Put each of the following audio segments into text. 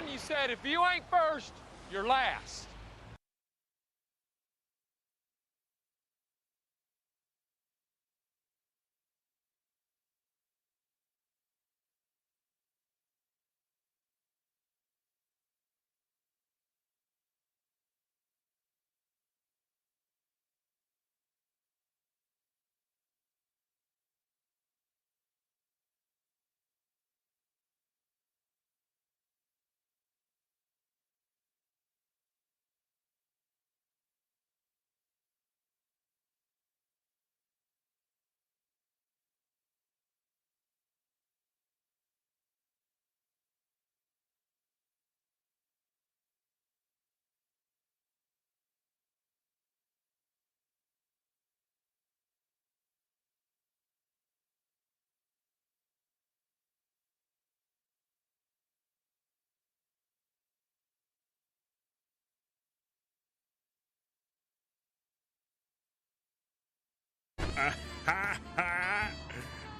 one, you said if you ain't first, you're last.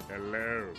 Hello.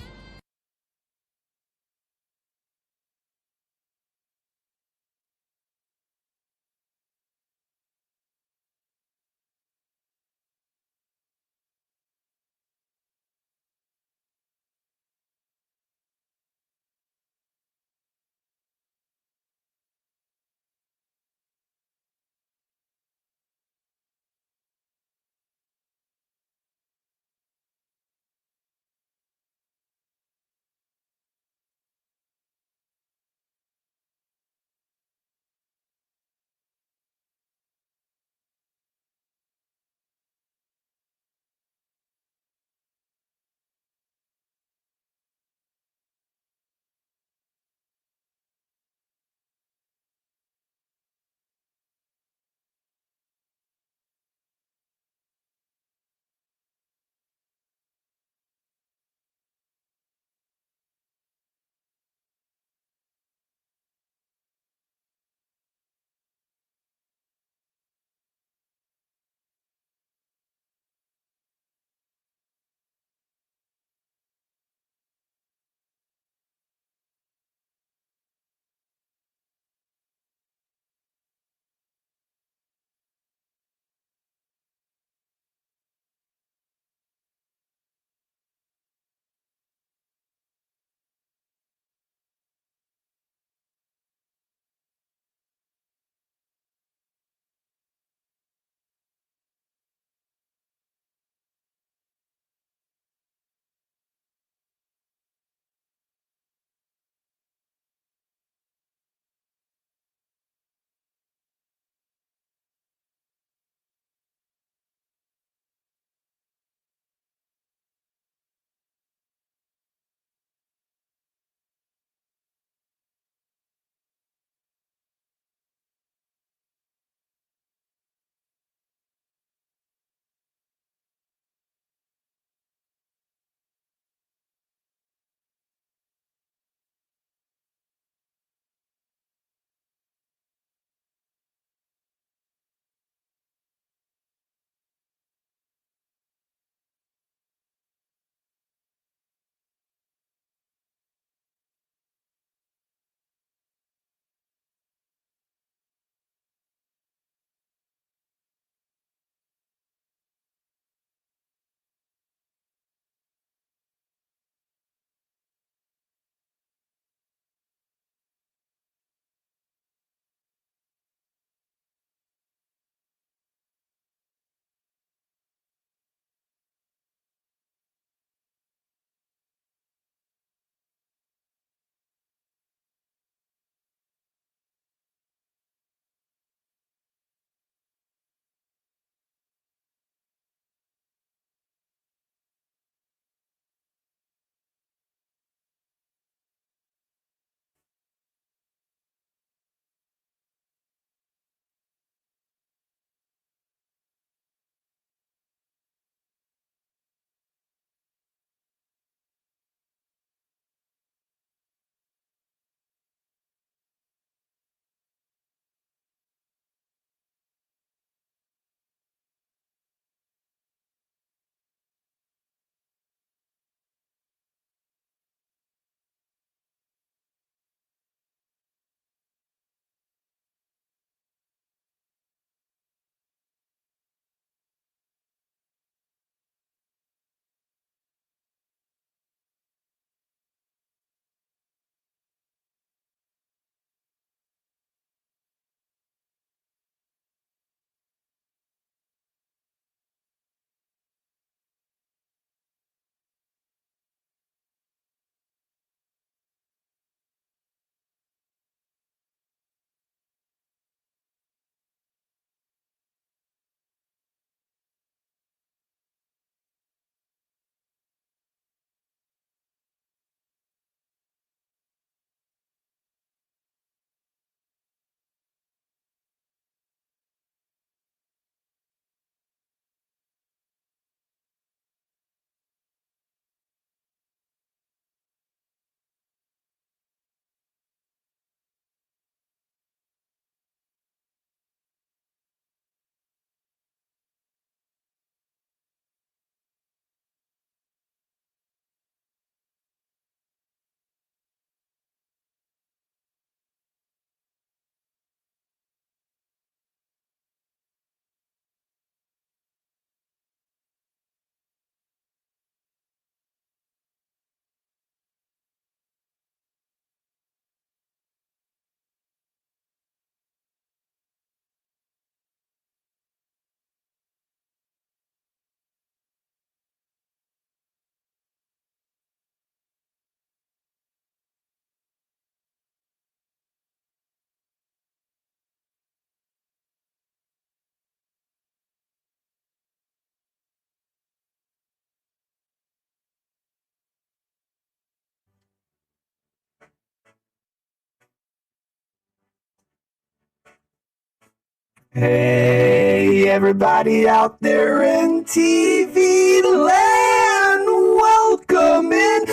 Hey, everybody out there in TV land, welcome in,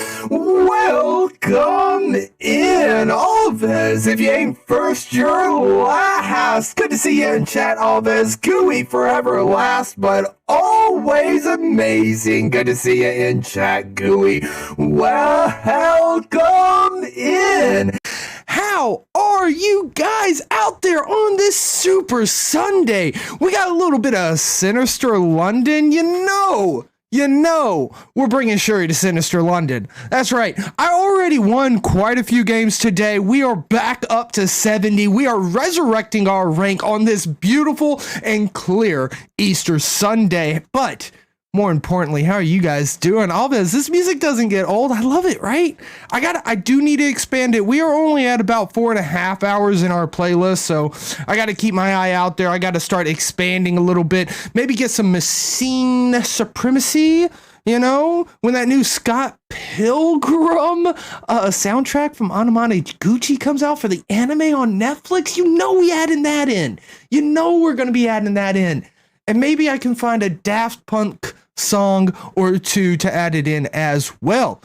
Alves. If you ain't first, you're last. Good to see you in chat, Alves. Gooey forever last, but always amazing. Good to see you in chat, Gooey. Welcome in. How are you guys out there on this Super Sunday? We got a little bit of Sinister London, you know, we're bringing Shuri to Sinister London. That's right. I already won quite a few games today. We are back up to 70. We are resurrecting our rank on this beautiful and clear Easter Sunday. But more importantly, how are you guys doing? Alves, this music doesn't get old. I love it, right? I do need to expand it. We are only at about 4.5 hours in our playlist, so I got to keep my eye out there. I got to start expanding a little bit. Maybe get some machine supremacy, you know, when that new Scott Pilgrim soundtrack from Anamane Gucci comes out for the anime on Netflix. You know we adding that in. You know we're going to be adding that in. And maybe I can find a Daft Punk song or two to add it in as well,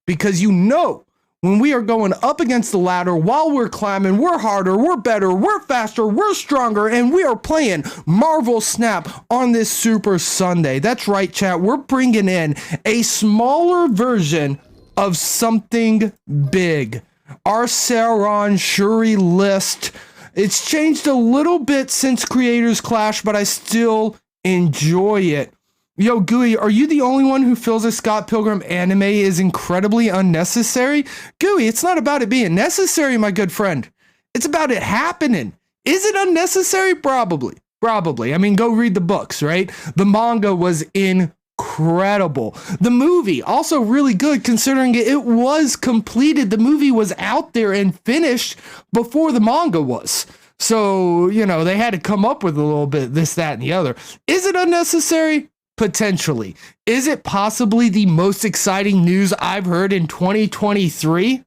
because you know when we are going up against the ladder while we're climbing, we're harder, we're better, we're faster, we're stronger, and we are playing Marvel Snap on this Super Sunday. That's right, chat, we're bringing in a smaller version of something big. Our Sauron Shuri list, it's changed a little bit since Creators Clash, but I still enjoy it. Yo, Gooey, are you the only one who feels a Scott Pilgrim anime is incredibly unnecessary? Gooey, it's not about it being necessary, my good friend. It's about it happening. Is it unnecessary? Probably. I mean, go read the books, right? The manga was incredible. The movie, also really good considering it was completed. The movie was out there and finished before the manga was. So, you know, they had to come up with a little bit this, that, and the other. Is it unnecessary? Potentially. Is it possibly the most exciting news I've heard in 2023?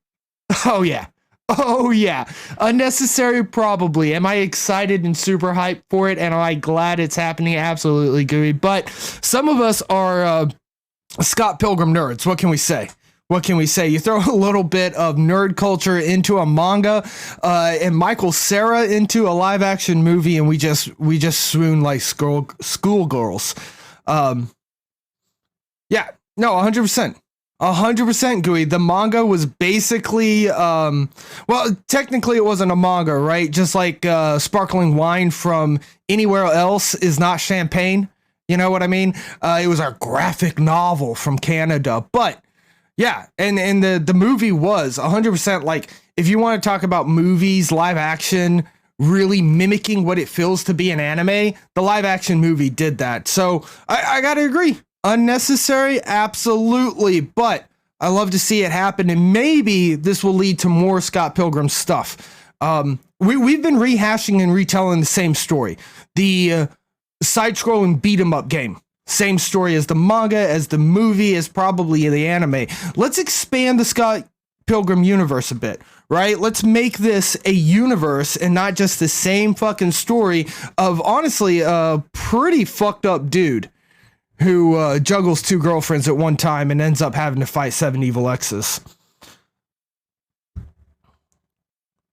Oh yeah. Unnecessary? Probably. Am I excited and super hyped for it? And am I glad it's happening? Absolutely, Gooey. But some of us are Scott Pilgrim nerds. What can we say? You throw a little bit of nerd culture into a manga and Michael Cera into a live action movie, and we just swoon like schoolgirls. 100%, Gooey. The manga was basically, well, technically it wasn't a manga, right? Just like sparkling wine from anywhere else is not champagne. You know what I mean? It was a graphic novel from Canada, but yeah, and the movie was 100% like, if you want to talk about movies, live action, really mimicking what it feels to be an anime, the live action movie did that. So I gotta agree. Unnecessary? Absolutely. But I love to see it happen, and maybe this will lead to more Scott Pilgrim stuff. We've been rehashing and retelling the same story. The side-scrolling beat-em-up game. Same story as the manga, as the movie, as probably the anime. Let's expand the Scott Pilgrim universe a bit, right? Let's make this a universe and not just the same fucking story of, honestly, a pretty fucked up dude who juggles 2 girlfriends at one time and ends up having to fight 7 evil exes.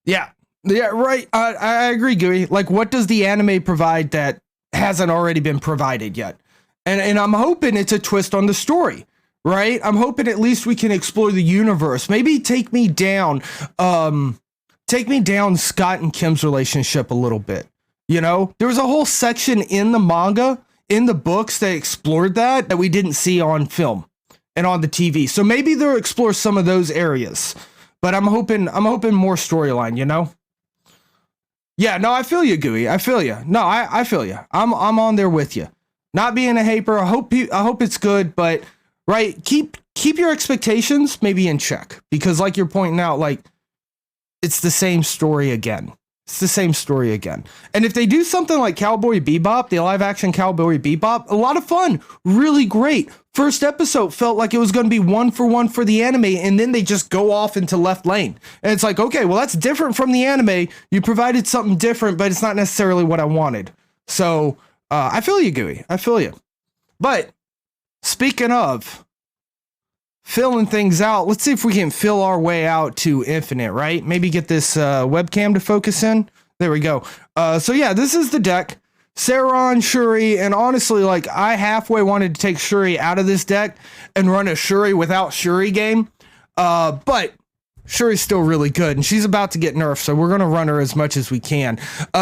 Yeah, right. I agree, Gooey. Like, what does the anime provide that hasn't already been provided yet? And I'm hoping it's a twist on the story, right? I'm hoping at least we can explore the universe. Maybe take me down Scott and Kim's relationship a little bit. You know, there was a whole section in the manga, in the books, that explored that we didn't see on film and on the TV. So maybe they'll explore some of those areas. But I'm hoping more storyline, you know? Yeah, no, I feel you, Gooey. I feel you. No, I feel you. I'm on there with you. Not being a hater, I hope it's good, but right, keep your expectations maybe in check, because like you're pointing out, like, it's the same story again. And if they do something like Cowboy Bebop, the live action Cowboy Bebop, a lot of fun, really great. First episode felt like it was going to be 1-for-1 for the anime, and then they just go off into left lane. And it's like, okay, well, that's different from the anime. You provided something different, but it's not necessarily what I wanted. So I feel you, Gooey. I feel you. But speaking of filling things out, let's see if we can fill our way out to infinite, right? Maybe get this webcam to focus in. There we go. So yeah, this is the deck. Sauron, Shuri, and honestly, like, I halfway wanted to take Shuri out of this deck and run a Shuri without Shuri game. But Shuri's still really good, and she's about to get nerfed, so we're going to run her as much as we can.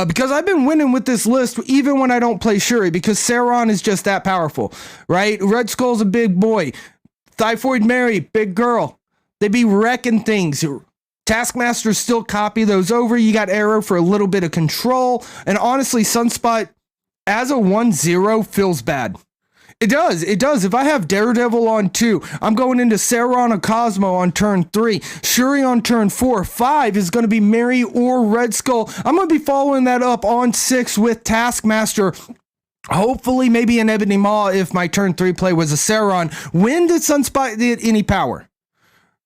Because I've been winning with this list even when I don't play Shuri, because Sauron is just that powerful, right? Red Skull's a big boy. Typhoid Mary, big girl. They be wrecking things. Taskmaster still copy those over. You got Arrow for a little bit of control. And honestly, Sunspot as a 1-0 feels bad. It does. It does. If I have Daredevil on 2, I'm going into Sauron or Cosmo on turn 3. Shuri on turn 4. 5 is going to be Mary or Red Skull. I'm going to be following that up on 6 with Taskmaster. Hopefully, maybe an Ebony Maw if my turn 3 play was a Sauron. When did Sunspot get any power?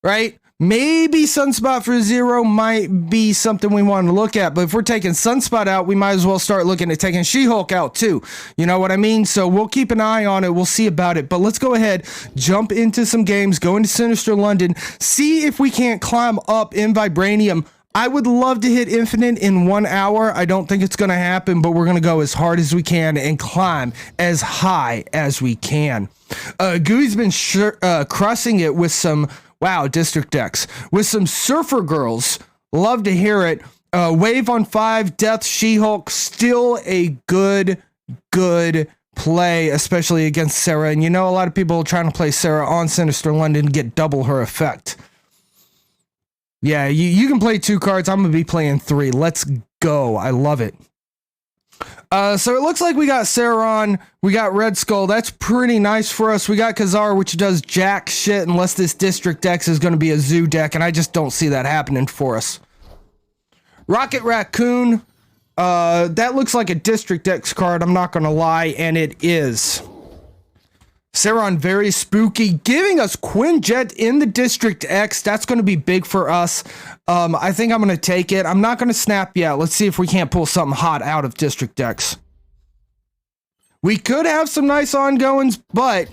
Right? Maybe Sunspot for 0 might be something we want to look at, but if we're taking Sunspot out, we might as well start looking at taking She-Hulk out too. You know what I mean? So we'll keep an eye on it. We'll see about it, but let's go ahead, jump into some games, go into Sinister London, see if we can't climb up in Vibranium. I would love to hit Infinite in 1 hour. I don't think it's going to happen, but we're going to go as hard as we can and climb as high as we can. Gooey's been crushing it with some district decks with some Surfer Girls. Love to hear it. Wave on 5, Death, She-Hulk, still a good play, especially against Sarah. And you know, a lot of people are trying to play Sarah on Sinister London to get double her effect. Yeah, you can play 2 cards. I'm going to be playing 3. Let's go. I love it. So it looks like we got Sauron, we got Red Skull. That's pretty nice for us. We got Khazar, which does jack shit unless this district deck is going to be a zoo deck, and I just don't see that happening for us. Rocket Raccoon, that looks like a district X card, I'm not going to lie, and it is. Sauron, very spooky, giving us Quinjet in the District X. That's going to be big for us. I think I'm going to take it. I'm not going to snap yet. Let's see if we can't pull something hot out of District X. We could have some nice ongoings, but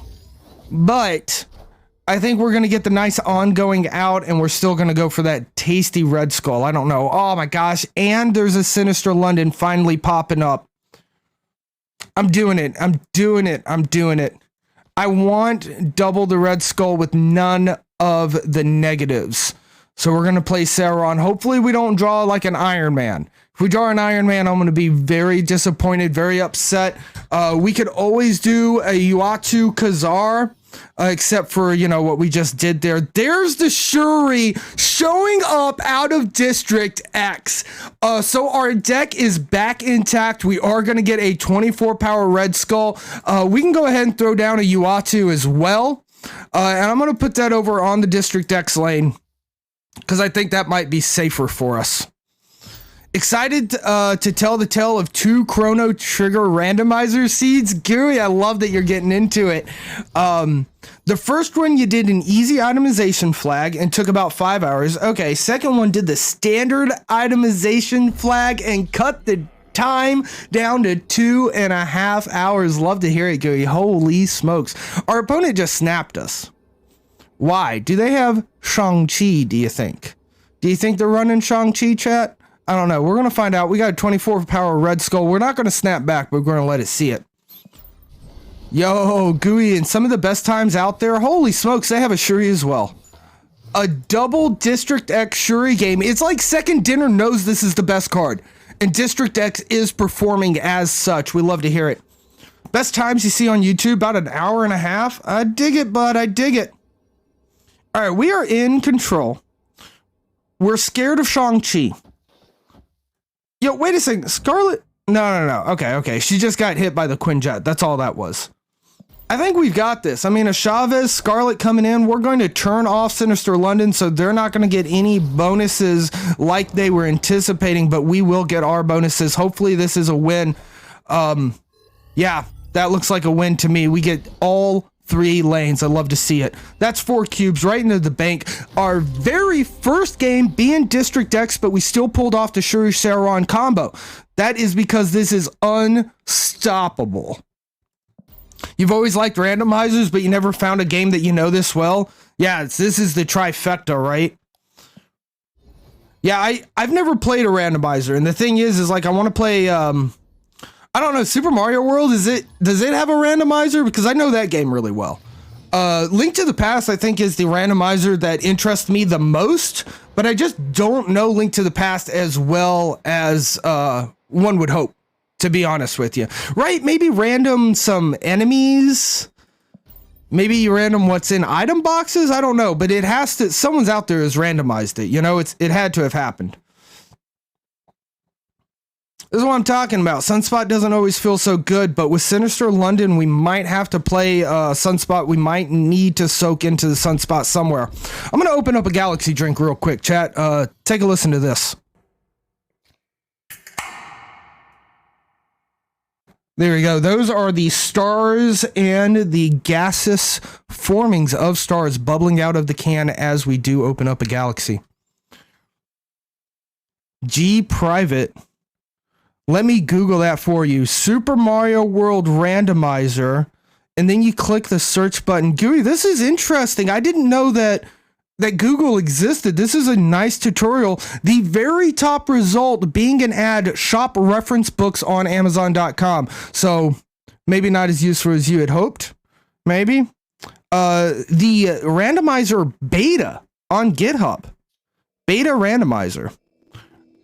I think we're going to get the nice ongoing out, and we're still going to go for that tasty Red Skull. I don't know. Oh my gosh. And there's a Sinister London finally popping up. I'm doing it. I'm doing it. I'm doing it. I want double the Red Skull with none of the negatives. So we're going to play Sauron. Hopefully we don't draw like an Iron Man. If we draw an Iron Man, I'm going to be very disappointed, very upset. We could always do a Uatu Khazar, except for, you know, what we just did there. There's the Shuri showing up out of District X. So our deck is back intact. We are going to get a 24 power Red Skull. We can go ahead and throw down a Uatu as well. And I'm going to put that over on the District X lane, because I think that might be safer for us. Excited to tell the tale of 2 Chrono Trigger randomizer seeds. Gary, I love that you're getting into it. The first one, you did an easy itemization flag and took about 5 hours. Okay, second one did the standard itemization flag and cut the time down to 2.5 hours. Love to hear it, Gary. Holy smokes. Our opponent just snapped us. Why? Do they have Shang-Chi, do you think? Do you think they're running Shang-Chi, chat? I don't know. We're going to find out. We got a 24 power Red Skull. We're not going to snap back, but we're going to let it see it. Yo, Gooey, and some of the best times out there. Holy smokes, they have a Shuri as well. A double District X Shuri game. It's like Second Dinner knows this is the best card, and District X is performing as such. We love to hear it. Best times you see on YouTube, about an hour and a half. I dig it, bud. I dig it. All right, we are in control. We're scared of Shang-Chi. Yo, wait a second. Scarlet? No. Okay. She just got hit by the Quinjet. That's all that was. I think we've got this. I mean, a Chavez, Scarlet coming in. We're going to turn off Sinister London, so they're not going to get any bonuses like they were anticipating, but we will get our bonuses. Hopefully this is a win. Yeah, that looks like a win to me. We get all 3 lanes. I love to see it. That's 4 cubes right into the bank. Our very first game being District X, but we still pulled off the Shuri Sauron combo. That is because this is unstoppable. You've always liked randomizers, but you never found a game that you know this well. Yeah, this is the trifecta, right? Yeah, I've never played a randomizer, and the thing is like I want to play I don't know, Super Mario World, does it have a randomizer? Because I know that game really well. Link to the Past, I think, is the randomizer that interests me the most, but I just don't know Link to the Past as well as one would hope, to be honest with you. Right? Maybe random some enemies. Maybe random what's in item boxes. I don't know, but it has to. Someone's out there has randomized it. You know, it had to have happened. This is what I'm talking about. Sunspot doesn't always feel so good, but with Sinister London, we might have to play Sunspot. We might need to soak into the Sunspot somewhere. I'm going to open up a Galaxy drink real quick, chat. Take a listen to this. There we go. Those are the stars and the gaseous formings of stars bubbling out of the can as we do open up a Galaxy. G Private. Let me Google that for you. Super Mario World Randomizer. And then you click the search button. Gooey, this is interesting. I didn't know that Google existed. This is a nice tutorial. The very top result being an ad, shop reference books on Amazon.com. So maybe not as useful as you had hoped. Maybe. The randomizer beta on GitHub. Beta randomizer.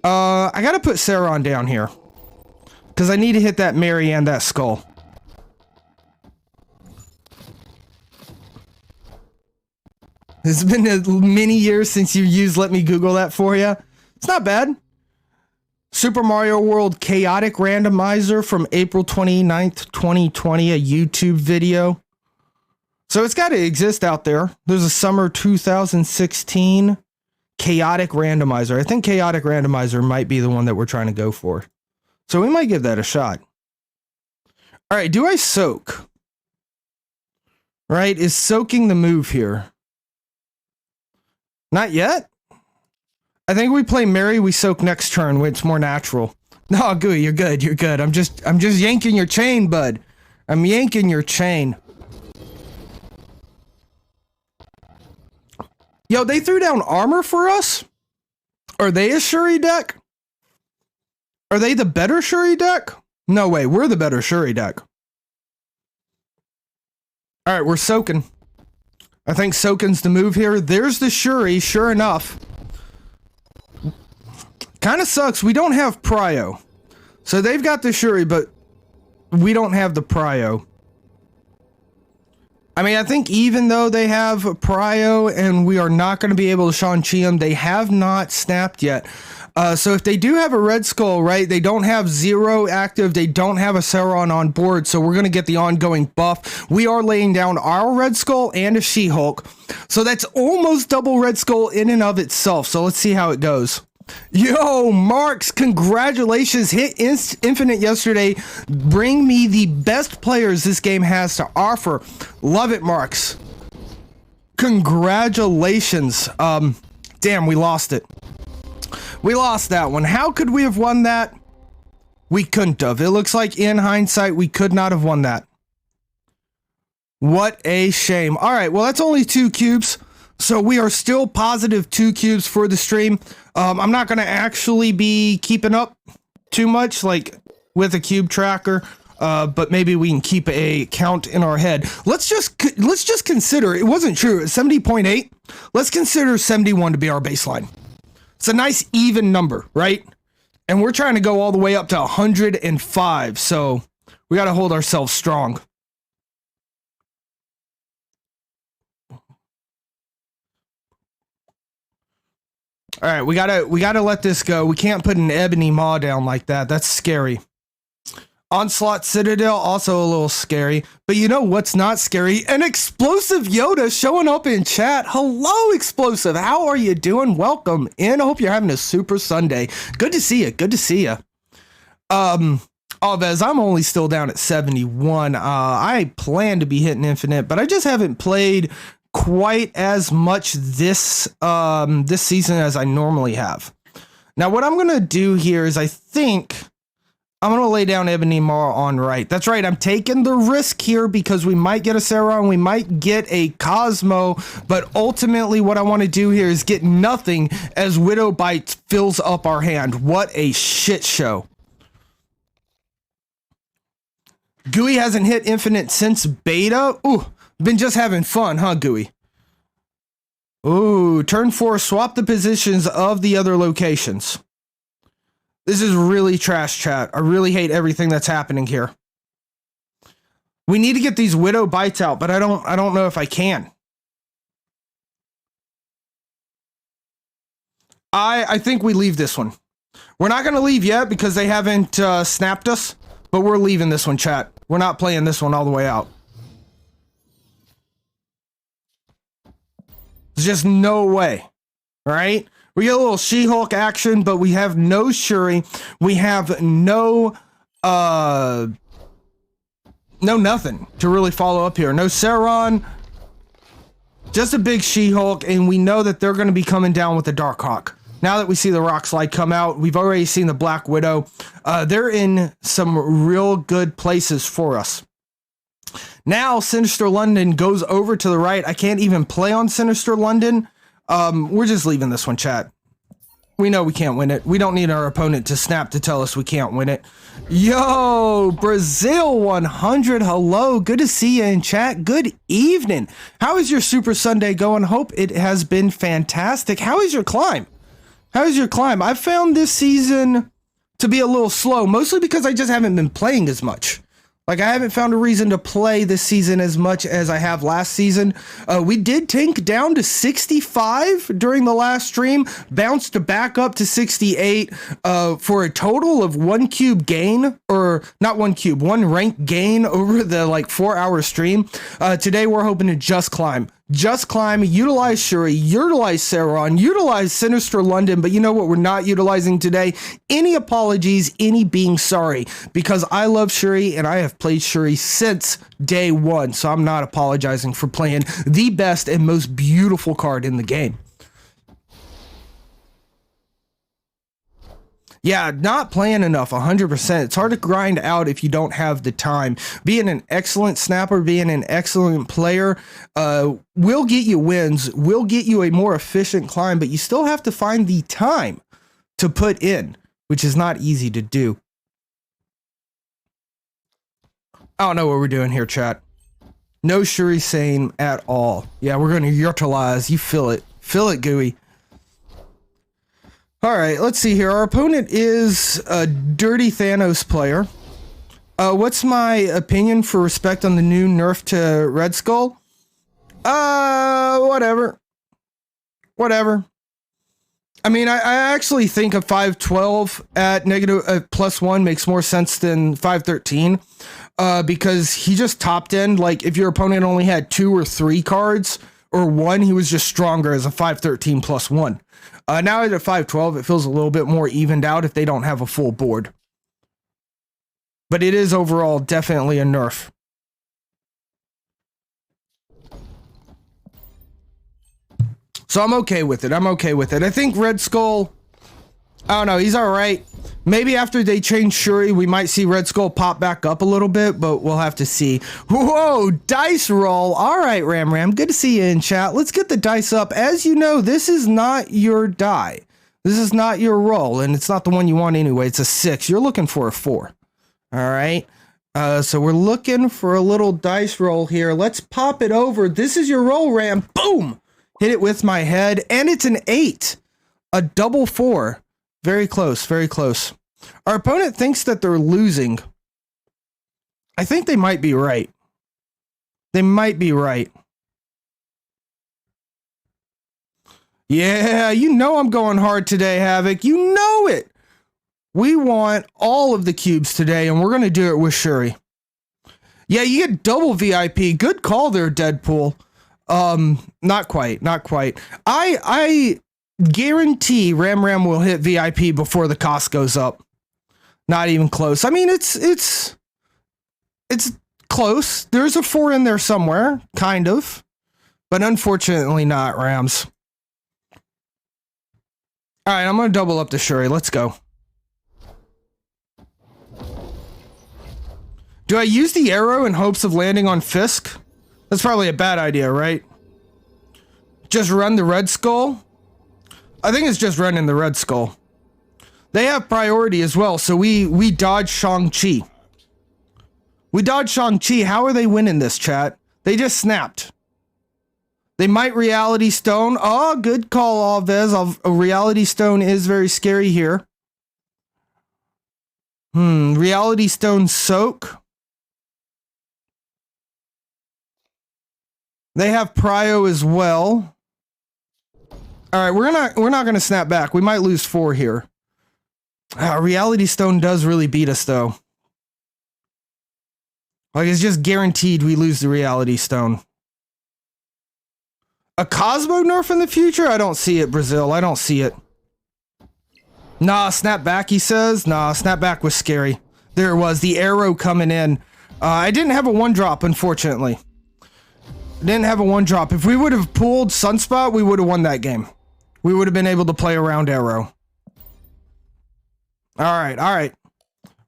I got to put Sauron down here. Because I need to hit that Mary and that skull. It's been many years since you used Let Me Google that for you. It's not bad. Super Mario World Chaotic Randomizer from April 29th, 2020. A YouTube video. So it's got to exist out there. There's a summer 2016 Chaotic Randomizer. I think Chaotic Randomizer might be the one that we're trying to go for. So we might give that a shot. All right, do I soak? Right, is soaking the move here? Not yet. I think we play Mary, we soak next turn when it's more natural. No, Gooey, you're good, you're good. I'm just yanking your chain, bud. I'm yanking your chain. Yo, they threw down armor for us? Are they a Shuri deck? Are they the better Shuri deck? No way, we're the better Shuri deck. Alright, we're soaking. I think soaking's the move here. There's the Shuri, sure enough. Kinda sucks, we don't have Prio. So they've got the Shuri, but we don't have the Prio. I mean, I think even though they have Prio and we are not going to be able to Shang-Chi them, they have not snapped yet. So if they do have a Red Skull, right, they don't have Zero active, they don't have a Sauron on board, so we're going to get the ongoing buff. We are laying down our Red Skull and a She-Hulk, so that's almost double Red Skull in and of itself, so let's see how it goes. Yo, Marks, congratulations, hit Infinite yesterday. Bring me the best players this game has to offer. Love it, Marks. Congratulations. Damn, we lost it. We lost that one. How could we have won that? We couldn't have. It looks like in hindsight, we could not have won that. What a shame. All right, well, that's only 2 cubes. So we are still positive 2 cubes for the stream. I'm not going to actually be keeping up too much, like with a cube tracker. But maybe we can keep a count in our head. Let's just consider, it wasn't true, it's 70.8. Let's consider 71 to be our baseline. It's a nice even number, right? And we're trying to go all the way up to 105, so we got to hold ourselves strong. All right, we gotta let this go. We can't put an Ebony Maw down like that. That's scary. Onslaught Citadel, also a little scary. But you know what's not scary? An Explosive Yoda showing up in chat. Hello, Explosive. How are you doing? Welcome in. I hope you're having a super Sunday. Good to see you. Good to see you. Oh, Vez, I'm only still down at 71. I plan to be hitting infinite, but I just haven't played quite as much this season as I normally have. Now, what I'm going to do here is I think I'm going to lay down Ebony Maw on right. That's right. I'm taking the risk here because we might get a Sauron, we might get a Cosmo, but ultimately what I want to do here is get nothing as Widow Bite fills up our hand. What a shit show. Gooey hasn't hit infinite since beta. Ooh, been just having fun, huh, Gooey? Ooh, turn 4, swap the positions of the other locations. This is really trash, chat. I really hate everything that's happening here. We need to get these Widow Bites out, but I don't know if I can. I think we leave this one. We're not going to leave yet because they haven't snapped us, but we're leaving this one, chat. We're not playing this one all the way out. There's just no way. All right? We get a little She-Hulk action, but we have no Shuri. We have no nothing to really follow up here. No Sauron. Just a big She-Hulk, and we know that they're going to be coming down with the Darkhawk. Now that we see the Rock Slide come out, we've already seen the Black Widow. They're in some real good places for us. Now, Sinister London goes over to the right. I can't even play on Sinister London. We're just leaving this one, chat. We know we can't win it. We don't need our opponent to snap to tell us we can't win it. Yo, Brazil 100. Hello. Good to see you in chat. Good evening. How is your Super Sunday going? Hope it has been fantastic. How is your climb? How is your climb? I've found this season to be a little slow, mostly because I just haven't been playing as much. Like, I haven't found a reason to play this season as much as I have last season. We did tank down to 65 during the last stream, bounced back up to 68 for a total of 1 cube gain, or not 1 cube, 1 rank gain over the 4-hour stream. Today we're hoping to just climb, utilize Shuri, utilize Sauron, utilize Sinister London, but you know what we're not utilizing today? Any apologies, any being sorry, because I love Shuri and I have played Shuri since day one, so I'm not apologizing for playing the best and most beautiful card in the game. Yeah, not playing enough, 100%. It's hard to grind out if you don't have the time. Being an excellent snapper, being an excellent player, will get you wins, will get you a more efficient climb, but you still have to find the time to put in, which is not easy to do. I don't know what we're doing here, chat. No Shuri Sane at all. Yeah, we're going to utilize. You feel it. Feel it, Gooey. All right, let's see here. Our opponent is a dirty Thanos player. What's my opinion for respect on the new nerf to Red Skull? Whatever. I mean, I actually think a 512 at -+1 makes more sense than 513, because he just topped in. Like, if your opponent only had 2 or 3 cards or 1, he was just stronger as a 513 +1. Now at a 512, it feels a little bit more evened out if they don't have a full board. But it is overall definitely a nerf. So I'm okay with it. I think Red Skull, I don't know, he's all right. Maybe after they change Shuri, we might see Red Skull pop back up a little bit, but we'll have to see. Whoa, dice roll. All right, Ram. Good to see you in chat. Let's get the dice up. As you know, this is not your die. This is not your roll, and it's not the one you want anyway. It's a 6. You're looking for a 4. All right. So we're looking for a little dice roll here. Let's pop it over. This is your roll, Ram. Boom. Hit it with my head, and it's an 8. A double 4. Very close, very close. Our opponent thinks that they're losing. I think they might be right. They might be right. Yeah, you know I'm going hard today, Havoc. You know it. We want all of the cubes today, and we're going to do it with Shuri. Yeah, you get double VIP. Good call there, Deadpool. Not quite. I guarantee Ram will hit VIP before the cost goes up. Not even close. I mean, it's close. There's a 4 in there somewhere, kind of. But unfortunately not, Rams. All right, I'm going to double up the Shuri. Let's go. Do I use the arrow in hopes of landing on Fisk? That's probably a bad idea, right? Just run the Red Skull? I think it's just running the Red Skull. They have priority as well, so we dodge Shang-Chi. We dodge Shang-Chi. How are they winning this, chat? They just snapped. They might Reality Stone. Oh, good call, Alves. A Reality Stone is very scary here. Reality Stone Soak. They have Prio as well. All right, we're not gonna snap back. We might lose 4 here. Reality Stone does really beat us though. Like it's just guaranteed we lose the Reality Stone. A Cosmo nerf in the future? I don't see it, Brazil. I don't see it. Nah, snap back, he says. Nah, snap back was scary. There it was, the arrow coming in. I didn't have a 1-drop, unfortunately. Didn't have a 1-drop. If we would have pulled Sunspot, we would have won that game. We would have been able to play around arrow. All right.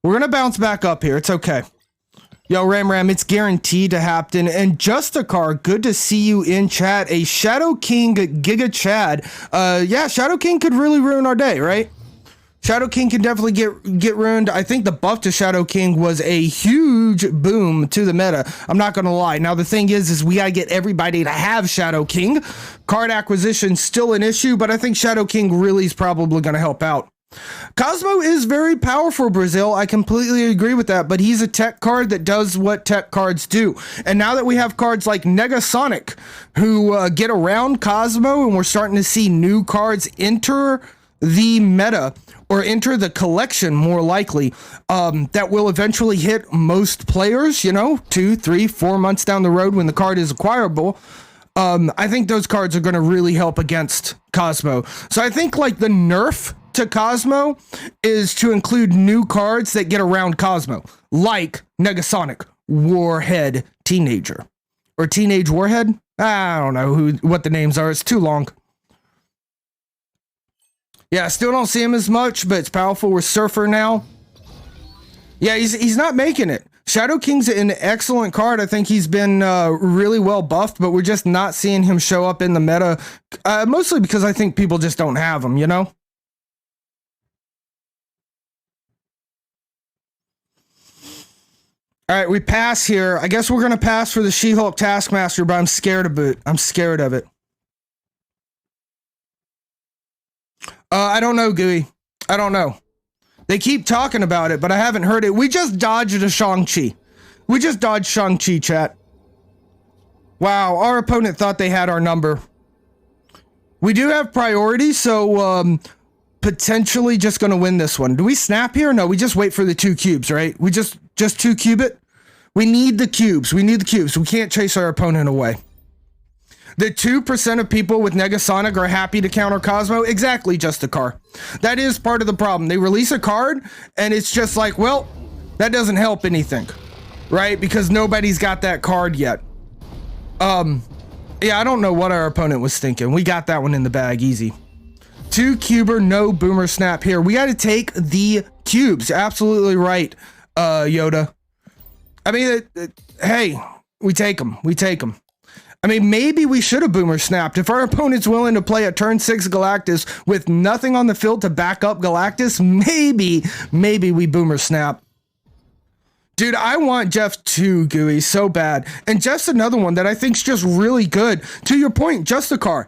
We're going to bounce back up here. It's okay. Yo, Ram, it's guaranteed to happen. And Justicar, good to see you in chat. A Shadow King Giga Chad. Yeah, Shadow King could really ruin our day, right? Shadow King can definitely get ruined. I think the buff to Shadow King was a huge boom to the meta. I'm not going to lie. Now, the thing is we got to get everybody to have Shadow King. Card acquisition still an issue, but I think Shadow King really is probably going to help out. Cosmo is very powerful, Brazil. I completely agree with that, but he's a tech card that does what tech cards do. And now that we have cards like Negasonic who get around Cosmo, and we're starting to see new cards enter the meta or enter the collection more likely, that will eventually hit most players, you know, 2, 3, 4 months down the road when the card is acquirable. I think those cards are going to really help against Cosmo. So I think like the nerf to Cosmo is to include new cards that get around Cosmo, like Negasonic, Warhead Teenager, or Teenage Warhead. I don't know what the names are. It's too long. Yeah, I still don't see him as much, but it's powerful with Surfer now. Yeah, he's not making it. Shadow King's an excellent card. I think he's been really well buffed, but we're just not seeing him show up in the meta, mostly because I think people just don't have him, you know? All right, we pass here. I guess we're going to pass for the She-Hulk Taskmaster, but I'm scared of it. I'm scared of it. I don't know, Gooey. I don't know. They keep talking about it, but I haven't heard it. We just dodged a Shang-Chi. We just dodged Shang-Chi, chat. Wow, our opponent thought they had our number. We do have priority, so potentially just going to win this one. Do we snap here? No, we just wait for the 2 cubes, right? We just 2 cube it. We need the cubes. We need the cubes. We can't chase our opponent away. The 2% of people with Negasonic are happy to counter Cosmo. Exactly, Justicar. That is part of the problem. They release a card, and it's just like, well, that doesn't help anything, right? Because nobody's got that card yet. Yeah, I don't know what our opponent was thinking. We got that one in the bag, easy. 2 cuber, no boomer snap here. We got to take the cubes. Absolutely right, Yoda. I mean, hey, we take them. We take them. I mean, maybe we should have boomer snapped. If our opponent's willing to play a turn 6 Galactus with nothing on the field to back up Galactus, maybe we boomer snap. Dude, I want Jeff 2, Gooey, so bad. And Jeff's another one that I think's just really good. To your point, Justicar.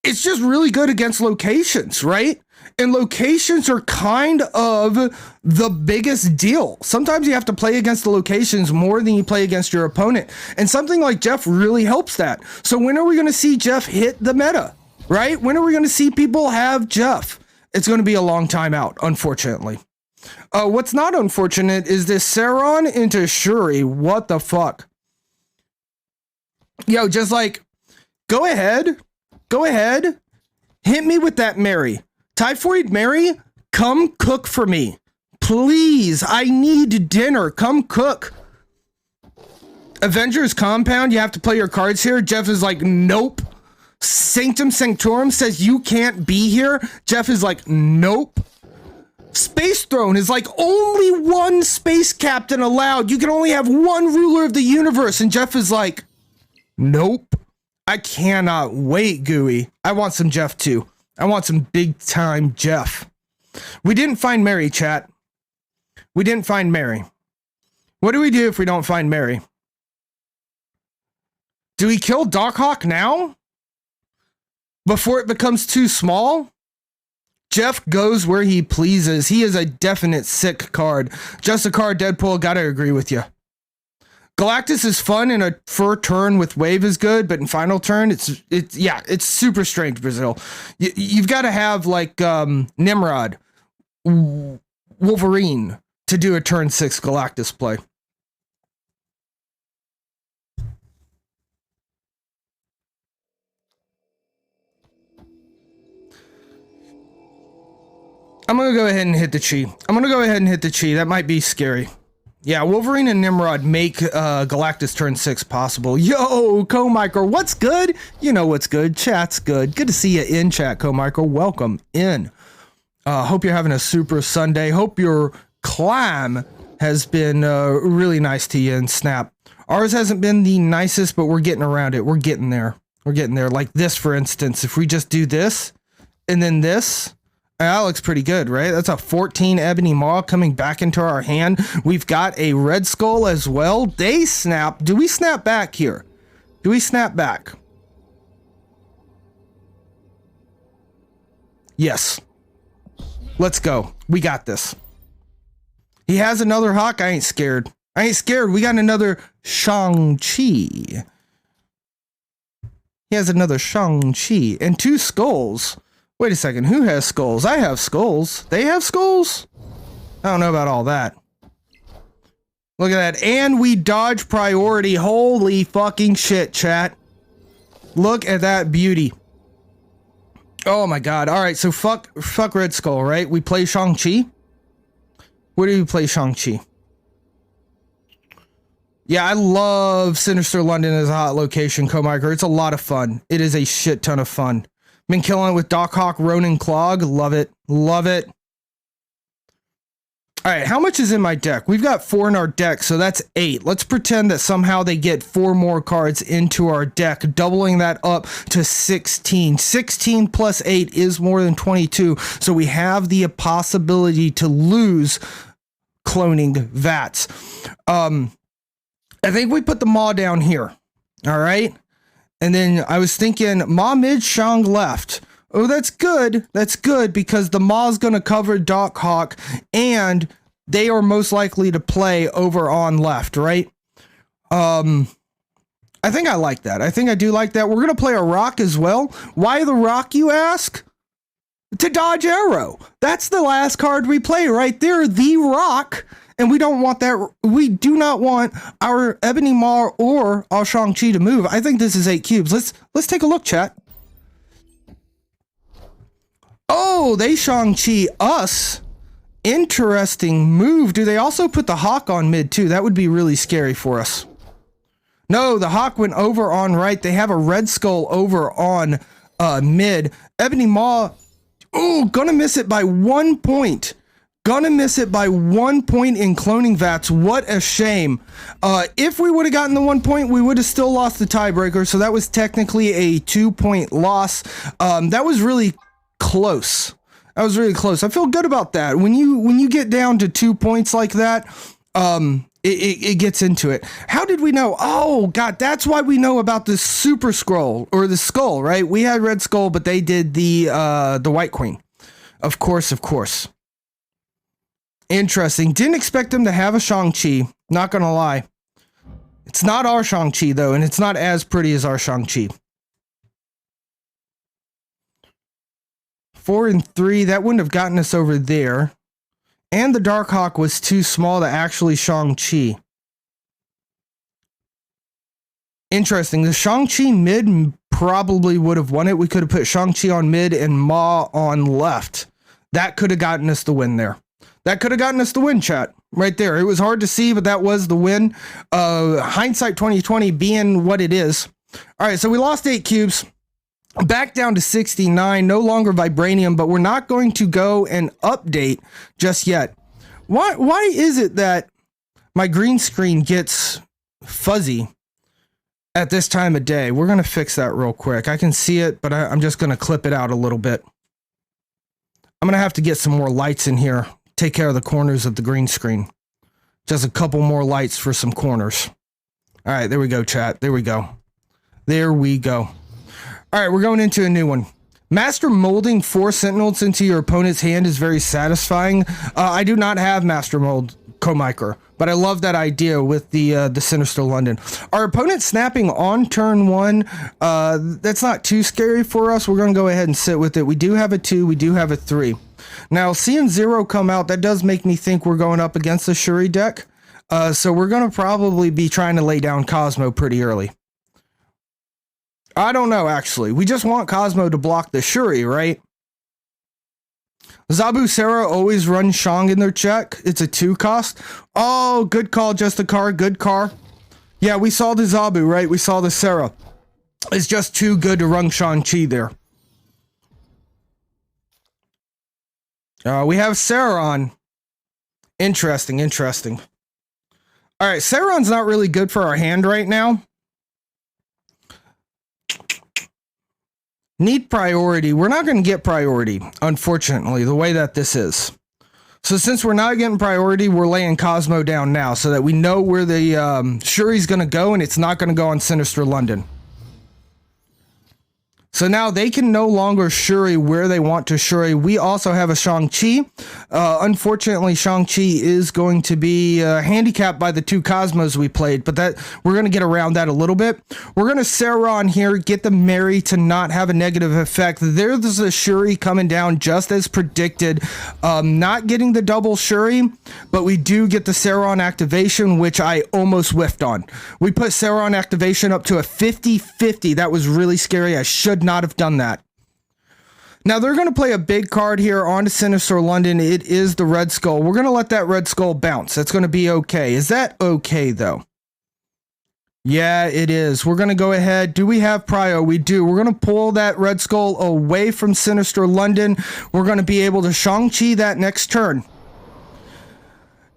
It's just really good against locations, right? And locations are kind of the biggest deal. Sometimes you have to play against the locations more than you play against your opponent. And something like Jeff really helps that. So when are we going to see Jeff hit the meta, right? When are we going to see people have Jeff? It's going to be a long time out, unfortunately. What's not unfortunate is this Sauron into Shuri. What the fuck? Yo, just like, go ahead. Hit me with that Mary. Typhoid Mary, come cook for me. please, I need dinner. Come cook. Avengers Compound, you have to play your cards here. Jeff is like, nope. Sanctum Sanctorum says you can't be here. Jeff is like, nope. Space Throne is like, only one space captain allowed. You can only have one ruler of the universe. And Jeff is like, nope. I cannot wait, Gooey. I want some Jeff too. I want some big time Jeff. We didn't find Mary, chat. We didn't find Mary. What do we do if we don't find Mary? Do we kill Doc Hawk now? Before it becomes too small? Jeff goes where he pleases. He is a definite sick card. Just a card, Deadpool. Gotta agree with you. Galactus is fun in a fur turn with wave is good, but in final turn, it's super strange, Brazil. You've got to have like Nimrod, Wolverine to do a turn 6 Galactus play. I'm going to go ahead and hit the chi. That might be scary. Yeah, Wolverine and Nimrod make Galactus turn 6 possible. Yo, Co-Micro, what's good? You know what's good. Chat's good. Good to see you in chat, Co-Micro. Welcome in. Hope you're having a super Sunday. Hope your climb has been really nice to you in Snap. Ours hasn't been the nicest, but we're getting around it. We're getting there. Like this, for instance. If we just do this and then this... That looks pretty good, right? That's a 14 Ebony Maw coming back into our hand. We've got a Red Skull as well. They snap. Do we snap back here? Do we snap back? Yes. Let's go. We got this. He has another Hawk. I ain't scared. We got another Shang-Chi. He has another Shang-Chi and 2 skulls. Wait a second, who has skulls? I have skulls. They have skulls? I don't know about all that. Look at that. And we dodge priority. Holy fucking shit, chat. Look at that beauty. Oh my god. Alright, so fuck Red Skull, right? We play Shang-Chi? Where do we play Shang-Chi? Yeah, I love Sinister London as a hot location, Co-Micro. It's a lot of fun. It is a shit ton of fun. Been killing it with Doc Hawk, Ronin Clog. Love it. Love it. All right, how much is in my deck? We've got 4 in our deck, so that's 8. Let's pretend that somehow they get 4 more cards into our deck, doubling that up to 16. 16 plus 8 is more than 22, so we have the possibility to lose cloning Vats. I think we put the Maw down here. All right. And then I was thinking Ma mid, Shang left. Oh, that's good. That's good because the Maw's going to cover Doc Hawk and they are most likely to play over on left, right? I think I like that. I think I do like that. We're going to play a rock as well. Why the rock, you ask? To dodge arrow. That's the last card we play right there. The rock. And we don't want that. We do not want our Ebony Maw or our Shang-Chi to move. I think this is 8 cubes. Let's take a look, chat. Oh, they Shang-Chi us. Interesting move. Do they also put the Hawk on mid too? That would be really scary for us. No, the Hawk went over on right. They have a Red Skull over on mid. Ebony Maw. Oh, gonna miss it by 1 point. Gonna miss it by 1 point in cloning Vats. What a shame. If we would have gotten the 1 point, we would have still lost the tiebreaker. So that was technically a 2-point loss. That was really close. I feel good about that. When you get down to 2 points like that, it gets into it. How did we know? Oh god, that's why we know about the Super Scroll or the Skull, right? We had Red Skull, but they did the White Queen. Of course. Interesting. Didn't expect them to have a Shang-Chi. Not gonna lie. It's not our Shang-Chi, though, and it's not as pretty as our Shang-Chi. 4 and 3, that wouldn't have gotten us over there. And the Dark Hawk was too small to actually Shang-Chi. Interesting. The Shang-Chi mid probably would have won it. We could have put Shang-Chi on mid and Ma on left. That could have gotten us the win there. That could have gotten us the win, chat. Right there. It was hard to see, but that was the win. Hindsight 2020 being what it is. All right, so we lost 8 cubes. Back down to 69. No longer Vibranium, but we're not going to go and update just yet. Why is it that my green screen gets fuzzy at this time of day? We're going to fix that real quick. I can see it, but I'm just going to clip it out a little bit. I'm going to have to get some more lights in here. Take care of the corners of the green screen. Just a couple more lights for some corners. All right, there we go, chat. There we go. There we go. All right, we're going into a new one. Master molding 4 sentinels into your opponent's hand is very satisfying. I do not have Master Mold Co-Miker, but I love that idea with the Sinister London. Our opponent snapping on turn 1. That's not too scary for us. We're going to go ahead and sit with it. We do have a 2. We do have a 3. Now, seeing 0 come out, that does make me think we're going up against the Shuri deck. So we're going to probably be trying to lay down Cosmo pretty early. I don't know, actually. We just want Cosmo to block the Shuri, right? Zabu Sarah always run Shang in their check. It's a 2 cost. Oh, good call, just a car. Good car. Yeah, we saw the Zabu, right? We saw the Sarah. It's just too good to run Shang-Chi there. We have Sauron. Interesting, interesting. All right, Sauron's not really good for our hand right now. Need priority. We're not going to get priority, unfortunately, the way that this is. So since we're not getting priority, we're laying Cosmo down now so that we know where the Shuri's going to go, and it's not going to go on Sinister London. So now they can no longer Shuri where they want to Shuri. We also have a Shang-Chi. Unfortunately, Shang-Chi is going to be handicapped by the 2 Cosmos we played, but that we're going to get around that a little bit. We're going to Sauron here, get the Mary to not have a negative effect. There's a Shuri coming down just as predicted. Not getting the double Shuri, but we do get the Sauron activation, which I almost whiffed on. We put Sauron activation up to a 50-50. That was really scary. I should not have done that. Now they're going to play a big card here onto Sinister London. It is the Red Skull. We're going to let that Red Skull bounce. That's going to be okay. Is that okay though? Yeah, it is. We're going to go ahead. Do we have prio? We do. We're going to pull that Red Skull away from Sinister London. We're going to be able to Shang-Chi that next turn.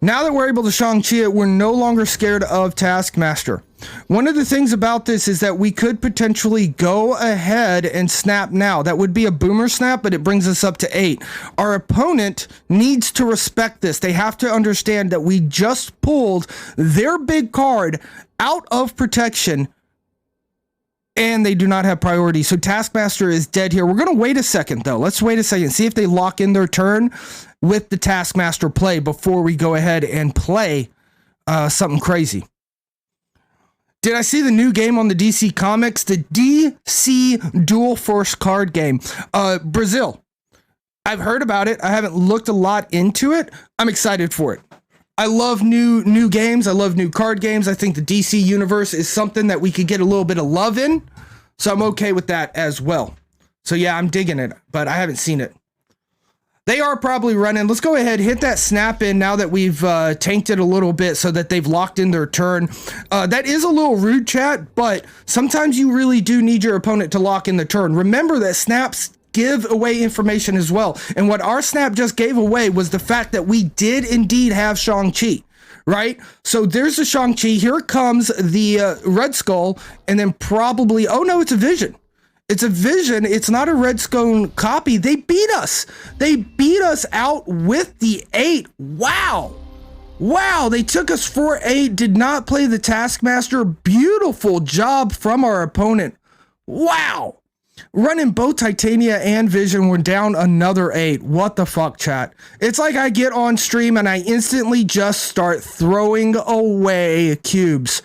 Now that we're able to Shang-Chi it, we're no longer scared of Taskmaster. One of the things about this is that we could potentially go ahead and snap now. That would be a boomer snap, but it brings us up to 8. Our opponent needs to respect this. They have to understand that we just pulled their big card out of protection, and they do not have priority. So Taskmaster is dead here. We're going to wait a second, though. Let's wait a second. See if they lock in their turn with the Taskmaster play before we go ahead and play something crazy. Did I see the new game on the DC Comics? The DC Dual Force card game. Brazil. I've heard about it. I haven't looked a lot into it. I'm excited for it. I love new games. I love new card games. I think the DC universe is something that we could get a little bit of love in. So I'm okay with that as well. So yeah, I'm digging it, but I haven't seen it. They are probably running. Let's go ahead, hit that snap in now that we've tanked it a little bit so that they've locked in their turn. That is a little rude, chat, but sometimes you really do need your opponent to lock in the turn. Remember that snaps give away information as well. And what our snap just gave away was the fact that we did indeed have Shang-Chi, right? So there's the Shang-Chi. Here comes the Red Skull, and then probably, oh no, it's a Vision. It's a Vision. It's not a Red Skull copy. They beat us. They beat us out with the 8. Wow. Wow. They took us 4-8. Did not play the Taskmaster. Beautiful job from our opponent. Wow. Running both Titania and Vision. We're down another 8. What the fuck, chat? It's like I get on stream and I instantly just start throwing away cubes.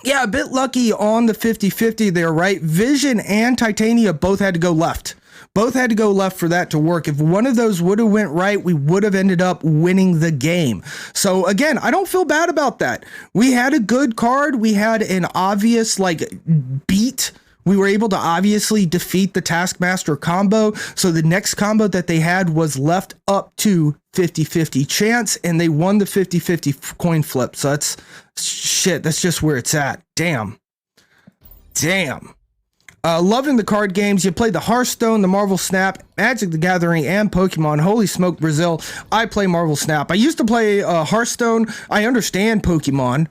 Yeah, a bit lucky on the 50-50 there, right? Vision and Titania both had to go left. Both had to go left for that to work. If one of those would have went right, we would have ended up winning the game. So again, I don't feel bad about that. We had a good card. We had an obvious beat We were able to obviously defeat the Taskmaster combo. So the next combo that they had was left up to 50-50 chance, and they won the 50-50 coin flip. So that's shit. That's just where it's at. Damn. Loving the card games. You played the Hearthstone, the Marvel Snap, Magic the Gathering, and Pokemon. Holy smoke, Brazil. I play Marvel Snap. I used to play Hearthstone. I understand Pokemon.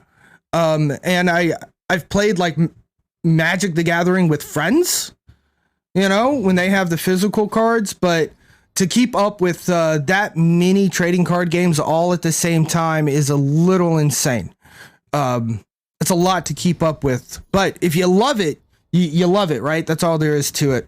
And I've played like Magic the Gathering with friends, you know, when they have the physical cards. But to keep up with that many trading card games all at the same time is a little insane. It's a lot to keep up with. But if you love it, you love it, right? That's all there is to it.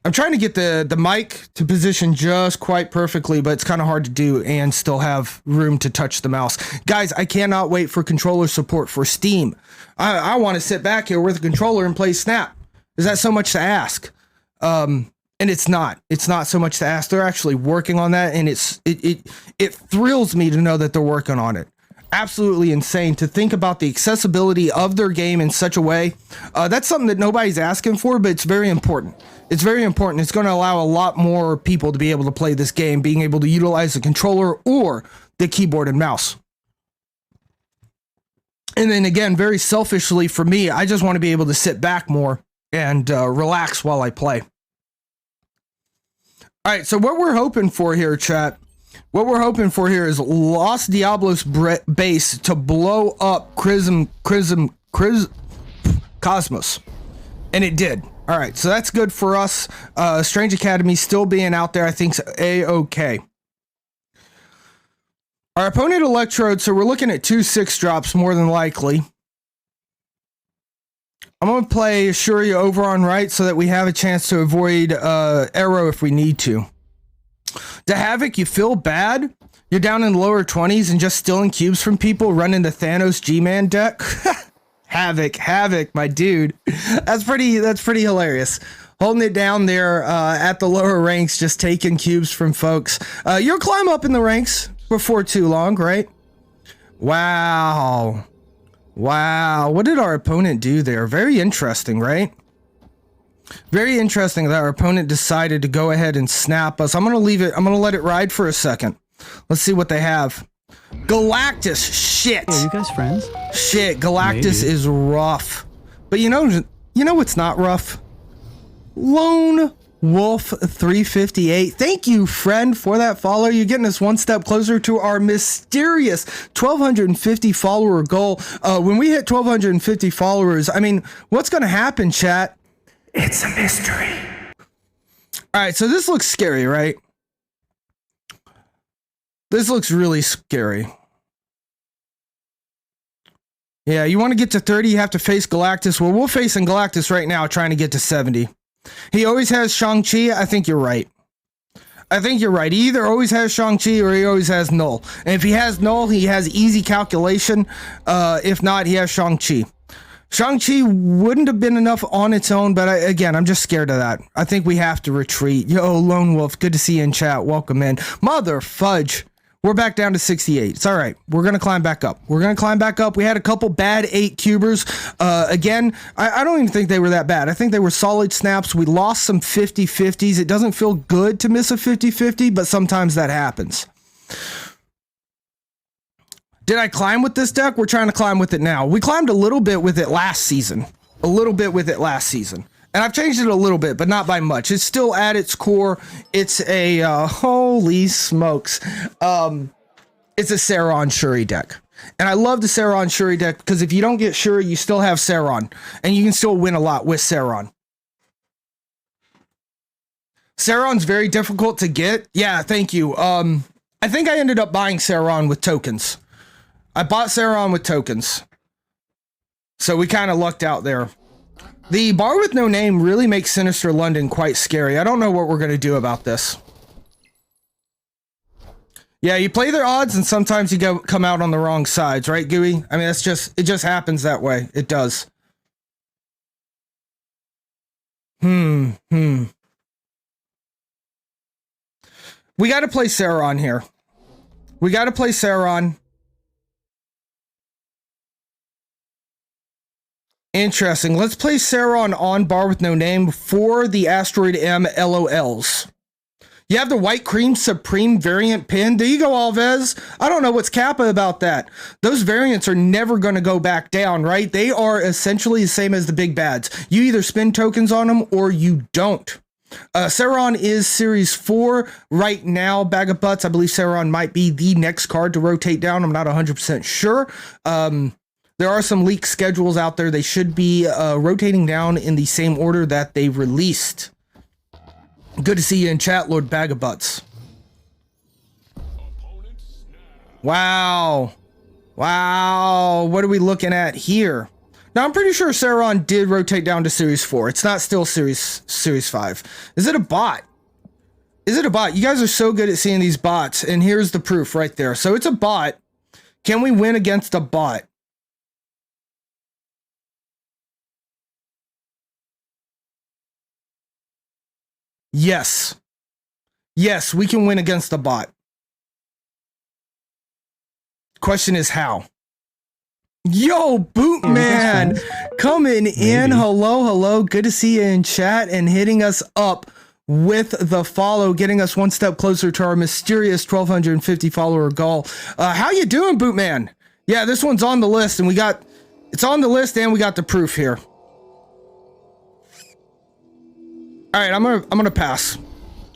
I'm trying to get the mic to position just quite perfectly, but it's kind of hard to do and still have room to touch the mouse. Guys, I cannot wait for controller support for Steam. I want to sit back here with a controller and play Snap. Is that so much to ask? And it's not. It's not so much to ask. They're actually working on that, and it thrills me to know that they're working on it. Absolutely insane to think about the accessibility of their game in such a way. That's something that nobody's asking for, but it's very important. It's very important. It's going to allow a lot more people to be able to play this game, being able to utilize the controller or the keyboard and mouse. And then again, very selfishly for me, I just want to be able to sit back more and relax while I play. All right, so what we're hoping for here, chat, what we're hoping for here is Los Diablos base to blow up Cosmos. And it did. All right, so that's good for us. Strange Academy still being out there, I think, A-okay. Our opponent Electrode, so we're looking at 2 6-drops more than likely. I'm going to play Shuri over on right so that we have a chance to avoid Arrow if we need to. To Havoc, you feel bad? You're down in the lower 20s and just stealing cubes from people running the Thanos G-Man deck? Havoc, my dude. That's pretty hilarious. Holding it down there at the lower ranks, just taking cubes from folks. You'll climb up in the ranks before too long, right? Wow. What did our opponent do there? Very interesting, right? Very interesting that our opponent decided to go ahead and snap us. I'm going to leave it. I'm going to let it ride for a second. Let's see what they have. Galactus. Shit. Are you guys friends? Shit. Galactus is rough. But you know what's not rough? Lone Wolf 358. Thank you, friend, for that follow. You're getting us one step closer to our mysterious 1,250 follower goal. When we hit 1,250 followers, I mean, what's going to happen, chat? It's a mystery. All right, so this looks scary, right? This looks really scary. Yeah, you want to get to 30, you have to face Galactus. Well, we're facing Galactus right now, trying to get to 70. He always has Shang-Chi. I think you're right. He either always has Shang-Chi or he always has Null. And if he has Null, he has easy calculation. If not, he has Shang-Chi. Shang-Chi wouldn't have been enough on its own, but again, I'm just scared of that. I think we have to retreat. Yo, Lone Wolf, good to see you in chat. Welcome in. Mother fudge. We're back down to 68. It's all right. We're going to climb back up. We had a couple bad 8 cubers. Again, I don't even think they were that bad. I think they were solid snaps. We lost some 50-50s. It doesn't feel good to miss a 50-50, but sometimes that happens. Did I climb with this deck? We're trying to climb with it now. We climbed a little bit with it last season. And I've changed it a little bit, but not by much. It's still at its core. It's a, holy smokes. It's a Sauron Shuri deck. And I love the Sauron Shuri deck because if you don't get Shuri, you still have Sauron. And you can still win a lot with Sauron. Sauron's very difficult to get. Yeah, thank you. I think I ended up buying Sauron with tokens. I bought Sauron with tokens. So we kind of lucked out there. The bar with no name really makes Sinister London quite scary. I don't know what we're going to do about this. Yeah, you play their odds and sometimes you come out on the wrong sides, right, Gooey? I mean, it just happens that way. It does. We got to play Sauron here. Interesting. Let's play Sauron on bar with no name for the Asteroid M LOLs. You have the White Cream Supreme variant pin. There you go, Alves. I don't know what's Kappa about that. Those variants are never going to go back down, right? They are essentially the same as the big bads. You either spend tokens on them or you don't. Sauron is Series 4 right now. Bag of Butts. I believe Sauron might be the next card to rotate down. I'm not 100% sure. There are some leak schedules out there. They should be rotating down in the same order that they released. Good to see you in chat, Lord Bag of Butts. Wow. Wow. What are we looking at here? Now, I'm pretty sure Sauron did rotate down to Series 4. It's not still Series 5. Is it a bot? Is it a bot? You guys are so good at seeing these bots, and here's the proof right there. So it's a bot. Can we win against a bot? Yes. Yes, we can win against the bot. Question is how? Yo, Bootman, coming in. Hello. Good to see you in chat and hitting us up with the follow, getting us one step closer to our mysterious 1,250 follower goal. How you doing, Bootman? Yeah, this one's on the list, and it's on the list, and we got the proof here. All right, I'm gonna pass.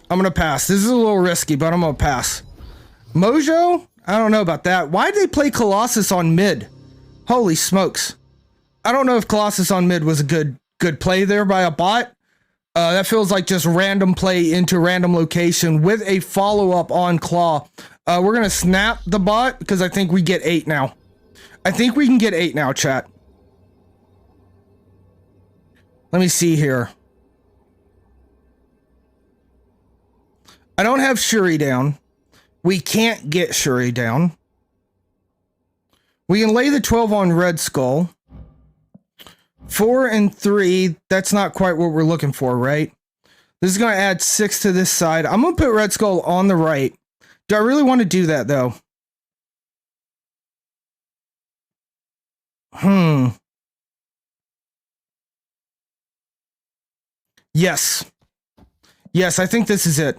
This is a little risky, but I'm gonna pass. Mojo? I don't know about that. Why did they play Colossus on mid? Holy smokes. I don't know if Colossus on mid was a good play there by a bot. That feels like just random play into random location with a follow-up on Claw. We're going to snap the bot because I think we get 8 now. I think we can get 8 now, chat. Let me see here. I don't have Shuri down. We can't get Shuri down. We can lay the 12 on Red Skull. 4 and 3, that's not quite what we're looking for, right? This is going to add 6 to this side. I'm going to put Red Skull on the right. Do I really want to do that, though? Yes. Yes, I think this is it.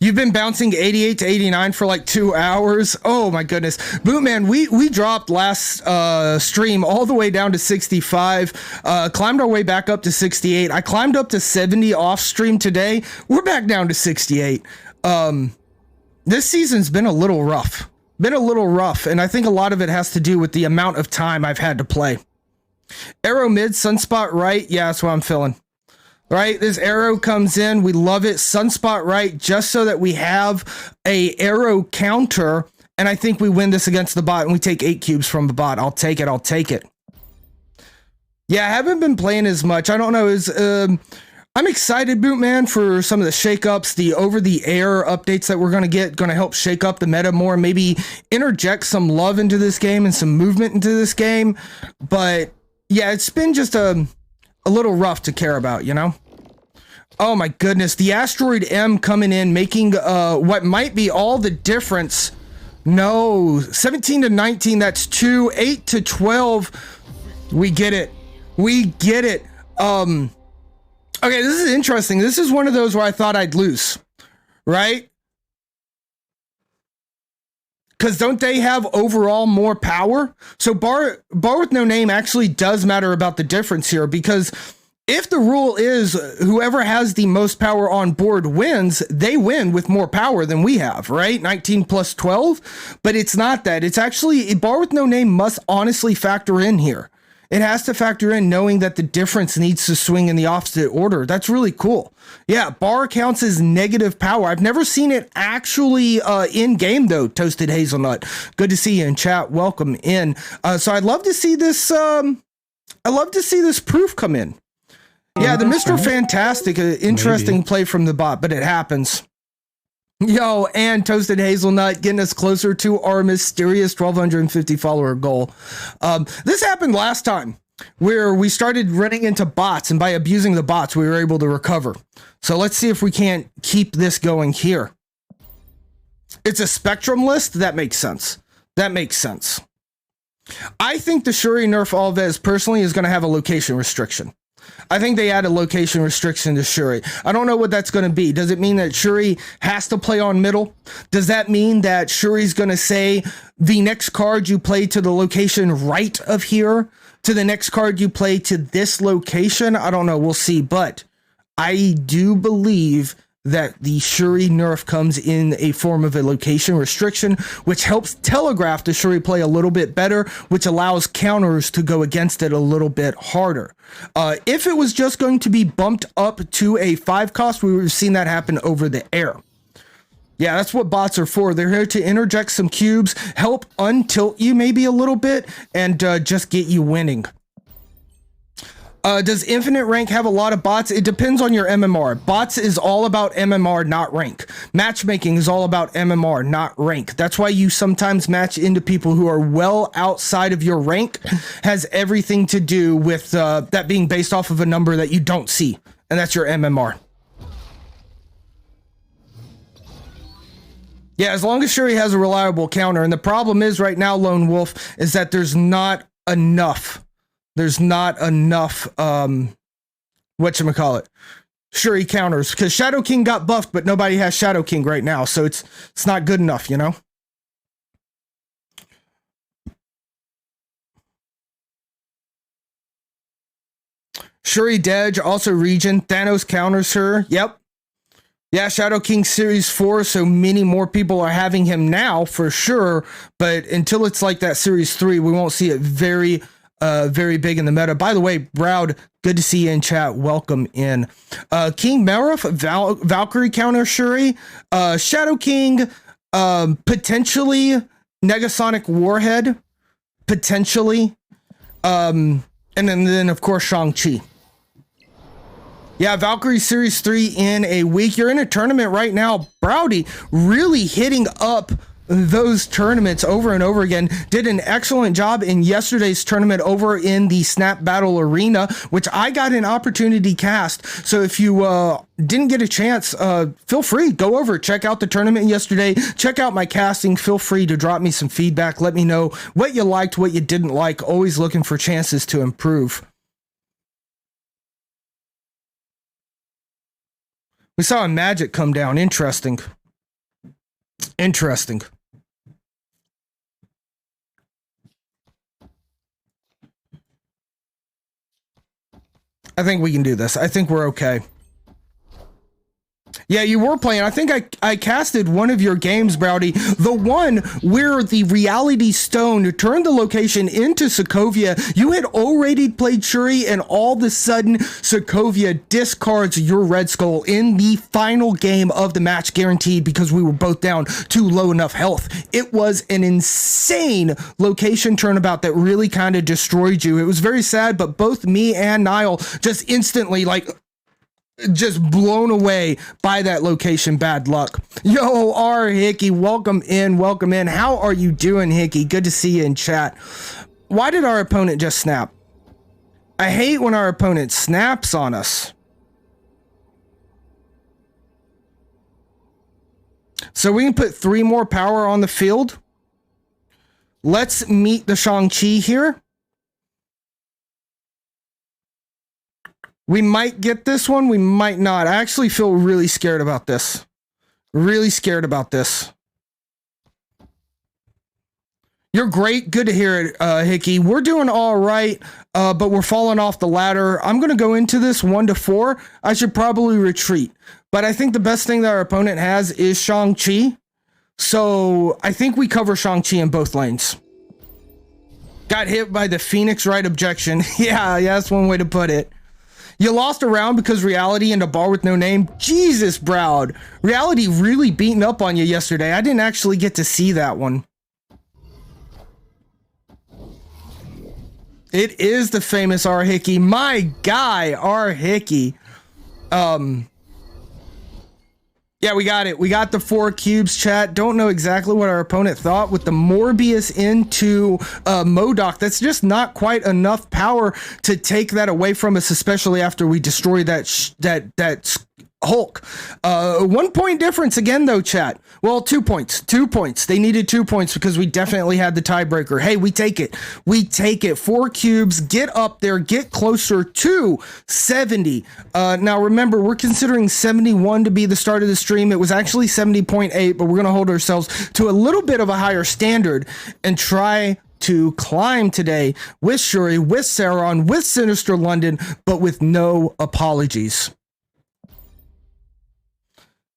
You've been bouncing 88 to 89 for like 2 hours. Oh my goodness. Bootman, we dropped last stream all the way down to 65, climbed our way back up to 68. I climbed up to 70 off stream today. We're back down to 68. This season's been a little rough. And I think a lot of it has to do with the amount of time I've had to play. Arrow mid, Sunspot right. Yeah, that's what I'm feeling. Right, this arrow comes in. We love it. Sunspot right, just so that we have a arrow counter. And I think we win this against the bot, and we take 8 cubes from the bot. I'll take it. Yeah, I haven't been playing as much. I don't know. I'm excited, Bootman, for some of the shakeups, the over-the-air updates that we're going to help shake up the meta more, maybe interject some love into this game and some movement into this game. But yeah, it's been just a little rough to care about, you know? Oh my goodness, the Asteroid M coming in, making what might be all the difference. No, 17 to 19, that's 2. 8 to 12, we get it. Okay, this is interesting. This is one of those where I thought I'd lose, right? Because don't they have overall more power? So bar with no name actually does matter about the difference here, because if the rule is whoever has the most power on board wins, they win with more power than we have, right? 19 plus 12, but it's not that. It's actually, bar with no name must honestly factor in here. It has to factor in knowing that the difference needs to swing in the opposite order. That's really cool. Yeah, bar counts as negative power. I've never seen it actually in game though. Toasted Hazelnut, good to see you in chat. Welcome in. So I'd love to see this. Proof come in. Yeah, the Mr. Fantastic, interesting play from the bot, but it happens. Yo, and Toasted Hazelnut getting us closer to our mysterious 1,250 follower goal. This happened last time where we started running into bots, and by abusing the bots, we were able to recover. So let's see if we can't keep this going here. It's a spectrum list. That makes sense. I think the Shuri nerf Alves personally is going to have a location restriction. I think they add a location restriction to Shuri. I don't know what that's going to be. Does it mean that Shuri has to play on middle? Does that mean that Shuri's going to say the next card you play to the location right of here, to the next card you play to this location? I don't know. We'll see. But I do believe that the Shuri nerf comes in a form of a location restriction, which helps telegraph the Shuri play a little bit better, which allows counters to go against it a little bit harder. If it was just going to be bumped up to a 5 cost, we would have seen that happen over the air. Yeah, that's what bots are for. They're here to interject some cubes, help untilt you maybe a little bit, and just get you winning. Does Infinite Rank have a lot of bots? It depends on your MMR. Bots is all about MMR, not rank. Matchmaking is all about MMR, not rank. That's why you sometimes match into people who are well outside of your rank. Has everything to do with that being based off of a number that you don't see, and that's your MMR. Yeah, as long as Shuri has a reliable counter. And the problem is right now, Lone Wolf, is that there's not enough. There's not enough, whatchamacallit, Shuri counters, because Shadow King got buffed, but nobody has Shadow King right now, so it's not good enough, you know? Shuri Dedge, also Region. Thanos counters her. Yep. Yeah, Shadow King Series 4, so many more people are having him now, for sure, but until it's like that Series 3, we won't see it very big in the meta. By the way, Browd, good to see you in chat. Welcome in. King Melrith, Valkyrie counter Shuri, Shadow King, potentially Negasonic Warhead, potentially, and then of course Shang-Chi. Yeah, Valkyrie Series 3 in a week. You're in a tournament right now. Browdy really hitting up those tournaments over and over again. Did an excellent job in yesterday's tournament over in the Snap Battle Arena, which I got an opportunity cast. So if you didn't get a chance, feel free, go over, check out the tournament yesterday, check out my casting, feel free to drop me some feedback, let me know what you liked, what you didn't like, always looking for chances to improve. We saw a Magic come down. Interesting. Interesting. I think we can do this. I think we're okay. Yeah, you were playing. I think I casted one of your games, Browdy. The one where the Reality Stone turned the location into Sokovia. You had already played Shuri, and all of a sudden, Sokovia discards your Red Skull in the final game of the match, guaranteed, because we were both down to low enough health. It was an insane location turnabout that really kind of destroyed you. It was very sad, but both me and Niall just instantly, like, just blown away by that location. Bad luck. Yo, R Hickey, welcome in. How are you doing, Hickey? Good to see you in chat. Why did our opponent just snap? I hate when our opponent snaps on us. So we can put 3 more power on the field. Let's meet the Shang-Chi here. We might get this one. We might not. I actually feel really scared about this. Really scared about this. You're great. Good to hear it, Hickey. We're doing all right, but we're falling off the ladder. I'm going to go into this 1-4. I should probably retreat. But I think the best thing that our opponent has is Shang-Chi. So I think we cover Shang-Chi in both lanes. Got hit by the Phoenix Wright objection. Yeah, that's one way to put it. You lost a round because Reality and a bar with no name? Jesus, Browd. Reality really beating up on you yesterday. I didn't actually get to see that one. It is the famous R. Hickey. My guy, R. Hickey. Yeah, we got it. We got the 4 cubes, chat. Don't know exactly what our opponent thought with the Morbius into MODOK. That's just not quite enough power to take that away from us, especially after we destroy that Hulk. 1 point difference again, though, chat. Well, 2 points. 2 points. They needed 2 points because we definitely had the tiebreaker. Hey, we take it. We take it. 4 cubes. Get up there. Get closer to 70. Now, remember, we're considering 71 to be the start of the stream. It was actually 70.8, but we're going to hold ourselves to a little bit of a higher standard and try to climb today with Shuri, with Sauron, with Sinister London, but with no apologies.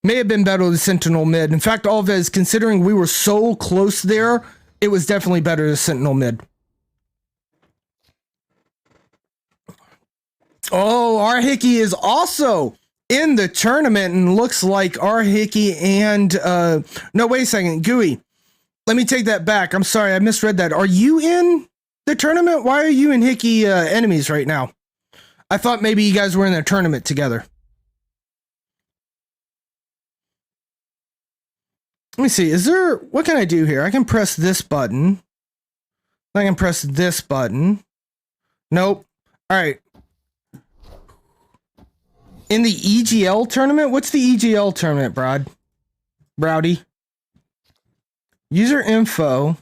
May have been better to Sentinel mid. In fact, Alves, considering we were so close there, it was definitely better to Sentinel mid. Oh, our Hickey is also in the tournament, and looks like our Hickey and no, wait a second, Gooey. Let me take that back. I'm sorry, I misread that. Are you in the tournament? Why are you and Hickey enemies right now? I thought maybe you guys were in the tournament together. Let me see. Is there, what can I do here? I can press this button. I can press this button. Nope. All right. In the EGL tournament? What's the EGL tournament, Browdy? User info.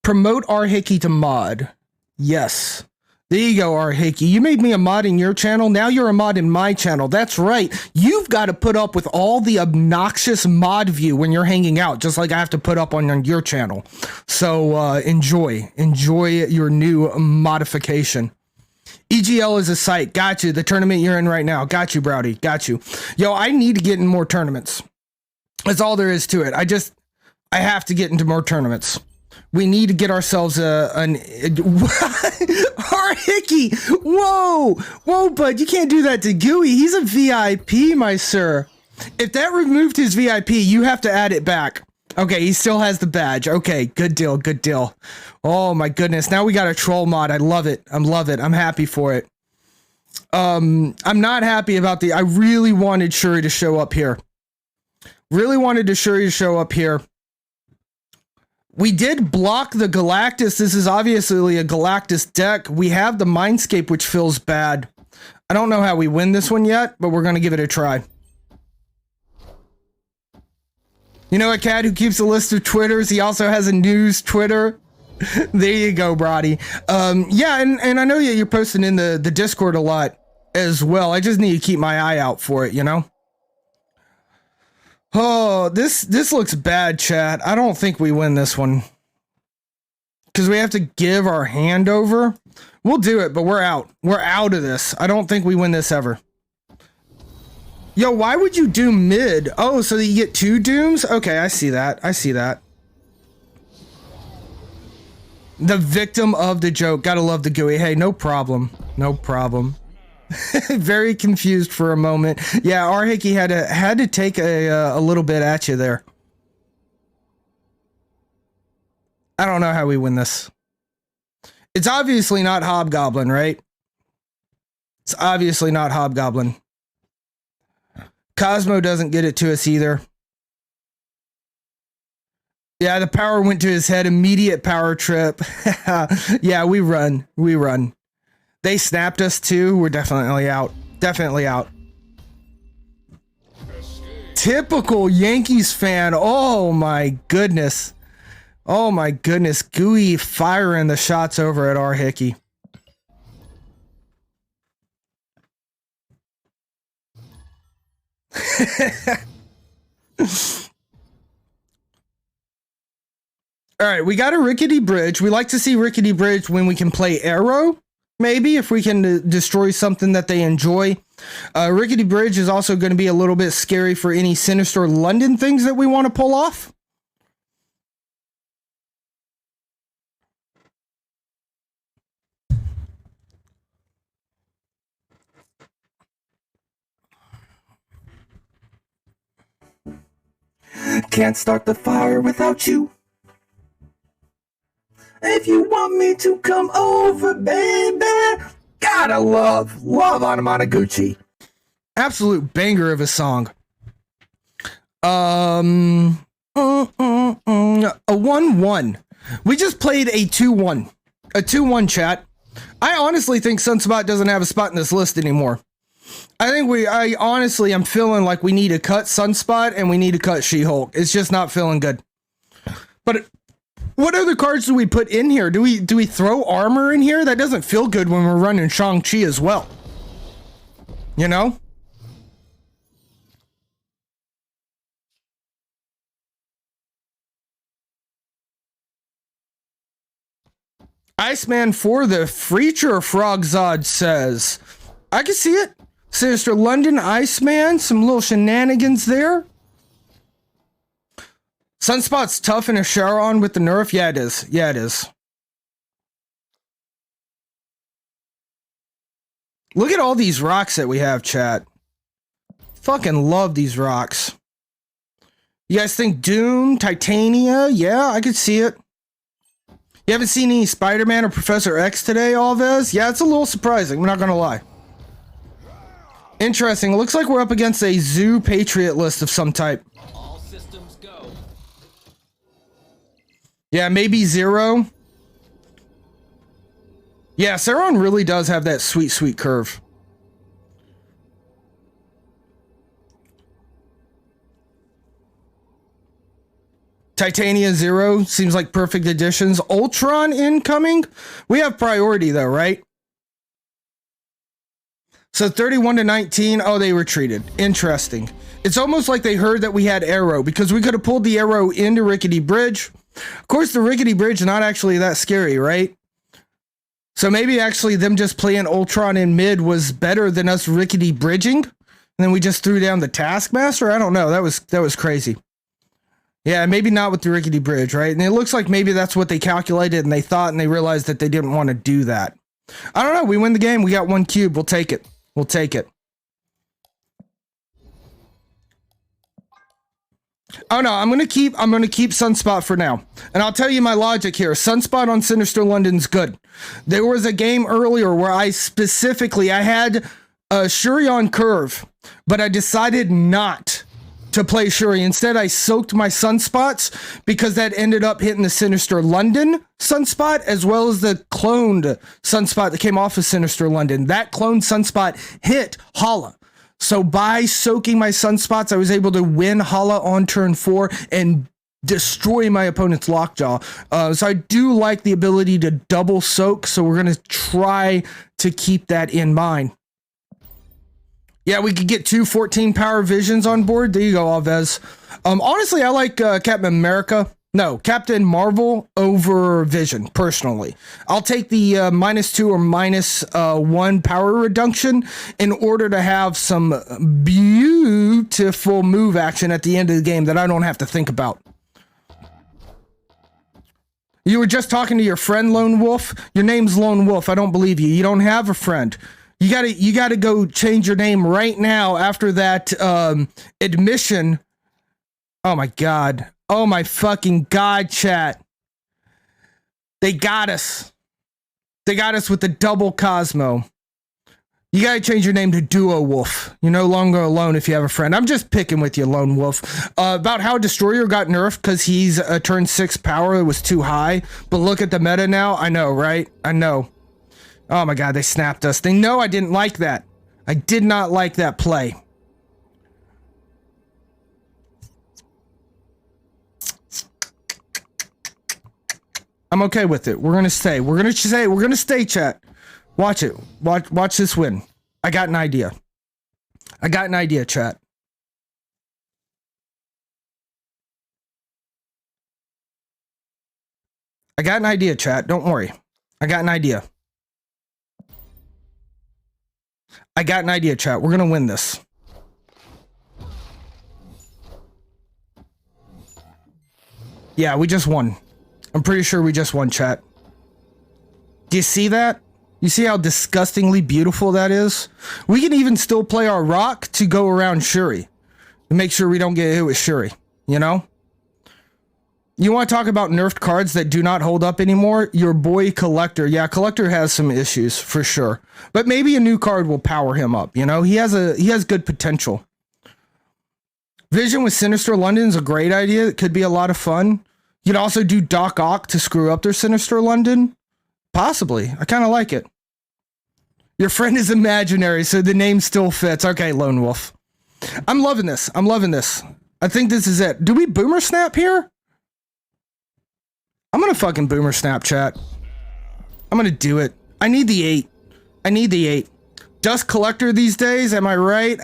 Promote our Hickey to mod. Yes. There you go, our Hickey. You made me a mod in your channel. Now you're a mod in my channel. That's right. You've got to put up with all the obnoxious mod view when you're hanging out, just like I have to put up on your channel. So enjoy your new modification. EGL is a site. Got you. The tournament you're in right now. Got you, Browdy. Got you. Yo, I need to get in more tournaments. That's all there is to it. I have to get into more tournaments. We need to get ourselves our Hickey. Whoa, bud, you can't do that to Gooey. He's a VIP, my sir. If that removed his VIP, you have to add it back. Okay, he still has the badge. Okay, good deal. Oh my goodness, now we got a troll mod. I love it. I'm happy for it. I'm not happy about I really wanted Shuri to show up here. We did block the Galactus. This is obviously a Galactus deck. We have the Mindscape, which feels bad. I don't know how we win this one yet, but we're going to give it a try. You know a cat who keeps a list of Twitters? He also has a news Twitter. There you go, Brody. Yeah, and I know you're posting in the Discord a lot as well. I just need to keep my eye out for it, you know? Oh, this looks bad, chat. I don't think we win this one. Because we have to give our hand over. We'll do it, but we're out. We're out of this. I don't think we win this ever. Yo, why would you doom mid? Oh, so that you get 2 dooms? Okay, I see that. The victim of the joke. Gotta love the Gooey. Hey, no problem. Very confused for a moment. Yeah, our Hickey had to take a little bit at you there. I don't know how we win this. It's obviously not Hobgoblin, right? It's obviously not Hobgoblin. Cosmo doesn't get it to us either. Yeah, the power went to his head. Immediate power trip. Yeah, we run. They snapped us too. We're definitely out. Typical Yankees fan. Oh my goodness. Gooey firing the shots over at our Hickey. All right, we got a rickety bridge. We like to see rickety bridge when we can play arrow. Maybe if we can destroy something that they enjoy. Rickety bridge is also going to be a little bit scary for any Sinister London things that we want to pull off. Can't start the fire without you. If you want me to come over, baby, gotta love Anamanaguchi. Absolute banger of a song. A 1-1. We just played a 2-1. A 2-1, chat. I honestly think Sunspot doesn't have a spot in this list anymore. I honestly, I'm feeling like we need to cut Sunspot and we need to cut She-Hulk. It's just not feeling good. But what other cards do we put in here? Do we throw armor in here? That doesn't feel good when we're running Shang-Chi as well. You know? Iceman for the Freacher, Frogzod says. I can see it. Sinister London, Iceman, some little shenanigans there. Sunspot's tough in a Sauron with the nerf. Yeah, it is. Yeah, it is. Look at all these rocks that we have, chat. Fucking love these rocks. You guys think Doom, Titania? Yeah, I could see it. You haven't seen any Spider-Man or Professor X today, Alves? Yeah, it's a little surprising. I'm not gonna lie. Interesting. It looks like we're up against a Zoo Patriot list of some type. All systems go. Yeah, maybe Zero. Yeah, Sauron really does have that sweet, sweet curve. Titania Zero seems like perfect additions. Ultron incoming? We have priority though, right? So 31 to 19. Oh, they retreated. Interesting. It's almost like they heard that we had Arrow because we could have pulled the Arrow into Rickety Bridge. Of course, the Rickety Bridge is not actually that scary, right? So maybe actually them just playing Ultron in mid was better than us Rickety Bridging. And then we just threw down the Taskmaster. I don't know. That was crazy. Yeah, maybe not with the Rickety Bridge, right? And it looks like maybe that's what they calculated and they thought and they realized that they didn't want to do that. I don't know. We win the game. We got one cube. We'll take it. We'll take it. Oh no, I'm gonna keep Sunspot for now. And I'll tell you my logic here. Sunspot on Sinister London's good. There was a game earlier where I had Shuri on curve, but I decided not to play Shuri. Instead, I soaked my Sunspots because that ended up hitting the Sinister London Sunspot as well as the cloned Sunspot that came off of Sinister London. That cloned Sunspot hit Hala. So by soaking my Sunspots, I was able to win Hala on turn 4 and destroy my opponent's Lockjaw. So I do like the ability to double soak. So we're going to try to keep that in mind. Yeah, we could get 2 14 power visions on board. There you go, Alves. Honestly, I like Captain Marvel over Vision, personally. I'll take the -2 or -1 power reduction in order to have some beautiful move action at the end of the game that I don't have to think about. You were just talking to your friend, Lone Wolf. Your name's Lone Wolf. I don't believe you. You don't have a friend. You gotta go change your name right now after that admission. Oh my God. Oh my fucking God, chat. They got us. They got us with the double Cosmo. You gotta change your name to Duo Wolf. You're no longer alone if you have a friend. I'm just picking with you, Lone Wolf. About how Destroyer got nerfed because he's a turn 6 power. It was too high. But look at the meta now. I know, right? I know. Oh my God, they snapped us. They know I didn't like that. I did not like that play. I'm okay with it. We're gonna stay. We're gonna stay, chat. Watch it. Watch this win. I got an idea. I got an idea, chat. I got an idea, chat. Don't worry. I got an idea. I got an idea, chat. We're gonna win this. Yeah, we just won. I'm pretty sure we just won, chat. Do you see that? You see how disgustingly beautiful that is? We can even still play our rock to go around Shuri. To make sure we don't get hit with Shuri, you know? You want to talk about nerfed cards that do not hold up anymore? Your boy Collector. Yeah, Collector has some issues for sure. But maybe a new card will power him up, you know? He has good potential. Vision with Sinister London is a great idea. It could be a lot of fun. You could also do Doc Ock to screw up their Sinister London. Possibly. I kind of like it. Your friend is imaginary, so the name still fits. Okay, Lone Wolf. I'm loving this. I'm loving this. I think this is it. Do we boomer snap here? I'm gonna fucking boomer snap, chat. I'm gonna do it. I need the 8. I need the 8. Dust collector these days, am I right?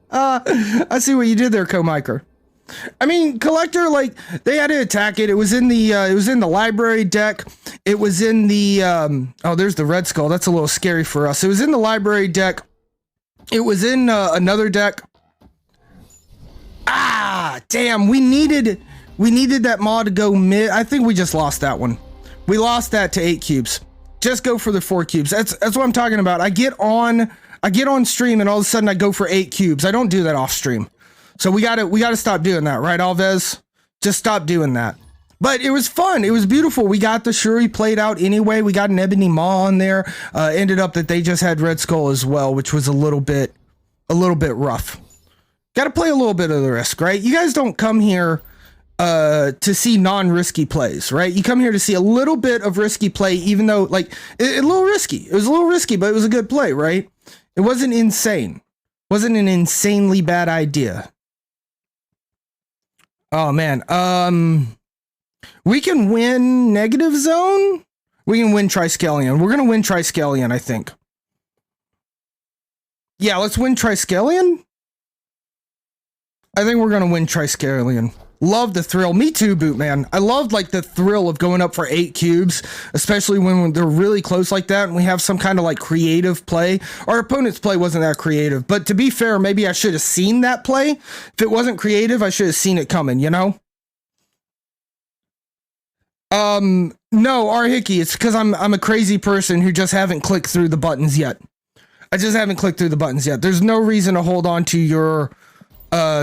I see what you did there, Co-Miker. I mean, collector, like, they had to attack it. It was in the library deck. It was in the oh, there's the Red Skull. That's a little scary for us. It was in the library deck. It was in another deck. Ah, damn, we needed that mod to go mid. I think we just lost that one. We lost that to 8 cubes. Just go for the 4 cubes. That's what I'm talking about. I get on stream and all of a sudden I go for 8 cubes. I don't do that off stream. So we gotta stop doing that, right, Alves? Just stop doing that. But it was fun. It was beautiful. We got the Shuri played out anyway. We got an Ebony Maw on there. Ended up that they just had Red Skull as well, which was a little bit rough. Got to play a little bit of the risk, right? You guys don't come here to see non-risky plays, right? You come here to see a little bit of risky play, even though, like, a little risky. It was a little risky, but it was a good play, right? It wasn't insane. Wasn't an insanely bad idea. Oh, man. We can win Negative Zone. We can win Triskelion. We're going to win Triskelion, I think. Yeah, let's win Triskelion. I think we're going to win Triskelion. Love the thrill. Me too, Bootman. I loved, like, the thrill of going up for 8 cubes, especially when they're really close like that and we have some kind of, like, creative play. Our opponent's play wasn't that creative, but to be fair, maybe I should have seen that play. If it wasn't creative, I should have seen it coming, you know? No, R. Hickey, it's because I'm a crazy person who just haven't clicked through the buttons yet. I just haven't clicked through the buttons yet. There's no reason to hold on to your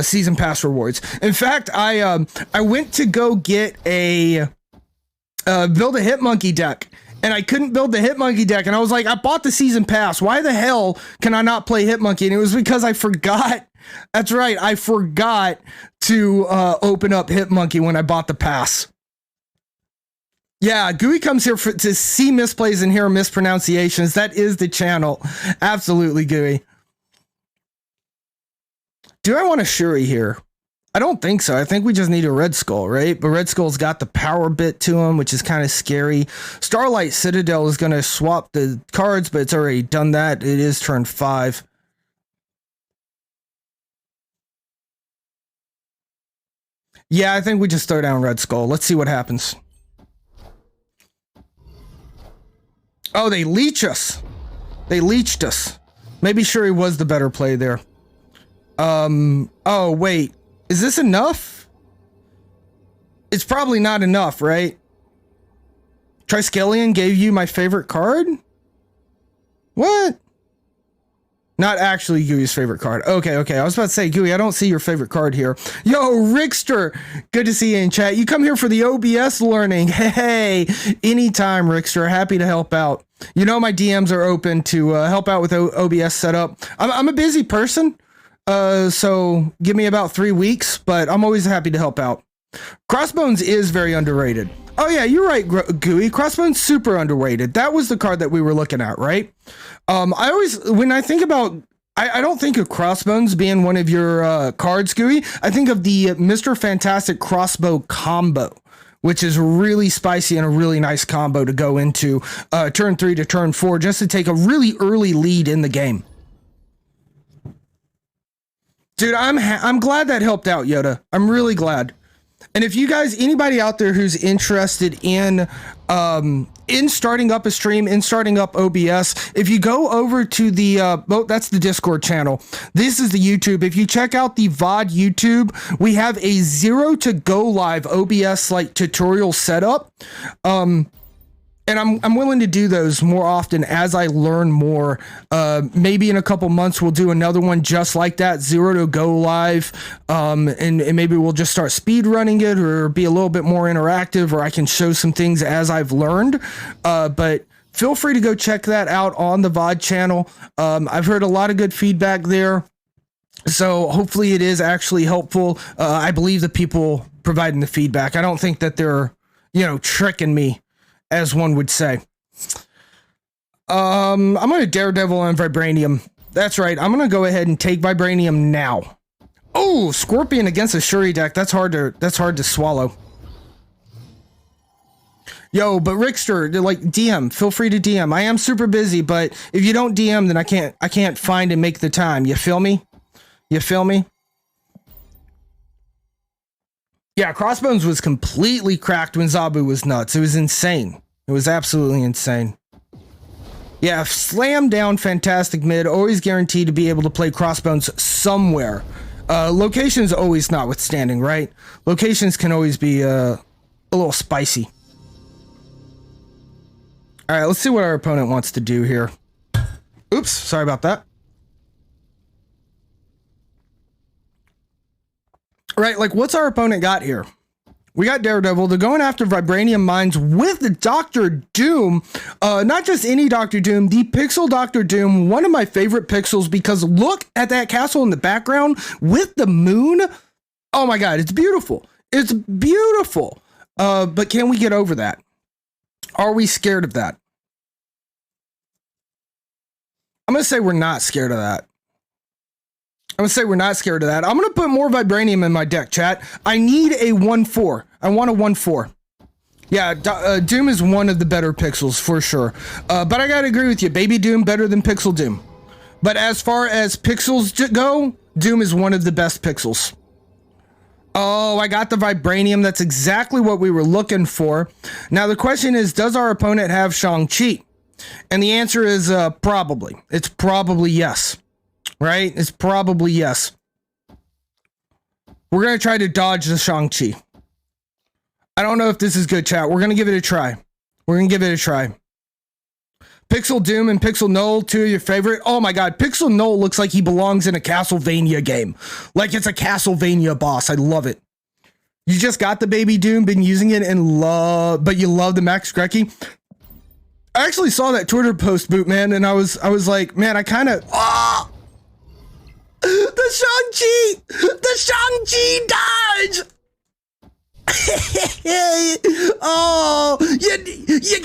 season pass rewards. In fact, I went to go get a build a Hitmonkey deck, and I couldn't build the Hitmonkey deck, and I was like, I bought the season pass. Why the hell can I not play Hitmonkey? And it was because I forgot. That's right, I forgot to open up Hitmonkey when I bought the pass. Yeah, Gooey comes here to see misplays and hear mispronunciations. That is the channel. Absolutely, Gooey. Do I want a Shuri here? I don't think so. I think we just need a Red Skull, right? But Red Skull's got the power bit to him, which is kind of scary. Starlight Citadel is going to swap the cards, but it's already done that. It is turn 5. Yeah, I think we just throw down Red Skull. Let's see what happens. Oh, they leech us. They leeched us. Maybe Shuri was the better play there. Oh, wait. Is this enough? It's probably not enough, right? Triskelion gave you my favorite card? What? Not actually Gooey's favorite card. Okay. I was about to say, Gooey, I don't see your favorite card here. Yo, Rickster. Good to see you in chat. You come here for the OBS learning. Hey, anytime, Rickster. Happy to help out. You know my DMs are open to help out with OBS setup. I'm a busy person, so give me about 3 weeks, but I'm always happy to help out. Crossbones is very underrated. Oh yeah, you're right, Gooey. Crossbones super underrated. That was the card that we were looking at, right? I always, when I think about, I don't think of Crossbones being one of your cards, Gooey. I think of the Mr. Fantastic Crossbow combo, which is really spicy and a really nice combo to go into turn 3 to turn 4, just to take a really early lead in the game. Dude, I'm glad that helped out, Yoda. I'm really glad. And if you guys, anybody out there who's interested in starting up a stream, in starting up OBS, if you go over to the, that's the Discord channel. This is the YouTube. If you check out the VOD YouTube, we have a 0 to go live OBS like tutorial setup. And I'm willing to do those more often as I learn more. Maybe in a couple months we'll do another one just like that, 0 to go live. And maybe we'll just start speed running it or be a little bit more interactive, or I can show some things as I've learned. But feel free to go check that out on the VOD channel. I've heard a lot of good feedback there, so hopefully it is actually helpful. I believe the people providing the feedback, I don't think that they're, tricking me, as one would say. I'm gonna Daredevil on Vibranium. That's right. I'm gonna go ahead and take Vibranium now. Oh, Scorpion against a Shuri deck. That's hard to swallow. Yo, but Rickster, like DM, feel free to DM. I am super busy, but if you don't DM, then I can't find and make the time. You feel me? You feel me? Yeah, Crossbones was completely cracked when Zabu was nuts. It was insane. It was absolutely insane. Yeah, slam down, fantastic mid. Always guaranteed to be able to play Crossbones somewhere. Locations always notwithstanding, right? Locations can always be a little spicy. All right, let's see what our opponent wants to do here. Oops, sorry about that. Right, like what's our opponent got here? We got Daredevil. They're going after Vibranium Mines with the Doctor Doom. Not just any Doctor Doom, the Pixel Doctor Doom. One of my favorite pixels because look at that castle in the background with the moon. Oh my God, it's beautiful. It's beautiful. But can we get over that? Are we scared of that? I'm going to say we're not scared of that. I'm going to say we're not scared of that. I'm going to put more Vibranium in my deck, chat. I need a 1/4. I want a 1/4. Yeah, Doom is one of the better pixels for sure. But I got to agree with you. Baby Doom better than Pixel Doom. But as far as pixels go, Doom is one of the best pixels. Oh, I got the Vibranium. That's exactly what we were looking for. Now, the question is, does our opponent have Shang-Chi? And the answer is probably. It's probably yes. Right? It's probably yes. We're going to try to dodge the Shang-Chi. I don't know if this is good, chat. We're going to give it a try. We're going to give it a try. Pixel Doom and Pixel Null, two of your favorite. Oh my God, Pixel Null looks like he belongs in a Castlevania game. Like it's a Castlevania boss. I love it. You just got the Baby Doom, been using it and but you love the Max Grecki. I actually saw that Twitter post, Boot Man, and I was like, man, I kind of... Oh! The Shang-Chi dodge! Oh, you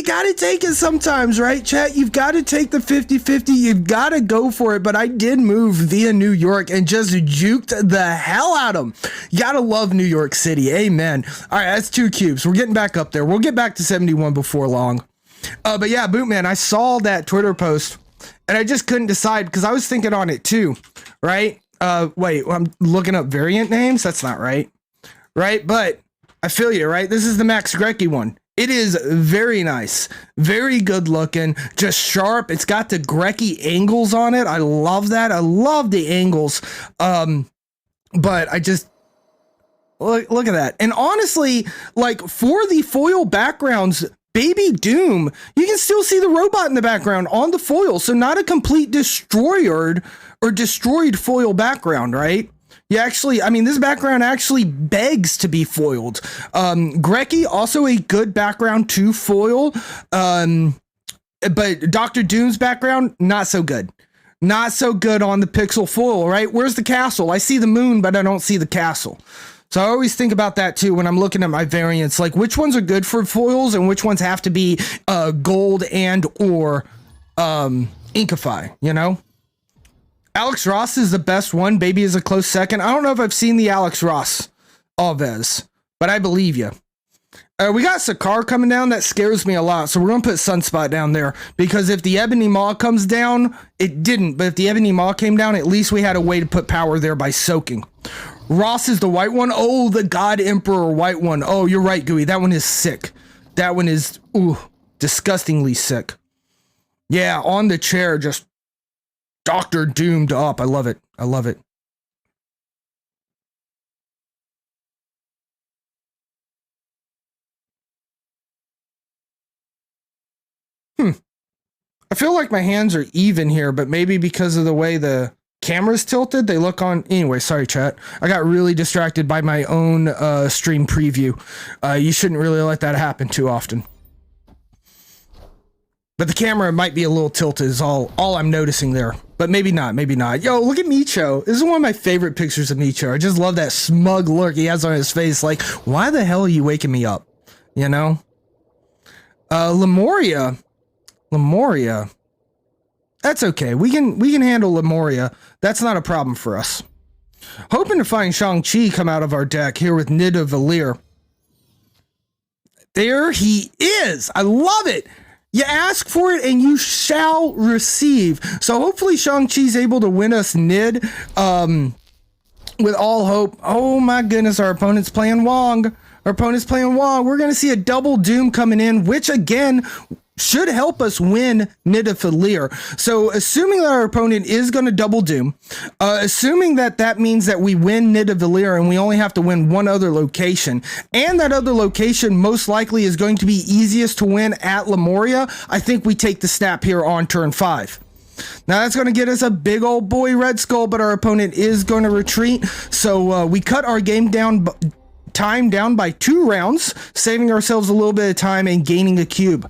gotta take it sometimes, right, chat? You've got to take the 50-50. You've got to go for it. But I did move via New York and just juked the hell out of them. You gotta love New York City. Amen. All right, that's 2 cubes. We're getting back up there. We'll get back to 71 before long. But yeah, Bootman, I saw that Twitter post and I just couldn't decide because I was thinking on it too, right? Wait, I'm looking up variant names. That's not right. Right, but I feel you, right? This is the Max Grecki one. It is very nice, very good looking, just sharp. It's got the Grecki angles on it. I love that. I love the angles. But I just look at that. And honestly, like for the foil backgrounds, Baby Doom, you can still see the robot in the background on the foil. So not a complete destroyed foil background, right? You actually, I mean, this background actually begs to be foiled. Grecki, also a good background to foil. But Dr. Doom's background, not so good. Not so good on the pixel foil, right? Where's the castle? I see the moon, but I don't see the castle. So I always think about that too when I'm looking at my variants, like which ones are good for foils and which ones have to be gold and or Inkify, you know? Alex Ross is the best one. Baby is a close second. I don't know if I've seen the Alex Ross Alves, but I believe you. We got Sakaar coming down. That scares me a lot. So we're going to put Sunspot down there because if the Ebony Maw comes down, it didn't. But if the Ebony Maw came down, at least we had a way to put power there by soaking. Ross is the white one. Oh, the God Emperor white one. Oh, you're right, Gooey. That one is sick. That one is, disgustingly sick. Yeah, on the chair, just Dr. Doomed up. I love it. I love it. I feel like my hands are even here, but maybe because of the way the camera's tilted, they look on. Anyway, sorry, chat. I got really distracted by my own stream preview. You shouldn't really let that happen too often. But the camera might be a little tilted is all I'm noticing there. But maybe not, maybe not. Yo, look at Micho. This is one of my favorite pictures of Micho. I just love that smug look he has on his face. Like, why the hell are you waking me up? You know? Lemuria. Lemuria. That's okay. We can handle Lemuria. That's not a problem for us. Hoping to find Shang-Chi come out of our deck here with Nidavellir. There he is. I love it. You ask for it and you shall receive. So hopefully Shang-Chi's able to win us Nid with all hope. Oh my goodness, our opponent's playing Wong. We're going to see a double Doom coming in, which again should help us win Nidavellir. So assuming that our opponent is going to double Doom, assuming that means that we win Nidavellir and we only have to win one other location, and that other location most likely is going to be easiest to win at Lemuria, I think we take the snap here on turn 5. Now that's going to get us a big old boy Red Skull, but our opponent is going to retreat. So we cut our time down by 2 rounds, saving ourselves a little bit of time and gaining a cube.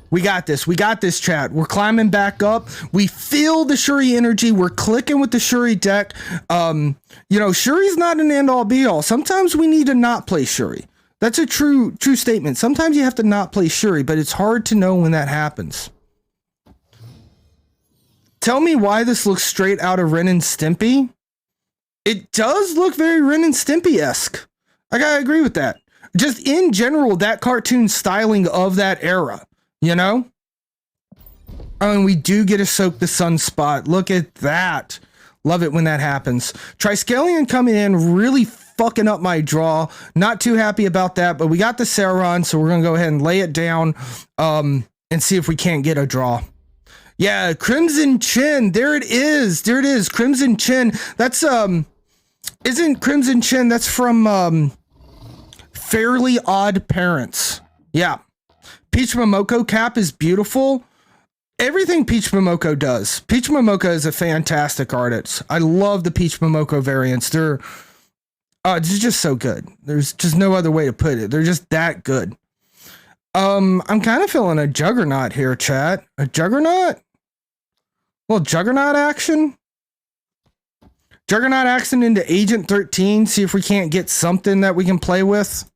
We got this, chat. We're climbing back up. We feel the Shuri energy. We're clicking with the Shuri deck. Shuri's not an end-all be-all. Sometimes we need to not play Shuri. That's a true statement. Sometimes you have to not play Shuri, but it's hard to know when that happens. Tell me why this looks straight out of Ren and Stimpy. It does look very Ren and Stimpy-esque. I gotta agree with that. Just in general, that cartoon styling of that era. You know? Oh, and we do get to soak the sunspot. Look at that. Love it when that happens. Triskelion coming in, really fucking up my draw. Not too happy about that, but we got the Sauron, so we're going to go ahead and lay it down and see if we can't get a draw. Yeah, Crimson Chin. There it is. Crimson Chin. That's, isn't Crimson Chin, that's from Fairly Odd Parents. Yeah. Peach Momoko cap is beautiful. Everything Peach Momoko does. Peach Momoko is a fantastic artist. I love the Peach Momoko variants. They're just so good. There's just no other way to put it. They're just that good. I'm kind of feeling a Juggernaut here, chat. A Juggernaut? Well, Juggernaut action? Juggernaut action into Agent 13. See if we can't get something that we can play with.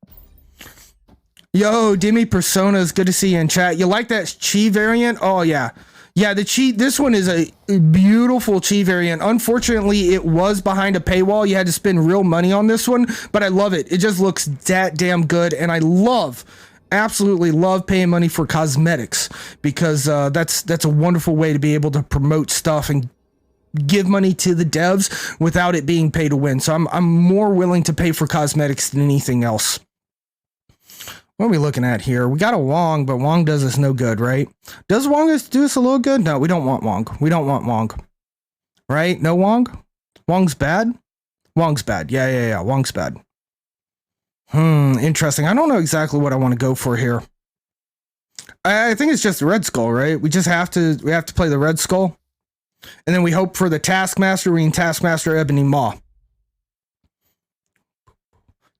Yo, Demi Persona, is good to see you in chat. You like that Chi variant? Oh, yeah. Yeah, the Chi, this one is a beautiful Chi variant. Unfortunately, it was behind a paywall. You had to spend real money on this one, but I love it. It just looks that damn good, and I absolutely love paying money for cosmetics, because that's a wonderful way to be able to promote stuff and give money to the devs without it being pay to win. So I'm more willing to pay for cosmetics than anything else. What are we looking at here? We got a Wong, but Wong does us no good, right? Does Wong do us a little good? No, we don't want Wong. We don't want Wong. Right? No Wong? Wong's bad? Wong's bad. Yeah. Wong's bad. Interesting. I don't know exactly what I want to go for here. I think it's just the Red Skull, right? We have to play the Red Skull. And then we hope for the Taskmaster. We can Taskmaster Ebony Maw.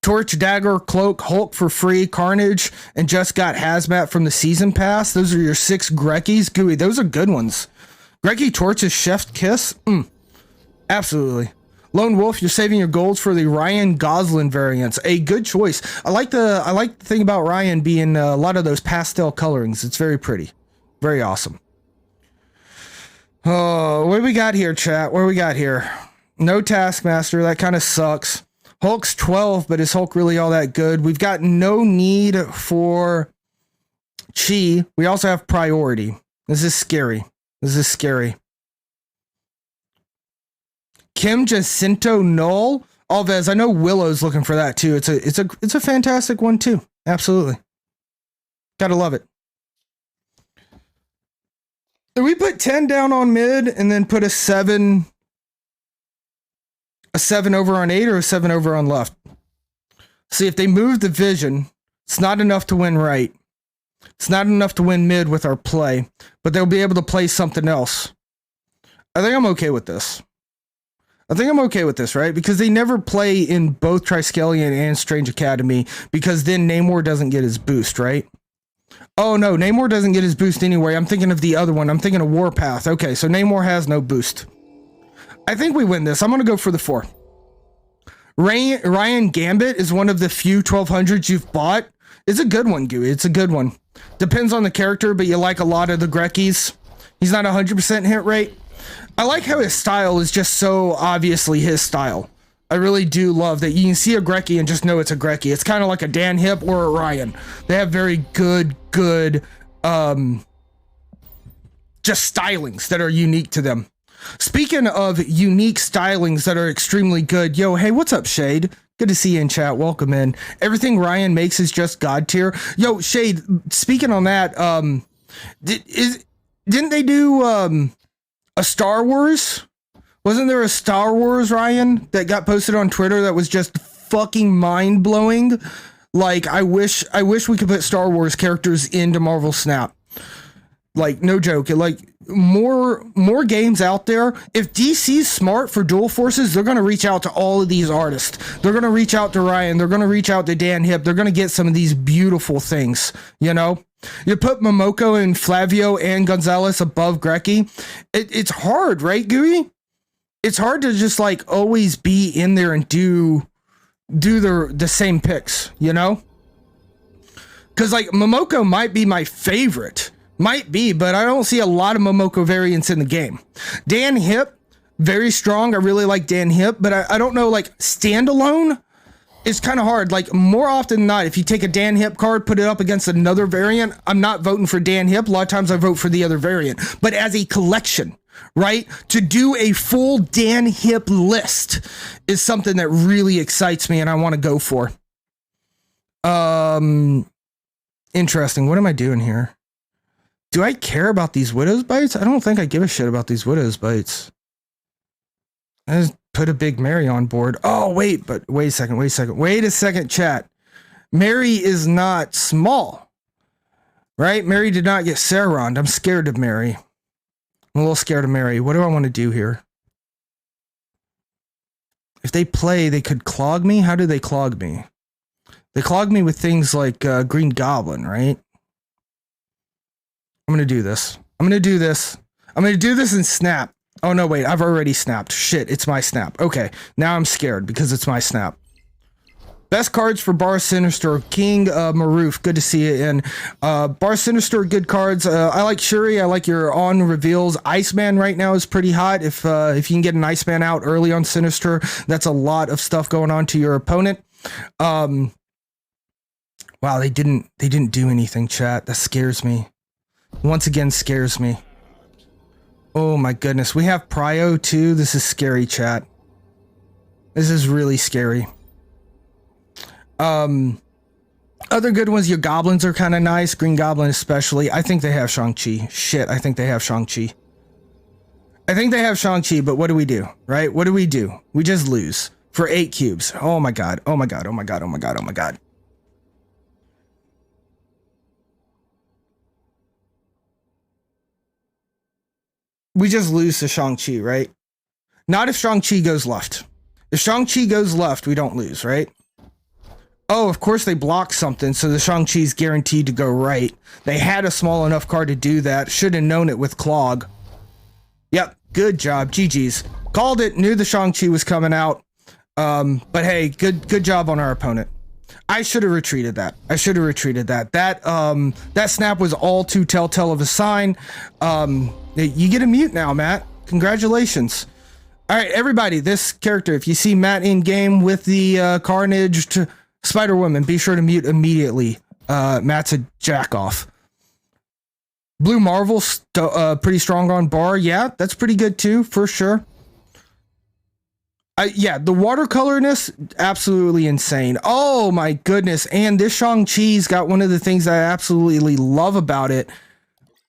Torch, Dagger, Cloak, Hulk for free, Carnage, and just got Hazmat from the Season Pass. Those are your 6 Grekkies. Gooey, those are good ones. Grekki Torch's Chef's Kiss. Absolutely. Lone Wolf, you're saving your golds for the Ryan Gosling variants. A good choice. I like the thing about Ryan being a lot of those pastel colorings. It's very pretty. Very awesome. Oh, what do we got here, chat? What do we got here? No Taskmaster. That kind of sucks. Hulk's 12, but is Hulk really all that good? We've got no need for Chi. We also have priority. This is scary. Kim Jacinto Null. Alves, I know Willow's looking for that too. It's a fantastic one too. Absolutely. Gotta love it. Did we put 10 down on mid and then put a 7 over on 8 or a 7 over on left? See, if they move the vision, it's not enough to win right. It's not enough to win mid with our play, but they'll be able to play something else. I think I'm okay with this. Right? Because they never play in both Triskelion and Strange Academy, because then Namor doesn't get his boost, right? Oh no, Namor doesn't get his boost anyway. I'm thinking of the other one. I'm thinking of Warpath. Okay, so Namor has no boost. I think we win this. I'm going to go for the 4. Ryan Gambit is one of the few 1200s you've bought It's a good one, Gooey. It's a good one. Depends on the character, but you like a lot of the Grekkies. He's not 100% hit rate. I like how his style is just so obviously his style. I really do love that you can see a Grekki and just know it's a Grekki. It's kind of like a Dan Hip or a Ryan. They have very good, just stylings that are unique to them. Speaking of unique stylings that are extremely good, yo, hey, what's up, Shade? Good to see you in chat. Welcome in. Everything Ryan makes is just God tier. Yo, Shade, speaking on that, didn't they do a Star Wars? Wasn't there a Star Wars, Ryan, that got posted on Twitter that was just fucking mind-blowing? Like, I wish we could put Star Wars characters into Marvel Snap. Like, no joke. Like, more games out there. If DC's smart for Dual Forces, they're going to reach out to all of these artists. They're going to reach out to Ryan. They're going to reach out to Dan Hip. They're going to get some of these beautiful things, you know? You put Momoko and Flavio and Gonzalez above Grekki. It's hard, right, Gooey? It's hard to just like always be in there and do the same picks, you know? Because like Momoko might be my favorite. Might be, but I don't see a lot of Momoko variants in the game. Dan Hip, very strong. I really like Dan Hip, but I don't know, like standalone, it's kind of hard. Like more often than not, if you take a Dan Hip card, put it up against another variant, I'm not voting for Dan Hip. A lot of times I vote for the other variant. But as a collection, right, to do a full Dan Hip list is something that really excites me and I want to go for. Interesting. What am I doing here? Do I care about these Widow's Bites? I don't think I give a shit about these Widow's Bites. I just put a big Mary on board. Oh, wait a second, chat. Mary is not small, right? Mary did not get Sauron. I'm scared of Mary. I'm a little scared of Mary. What do I want to do here? If they play, they could clog me. How do they clog me? They clog me with things like Green Goblin, right? I'm going to do this. I'm going to do this and snap. Oh, no, wait. I've already snapped. Shit, it's my snap. Okay, now I'm scared because it's my snap. Best cards for Bar Sinister. King Maroof, good to see you in. Bar Sinister, good cards. I like Shuri. I like your on reveals. Iceman right now is pretty hot. If you can get an Iceman out early on Sinister, that's a lot of stuff going on to your opponent. Wow, they didn't do anything, chat. That scares me. Once again, scares me. Oh my goodness. We have Prio too. This is scary, chat. This is really scary. Other good ones, your goblins are kind of nice. Green Goblin especially. I think they have Shang-Chi. Shit, I think they have Shang-Chi. But what do we do, right? What do? We just lose for 8 cubes. Oh my god. We just lose to Shang-Chi, right? Not if Shang-Chi goes left. If Shang-Chi goes left, we don't lose, right? Oh, of course they block something, so the Shang-Chi's guaranteed to go right. They had a small enough card to do that. Should have known it with Clog. Yep, good job. GG's. Called it, knew the Shang-Chi was coming out. But hey, good job on our opponent. I should have retreated that. That snap was all too telltale of a sign. You get a mute now, Matt. Congratulations. All right, everybody, this character, if you see Matt in game with the Carnage Spider-Woman, be sure to mute immediately. Matt's a jack-off. Blue Marvel, pretty strong on bar. Yeah, that's pretty good too, for sure. Yeah, the watercolorness, absolutely insane. Oh my goodness. And this Shang-Chi's got one of the things I absolutely love about it.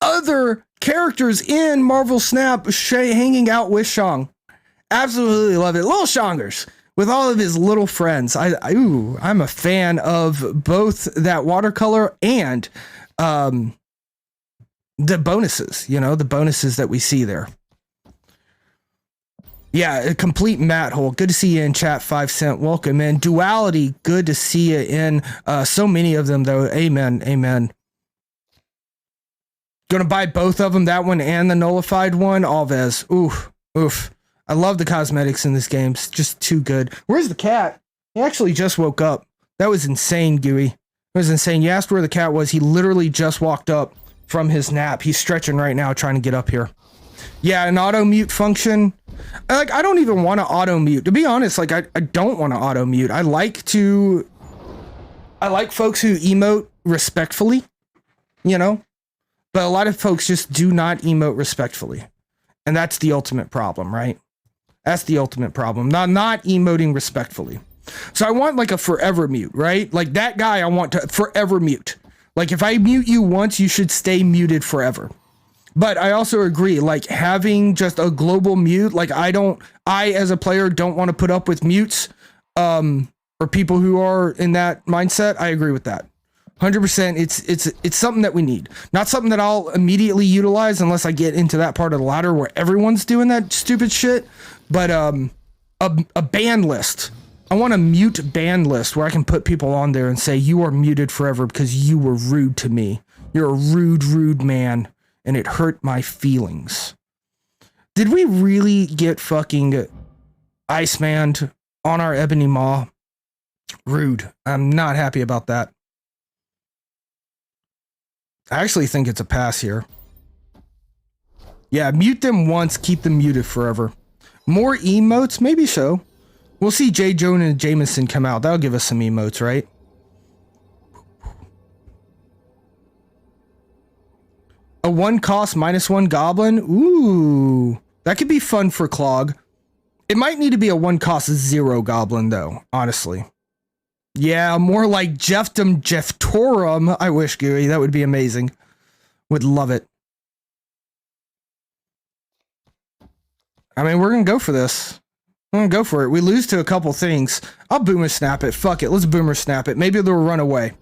Other characters in Marvel Snap hanging out with Shang. Absolutely love it. Little Shangers with all of his little friends. I'm a fan of both that watercolor and the bonuses, the bonuses that we see there. Yeah, a complete Matt hole. Good to see you in chat, 5 Cent. Welcome in. Duality, good to see you in. So many of them, though. Amen. Gonna buy both of them, that one and the nullified one. Alves. Oof. I love the cosmetics in this game. It's just too good. Where's the cat? He actually just woke up. That was insane, Gooey. It was insane. You asked where the cat was. He literally just walked up from his nap. He's stretching right now, trying to get up here. Yeah, an auto mute function. Like, I don't even want to auto mute. To be honest, like, I don't want to auto mute. I like folks who emote respectfully, you know? But a lot of folks just do not emote respectfully. And that's the ultimate problem, right? That's the ultimate problem. Not emoting respectfully. So I want like a forever mute, right? Like that guy I want to forever mute. Like if I mute you once, you should stay muted forever. But I also agree, like having just a global mute, like I as a player don't want to put up with mutes or people who are in that mindset. I agree with that. 100%. It's something that we need. Not something that I'll immediately utilize unless I get into that part of the ladder where everyone's doing that stupid shit. But a ban list. I want a mute ban list where I can put people on there and say, you are muted forever because you were rude to me. You're a rude man. And it hurt my feelings. Did we really get fucking Iceman on our Ebony Maw? Rude. I'm not happy about that. I actually think it's a pass here. Yeah, mute them once, keep them muted forever. More emotes? Maybe so. We'll see J. Jonah and Jameson come out. That'll give us some emotes, right? A 1 cost -1 goblin? Ooh. That could be fun for Clog. It might need to be a 1 cost 0 goblin, though, honestly. Yeah, more like Jeftum Jeftorum. I wish, Gooey. That would be amazing. Would love it. I mean, we're going to go for this. I'm going to go for it. We lose to a couple things. I'll boomer snap it. Fuck it. Let's boomer snap it. Maybe they'll run away.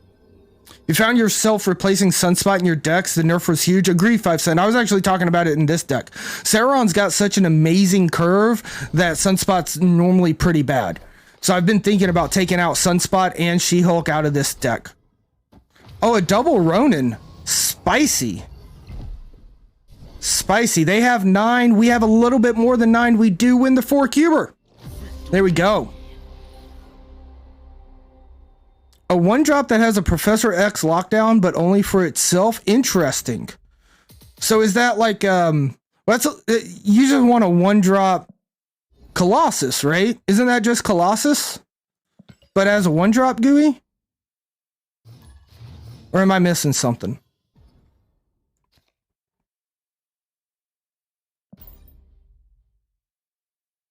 You found yourself replacing Sunspot in your decks. The nerf was huge. Agree, 5 cent. I was actually talking about it in this deck. Sauron's got such an amazing curve that Sunspot's normally pretty bad. So I've been thinking about taking out Sunspot and She-Hulk out of this deck. Oh, a double Ronin. Spicy. Spicy. They have 9. We have a little bit more than 9. We do win the 4-cuber. There we go. A 1-drop that has a Professor X lockdown, but only for itself. Interesting. So is that like, you just want a 1-drop Colossus, right? Isn't that just Colossus? But as a 1-drop GUI? Or am I missing something?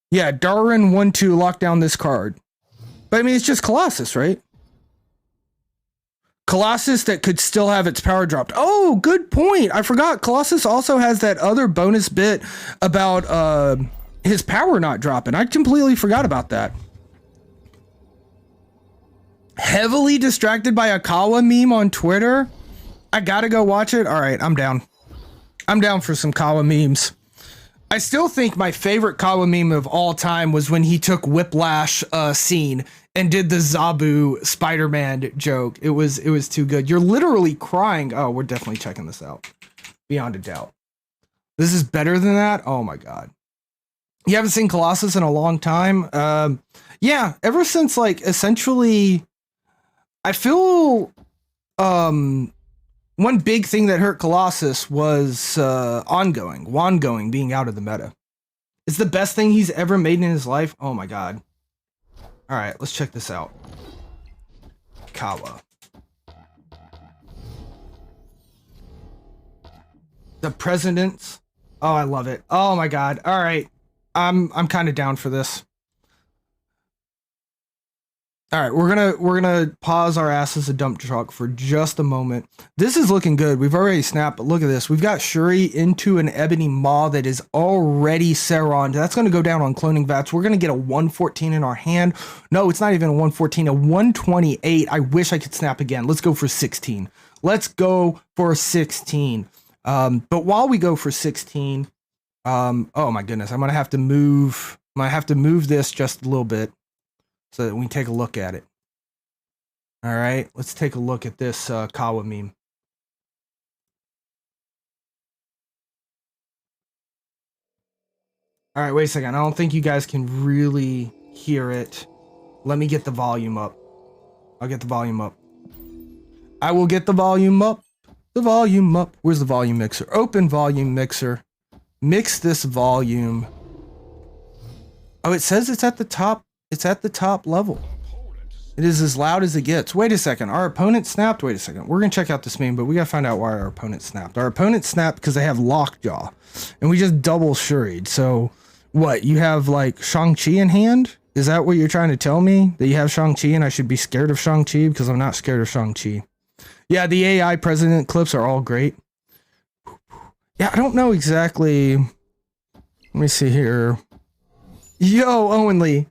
Yeah, Darwin 1-2 lock down this card. But I mean, it's just Colossus, right? Colossus that could still have its power dropped. Oh, good point. I forgot. Colossus also has that other bonus bit about his power not dropping. I completely forgot about that. Heavily distracted by a Kawa meme on Twitter. I gotta go watch it. All right, I'm down. I'm down for some Kawa memes. I still think my favorite Kawa meme of all time was when he took Whiplash scene and did the Zabu Spider-Man joke. It was too good. You're literally crying. Oh, we're definitely checking this out. Beyond a doubt. This is better than that? Oh my god. You haven't seen Colossus in a long time? Yeah, ever since like essentially I feel one big thing that hurt Colossus was ongoing being out of the meta. It's the best thing he's ever made in his life. Oh my god. All right, let's check this out. Kawa. The Presidents. Oh, I love it. Oh my god. All right. I'm kind of down for this. All right, we're gonna pause our ass as a dump truck for just a moment. This is looking good. We've already snapped, but look at this. We've got Shuri into an Ebony Maw that is already Sauron. That's gonna go down on cloning vats. We're gonna get a 114 in our hand. No, it's not even a 114, a 128. I wish I could snap again. Let's go for 16. Let's go for 16. But while we go for 16, oh my goodness, I'm gonna have to move this just a little bit so that we can take a look at it. All right, let's take a look at this Kawa meme. All right, wait a second. I don't think you guys can really hear it. Let me get the volume up. I'll get the volume up. I will get the volume up. The volume up. Where's the volume mixer? Open volume mixer. Mix this volume. Oh, it says it's at the top. It's at the top level. It is as loud as it gets. Wait a second. Our opponent snapped. Wait a second. We're going to check out this meme, but we got to find out why our opponent snapped. Our opponent snapped because they have Lockjaw. And we just double Shuried. So, what? You have, like, Shang-Chi in hand? Is that what you're trying to tell me? That you have Shang-Chi and I should be scared of Shang-Chi? Because I'm not scared of Shang-Chi. Yeah, the AI president clips are all great. Yeah, I don't know exactly. Let me see here. Yo, Owen Lee.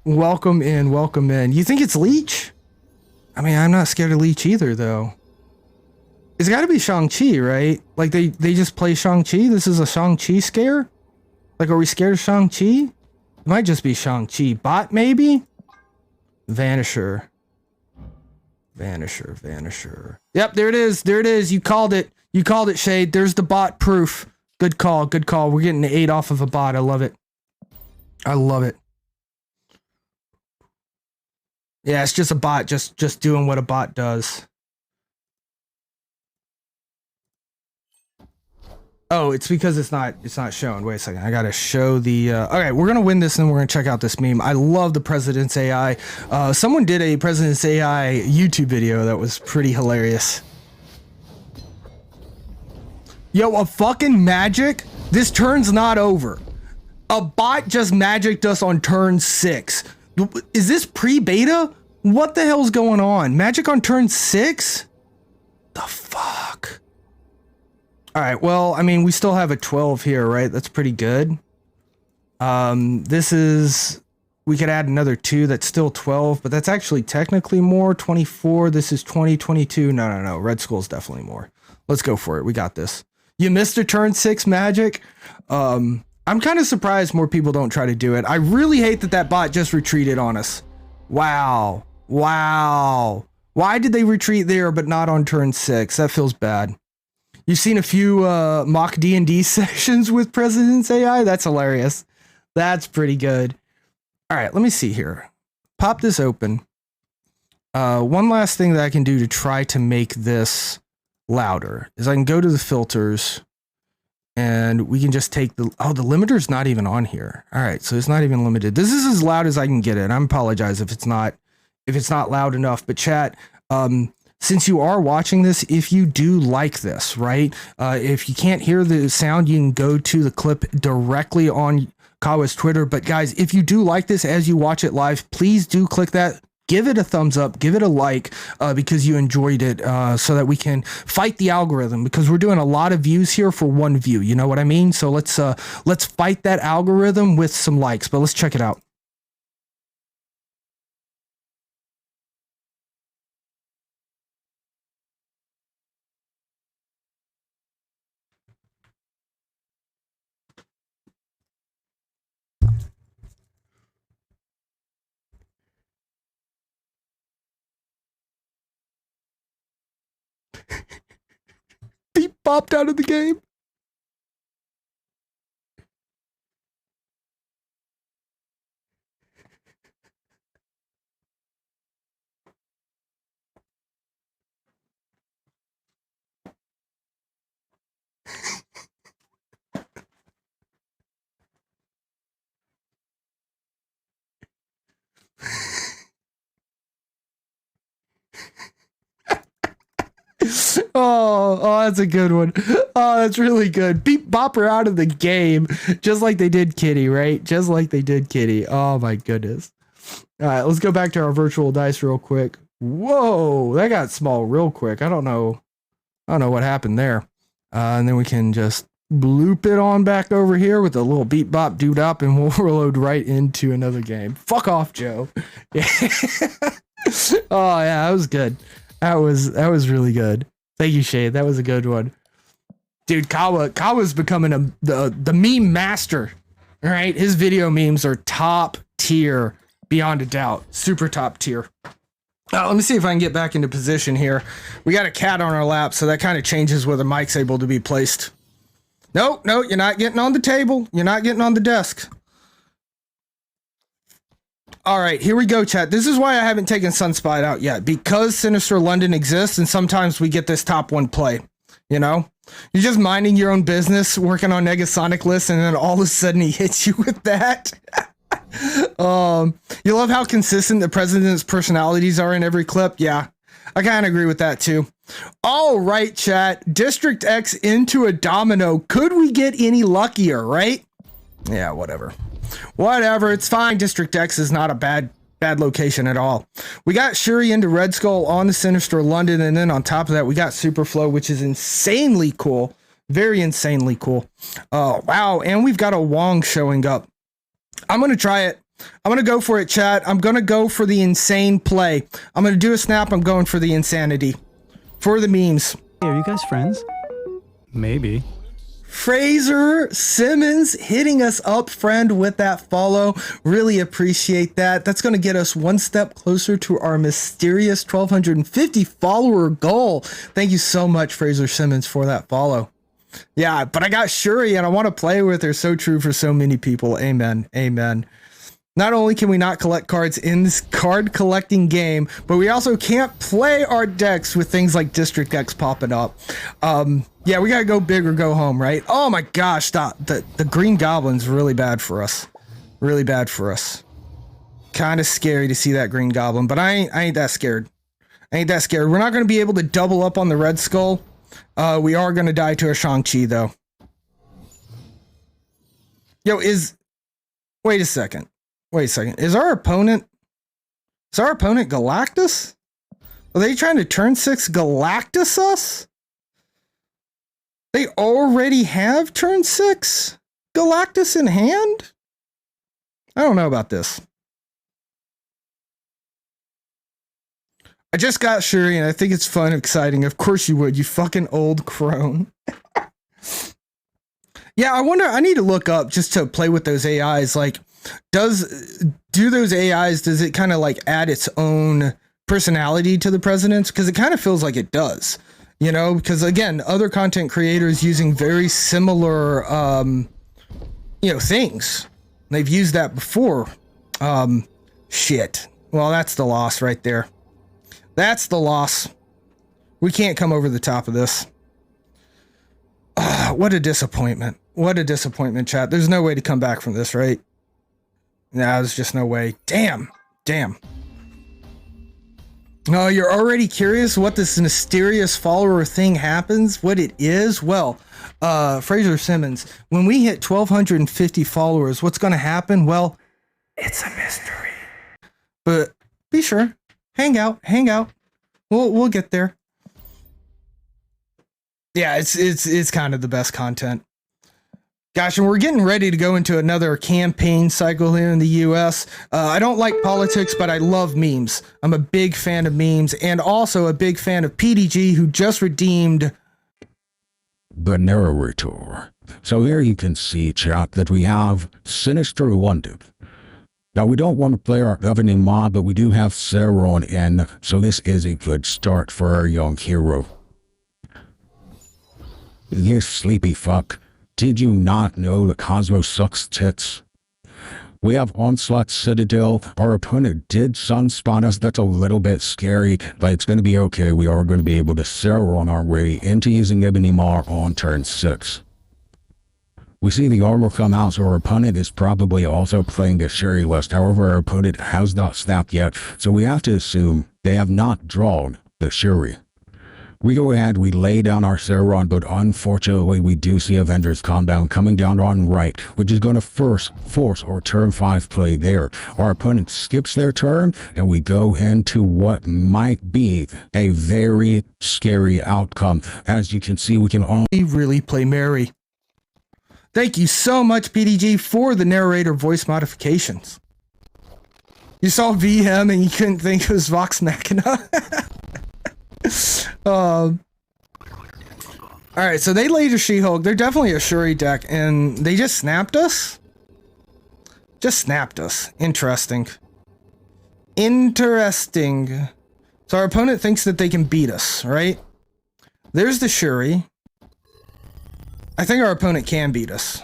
Welcome in, welcome in. You think it's Leech? I mean, I'm not scared of Leech either, though. It's got to be Shang-Chi, right? Like, they just play Shang-Chi? This is a Shang-Chi scare? Like, are we scared of Shang-Chi? It might just be Shang-Chi. Bot, maybe? Vanisher. Vanisher, Vanisher. Yep, there it is. There it is. You called it. You called it, Shade. There's the bot proof. Good call, good call. We're getting an 8 off of a bot. I love it. I love it. Yeah, it's just a bot just doing what a bot does. Oh, it's because it's not showing. Wait a second. I gotta show the okay, we're gonna win this and we're gonna check out this meme. I love the President's AI. Someone did a President's AI YouTube video that was pretty hilarious. Yo, a fucking magic? This turn's not over. A bot just magicked us on turn 6. Is this pre-beta? What the hell's going on? Magic on turn 6? The fuck? Alright, well, I mean, we still have a 12 here, right? That's pretty good. This is... We could add another 2, that's still 12, but that's actually technically more. 24, this is 20, 22. No. Red Skull's definitely more. Let's go for it. We got this. You missed a turn 6 magic. I'm kind of surprised more people don't try to do it. I really hate that bot just retreated on us. Wow. Wow. Why did they retreat there but not on turn 6? That feels bad. You've seen a few mock D&D sessions with President's AI? That's hilarious. That's pretty good. All right, let me see here. Pop this open. One last thing that I can do to try to make this louder is I can go to the filters and we can just take the... Oh, the limiter's not even on here. All right, so it's not even limited. This is as loud as I can get it. I apologize if it's not loud enough, but chat... since you are watching this, if you do like this, right? If you can't hear the sound, you can go to the clip directly on Kawa's Twitter. But guys, if you do like this as you watch it live, please do click that. Give it a thumbs up, give it a like, because you enjoyed it, so that we can fight the algorithm, because we're doing a lot of views here for one view. You know what I mean? So let's fight that algorithm with some likes, but let's check it out. He popped out of the game. Oh, that's a good one. Oh, that's really good. Beat Bopper out of the game, just like they did Kitty, right? Just like they did Kitty. Oh my goodness. All right, let's go back to our virtual dice real quick. Whoa, that got small real quick. I don't know what happened there. And then we can just bloop it on back over here with a little beat bop dude up, and we'll load right into another game. Fuck off, Joe. Yeah. Oh yeah, that was good. That was really good. Thank you, Shade. That was a good one. Dude, Kawa's becoming the meme master. All right, his video memes are top tier, beyond a doubt. Super top tier. Let me see if I can get back into position here. We got a cat on our lap, so that kind of changes where the mic's able to be placed. No, you're not getting on the table. You're not getting on the desk. All right, here we go, chat. This is why I haven't taken Sunspot out yet, because Sinister London exists, and sometimes we get this top 1 play, you know? You're just minding your own business, working on Negasonic lists, and then all of a sudden he hits you with that. You love how consistent the president's personalities are in every clip? Yeah, I kind of agree with that too. All right, chat. District X into a domino. Could we get any luckier, right? Yeah, whatever. Whatever, it's fine. District X is not a bad location at all. We got Shuri into Red Skull on the Sinister London, and then on top of that, we got Superflow, which is insanely cool. Very insanely cool. Oh, wow, and we've got a Wong showing up. I'm going to try it. I'm going to go for it, chat. I'm going to go for the insane play. I'm going to do a snap. I'm going for the insanity. For the memes. Hey, are you guys friends? Maybe. Fraser Simmons hitting us up, friend, with that follow. Really appreciate that. That's going to get us one step closer to our mysterious 1,250 follower goal. Thank you so much, Fraser Simmons, for that follow. Yeah, but I got Shuri and I want to play with her. So true for so many people. Amen. Amen. Not only can we not collect cards in this card collecting game, but we also can't play our decks with things like District X popping up. Yeah, we gotta go big or go home, right? Oh my gosh, stop. The Green Goblin's really bad for us. Really bad for us. Kind of scary to see that Green Goblin, but I ain't that scared. I ain't that scared. We're not gonna be able to double up on the Red Skull. We are gonna die to a Shang-Chi though. Yo, wait a second. Wait a second. Is our opponent Galactus? Are they trying to turn 6 Galactus us? They already have turn 6 Galactus in hand? I don't know about this. I just got Shuri and I think it's fun and exciting. Of course you would, you fucking old crone. Yeah, I wonder, I need to look up just to play with those AIs. Like, do those AIs, does it kind of like add its own personality to the presidents? Because it kind of feels like it does, you know, because again, other content creators using very similar, you know, things. They've used that before. Shit. Well, that's the loss right there. That's the loss. We can't come over the top of this. What a disappointment. What a disappointment, chat. There's no way to come back from this, right? No, there's just no way. Damn. Damn. Oh, you're already curious what this mysterious follower thing happens? What it is? Well, Fraser Simmons, when we hit 1,250 followers, what's going to happen? Well, it's a mystery. But be sure. Hang out. We'll get there. Yeah, it's kind of the best content. Gosh, and we're getting ready to go into another campaign cycle here in the US. I don't like politics, but I love memes. I'm a big fan of memes and also a big fan of PDG, who just redeemed the narrator. So here you can see, chat, that we have Sinister London. Now, we don't want to play our governing mob, but we do have Sauron in, so this is a good start for our young hero. You sleepy fuck. Did you not know the Cosmos sucks tits? We have Onslaught Citadel. Our opponent did sunspot us. That's a little bit scary, but it's going to be okay. We are going to be able to Sauron our way into using Ebony Maw on turn 6. We see the armor come out, so our opponent is probably also playing the Shuri list. However, our opponent has not snapped yet, so we have to assume they have not drawn the Shuri. We go ahead, we lay down our Sauron, but unfortunately we do see Avengers Compound coming down on right, which is going to first force our turn 5 play there. Our opponent skips their turn, and we go into what might be a very scary outcome. As you can see, we can only really play Mary. Thank you so much, PDG, for the narrator voice modifications. You saw VM and you couldn't think it was Vox Machina. Alright, so they laid a She-Hulk. They're definitely a Shuri deck, and they just snapped us? Just snapped us. Interesting. Interesting. So our opponent thinks that they can beat us, right? There's the Shuri. I think our opponent can beat us.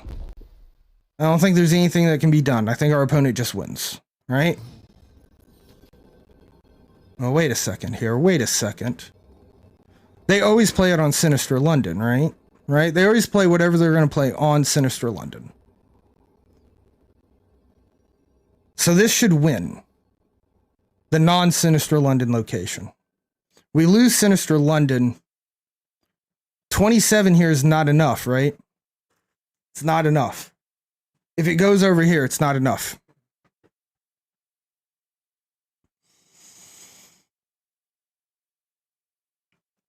I don't think there's anything that can be done. I think our opponent just wins, right? Oh, wait a second here. Wait a second. They always play it on Sinister London, right? Right? They always play whatever they're going to play on Sinister London. So this should win the non-Sinister London location. We lose Sinister London. 27 here is not enough, right? It's not enough. If it goes over here, it's not enough.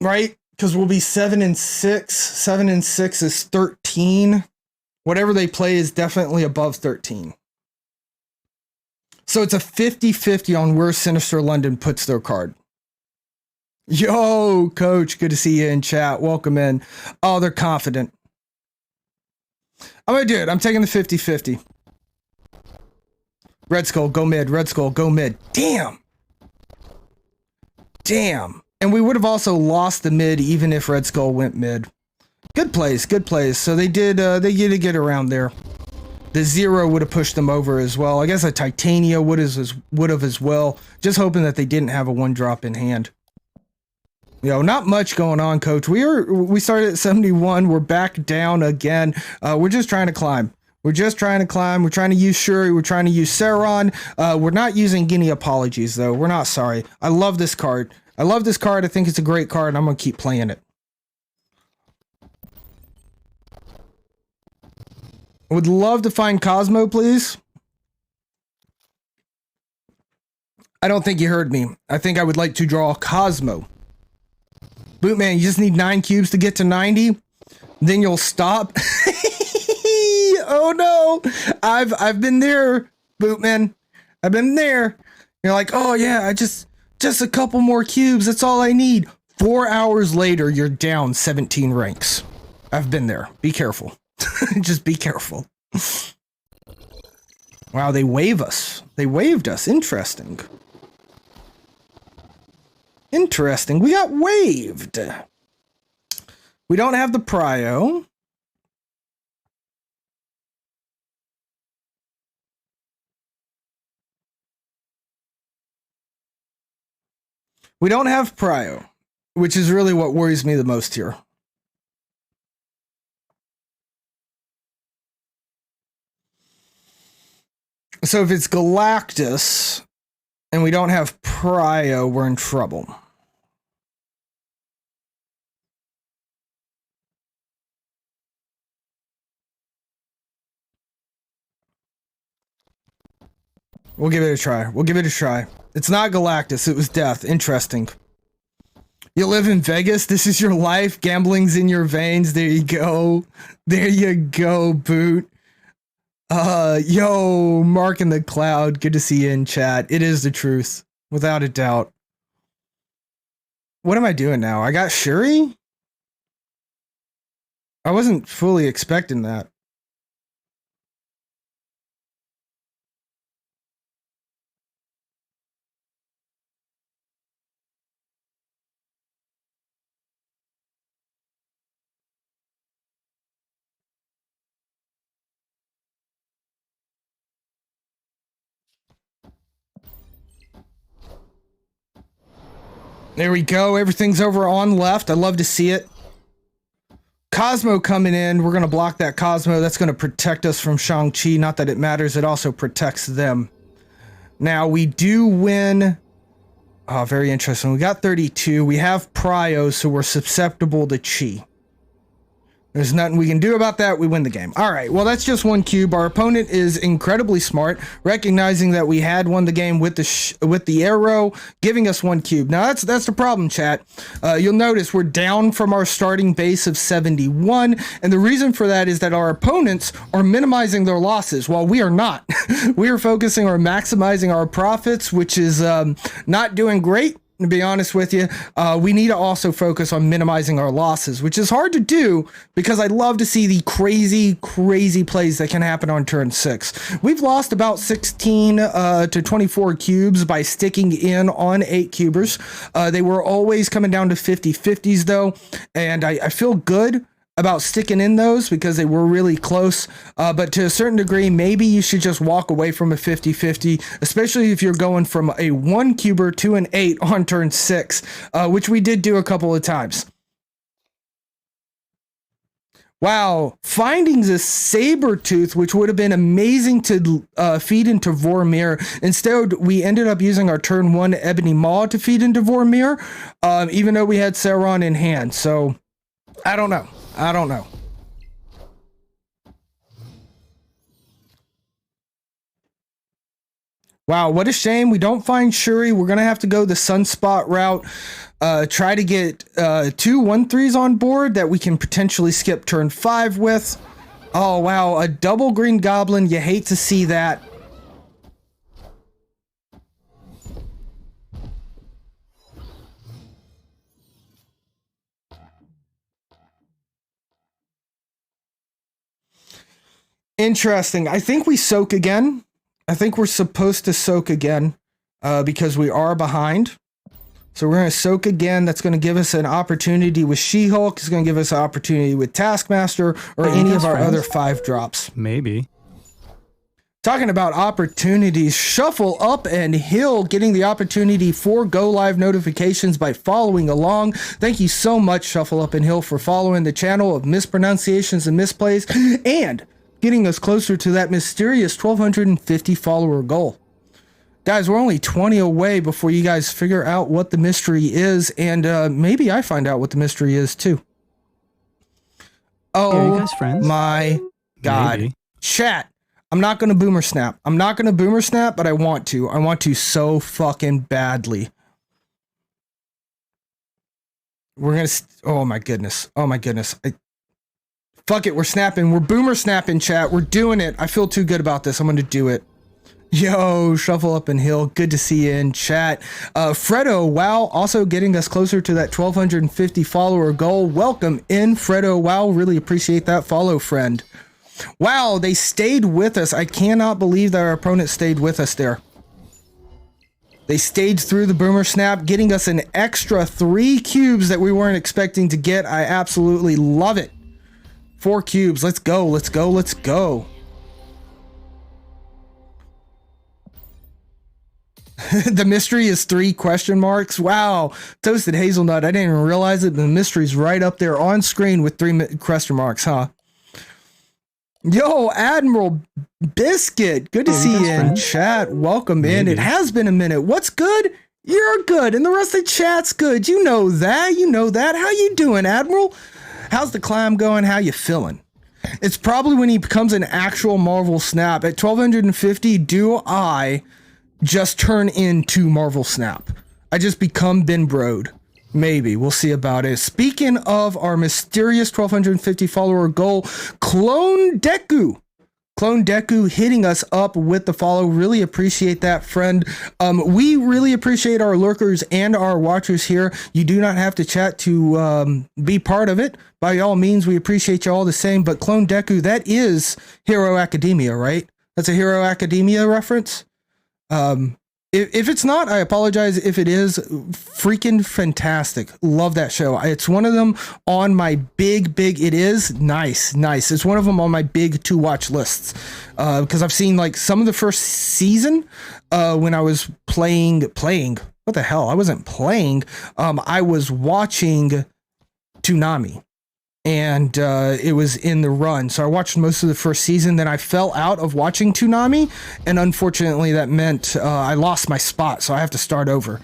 Right? Because we'll be 7 and 6. 7 and 6 is 13. Whatever they play is definitely above 13. So it's a 50-50 on where Sinister London puts their card. Yo, coach, good to see you in chat. Welcome in. Oh, they're confident. I'm going to do it. I'm taking the 50-50. Red Skull, go mid. Red Skull, go mid. Damn. Damn. And we would have also lost the mid even if Red Skull went mid. Good plays, good plays. So they did get around there. The 0 would have pushed them over as well. I guess a Titania would have as well. Just hoping that they didn't have a 1-drop in hand. You know, not much going on, coach. We started at 71. We're back down again. We're just trying to climb. We're just trying to climb. We're trying to use Shuri. We're trying to use Sauron. We're not using Guinea apologies, though. We're not sorry. I love this card. I love this card. I think it's a great card, and I'm going to keep playing it. I would love to find Cosmo, please. I don't think you heard me. I think I would like to draw Cosmo. Bootman, you just need 9 cubes to get to 90. Then you'll stop. Oh no. I've been there, Bootman. I've been there. You're like, oh yeah, just a couple more cubes. That's all I need. 4 hours later, you're down 17 ranks. I've been there. Be careful. Just be careful. Wow, they wave us. They waved us. Interesting. Interesting. We got waved. We don't have the prio. We don't have prio, which is really what worries me the most here. So if it's Galactus and we don't have prio, we're in trouble. We'll give it a try. We'll give it a try. It's not Galactus. It was Death. Interesting. You live in Vegas? This is your life? Gambling's in your veins? There you go. There you go, Boot. Yo, Mark in the Cloud. Good to see you in chat. It is the truth. Without a doubt. What am I doing now? I got Shuri? I wasn't fully expecting that. There we go. Everything's over on left. I love to see it. Cosmo coming in. We're going to block that Cosmo. That's going to protect us from Shang-Chi. Not that it matters. It also protects them. Now, we do win. Oh, very interesting. We got 32. We have prio, so we're susceptible to Chi. There's nothing we can do about that. We win the game. All right. Well, that's just 1 cube. Our opponent is incredibly smart, recognizing that we had won the game with the arrow, giving us 1 cube. Now, that's the problem, chat. You'll notice we're down from our starting base of 71, and the reason for that is that our opponents are minimizing their losses, while we are not. We are focusing on maximizing our profits, which is not doing great. To be honest with you, we need to also focus on minimizing our losses, which is hard to do because I love to see the crazy plays that can happen on turn 6. We've lost about 16 to 24 cubes by sticking in on 8 cubers. They were always coming down to 50-50s though, and I feel good about sticking in those because they were really close. But to a certain degree, maybe you should just walk away from a 50-50, especially if you're going from a 1 cuber to an 8 on turn 6, which we did do a couple of times. Wow, finding this saber tooth, which would have been amazing to feed into Vormir. Instead, we ended up using our turn 1 Ebony Maw to feed into Vormir, even though we had Sauron in hand. So, I don't know. Wow, what a shame we don't find Shuri. We're going to have to go the Sunspot route. Try to get 2 1/3s on board that we can potentially skip turn 5 with. Oh, wow, a double green goblin. You hate to see that. Interesting. I think we soak again. I think we're supposed to soak again because we are behind. So we're going to soak again. That's going to give us an opportunity with She-Hulk. It's going to give us an opportunity with Taskmaster or any of our other 5 drops. Maybe. Talking about opportunities, Shuffle Up and Hill getting the opportunity for Go Live notifications by following along. Thank you so much, Shuffle Up and Hill, for following the channel of mispronunciations and misplays and getting us closer to that mysterious 1,250 follower goal. Guys, we're only 20 away before you guys figure out what the mystery is, and maybe I find out what the mystery is too. Oh, you guys friends? My God. Maybe. Chat, I'm not going to boomer snap. I'm not going to boomer snap, but I want to. I want to so fucking badly. We're going to... Oh my goodness. Oh my goodness. Fuck it, we're snapping. We're boomer snapping, chat. We're doing it. I feel too good about this. I'm going to do it. Yo, Shuffle Up and Hill, good to see you in chat. Fredo Wow, also getting us closer to that 1,250 follower goal. Welcome in, Fredo Wow. Really appreciate that follow, friend. Wow, they stayed with us. I cannot believe that our opponent stayed with us there. They stayed through the boomer snap, getting us an extra 3 cubes that we weren't expecting to get. I absolutely love it. 4 cubes. Let's go. Let's go. Let's go. The mystery is 3 question marks. Wow. Toasted Hazelnut. I didn't even realize it. The mystery's right up there on screen with 3 question marks, huh? Yo, Admiral Biscuit. Good to see you in chat. Welcome in. It has been a minute. What's good? You're good. And the rest of the chat's good. You know that. You know that. How you doing, Admiral? How's the climb going? How you feeling? It's probably when he becomes an actual Marvel Snap. At 1,250, do I just turn into Marvel Snap? I just become Ben Brode. Maybe. We'll see about it. Speaking of our mysterious 1,250 follower goal, Clone Deku. Clone Deku hitting us up with the follow. Really appreciate that, friend. We really appreciate our lurkers and our watchers here. You do not have to chat to be part of it. By all means, we appreciate you all the same. But Clone Deku, that is Hero Academia, right? That's a Hero Academia reference. If it's not, I apologize. If it is, freaking fantastic. Love that show. It's one of them on my big, it is nice. It's one of them on my big to watch lists. Because I've seen like some of the first season, when I was playing, what the hell? I wasn't playing. I was watching Toonami. And it was in the run. So I watched most of the first season. Then I fell out of watching Toonami. And unfortunately, that meant I lost my spot. So I have to start over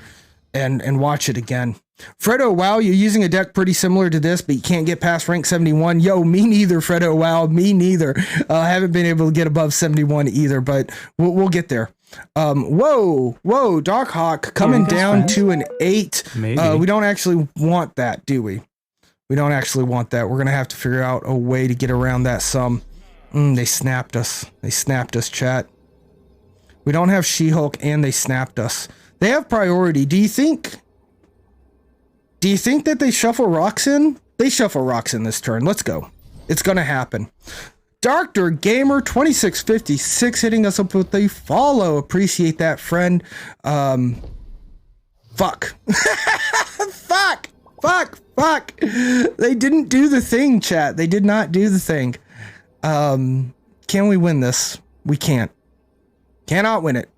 and watch it again. Fredo Wow, you're using a deck pretty similar to this, but you can't get past rank 71. Yo, me neither, Fredo Wow. Me neither. I haven't been able to get above 71 either, but we'll get there. Whoa, Darkhawk coming down to an 8. Maybe. We don't actually want that, do we? We don't actually want that. We're going to have to figure out a way to get around that sum. They snapped us. They snapped us, chat. We don't have She-Hulk and they snapped us. They have priority. Do you think that they shuffle rocks in? They shuffle rocks in this turn. Let's go. It's going to happen. Doctor Gamer 2656 hitting us up with a follow. Appreciate that, friend. Fuck. Fuck. They didn't do the thing, chat. They did not do the thing. Can we win this? We can't. Cannot win it.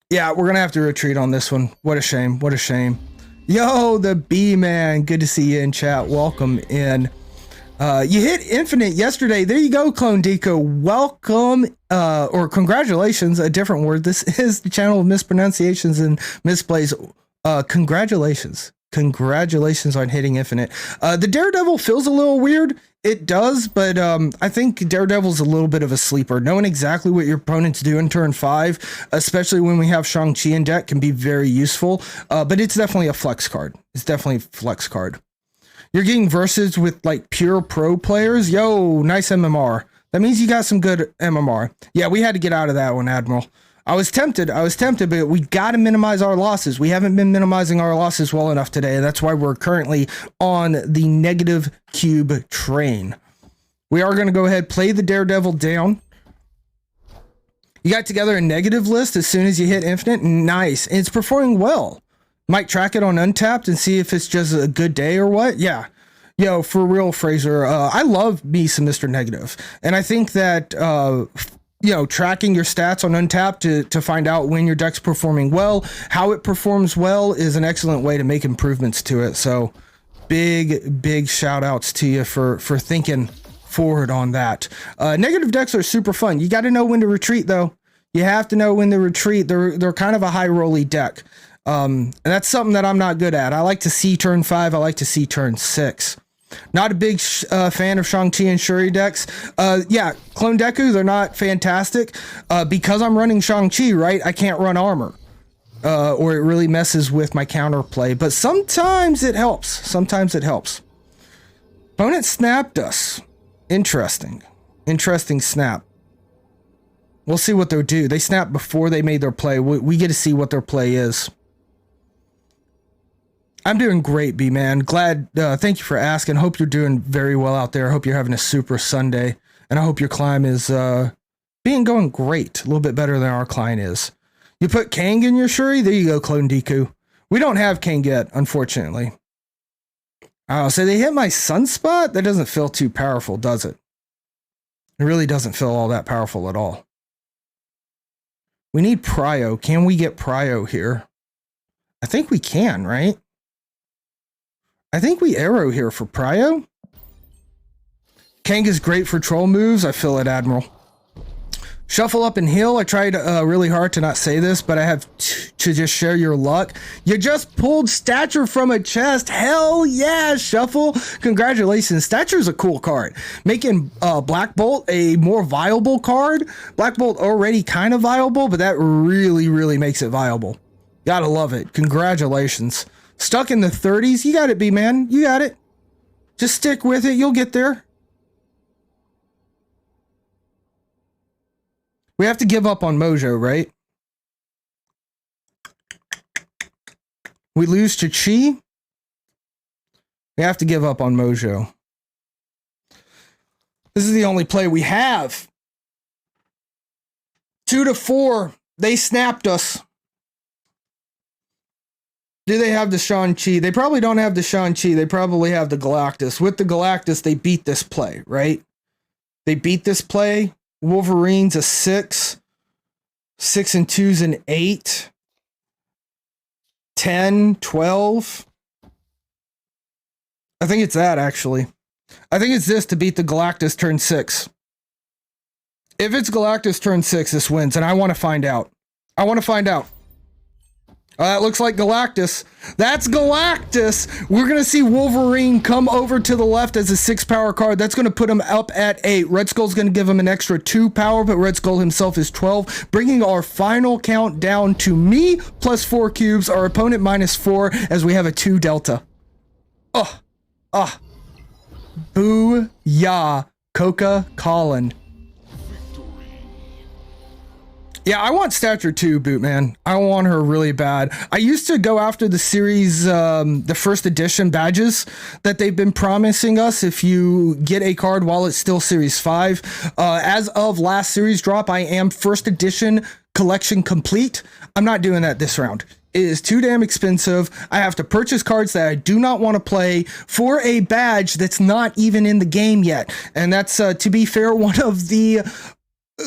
Yeah, we're gonna have to retreat on this one. What a shame. What a shame. Yo, the B-Man. Good to see you in chat. Welcome in. You hit infinite yesterday. There you go, Clone Deco. Welcome, or congratulations, a different word. This is the channel of mispronunciations and misplays. Congratulations. Congratulations on hitting infinite. The Daredevil feels a little weird. It does, but I think Daredevil's a little bit of a sleeper. Knowing exactly what your opponents do in turn 5, especially when we have Shang-Chi in deck, can be very useful. But it's definitely a flex card. It's definitely a flex card. You're getting verses with like pure pro players. Yo, nice MMR. That means you got some good MMR. Yeah, we had to get out of that one, Admiral. I was tempted, but we got to minimize our losses. We haven't been minimizing our losses well enough today. That's why we're currently on the negative cube train. We are going to go ahead, play the Daredevil down. You got together a negative list as soon as you hit infinite. Nice. And it's performing well. Might track it on Untapped and see if it's just a good day or what. Yeah. Yo, for real, Fraser. I love me some Mr. Negative. And I think that, tracking your stats on Untapped to find out when your deck's performing well, how it performs well is an excellent way to make improvements to it. So big shout outs to you for thinking forward on that. Negative decks are super fun. You got to know when to retreat though. You have to know when to retreat. They're kind of a high rolly deck. And that's something that I'm not good at. I like to see turn 5. I like to see turn 6. Not a big fan of Shang-Chi and Shuri decks. Yeah, Clone Deku, they're not fantastic. Because I'm running Shang-Chi, right? I can't run armor. Or it really messes with my counterplay. But sometimes it helps. Sometimes it helps. Opponent snapped us. Interesting. Interesting snap. We'll see what they'll do. They snapped before they made their play. We get to see what their play is. I'm doing great, B-Man. Glad. Thank you for asking. Hope you're doing very well out there. Hope you're having a super Sunday. And I hope your climb is going great. A little bit better than our climb is. You put Kang in your Shuri? There you go, Clone Deku. We don't have Kang yet, unfortunately. Oh, so they hit my sunspot? That doesn't feel too powerful, does it? It really doesn't feel all that powerful at all. We need Prio. Can we get Prio here? I think we can, right? I think we arrow here for Prio. Kang is great for troll moves. I feel it, Admiral. Shuffle up and heal. I tried really hard to not say this, but I have to just share your luck. You just pulled Stature from a chest. Hell yeah, Shuffle. Congratulations. Stature is a cool card. Making Black Bolt a more viable card. Black Bolt already kind of viable, but that really makes it viable. Gotta love it. Congratulations. Stuck in the 30s. You got it, B-Man. You got it. Just stick with it. You'll get there. We have to give up on Mojo, right? We lose to Chi. We have to give up on Mojo. This is the only play we have. 2-4. They snapped us. Do they have the Shang-Chi? They probably don't have the Shang-Chi. They probably have the Galactus. With the Galactus, they beat this play, right? They beat this play. Wolverine's a 6. 6 and 2's an 8. 10, 12. I think it's that, actually. I think it's this to beat the Galactus turn 6. If it's Galactus turn 6, this wins, and I want to find out. I want to find out. It looks like Galactus. That's Galactus. We're going to see Wolverine come over to the left as a 6 power card. That's going to put him up at 8. Red Skull's going to give him an extra 2 power, but Red Skull himself is 12, bringing our final count down to me plus 4 cubes, our opponent minus 4, as we have a 2 delta. Boo-yah, Coca Colin. Yeah, I want Stature 2, Bootman. I want her really bad. I used to go after the series, the first edition badges that they've been promising us if you get a card while it's still Series 5. As of last series drop, I am first edition collection complete. I'm not doing that this round. It is too damn expensive. I have to purchase cards that I do not want to play for a badge that's not even in the game yet. And that's, to be fair, one of the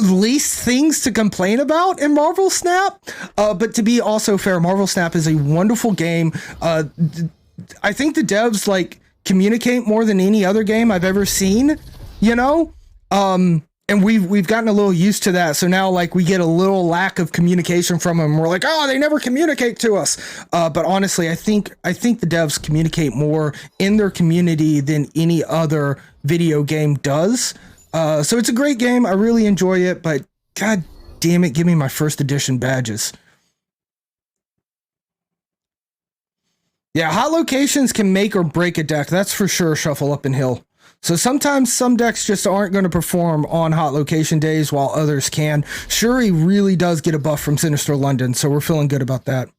least things to complain about in Marvel Snap. But to be also fair, Marvel Snap is a wonderful game. I think the devs like communicate more than any other game I've ever seen, you know? And we've gotten a little used to that. So now like we get a little lack of communication from them. We're like, oh, they never communicate to us. But honestly, I think the devs communicate more in their community than any other video game does. So it's a great game. I really enjoy it, but god damn it, give me my first edition badges. Yeah, hot locations can make or break a deck. That's for sure, Shuffle Up and Hill. So sometimes some decks just aren't going to perform on hot location days while others can. Shuri really does get a buff from Sinister London, so we're feeling good about that.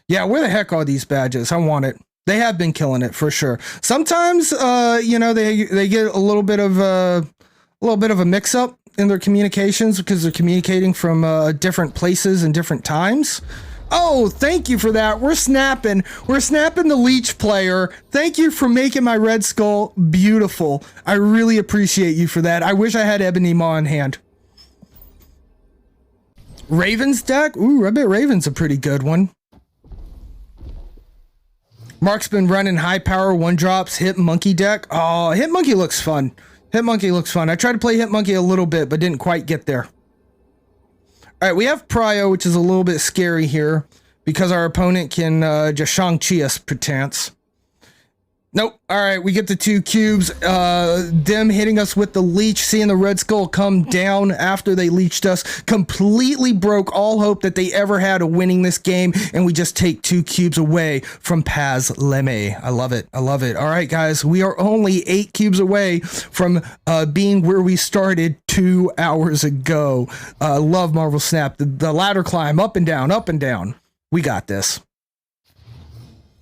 Yeah, where the heck are these badges? I want it. They have been killing it for sure. Sometimes, you know, they get a little bit of a mix-up in their communications because they're communicating from different places and different times. Oh, thank you for that. We're snapping the Leech player. Thank you for making my Red Skull beautiful. I really appreciate you for that. I wish I had Ebony Maw in hand. Raven's deck? Ooh, I bet Raven's a pretty good one. Mark's been running high power 1-drops Hit Monkey deck. Oh, Hit Monkey looks fun. Hit Monkey looks fun. I tried to play Hit Monkey a little bit, but didn't quite get there. All right, we have Prio, which is a little bit scary here because our opponent can just Shang-Chi us, perchance. Nope. All right, we get the 2 cubes. Them hitting us with the leech, seeing the Red Skull come down after they leeched us, completely broke all hope that they ever had of winning this game, and we just take 2 cubes away from Paz Leme. I love it. I love it. All right, guys, we are only 8 cubes away from being where we started 2 hours ago. Love Marvel Snap. The ladder climb, up and down, up and down. We got this.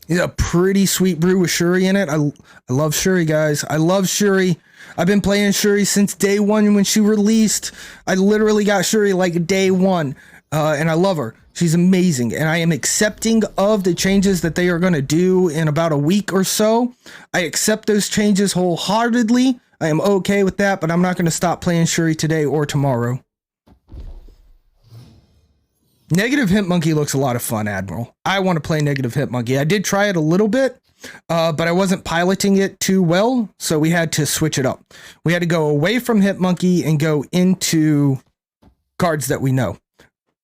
It's a pretty sweet brew with Shuri in it. I love Shuri, guys. I love Shuri. I've been playing Shuri since day 1 when she released. I literally got Shuri like day 1, and I love her. She's amazing, and I am accepting of the changes that they are going to do in about a week or so. I accept those changes wholeheartedly. I am okay with that, but I'm not going to stop playing Shuri today or tomorrow. Negative Hit Monkey looks a lot of fun, Admiral. I want to play Negative Hit Monkey. I did try it a little bit, but I wasn't piloting it too well, so we had to switch it up. We had to go away from Hit Monkey and go into cards that we know.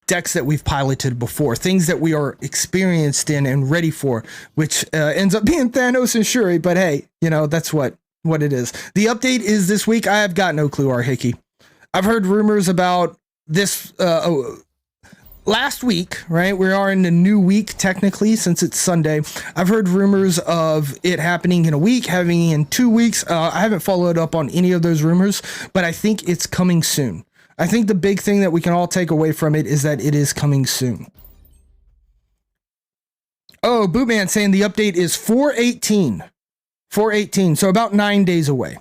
Decks that we've piloted before. Things that we are experienced in and ready for, which ends up being Thanos and Shuri, but hey, you know, that's what it is. The update is this week. I have got no clue, Arhickey. I've heard rumors about this... last week, right? We are in the new week, technically, since it's Sunday. I've heard rumors of it happening in a week, having in 2 weeks. I haven't followed up on any of those rumors, but I think it's coming soon. I think the big thing that we can all take away from it is that it is coming soon. Oh, Bootman saying the update is 4/18. 4/18, so about 9 days away.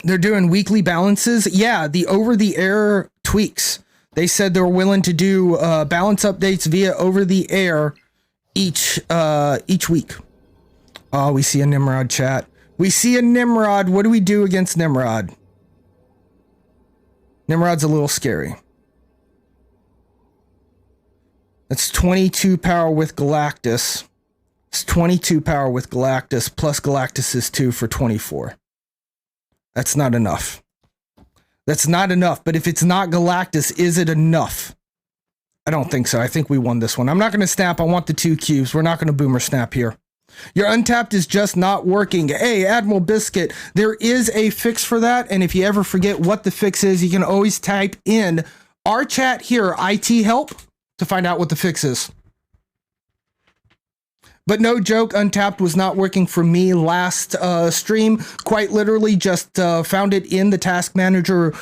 They're doing weekly balances. Yeah, the over-the-air tweaks. They said they're willing to do balance updates via over-the-air each week. Oh, we see a Nimrod chat. We see a Nimrod. What do we do against Nimrod? Nimrod's a little scary. That's 22 power with Galactus. It's 22 power with Galactus plus Galactus is 2 for 24. That's not enough. That's not enough, but if it's not Galactus, is it enough? I don't think so. I think we won this one. I'm not going to snap. I want the 2 cubes. We're not going to boomer snap here. Your untapped is just not working. Hey, Admiral Biscuit, there is a fix for that, and if you ever forget what the fix is, you can always type in our chat here, IT help, to find out what the fix is. But no joke, Untapped was not working for me last stream. Quite literally just found it in the task manager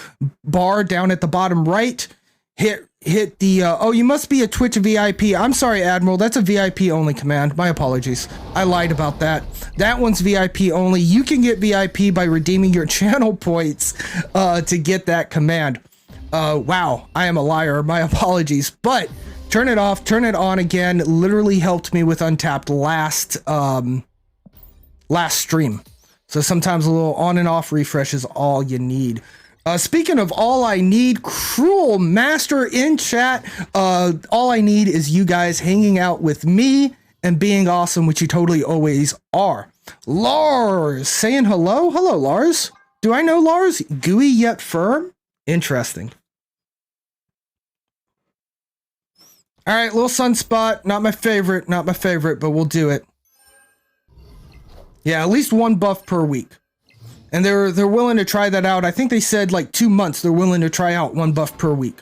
bar down at the bottom right. Hit the, oh, you must be a Twitch VIP. I'm sorry, Admiral. That's a VIP only command. My apologies. I lied about that. That one's VIP only. You can get VIP by redeeming your channel points to get that command. Wow, I am a liar. My apologies. But turn it off, turn it on again. Literally helped me with Untapped last stream. So sometimes a little on and off refresh is all you need. Speaking of all I need, Cruel Master in chat. All I need is you guys hanging out with me and being awesome, which you totally always are. Lars saying hello. Hello, Lars. Do I know Lars? Gooey yet firm? Interesting. All right, little sunspot. Not my favorite, but we'll do it. Yeah, at least one buff per week. And they're willing to try that out. I think they said like 2 months they're willing to try out one buff per week.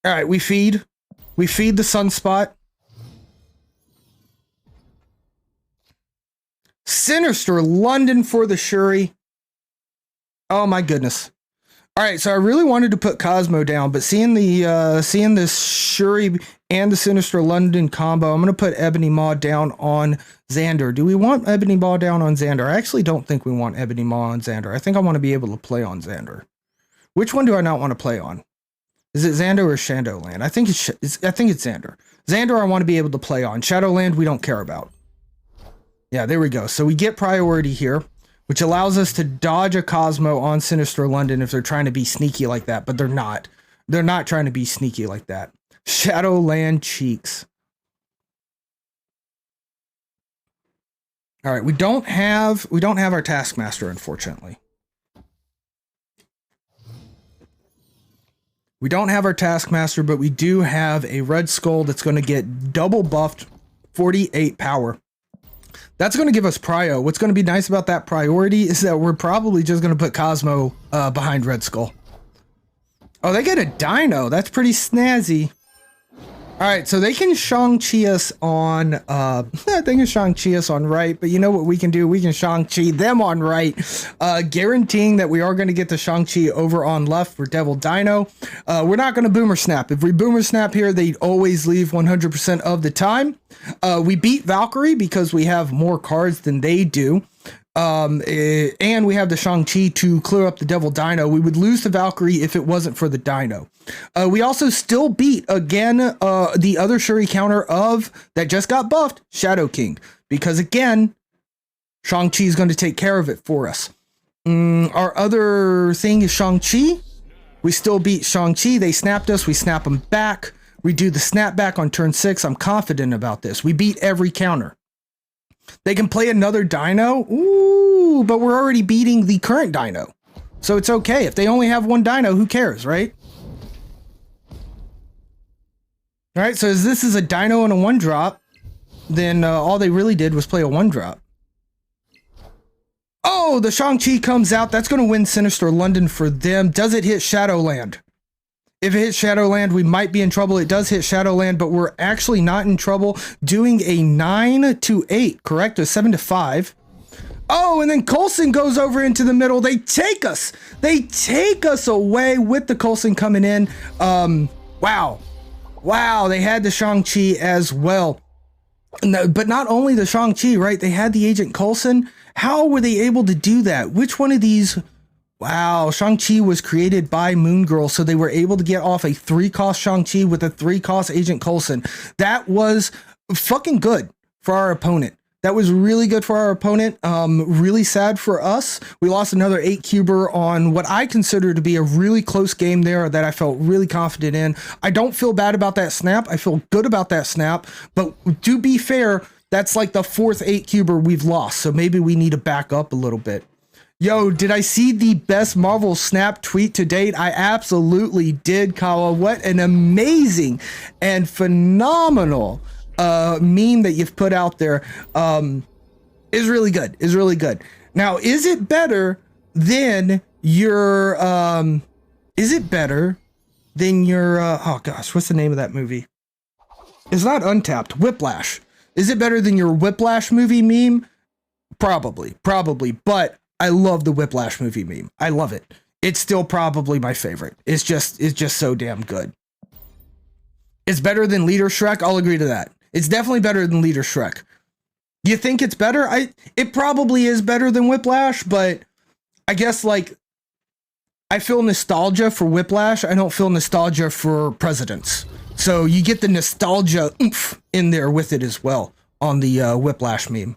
All right, we feed the sunspot. Sinister London for the Shuri. Oh my goodness. All right, so I really wanted to put Cosmo down, but seeing this Shuri and the Sinister London combo, I'm going to put Ebony Maw down on Xander. Do we want Ebony Maw down on Xander? I actually don't think we want Ebony Maw on Xander. I think I want to be able to play on Xander. Which one do I not want to play on? Is it Xander or Shadowland? I think it's Xander. Xander I want to be able to play on. Shadowland we don't care about. Yeah, there we go. So we get priority here, which allows us to dodge a Cosmo on Sinister London if they're trying to be sneaky like that, but they're not. They're not trying to be sneaky like that. Shadowland cheeks. All right, we don't have our Taskmaster, unfortunately. We don't have our Taskmaster, but we do have a Red Skull that's going to get double buffed 48 power. That's going to give us prio. What's going to be nice about that priority is that we're probably just going to put Cosmo behind Red Skull. Oh, they get a Dino. That's pretty snazzy. All right, so they can Shang-Chi us on, they can Shang-Chi us on right, but you know what we can do? We can Shang-Chi them on right, guaranteeing that we are going to get the Shang-Chi over on left for Devil Dino. We're not going to Boomer Snap. If we Boomer Snap here, they always leave 100% of the time. We beat Valkyrie because we have more cards than they do. And we have the Shang-Chi to clear up the Devil Dino. We would lose to Valkyrie if it wasn't for the Dino. We also still beat, again, the other Shuri counter of, that just got buffed, Shadow King. Because again, Shang-Chi is going to take care of it for us. Our other thing is Shang-Chi. We still beat Shang-Chi. They snapped us. We snap them back. We do the snapback on turn 6. I'm confident about this. We beat every counter. They can play another Dino. Ooh, but we're already beating the current Dino. So it's okay. If they only have one Dino, who cares, right? All right, so as this is a Dino and a 1-drop, then all they really did was play a 1-drop. Oh, the Shang-Chi comes out. That's going to win Sinister London for them. Does it hit Shadowland? If it hits Shadowland, we might be in trouble. It does hit Shadowland, but we're actually not in trouble. Doing a 9-8, correct? A 7-5. Oh, and then Coulson goes over into the middle. They take us. They take us away with the Coulson coming in. Wow. Wow, they had the Shang-Chi as well. No, but not only the Shang-Chi, right? They had the Agent Coulson. How were they able to do that? Which one of these... Wow, Shang-Chi was created by Moon Girl, so they were able to get off a 3-cost Shang-Chi with a 3-cost Agent Coulson. That was fucking good for our opponent. That was really good for our opponent. Really sad for us. We lost another 8-cuber on what I consider to be a really close game there that I felt really confident in. I don't feel bad about that snap. I feel good about that snap. But to be fair, that's like the 4th 8-cuber we've lost, so maybe we need to back up a little bit. Yo, did I see the best Marvel Snap tweet to date? I absolutely did, Kawa. What an amazing and phenomenal meme that you've put out there. Is really good. Is really good. Now, is it better than your than your, oh gosh, what's the name of that movie? It's not Untapped, Whiplash. Is it better than your Whiplash movie meme? Probably, but I love the Whiplash movie meme. I love it. It's still probably my favorite. It's just so damn good. It's better than Leader Shrek. I'll agree to that. It's definitely better than Leader Shrek. You think it's better? It probably is better than Whiplash, but I guess like I feel nostalgia for Whiplash. I don't feel nostalgia for Presidents. So you get the nostalgia oomph in there with it as well on the Whiplash meme.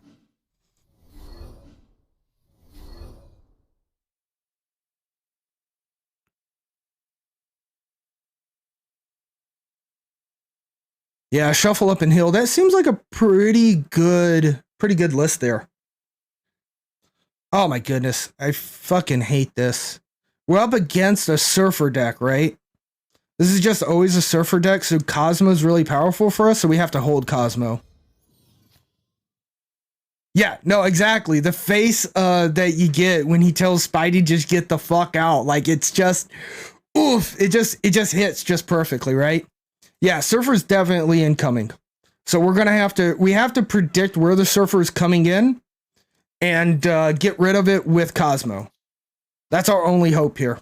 Yeah, Shuffle Up and Heal. That seems like a pretty good list there. Oh my goodness. I fucking hate this. We're up against a Surfer deck, right? This is just always a Surfer deck, so Cosmo's really powerful for us, so we have to hold Cosmo. Yeah, no, exactly. The face that you get when he tells Spidey just get the fuck out. Like, it's just, oof, it just hits just perfectly, right? Yeah, Surfer's definitely incoming. So we have to predict where the Surfer is coming in and get rid of it with Cosmo. That's our only hope here.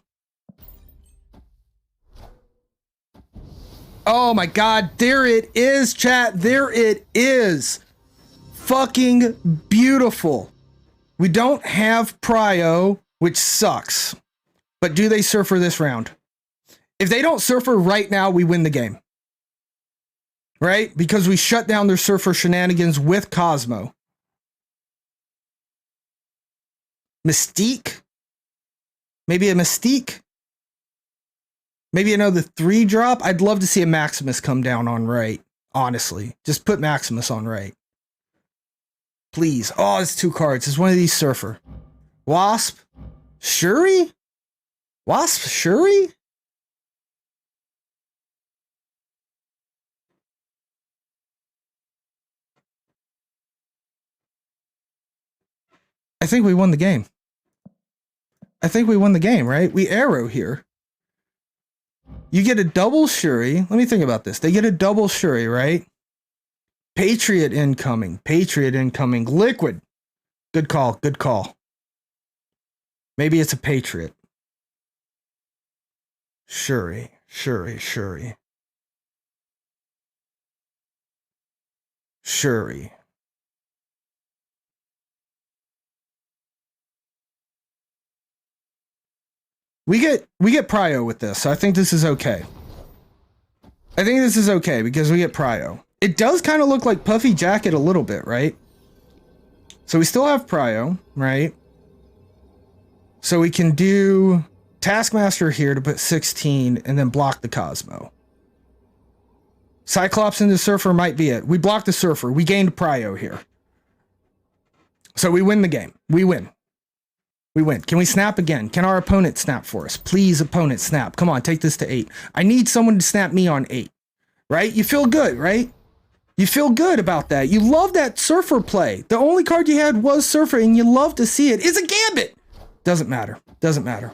Oh my God, there it is, chat. There it is. Fucking beautiful. We don't have Prio, which sucks. But do they Surfer this round? If they don't Surfer right now, we win the game. Right? Because we shut down their Surfer shenanigans with Cosmo. Mystique? Maybe a Mystique? Maybe another 3-drop? I'd love to see a Maximus come down on right. Honestly. Just put Maximus on right. Please. Oh, it's 2 cards. It's one of these Surfer. Wasp? Shuri? Wasp? Shuri? I think we won the game. I think we won the game, right? We arrow here. You get a double Shuri. Let me think about this. They get a double Shuri, right? Patriot incoming. Patriot incoming. Liquid. Good call. Good call. Maybe it's a Patriot. Shuri. Shuri. Shuri. Shuri. We get Prio with this, so I think this is okay. I think this is okay because we get Prio. It does kind of look like Puffy Jacket a little bit, right? So we still have Prio, right? So we can do Taskmaster here to put 16 and then block the Cosmo. Cyclops and the Surfer might be it. We blocked the Surfer. We gained Prio here. So we win the game. We win. We win. Can we snap again? Can our opponent snap for us? Please, opponent, snap. Come on, take this to 8. I need someone to snap me on 8. Right? You feel good, right? You feel good about that. You love that Surfer play. The only card you had was Surfer, and you love to see it. It's a Gambit! Doesn't matter. Doesn't matter.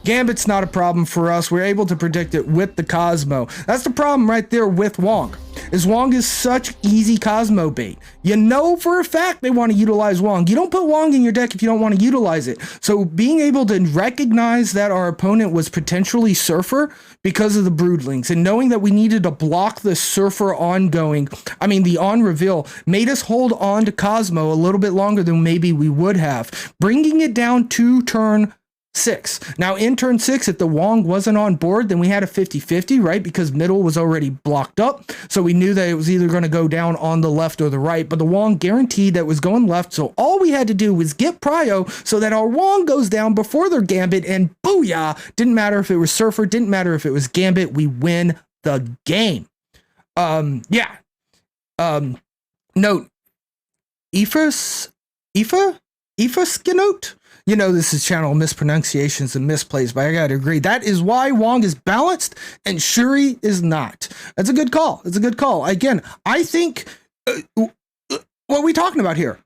Gambit's not a problem for us. We're able to predict it with the Cosmo. That's the problem right there with Wong. Is Wong is such easy Cosmo bait. You know for a fact they want to utilize Wong. You don't put Wong in your deck if you don't want to utilize it. So being able to recognize that our opponent was potentially Surfer because of the Broodlings and knowing that we needed to block the Surfer the on reveal made us hold on to Cosmo a little bit longer than maybe we would have, bringing it down to turn 6. Now in turn 6, if the Wong wasn't on board, then we had a 50-50, right? Because middle was already blocked up. So we knew that it was either going to go down on the left or the right, but the Wong guaranteed that it was going left. So all we had to do was get Prio so that our Wong goes down before their Gambit, and booyah! Didn't matter if it was Surfer, didn't matter if it was Gambit, we win the game. Note, Aoife Skinote? You know, this is channel mispronunciations and misplays, but I gotta agree. That is why Wong is balanced and Shuri is not. That's a good call. It's a good call. Again, I think, what are we talking about here?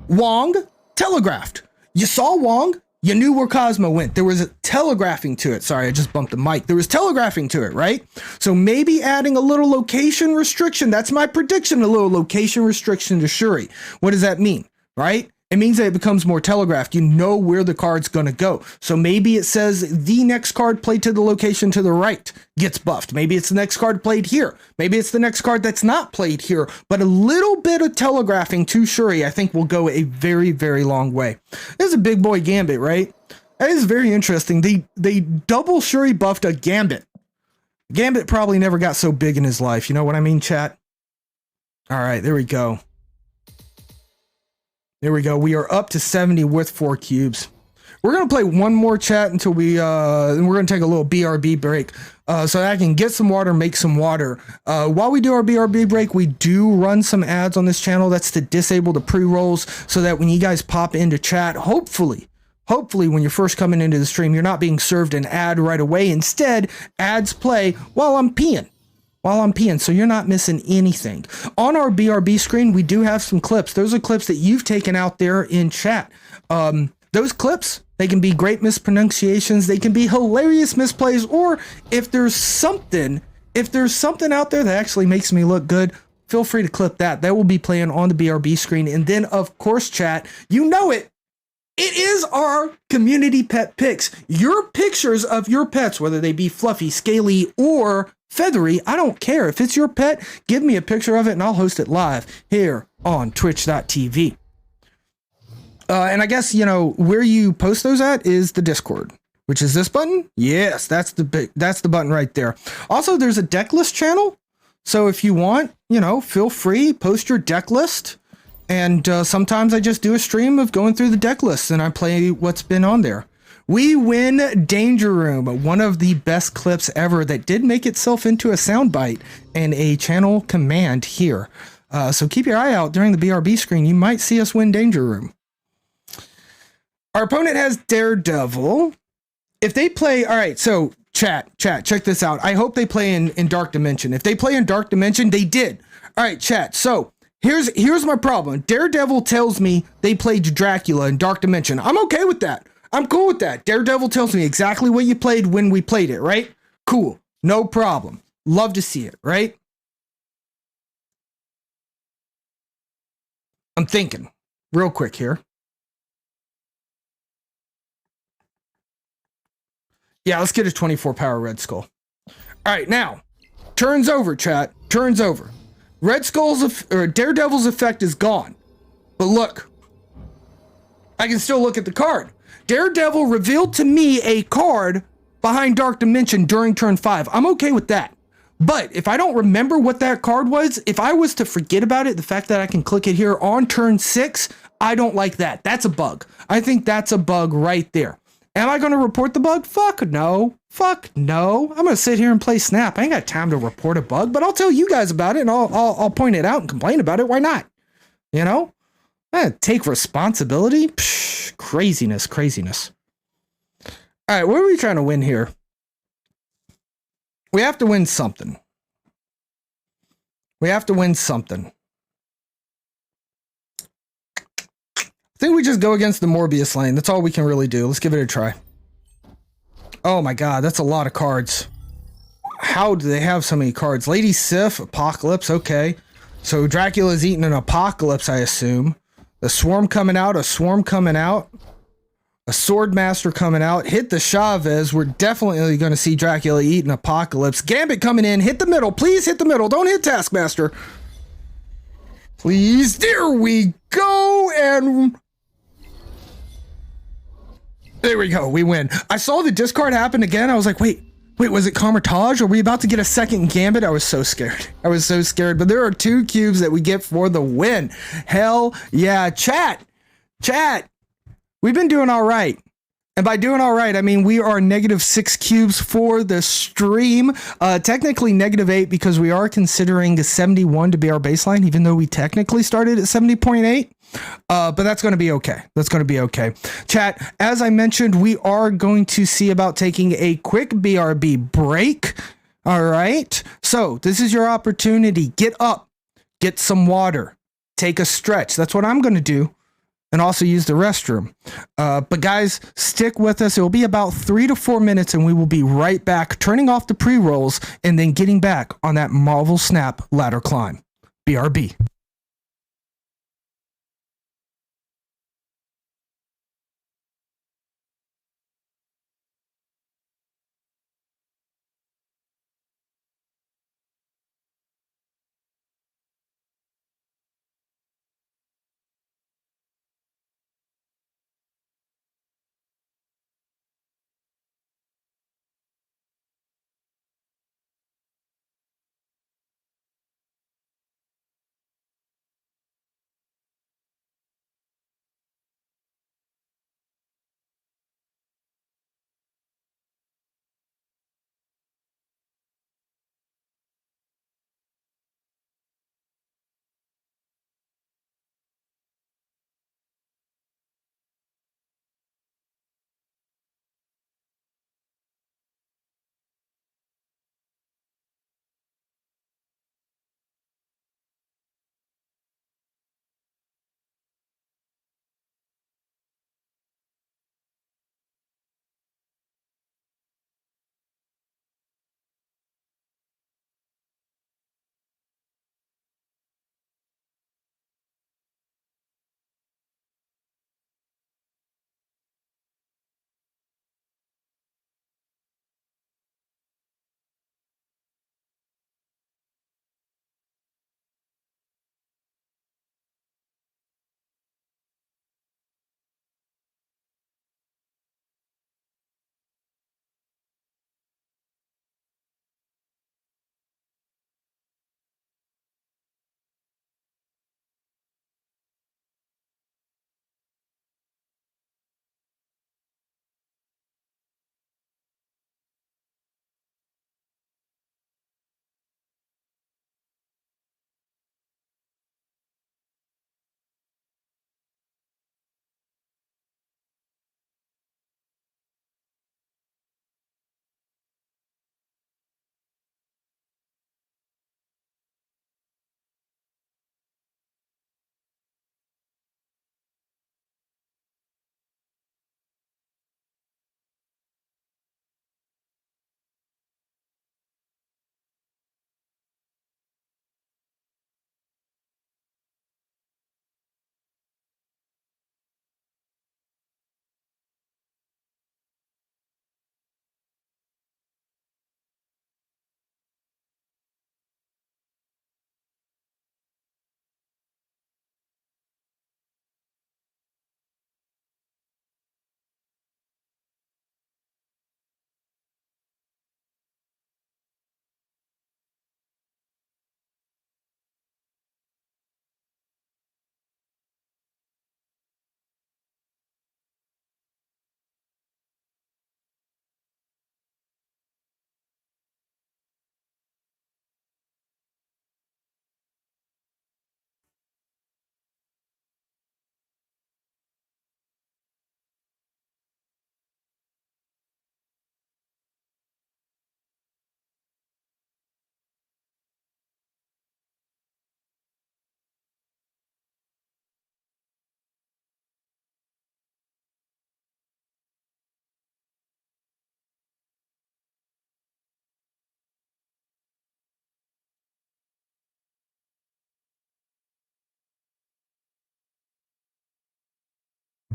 Wong telegraphed. You saw Wong, You knew where Cosmo went. There was a telegraphing to it. Sorry, I just bumped the mic. There was telegraphing to it, right? So maybe adding a little location restriction. That's my prediction, a little location restriction to Shuri. What does that mean, right? It means that it becomes more telegraphed. You know where the card's going to go. So maybe it says the next card played to the location to the right gets buffed. Maybe it's the next card played here. Maybe it's the next card that's not played here. But a little bit of telegraphing to Shuri, I think, will go a very, very long way. This is a big boy Gambit, right? That is very interesting. They double Shuri buffed a Gambit. Gambit probably never got so big in his life. You know what I mean, chat? All right, there we go. There we go. We are up to 70 with 4 cubes. We're going to play one more chat until and we're going to take a little BRB break so that I can get some water, make some water. While we do our BRB break, we do run some ads on this channel. That's to disable the pre-rolls so that when you guys pop into chat, hopefully when you're first coming into the stream, you're not being served an ad right away. Instead, ads play while I'm peeing. So you're not missing anything. On our BRB screen, we do have some clips. Those are clips that you've taken out there in chat. Those clips, they can be great mispronunciations. They can be hilarious misplays. Or if there's something out there that actually makes me look good, feel free to clip that. That will be playing on the BRB screen. And then, of course, chat, you know it. It is our community pet picks. Your pictures of your pets, whether they be fluffy, scaly, or feathery, I don't care. If it's your pet, give me a picture of it and I'll host it live here on twitch.tv. And I guess, where you post those at is the Discord, which is this button. Yes, that's the button right there. Also, there's a deck list channel. So if you want, feel free, post your deck list. And sometimes I just do a stream of going through the deck list and I play what's been on there. We win Danger Room, one of the best clips ever that did make itself into a soundbite and a channel command here. So keep your eye out during the BRB screen. You might see us win Danger Room. Our opponent has Daredevil. If they play, all right, so chat, check this out. I hope they play in Dark Dimension. If they play in Dark Dimension, they did. All right, chat, so here's my problem. Daredevil tells me they played Dracula in Dark Dimension. I'm okay with that. I'm cool with that. Daredevil tells me exactly what you played when we played it, right? Cool. No problem. Love to see it, right? I'm thinking real quick here. Yeah, let's get a 24 power Red Skull. All right, now, turns over, chat. Turns over. Daredevil's effect is gone. But look, I can still look at the card. Daredevil revealed to me a card behind Dark Dimension during turn 5. I'm okay with that. But if I don't remember what that card was, if I was to forget about it, the fact that I can click it here on turn 6, I don't like that. That's a bug. I think that's a bug right there. Am I going to report the bug? Fuck no. Fuck no. I'm going to sit here and play Snap. I ain't got time to report a bug, but I'll tell you guys about it and I'll point it out and complain about it. Why not? Take responsibility? Psh, craziness. All right, what are we trying to win here? We have to win something. I think we just go against the Morbius lane. That's all we can really do. Let's give it a try. Oh my god, that's a lot of cards. How do they have so many cards? Lady Sif, Apocalypse, okay. So Dracula's eating an Apocalypse, I assume. A Swarm coming out, a Swordmaster coming out. Hit the Chavez. We're definitely going to see Dracula eat an Apocalypse. Gambit coming in. Hit the middle. Please hit the middle. Don't hit Taskmaster. Please. There we go. And there we go. We win. I saw the discard happen again. I was like, wait, was it Carmitage? Are we about to get a second Gambit? I was so scared. But there are 2 cubes that we get for the win. Hell yeah. Chat. We've been doing all right. And by doing all right, I mean we are -6 cubes for the stream. Technically -8 because we are considering 71 to be our baseline, even though we technically started at 70.8. But that's going to be okay. Chat, as I mentioned, we are going to see about taking a quick BRB break. All right. So this is your opportunity. Get up, get some water, take a stretch. That's what I'm going to do. and also use the restroom. But guys, stick with us. It will be about 3 to 4 minutes, and we will be right back, turning off the pre-rolls and then getting back on that Marvel Snap ladder climb. BRB.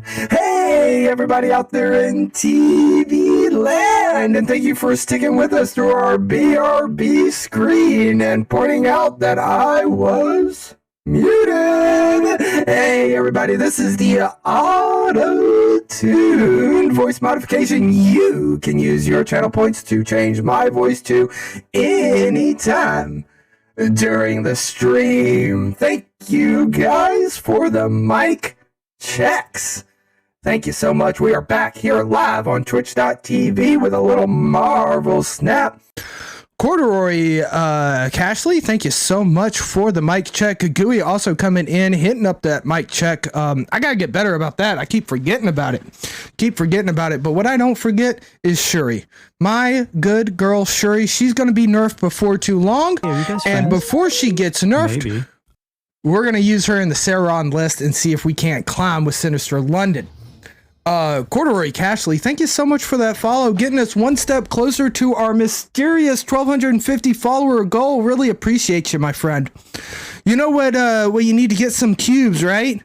Hey, everybody out there in TV land, and thank you for sticking with us through our BRB screen and pointing out that I was muted. Hey, everybody, this is the auto-tune voice modification. You can use your channel points to change my voice to anytime during the stream. Thank you guys for the mic checks. Thank you so much. We are back here live on twitch.tv with a little Marvel Snap. Corduroy Cashley, thank you so much for the mic check. Gooey also coming in, hitting up that mic check. I gotta get better about that. I keep forgetting about it. But what I don't forget is Shuri. My good girl Shuri. She's gonna be nerfed before too long. Hey, you guys and friends? before she gets nerfed, Maybe. we're going to use her in the Sauron list and see if we can't climb with Sinister London. Corduroy Cashley, thank you so much for that follow, getting us one step closer to our mysterious 1,250 follower goal. Really appreciate you, my friend. You know what you need to get some cubes, right?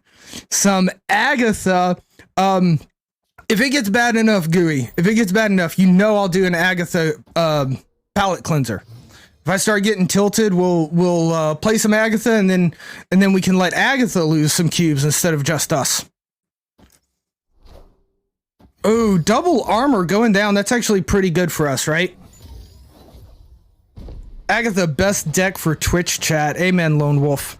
Some Agatha. If it gets bad enough, Gooey, if it gets bad enough, you know I'll do an Agatha palette cleanser. If I start getting tilted, we'll play some Agatha, and then we can let Agatha lose some cubes instead of just us. Oh, double armor going down. That's actually pretty good for us, right? Agatha, best deck for Twitch chat. Amen, Lone Wolf.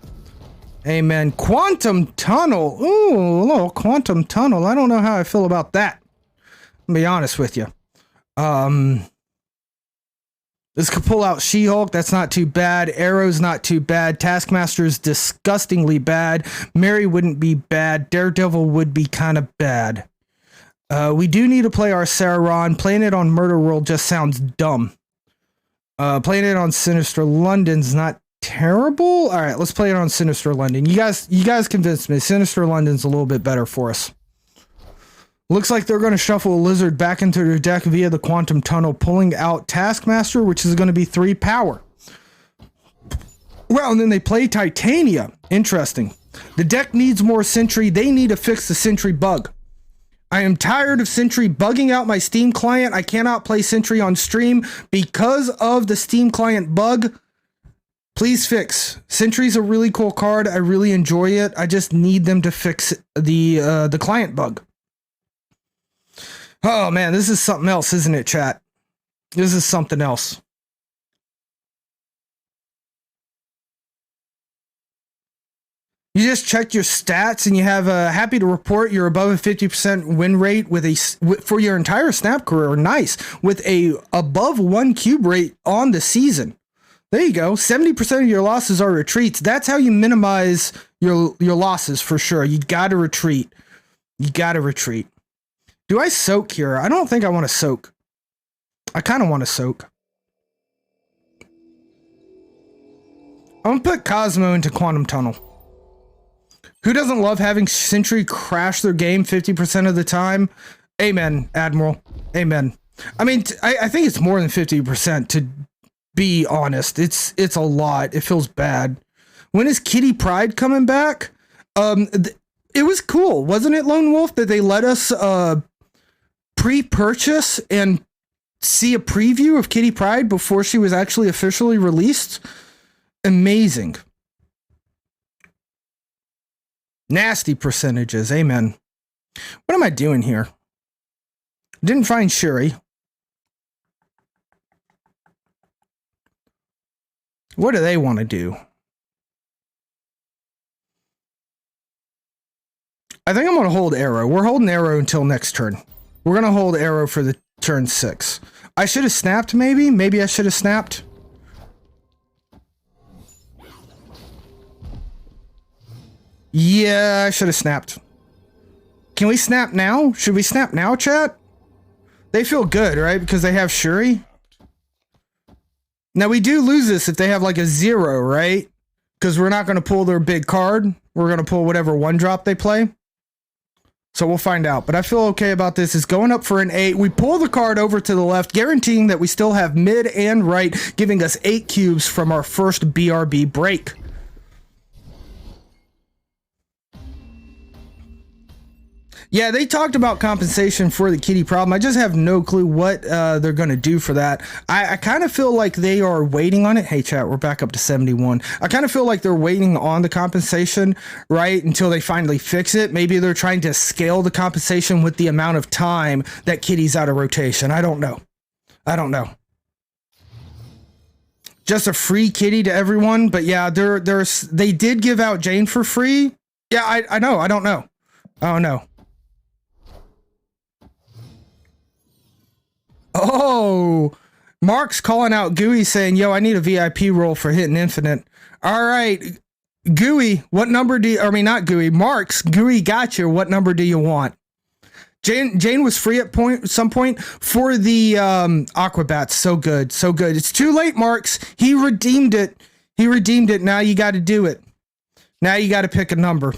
Amen. Quantum Tunnel. Ooh, a little Quantum Tunnel. I don't know how I feel about that. I'll be honest with you. This could pull out She-Hulk. That's not too bad. Arrow's not too bad. Taskmaster's disgustingly bad. Mary wouldn't be bad. Daredevil would be kind of bad. We do need to play our Sauron. Playing it on Murder World just sounds dumb. Playing it on Sinister London's not terrible. All right, let's play it on Sinister London. You guys convinced me. Sinister London's a little bit better for us. Looks like they're going to shuffle a lizard back into their deck via the Quantum Tunnel, pulling out Taskmaster, which is going to be 3 power. Well, and then they play Titania. Interesting. The deck needs more Sentry. They need to fix the Sentry bug. I am tired of Sentry bugging out my Steam client. I cannot play Sentry on stream because of the Steam client bug. Please fix. Sentry's a really cool card. I really enjoy it. I just need them to fix the client bug. Oh man, this is something else, isn't it, chat? This is something else. You just checked your stats and you have happy to report you're above a 50% win rate for your entire snap career. Nice. With a above 1 cube rate on the season. There you go. 70% of your losses are retreats. That's how you minimize your losses for sure. You got to retreat. You got to retreat. Do I soak here? I don't think I want to soak. I kind of want to soak. I'm going to put Cosmo into Quantum Tunnel. Who doesn't love having Sentry crash their game 50% of the time? Amen, Admiral. Amen. I mean, I think it's more than 50%, to be honest. It's a lot. It feels bad. When is Kitty Pryde coming back? It was cool, wasn't it, Lone Wolf, that they let us pre-purchase and see a preview of Kitty Pryde before she was actually officially released? Amazing. Nasty percentages. Amen. What am I doing here? Didn't find Shuri. What do they want to do? I think I'm going to hold Arrow. We're holding Arrow until next turn. We're going to hold Arrow for the turn 6. I should have snapped, maybe. Maybe I should have snapped. Yeah, I should have snapped. Can we snap now? Should we snap now, chat? They feel good, right? Because they have Shuri. Now, we do lose this if they have like a 0, right? Because we're not going to pull their big card. We're going to pull whatever 1-drop they play. So we'll find out. But I feel okay about this. It's going up for an 8. We pull the card over to the left, guaranteeing that we still have mid and right, giving us 8 cubes from our first BRB break. Yeah, they talked about compensation for the Kitty problem. I just have no clue what they're going to do for that. I kind of feel like they are waiting on it. Hey, chat, we're back up to 71. I kind of feel like they're waiting on the compensation, right, until they finally fix it. Maybe they're trying to scale the compensation with the amount of time that Kitty's out of rotation. I don't know. I don't know. Just a free Kitty to everyone. But yeah, they did give out Jane for free. Yeah, I know. I don't know. I don't know. Oh, Mark's calling out Gooey saying, yo, I need a VIP roll for hitting infinite. All right, Gooey, what number do you, I mean, not Gooey, Mark's, Gooey got you. What number do you want? Jane was free at some point for the Aquabats. So good, so good. It's too late, Marks. He redeemed it. He redeemed it. Now you got to do it. Now you got to pick a number.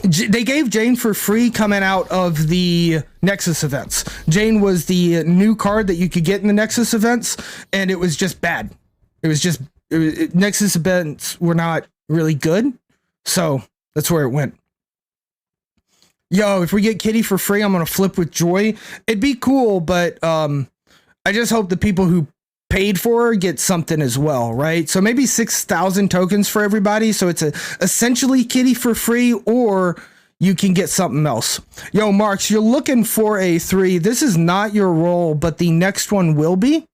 They gave Jane for free coming out of the Nexus events. Jane was the new card that you could get in the Nexus events, and it was just bad. Nexus events were not really good, so that's where it went. Yo, if we get Kitty for free, I'm gonna flip with joy. It'd be cool, but I just hope the people who paid for her get something as well, right? So maybe 6,000 tokens for everybody, so it's essentially Kitty for free, or you can get something else. Yo, Marks, you're looking for a 3. This is not your role, but the next one will be.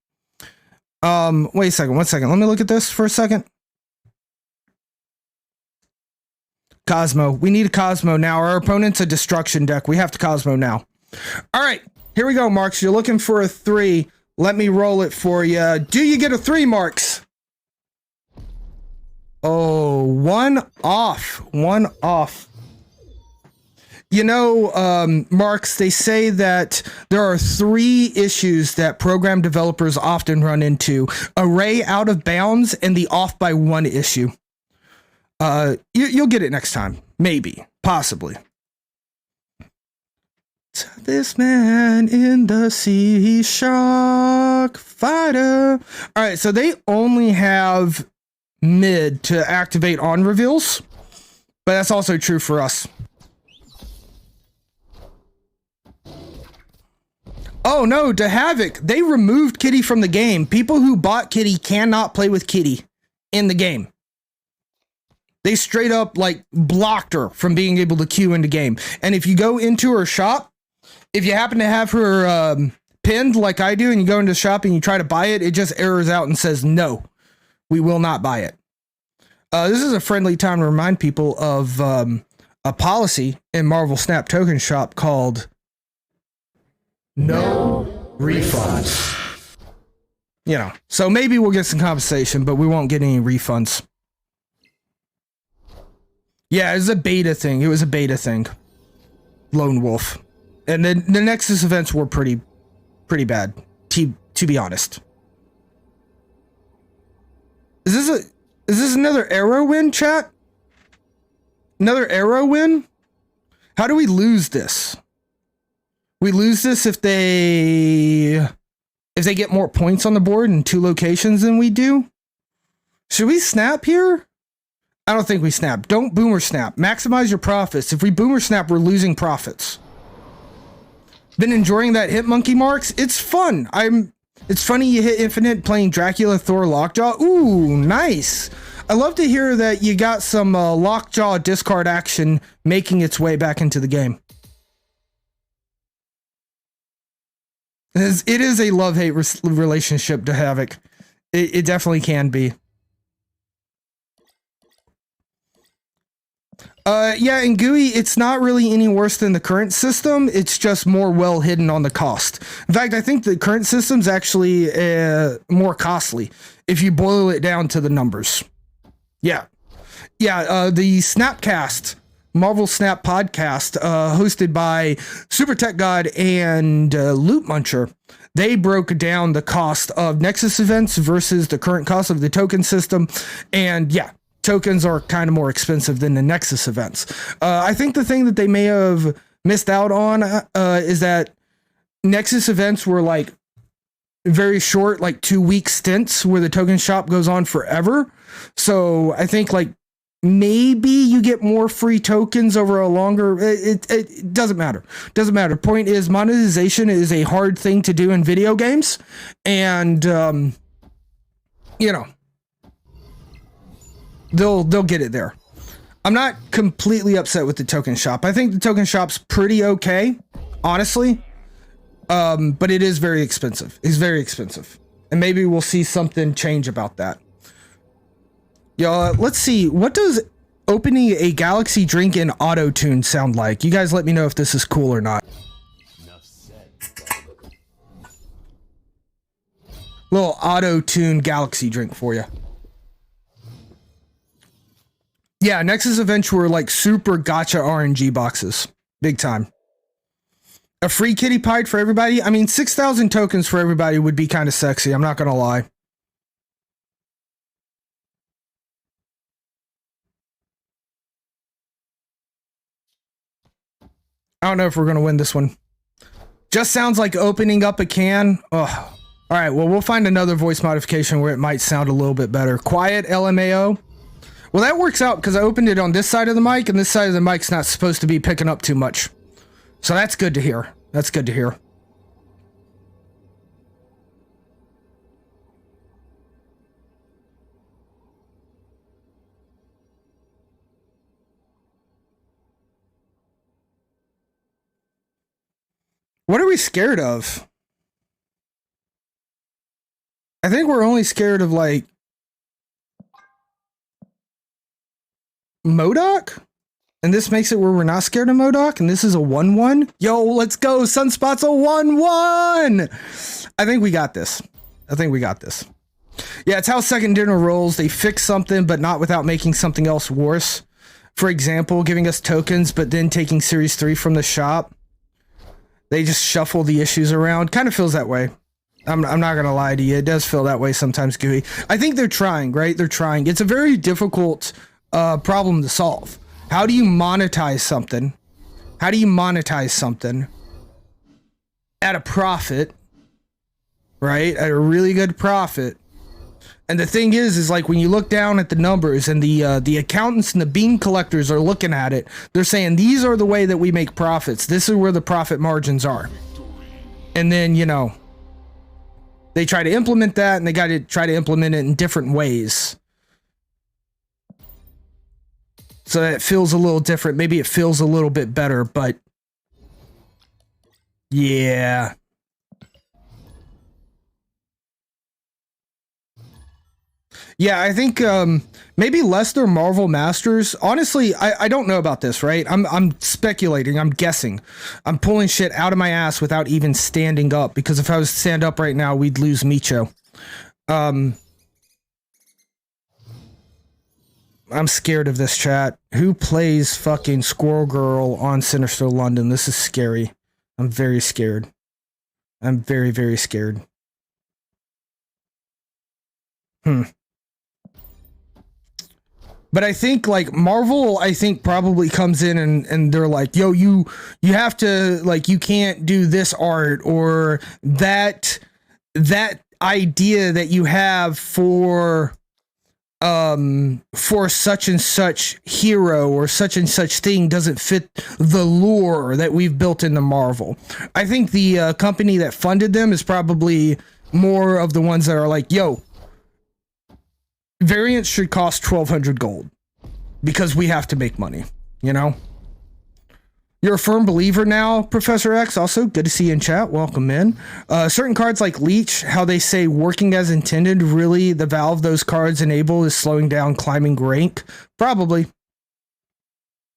Wait a second, 1 second. Let me look at this for a second. Cosmo. We need a Cosmo now. Our opponent's a destruction deck. We have to Cosmo now. All right, here we go, Marks. You're looking for a 3. Let me roll it for you. Do you get a 3, Marks? Oh, 1 off. 1 off. You know, Marks, they say that there are 3 issues that program developers often run into. Array out of bounds and the off by 1 issue. You'll get it next time. Maybe. Possibly. This man in the sea, shark fighter. All right, so they only have mid to activate on reveals, but that's also true for us. Oh no, to Havoc, they removed Kitty from the game. People who bought Kitty cannot play with Kitty in the game. They straight up like blocked her from being able to queue into game. And if you go into her shop, if you happen to have her pinned like I do, and you go into the shop and you try to buy it, it just errors out and says, no, we will not buy it. This is a friendly time to remind people of a policy in Marvel Snap Token Shop called No Refunds. You know, so maybe we'll get some compensation, but we won't get any refunds. Yeah, it was a beta thing. It was a beta thing. Lone Wolf. And then the Nexus events were pretty bad, to be honest. Is this another arrow win, chat? Another arrow win? How do we lose this? We lose this if they get more points on the board in 2 locations than we do. Should we snap here? I don't think we snap. Don't boomer snap. Maximize your profits. If we boomer snap, we're losing profits. Been enjoying that hit monkey, Marks. It's fun. It's funny you hit infinite playing Dracula, Thor, Lockjaw. Ooh, nice. I love to hear that you got some Lockjaw discard action making its way back into the game. It is a love-hate relationship to Havoc. It definitely can be. Yeah, in GUI, it's not really any worse than the current system. It's just more well hidden on the cost. In fact, I think the current system's actually more costly if you boil it down to the numbers. Yeah. Yeah, the Snapcast, Marvel Snap podcast, hosted by Super Tech God and Loot Muncher, they broke down the cost of Nexus events versus the current cost of the token system. And yeah, tokens are kind of more expensive than the Nexus events. I think the thing that they may have missed out on is that Nexus events were like very short, like 2-week stints where the token shop goes on forever. So I think like maybe you get more free tokens over a longer, it doesn't matter. Doesn't matter. Point is, monetization is a hard thing to do in video games. And, you know, they'll get it there. I'm not completely upset with the token shop. I think the token shop's pretty okay, honestly. But it is very expensive. It's very expensive. And maybe we'll see something change about that. Yo, let's see. What does opening a Galaxy drink in auto-tune sound like? You guys let me know if this is cool or not. Little auto-tune Galaxy drink for you. Yeah, Nexus events were like super gotcha RNG boxes. Big time. A free kitty pied for everybody? I mean, 6,000 tokens for everybody would be kind of sexy. I'm not going to lie. I don't know if we're going to win this one. Just sounds like opening up a can. Ugh. All right, well, we'll find another voice modification where it might sound a little bit better. Quiet LMAO. Well, that works out because I opened it on this side of the mic, and this side of the mic's not supposed to be picking up too much. So that's good to hear. That's good to hear. What are we scared of? I think we're only scared of, like, MODOK? And this makes it where we're not scared of MODOK, and this is a 1-1? Yo, let's go! Sunspot's a 1-1! I think we got this. I think we got this. Yeah, it's how second dinner rolls. They fix something, but not without making something else worse. For example, giving us tokens, but then taking Series 3 from the shop. They just shuffle the issues around. Kind of feels that way. I'm not going to lie to you. It does feel that way sometimes, Gooey. I think they're trying, right? They're trying. It's a very difficult problem to solve. How do you monetize something? How do you monetize something at a profit, right? At a really good profit. And the thing is like when you look down at the numbers and the accountants and the bean collectors are looking at it, they're saying these are the way that we make profits. This is where the profit margins are. And then, you know, they try to implement that, and they got to try to implement it in different ways. So that it feels a little different. Maybe it feels a little bit better, but yeah. Yeah, I think maybe Lester Marvel Masters. Honestly, I don't know about this, right? I'm speculating. I'm guessing. I'm pulling shit out of my ass without even standing up, because if I was to stand up right now, we'd lose Micho. I'm scared of this, chat. Who plays fucking Squirrel Girl on Sinister London? This is scary. I'm very scared. I'm very, very scared. But I think like Marvel, I think probably comes in and they're like, yo, you have to, like, you can't do this art or that idea that you have for such and such hero or such and such thing doesn't fit the lore that we've built into Marvel. I think the company that funded them is probably more of the ones that are like, yo, variants should cost 1,200 gold because we have to make money, you know? You're a firm believer now, Professor X. Also, good to see you in chat. Welcome in. Certain cards like Leech, how they say working as intended, really the valve those cards enable is slowing down climbing rank. Probably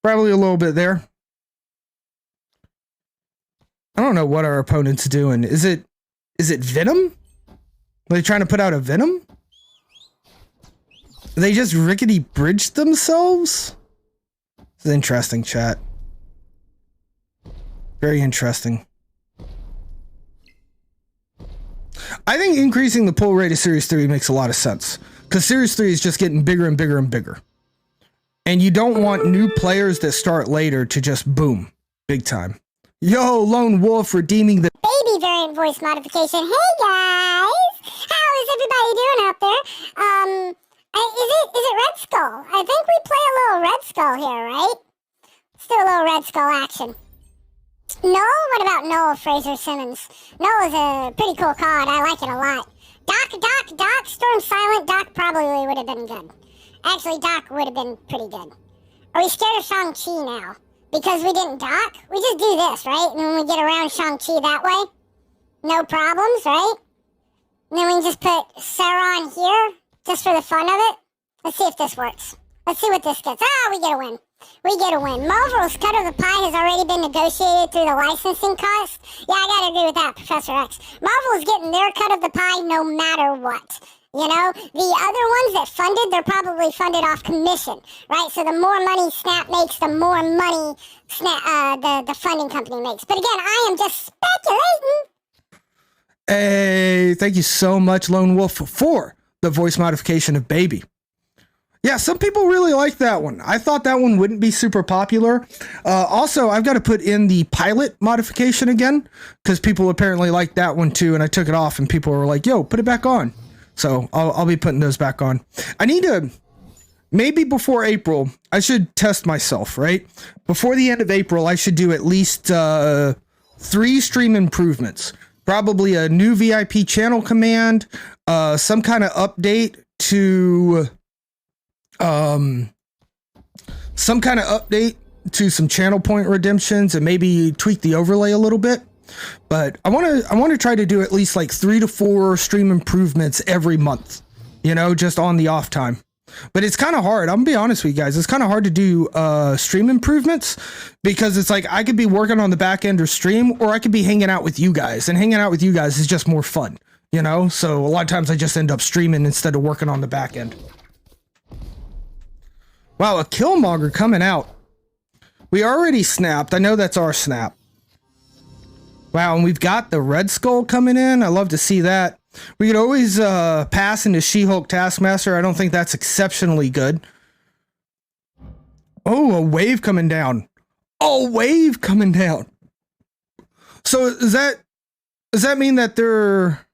a little bit there. I don't know what our opponent's doing. Is it Venom? Are they trying to put out a Venom? They just rickety bridged themselves? It's an interesting, chat. Very interesting. I think increasing the pull rate of Series 3 makes a lot of sense. Because Series 3 is just getting bigger and bigger and bigger. And you don't want new players that start later to just boom. Big time. Yo, Lone Wolf redeeming the baby variant voice modification. Hey guys! How is everybody doing out there? Is it Red Skull? I think we play a little Red Skull here, right? Let's do a little Red Skull action. Noel? What about Noel Fraser Simmons? Noel is a pretty cool card. I like it a lot. Doc, Storm Silent. Doc probably would have been good. Actually, Doc would have been pretty good. Are we scared of Shang-Chi now? Because we didn't Doc? We just do this, right? And then we get around Shang-Chi that way. No problems, right? And then we can just put Sauron here. Just for the fun of it. Let's see if this works. Let's see what this gets. We get a win. We get a win. Marvel's cut of the pie has already been negotiated through the licensing cost. Yeah, I gotta agree with that, Professor X. Marvel's getting their cut of the pie no matter what. You know, the other ones that funded, they're probably funded off commission, right? So the more money Snap makes, the more money the funding company makes. But again, I am just speculating. Hey, thank you so much, Lone Wolf, for the voice modification of Baby. Yeah, some people really like that one. I thought that one wouldn't be super popular. Also, I've got to put in the pilot modification again because people apparently like that one too, and I took it off and people were like, yo, put it back on. So I'll be putting those back on. I need to, maybe before April, I should test myself, right? Before the end of April, I should do at least 3 stream improvements. Probably a new VIP channel command, some kind of update to... some kind of update to some channel point redemptions and maybe tweak the overlay a little bit. But I want to try to do at least like 3 to 4 stream improvements every month, you know, just on the off time. But it's kind of hard. I'm gonna be honest with you guys. It's kind of hard to do stream improvements because it's like I could be working on the back end or stream, or I could be hanging out with you guys, and hanging out with you guys is just more fun, you know? So a lot of times I just end up streaming instead of working on the back end. Wow, a Killmonger coming out. We already snapped. I know that's our snap. Wow, and we've got the Red Skull coming in. I love to see that. We could always pass into She-Hulk Taskmaster. I don't think that's exceptionally good. Oh, a wave coming down. Oh, wave coming down. So does that mean that they're...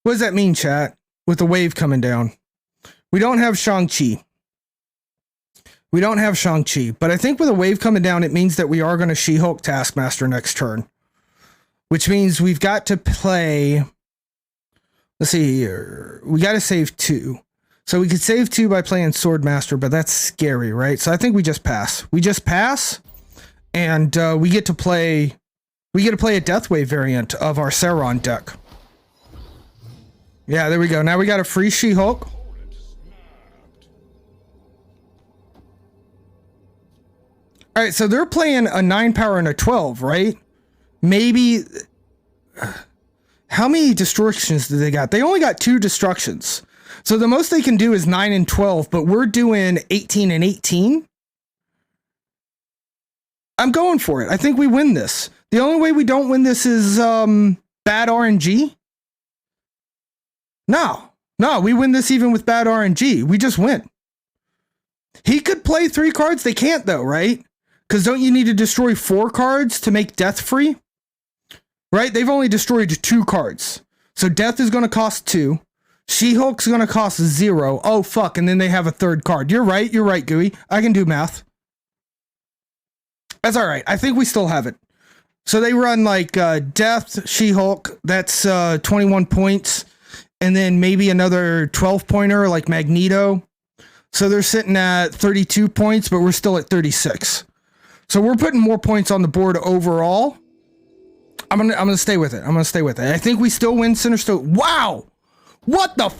What does that mean, chat? With the wave coming down. We don't have Shang-Chi. We don't have Shang-Chi, but I think with a wave coming down, it means that we are going to She-Hulk Taskmaster next turn. Which means we've got to play... Let's see here. We got to save 2. So we could save 2 by playing Swordmaster, but that's scary, right? So I think we just pass. We just pass, and we get to play... We get to play a Deathwave variant of our Sauron deck. Yeah, there we go. Now we got a free She-Hulk. All right, so they're playing a 9 power and a 12, right? Maybe... How many destructions do they got? They only got 2 destructions. So the most they can do is 9 and 12, but we're doing 18 and 18. I'm going for it. I think we win this. The only way we don't win this is bad RNG. No, we win this even with bad RNG. We just win. He could play 3 cards. They can't though, right? Because don't you need to destroy 4 cards to make death free? Right? They've only destroyed 2 cards. So death is going to cost 2. She-Hulk's going to cost 0. Oh, fuck. And then they have a 3rd card. You're right, Gooey. I can do math. That's all right. I think we still have it. So they run like death, She-Hulk. That's 21 points. And then maybe another 12-pointer like Magneto. So they're sitting at 32 points, but we're still at 36. So we're putting more points on the board overall. I'm gonna stay with it. I think we still win Sinister. Wow! What the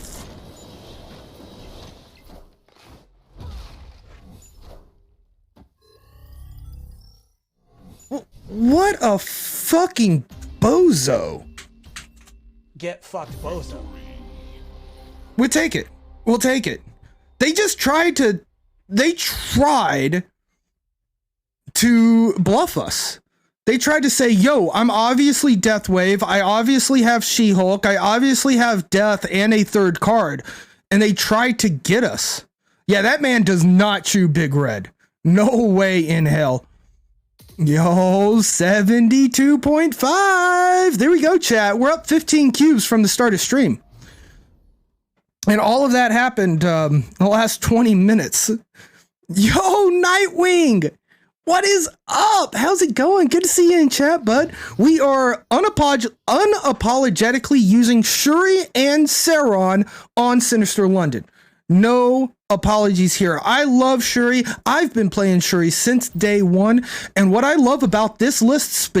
What a fucking bozo. Get fucked, bozo. We'll take it. They tried to bluff us. They tried to say, yo, I'm obviously Deathwave. I obviously have She-Hulk. I obviously have Death and a 3rd card. And they tried to get us. Yeah, that man does not chew Big Red. No way in hell. Yo, 72.5. There we go, chat. We're up 15 cubes from the start of stream. And all of that happened in the last 20 minutes. Yo, Nightwing. What is up? How's it going? Good to see you in chat, bud. We are unapologetically using Shuri and Sauron on Sinister London. No apologies here. I love Shuri. I've been playing Shuri since day 1. And what I love about this list,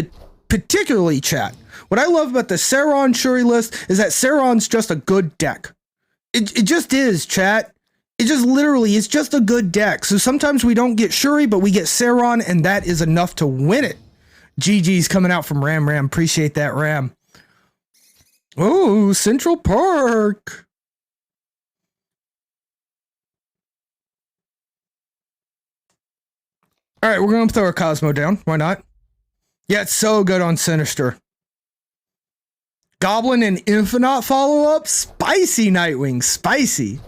particularly chat, what I love about the Sauron Shuri list is that Sauron's just a good deck. It just is, chat. It just literally is just a good deck. So sometimes we don't get Shuri, but we get Sauron, and that is enough to win it. GG's coming out from Ram. Appreciate that, Ram. Oh, Central Park. All right, we're going to throw a Cosmo down. Why not? Yeah, it's so good on Sinister. Goblin and Infinite follow-up? Spicy, Nightwing. Spicy.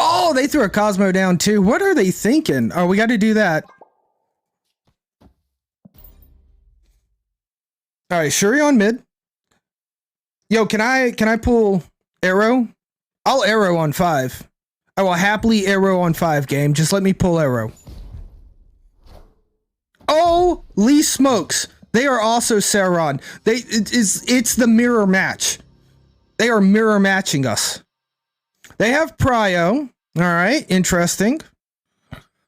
Oh, they threw a Cosmo down too. What are they thinking? Oh, we got to do that. All right, Shuri on mid. Yo, can I pull arrow? I'll arrow on 5. I will happily arrow on 5 game. Just let me pull arrow. Oh, Lee smokes. They are also Sauron. It's the mirror match. They are mirror matching us. They have Prio. All right, interesting.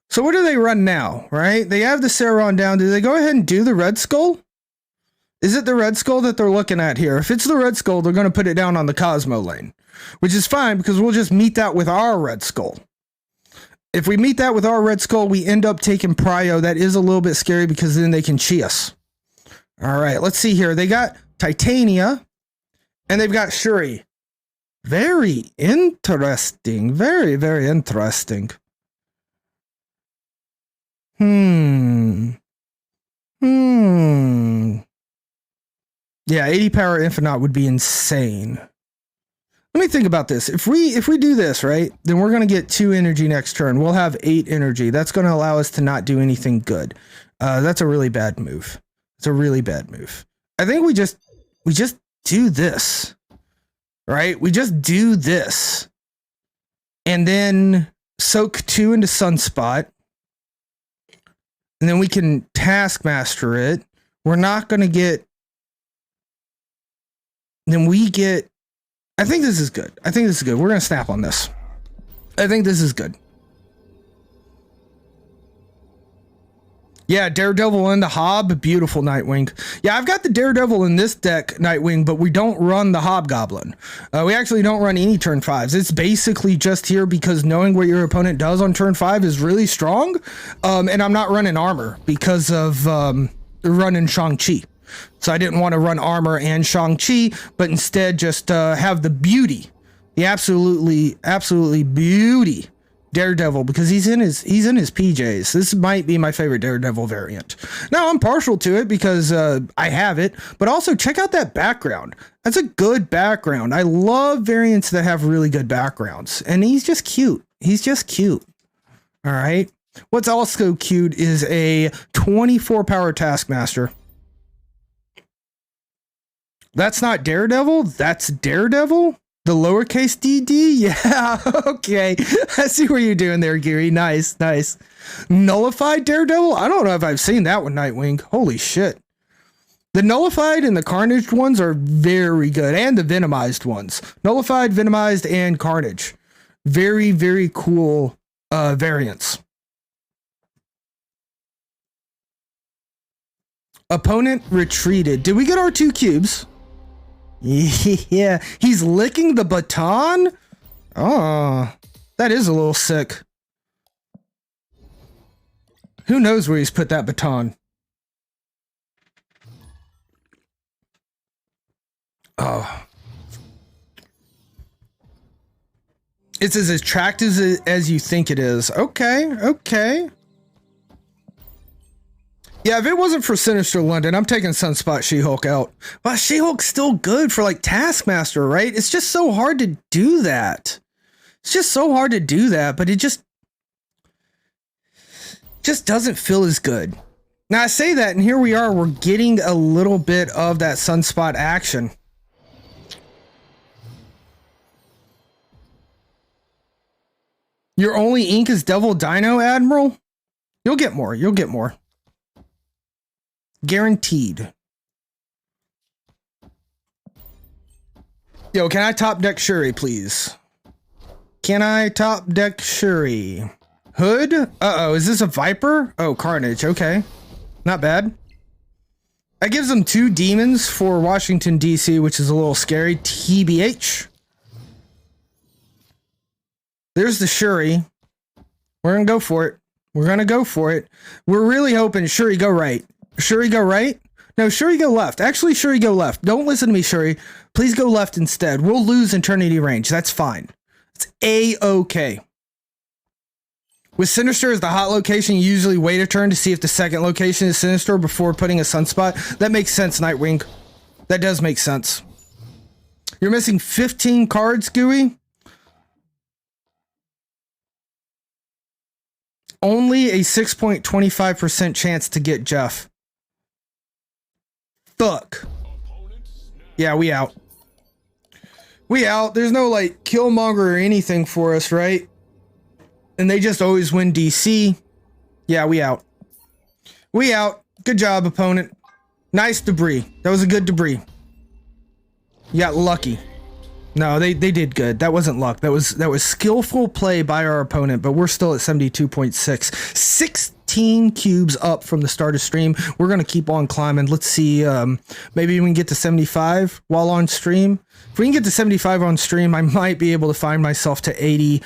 So what do they run now, right? They have the Sauron down. Do they go ahead and do the Red Skull? Is it the Red Skull that they're looking at here? If it's the Red Skull, they're going to put it down on the Cosmo lane, which is fine because we'll just meet that with our Red Skull. If we meet that with our Red Skull, we end up taking Prio. That is a little bit scary because then they can chi us. All right, let's see here. They got Titania and they've got Shuri. Very interesting. Very, very interesting. Yeah, 80 power Infinite would be insane. Let me think about this. If we do this, right, then we're going to get 2 energy next turn. We'll have 8 energy. That's going to allow us to not do anything good. That's a really bad move. It's a really bad move. I think we just do this, right? We just do this and then soak 2 into Sunspot. And then we can Taskmaster it. We're not going to get... Then we get... I think this is good. I think this is good. We're going to snap on this. I think this is good. Yeah, Daredevil and the Hob. Beautiful Nightwing. Yeah, I've got the Daredevil in this deck, Nightwing, but we don't run the Hobgoblin. We actually don't run any turn 5s. It's basically just here because knowing what your opponent does on turn 5 is really strong. And I'm not running armor because of running Shang-Chi. So I didn't want to run armor and Shang-Chi, but instead just have the beauty, the absolutely beauty Daredevil, because he's in his PJs. This might be my favorite Daredevil variant. Now I'm partial to it because I have it, but also check out that background. That's a good background. I love variants that have really good backgrounds, and he's just cute. He's just cute. All right. What's also cute is a 24 power Taskmaster. That's not Daredevil. That's Daredevil. The lowercase dd? Yeah, okay. I see what you're doing there, Geary. Nice, nice. Nullified Daredevil? I don't know if I've seen that one, Nightwing. Holy shit. The Nullified and the Carnage ones are very good, and the Venomized ones. Nullified, Venomized, and Carnage. Very, very cool variants. Opponent retreated. Did we get our 2 cubes? Yeah, he's licking the baton? Oh, that is a little sick. Who knows where he's put that baton? Oh. It's as attractive as you think it is. Okay, okay. Yeah, if it wasn't for Sinister London, I'm taking Sunspot She-Hulk out. Well, She-Hulk's still good for like Taskmaster, right? It's just so hard to do that. It's just so hard to do that, but it just doesn't feel as good. Now I say that, and here we are, we're getting a little bit of that Sunspot action. Your only ink is Devil Dino, Admiral? You'll get more, you'll get more. Guaranteed. Yo, can I top deck Shuri, please? Can I top deck Shuri? Hood? Uh-oh, is this a Viper? Oh, Carnage, okay. Not bad. That gives them 2 demons for Washington, D.C., which is a little scary. TBH. There's the Shuri. We're gonna go for it. We're gonna go for it. We're really hoping Shuri go right. Shuri go right? No, Shuri go left. Actually, Shuri go left. Don't listen to me, Shuri. Please go left instead. We'll lose Eternity Range. That's fine. It's A-okay. With Sinister as the hot location, you usually wait a turn to see if the second location is Sinister before putting a Sunspot. That makes sense, Nightwing. That does make sense. You're missing 15 cards, Gooey? only a 6.25% chance to get Jeff. Fuck. Yeah, we out. We out. There's no like Killmonger or anything for us, right? And they just always win DC. Yeah, we out. We out. Good job, opponent. Nice debris. That was a good debris. You got lucky. No, they did good. That wasn't luck. That was skillful play by our opponent, but we're still at 72.6. 16 cubes up from the start of stream. We're going to keep on climbing. Let's see. Maybe we can get to 75 while on stream. If we can get to 75 on stream, I might be able to find myself to 80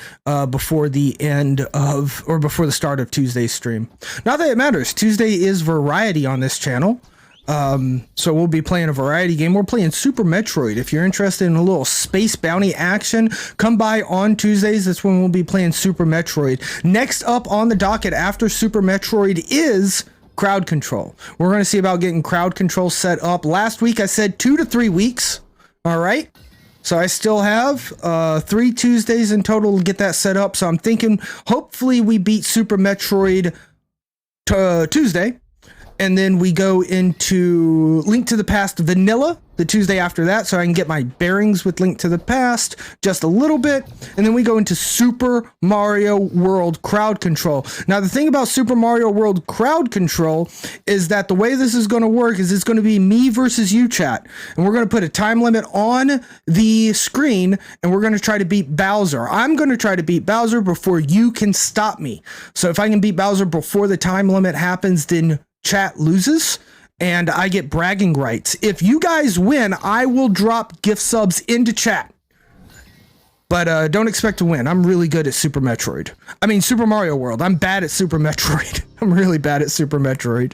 before the end of, or before the start of Tuesday's stream. Not that it matters. Tuesday is variety on this channel. So we'll be playing a variety game. We're playing Super Metroid. If you're interested in a little space bounty action, come by on Tuesdays. That's when we'll be playing Super Metroid. Next up on the docket after Super Metroid is crowd control. We're going to see about getting crowd control set up. Last week I said 2 to 3 weeks. All right. So I still have 3 Tuesdays in total to get that set up. So I'm thinking hopefully we beat Super Metroid Tuesday. And then we go into Link to the Past Vanilla the Tuesday after that, so I can get my bearings with Link to the Past just a little bit. And then we go into Super Mario World Crowd Control. Now, the thing about Super Mario World Crowd Control is that the way this is going to work is it's going to be me versus you, chat. And we're going to put a time limit on the screen, and we're going to try to beat Bowser. I'm going to try to beat Bowser before you can stop me. So if I can beat Bowser before the time limit happens, then chat loses and I get bragging rights. If you guys win, I will drop gift subs into chat. But don't expect to win. I'm really good at Super Metroid. I mean, Super Mario World. I'm bad at Super Metroid. I'm really bad at Super Metroid.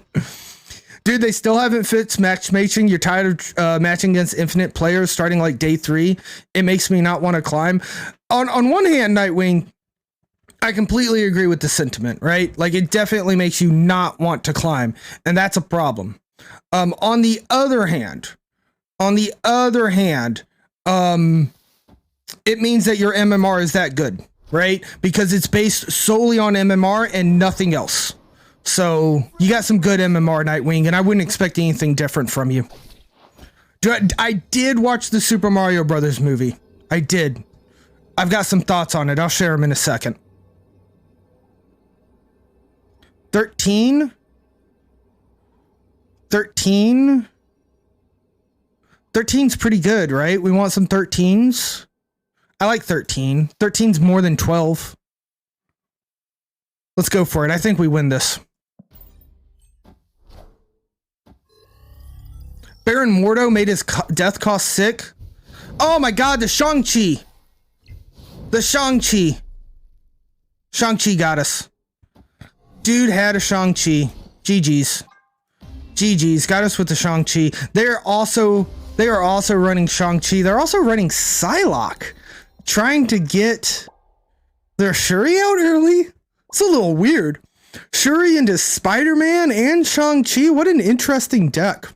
Dude, they still haven't fixed matchmaking. You're tired of matching against infinite players starting like day 3. It makes me not want to climb. On one hand, Nightwing, I completely agree with the sentiment, right? Like, it definitely makes you not want to climb, and that's a problem. On the other hand, it means that your MMR is that good, right? Because it's based solely on MMR and nothing else. So you got some good MMR, Nightwing, and I wouldn't expect anything different from you. I did watch the Super Mario Brothers movie. I did. I've got some thoughts on it. I'll share them in a second. 13? 13? 13's pretty good, right? We want some 13s. I like 13. 13's more than 12. Let's go for it. I think we win this. Baron Mordo made his death cost sick. Oh my god, the Shang-Chi. The Shang-Chi. Shang-Chi got us. Dude had a Shang-Chi. GG's. GG's. Got us with the Shang-Chi. They are also running Shang-Chi. They're also running Psylocke. Trying to get their Shuri out early. It's a little weird. Shuri into Spider-Man and Shang-Chi. What an interesting deck.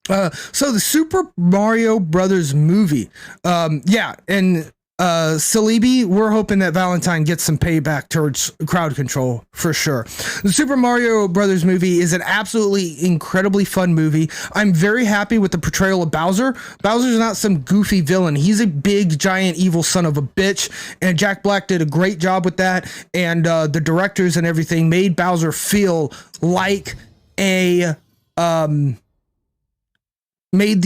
So the Super Mario Brothers movie. Yeah, and Salibi, we're hoping that Valentine gets some payback towards crowd control for sure. The Super Mario Brothers movie is an absolutely incredibly fun movie. I'm very happy with the portrayal of Bowser. Bowser's not some goofy villain. He's a big, giant, evil son of a bitch, and Jack Black did a great job with that, and the directors and everything made Bowser feel like a made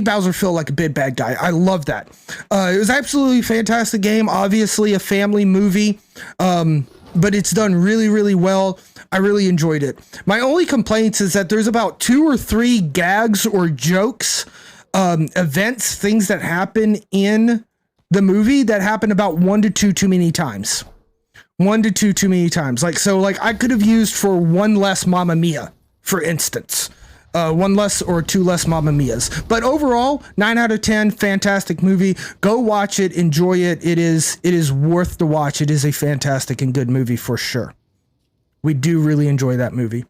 Bowser feel like a big bad guy. I love that. It was absolutely fantastic game. Obviously a family movie, but it's done really, really well. I really enjoyed it. My only complaints is that there's about 2 or 3 gags or jokes, events, things that happen in the movie that happen about 1 to 2 too many times. 1 to 2 too many times. Like I could have used for 1 less Mamma Mia, for instance. 1 less or 2 less Mamma Mias. But overall, 9 out of 10, fantastic movie. Go watch it, enjoy it. It is worth the watch. It is a fantastic and good movie for sure. We do really enjoy that movie.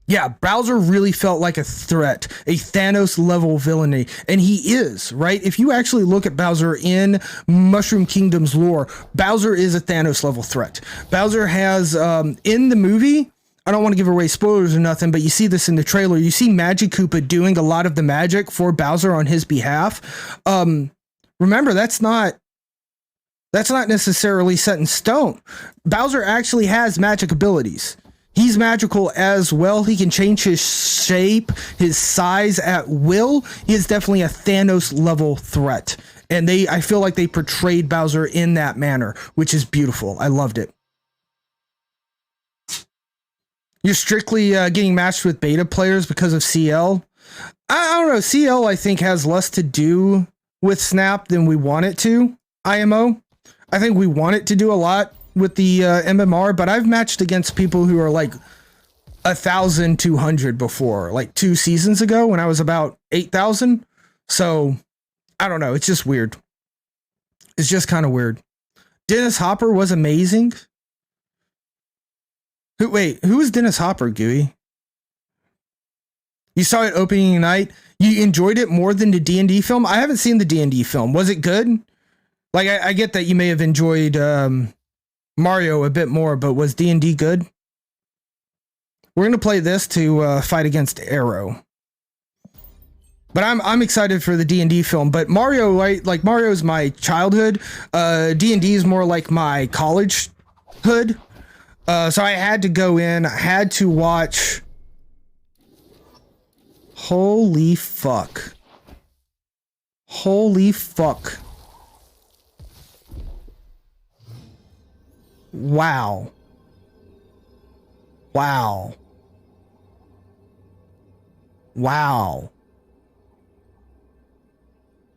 Yeah, Bowser really felt like a threat, a Thanos level villainy, and he is, right? If you actually look at Bowser in Mushroom Kingdom's lore, Bowser is a Thanos level threat. Bowser has, in the movie, I don't want to give away spoilers or nothing, but you see this in the trailer, you see Magic Koopa doing a lot of the magic for Bowser on his behalf. Remember, that's not necessarily set in stone. Bowser actually has magic abilities. He's magical as well. He can change his shape, his size at will. He is definitely a Thanos level threat. And I feel like they portrayed Bowser in that manner, which is beautiful. I loved it. You're strictly getting matched with beta players because of CL. I don't know. CL, I think, has less to do with Snap than we want it to. IMO. I think we want it to do a lot with the MMR, but I've matched against people who are like 1,200 before, like 2 seasons ago when I was about 8,000. So I don't know. It's just weird. It's just kind of weird. Dennis Hopper was amazing. Who was Dennis Hopper, Gooey? You saw it opening night. You enjoyed it more than the D&D film? I haven't seen the D&D film. Was it good? Like, I get that you may have enjoyed Mario a bit more, but was D&D good? We're gonna play this to fight against Arrow, but I'm excited for the D&D film. But Mario, right? Like Mario's my childhood. D&D is more like my college hood. So I had to go in. I had to watch. Holy fuck! Holy fuck! Wow. Wow. Wow.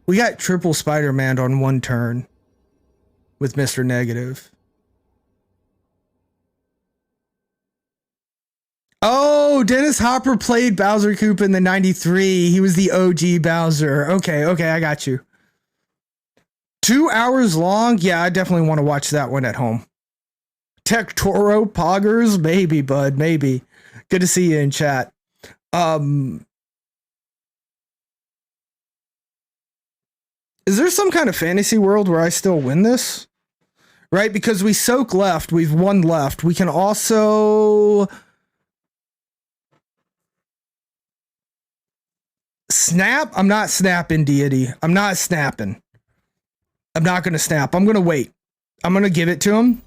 We got triple Spider-Man on one turn with Mr. Negative. Oh, Dennis Hopper played Bowser Koopa in the 93. He was the OG Bowser. Okay, I got you. 2 hours long? Yeah, I definitely want to watch that one at home. Tech Toro Poggers? Maybe, bud, maybe. Good to see you in chat. Is there some kind of fantasy world where I still win this? Right? Because we soak left, we've won left. We can also snap. I'm not snapping, deity. I'm not snapping. I'm not going to snap. I'm going to wait. I'm going to give it to him.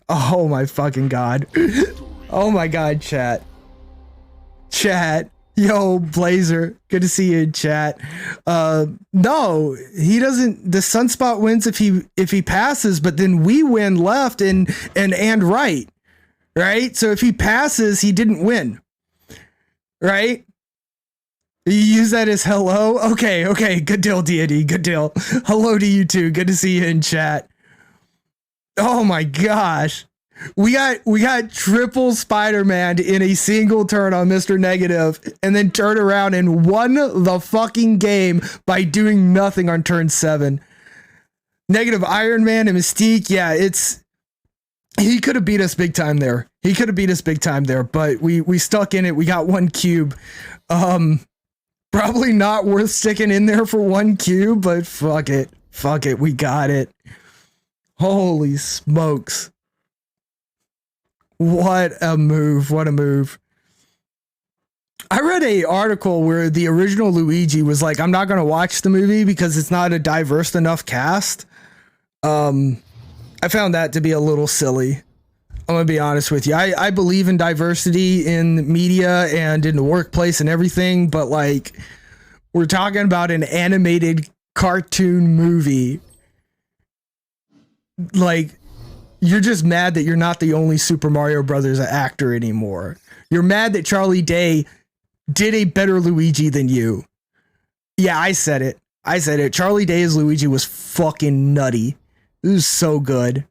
Oh my fucking god. Oh my god, chat. Chat. Yo, Blazer. Good to see you in chat. No, he doesn't. The Sunspot wins if he passes, but then we win left and right. Right? So if he passes, he didn't win. Right? You use that as hello? Okay. Good deal, deity. Good deal. Hello to you too. Good to see you in chat. Oh my gosh. We got triple Spider-Man in a single turn on Mr. Negative and then turned around and won the fucking game by doing nothing on turn 7. Negative Iron Man and Mystique. Yeah, he could have beat us big time there. But we stuck in it. We got 1 cube. Probably not worth sticking in there for 1 cube, but fuck it. We got it. Holy smokes. What a move. I read a article where the original Luigi was like, I'm not going to watch the movie because it's not a diverse enough cast. I found that to be a little silly. I'm going to be honest with you. I believe in diversity in media and in the workplace and everything, but like, we're talking about an animated cartoon movie. Like, you're just mad that you're not the only Super Mario Brothers actor anymore. You're mad that Charlie Day did a better Luigi than you. Yeah, I said it. Charlie Day as Luigi was fucking nutty. It was so good.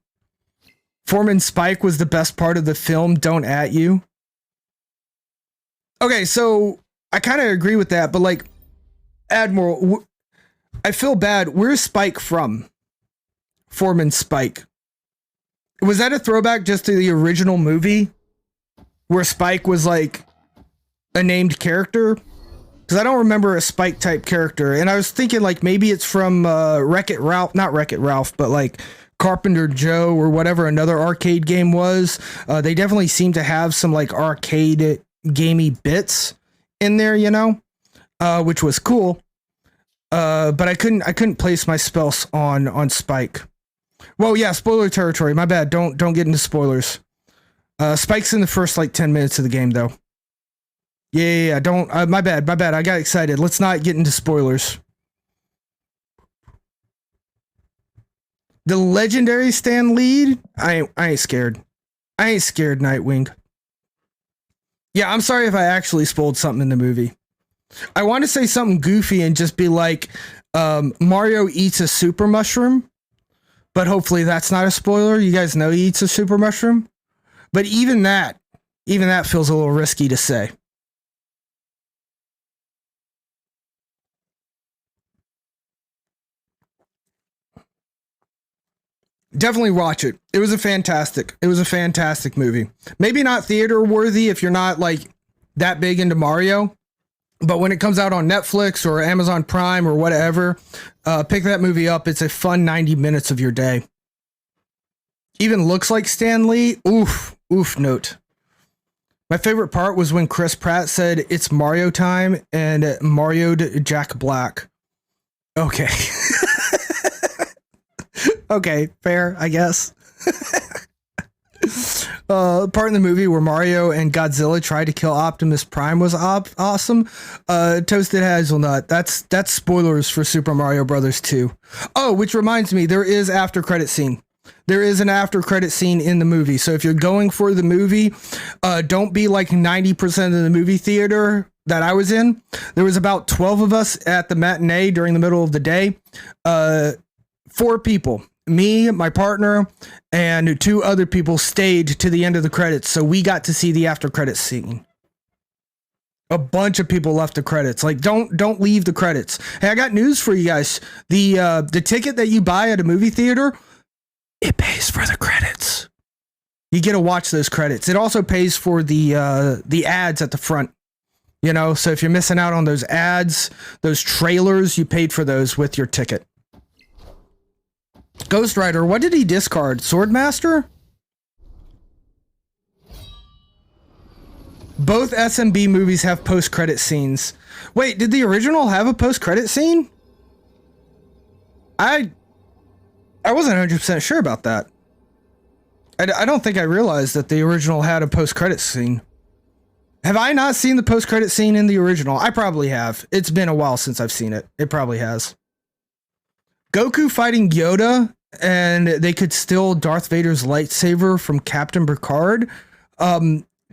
Foreman Spike was the best part of the film. Don't at you. Okay, so I kind of agree with that, but like, Admiral, I feel bad. Where's Spike from? Foreman Spike. Was that a throwback just to the original movie where Spike was like a named character, because I don't remember a Spike type character, and I was thinking like maybe it's from Wreck-It Ralph, not Wreck-It Ralph, but like Carpenter Joe or whatever another arcade game was. They definitely seem to have some like arcade gamey bits in there, you know, which was cool. But I couldn't place my spells on Spike. Well, yeah, spoiler territory. My bad. Don't get into spoilers. Spike's in the first like 10 minutes of the game though. Yeah. Don't. My bad. I got excited. Let's not get into spoilers. The legendary Stan Lee. I ain't scared. I ain't scared, Nightwing. Yeah, I'm sorry if I actually spoiled something in the movie. I want to say something goofy and just be like, Mario eats a super mushroom, but hopefully that's not a spoiler. You guys know he eats a super mushroom, but even that feels a little risky to say. Definitely watch it. It was a fantastic movie. Maybe not theater worthy if you're not like that big into Mario, but when it comes out on Netflix or Amazon Prime or whatever, pick that movie up. It's a fun 90 minutes of your day. Even looks like Stan Lee. Oof note. My favorite part was when Chris Pratt said it's Mario time and Mario'd Jack Black. Okay. Okay, fair, I guess. Part in the movie where Mario and Godzilla tried to kill Optimus Prime was awesome. Toasted Hazelnut. That's spoilers for Super Mario Brothers 2. Oh, which reminds me, there is after credit scene. There is an after credit scene in the movie. So if you're going for the movie, don't be like 90% of the movie theater that I was in. There was about 12 of us at the matinee during the middle of the day. 4 people. Me, my partner, and 2 other people stayed to the end of the credits, so we got to see the after credits scene. A bunch of people left the credits. Like, don't leave the credits. Hey, I got news for you guys. The ticket that you buy at a movie theater, it pays for the credits. You get to watch those credits. It also pays for the ads at the front. You know, so if you're missing out on those ads, those trailers, you paid for those with your ticket. Ghost Rider, what did he discard? Swordmaster? Both SMB movies have post-credit scenes. Wait, did the original have a post-credit scene? I wasn't 100% sure about that. I don't think I realized that the original had a post-credit scene. Have I not seen the post-credit scene in the original? I probably have. It's been a while since I've seen it. It probably has. Goku fighting Yoda, and they could steal Darth Vader's lightsaber from Captain Picard.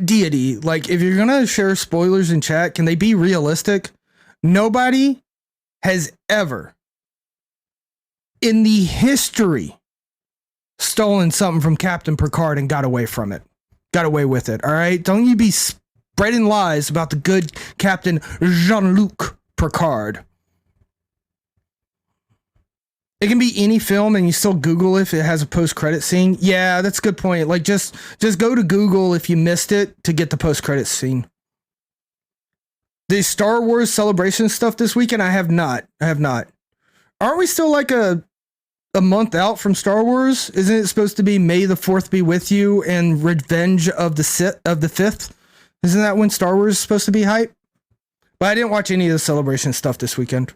Deity, like, if you're gonna share spoilers in chat, can they be realistic? Nobody has ever in the history stolen something from Captain Picard and got away from it. Got away with it, all right? Don't you be spreading lies about the good Captain Jean-Luc Picard. It can be any film and you still Google if it has a post-credit scene. Yeah, that's a good point. Like, just go to Google if you missed it to get the post-credit scene. The Star Wars Celebration stuff this weekend, I have not. Aren't we still like a month out from Star Wars? Isn't it supposed to be May the 4th be with you and Revenge of the 5th? Isn't that when Star Wars is supposed to be hype? But I didn't watch any of the Celebration stuff this weekend.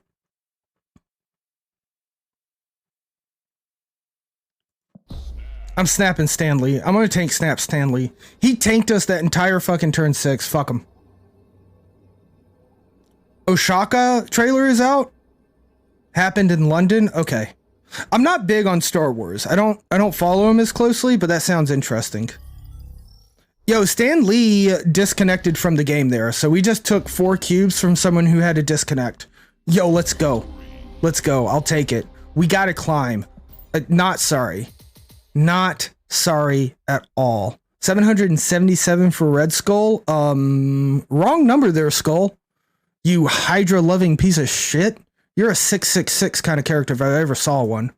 I'm snapping Stanley. I'm going to tank snap Stanley. He tanked us that entire fucking turn 6. Fuck him. Osaka trailer is out. Happened in London. Okay. I'm not big on Star Wars. I don't follow him as closely, but that sounds interesting. Yo, Stan Lee disconnected from the game there. So we just took 4 cubes from someone who had to disconnect. Yo, let's go. Let's go. I'll take it. We got to climb. Not sorry. Not sorry at all. 777 for Red Skull. Wrong number there, Skull. You Hydra loving piece of shit. You're a 666 kind of character if I ever saw one.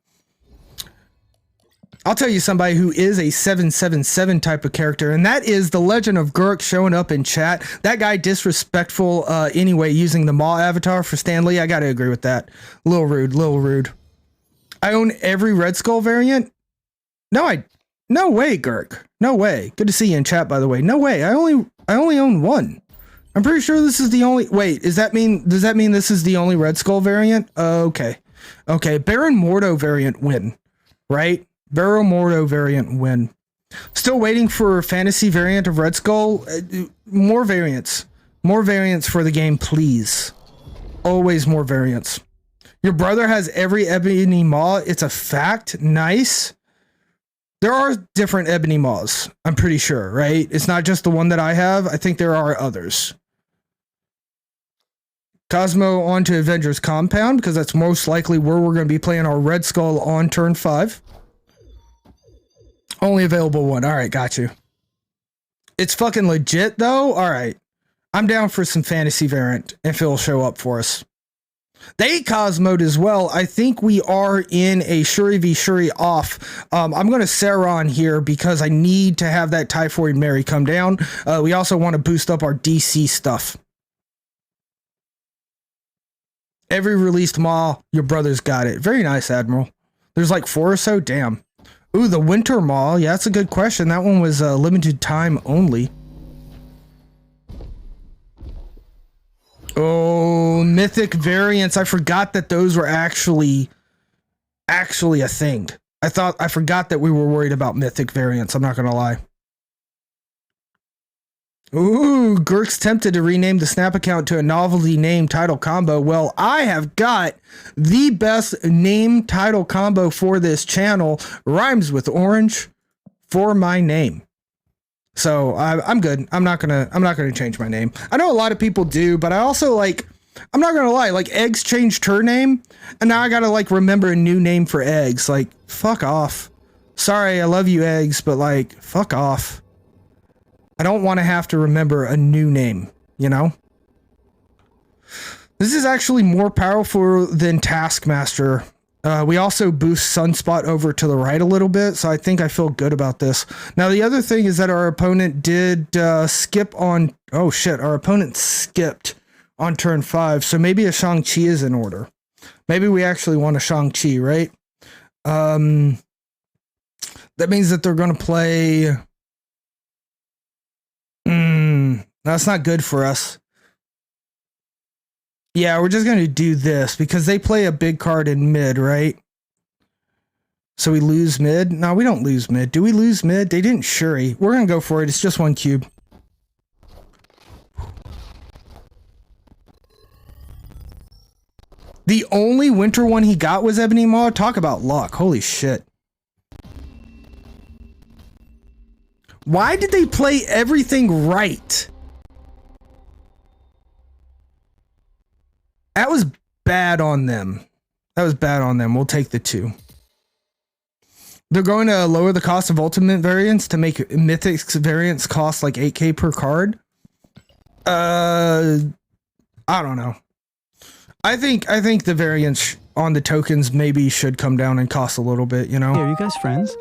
I'll tell you somebody who is a 777 type of character, and that is the Legend of Gurk showing up in chat. That guy disrespectful anyway, using the Maw avatar for Stan Lee. I gotta agree with that. Little rude. I own every Red Skull variant. No way, Gurk. No way. Good to see you in chat, by the way. No way. I only own one. I'm pretty sure this is the only. Wait, does that mean this is the only Red Skull variant? Okay. Baron Mordo variant win, right? Baron Mordo variant win. Still waiting for fantasy variant of Red Skull. More variants for the game, please. Always more variants. Your brother has every ebony maw. It's a fact. Nice. There are different ebony maws, I'm pretty sure, right? It's not just the one that I have. I think there are others. Cosmo onto Avengers Compound, because that's most likely where we're going to be playing our Red Skull on turn 5. Only available one. All right, got you. It's fucking legit, though? All right. I'm down for some fantasy variant if it'll show up for us. They Cosmoed as well. I think we are in a Shuri v Shuri off. I'm going to Sauron here because I need to have that Typhoid Mary come down. We also want to boost up our DC stuff. Every released Maw, your brother's got it. Very nice, Admiral. There's like 4 or so. Damn. Ooh, the Winter Maw. Yeah, that's a good question. That one was limited time only. Oh, mythic variants. I forgot that those were actually a thing. I forgot that we were worried about mythic variants. I'm not going to lie. Ooh, Gurk's tempted to rename the Snap account to a novelty name title combo. Well, I have got the best name title combo for this channel. Rhymes with orange for my name. So I'm good. I'm not gonna change my name. I know a lot of people do, but I also I'm not gonna lie, Eggs changed her name, and now I gotta remember a new name for Eggs. Fuck off. Sorry, I love you, Eggs, but fuck off. I don't want to have to remember a new name, you know? This is actually more powerful than Taskmaster. We also boost Sunspot over to the right a little bit, so I think I feel good about this. Now, the other thing is that our opponent did skip on... Oh, shit. Our opponent skipped on turn 5, so maybe a Shang-Chi is in order. Maybe we actually want a Shang-Chi, right? That means that they're going to play... That's not good for us. Yeah, we're just going to do this because they play a big card in mid, right? So we lose mid? No, we don't lose mid. Do we lose mid? They didn't Shuri. We're going to go for it. It's just 1 cube. The only winter one he got was Ebony Maw? Talk about luck. Holy shit. Why did they play everything right? That was bad on them. We'll take the 2. They're going to lower the cost of ultimate variants to make mythics variants cost 8k per card. I don't know. I think the variants on the tokens maybe should come down and cost a little bit, you know? Hey, are you guys friends?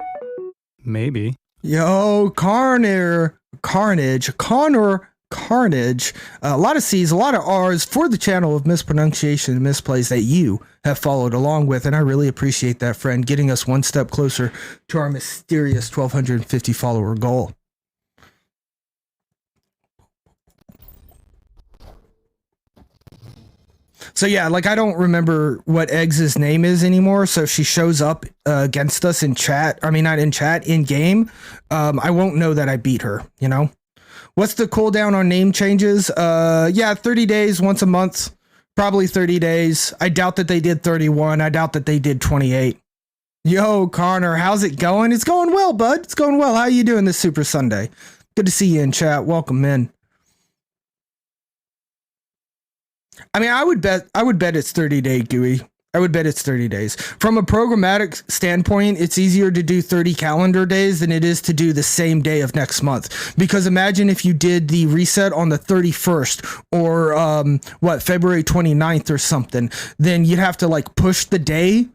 Maybe. Yo, Connor, Carnage. A lot of C's, a lot of R's for the channel of mispronunciation and misplays that you have followed along with, and I really appreciate that, friend, getting us one step closer to our mysterious 1,250 follower goal. So yeah, I don't remember what Eggs' name is anymore, so if she shows up against us in chat, I mean not in chat, in game, I won't know that I beat her, you know? What's the cooldown on name changes? Yeah, 30 days, once a month, probably 30 days. I doubt that they did 31. I doubt that they did 28. Yo, Connor, how's it going? It's going well, bud. It's going well. How you doing this Super Sunday? Good to see you in chat. Welcome in. I mean, I would bet it's 30-day GUI. I would bet it's 30 days. From a programmatic standpoint, it's easier to do 30 calendar days than it is to do the same day of next month. Because imagine if you did the reset on the 31st or February 29th or something, then you'd have to push the day.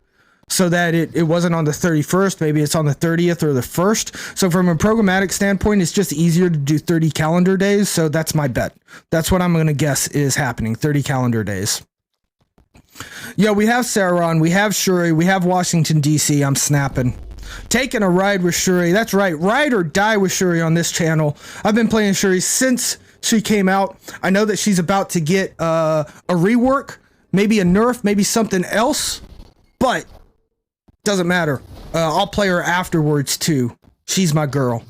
so that it wasn't on the 31st. Maybe it's on the 30th or the 1st. So from a programmatic standpoint, it's just easier to do 30 calendar days. So that's my bet. That's what I'm going to guess is happening. 30 calendar days. Yo, we have Sauron, we have Shuri, we have Washington, D.C. I'm snapping. Taking a ride with Shuri. That's right. Ride or die with Shuri on this channel. I've been playing Shuri since she came out. I know that she's about to get a rework, maybe a nerf, maybe something else, but doesn't matter. I'll play her afterwards too. She's my girl.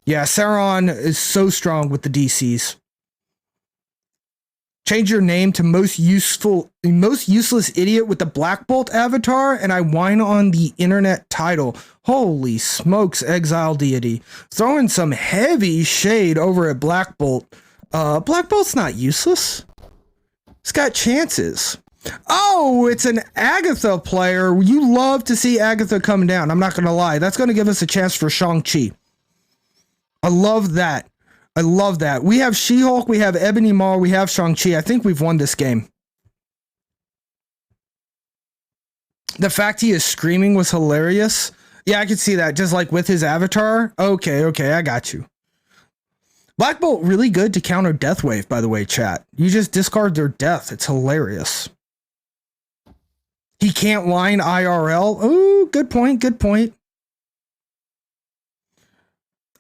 Yeah, Sauron is so strong with the DCs. Change your name to most useless idiot with the Black Bolt avatar, and I whine on the internet title. Holy smokes, Exile Deity. Throwing some heavy shade over at Black Bolt. Black Bolt's not useless. It's got chances. Oh, it's an Agatha player. You love to see Agatha come down. I'm not going to lie. That's going to give us a chance for Shang-Chi. I love that. I love that. We have She-Hulk, we have Ebony Maw, we have Shang-Chi. I think we've won this game. The fact he is screaming was hilarious. Yeah, I could see that. Just like with his avatar. Okay, I got you. Black Bolt really good to counter Death Wave, by the way, chat. You just discard their death. It's hilarious. He can't whine IRL. Ooh, good point, good point.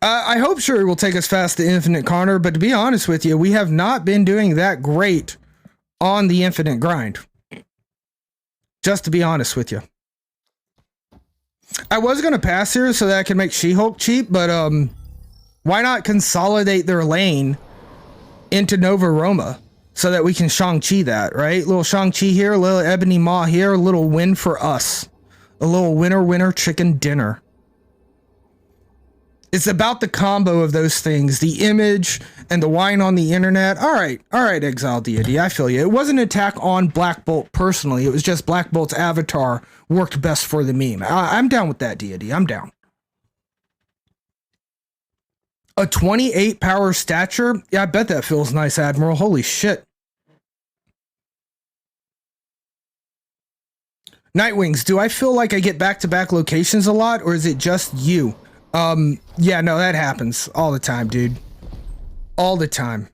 I hope Shuri will take us fast to Infinite Connor, but to be honest with you, we have not been doing that great on the Infinite grind. Just to be honest with you. I was going to pass here so that I could make She-Hulk cheap, but why not consolidate their lane into Nova Roma so that we can Shang-Chi that, right? Little Shang-Chi here, a little Ebony Maw here, a little win for us. A little winner chicken dinner. It's about the combo of those things, the image and the wine on the internet. All right, Exile Deity, I feel you. It wasn't an attack on Black Bolt personally. It was just Black Bolt's avatar worked best for the meme. I'm down with that, Deity. I'm down. A 28 power stature? Yeah, I bet that feels nice, Admiral. Holy shit. Nightwings, do I feel like I get back-to-back locations a lot, or is it just you? Yeah, no, that happens all the time, dude. All the time.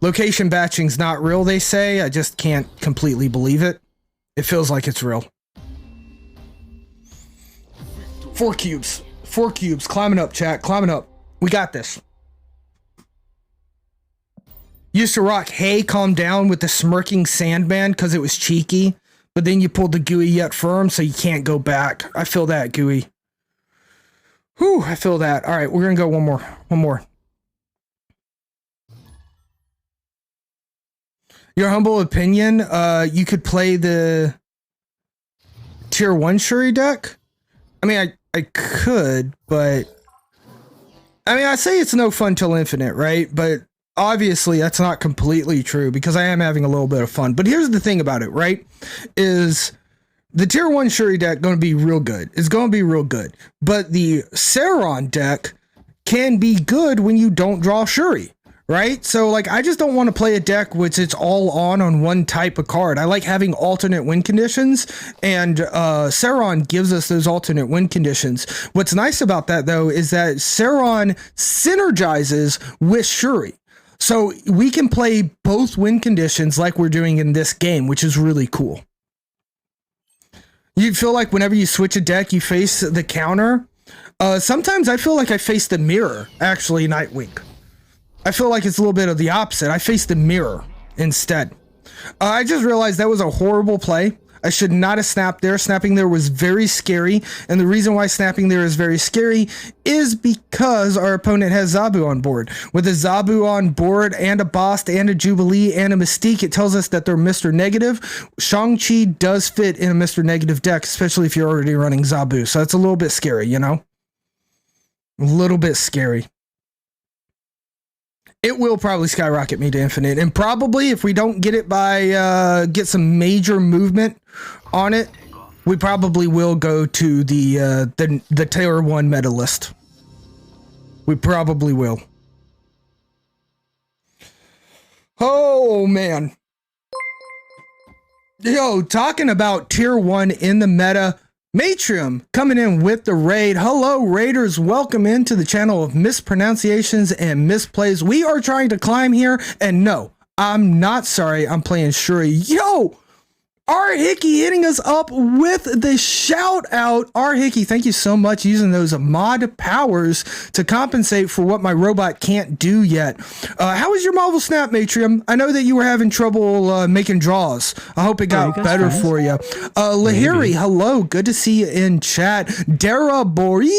Location batching's not real, they say. I just can't completely believe it. It feels like it's real. 4 cubes. 4 cubes. Climbing up, chat. Climbing up. We got this. Used to rock, hey, calm down with the smirking Sandman because it was cheeky. But then you pulled the gooey yet firm, so you can't go back. I feel that, gooey. Whew, I feel that. All right, we're going to go one more. One more. Your humble opinion, you could play the tier 1 Shuri deck? I mean, I could, but... I mean, I say it's no fun till infinite, right? But obviously, that's not completely true because I am having a little bit of fun. But here's the thing about it, right? Is... the tier 1 Shuri deck going to be real good. It's going to be real good. But the Sauron deck can be good when you don't draw Shuri, right? So, like, I just don't want to play a deck which it's all on one type of card. I like having alternate win conditions, and Sauron gives us those alternate win conditions. What's nice about that, though, is that Sauron synergizes with Shuri. So we can play both win conditions like we're doing in this game, which is really cool. You feel like whenever you switch a deck, you face the counter. Sometimes I feel like I face the mirror, actually, Nightwing. I feel like it's a little bit of the opposite. I face the mirror instead. I just realized that was a horrible play. I should not have snapped there. Snapping there was very scary. And the reason why snapping there is very scary is because our opponent has Zabu on board. With a Zabu on board and a Bast and a Jubilee and a Mystique, it tells us that they're Mr. Negative. Shang-Chi does fit in a Mr. Negative deck, especially if you're already running Zabu. So that's a little bit scary, you know? A little bit scary. It will probably skyrocket me to infinite, and probably if we don't get it by get some major movement on it, we probably will go to the tier 1 meta list. We probably will. Oh man, yo, talking about tier 1 in the meta Matrium coming in with the raid. Hello, raiders. Welcome into the channel of mispronunciations and misplays. We are trying to climb here, and no, I'm not sorry. I'm playing Shuri. Yo! R. Hickey hitting us up with the shout out. R. Hickey, thank you so much, using those mod powers to compensate for what my robot can't do yet. How was your Marvel Snap, Matrium? I know that you were having trouble making draws. I hope it got better for you. Lahiri, hello. Good to see you in chat. Dara Bori,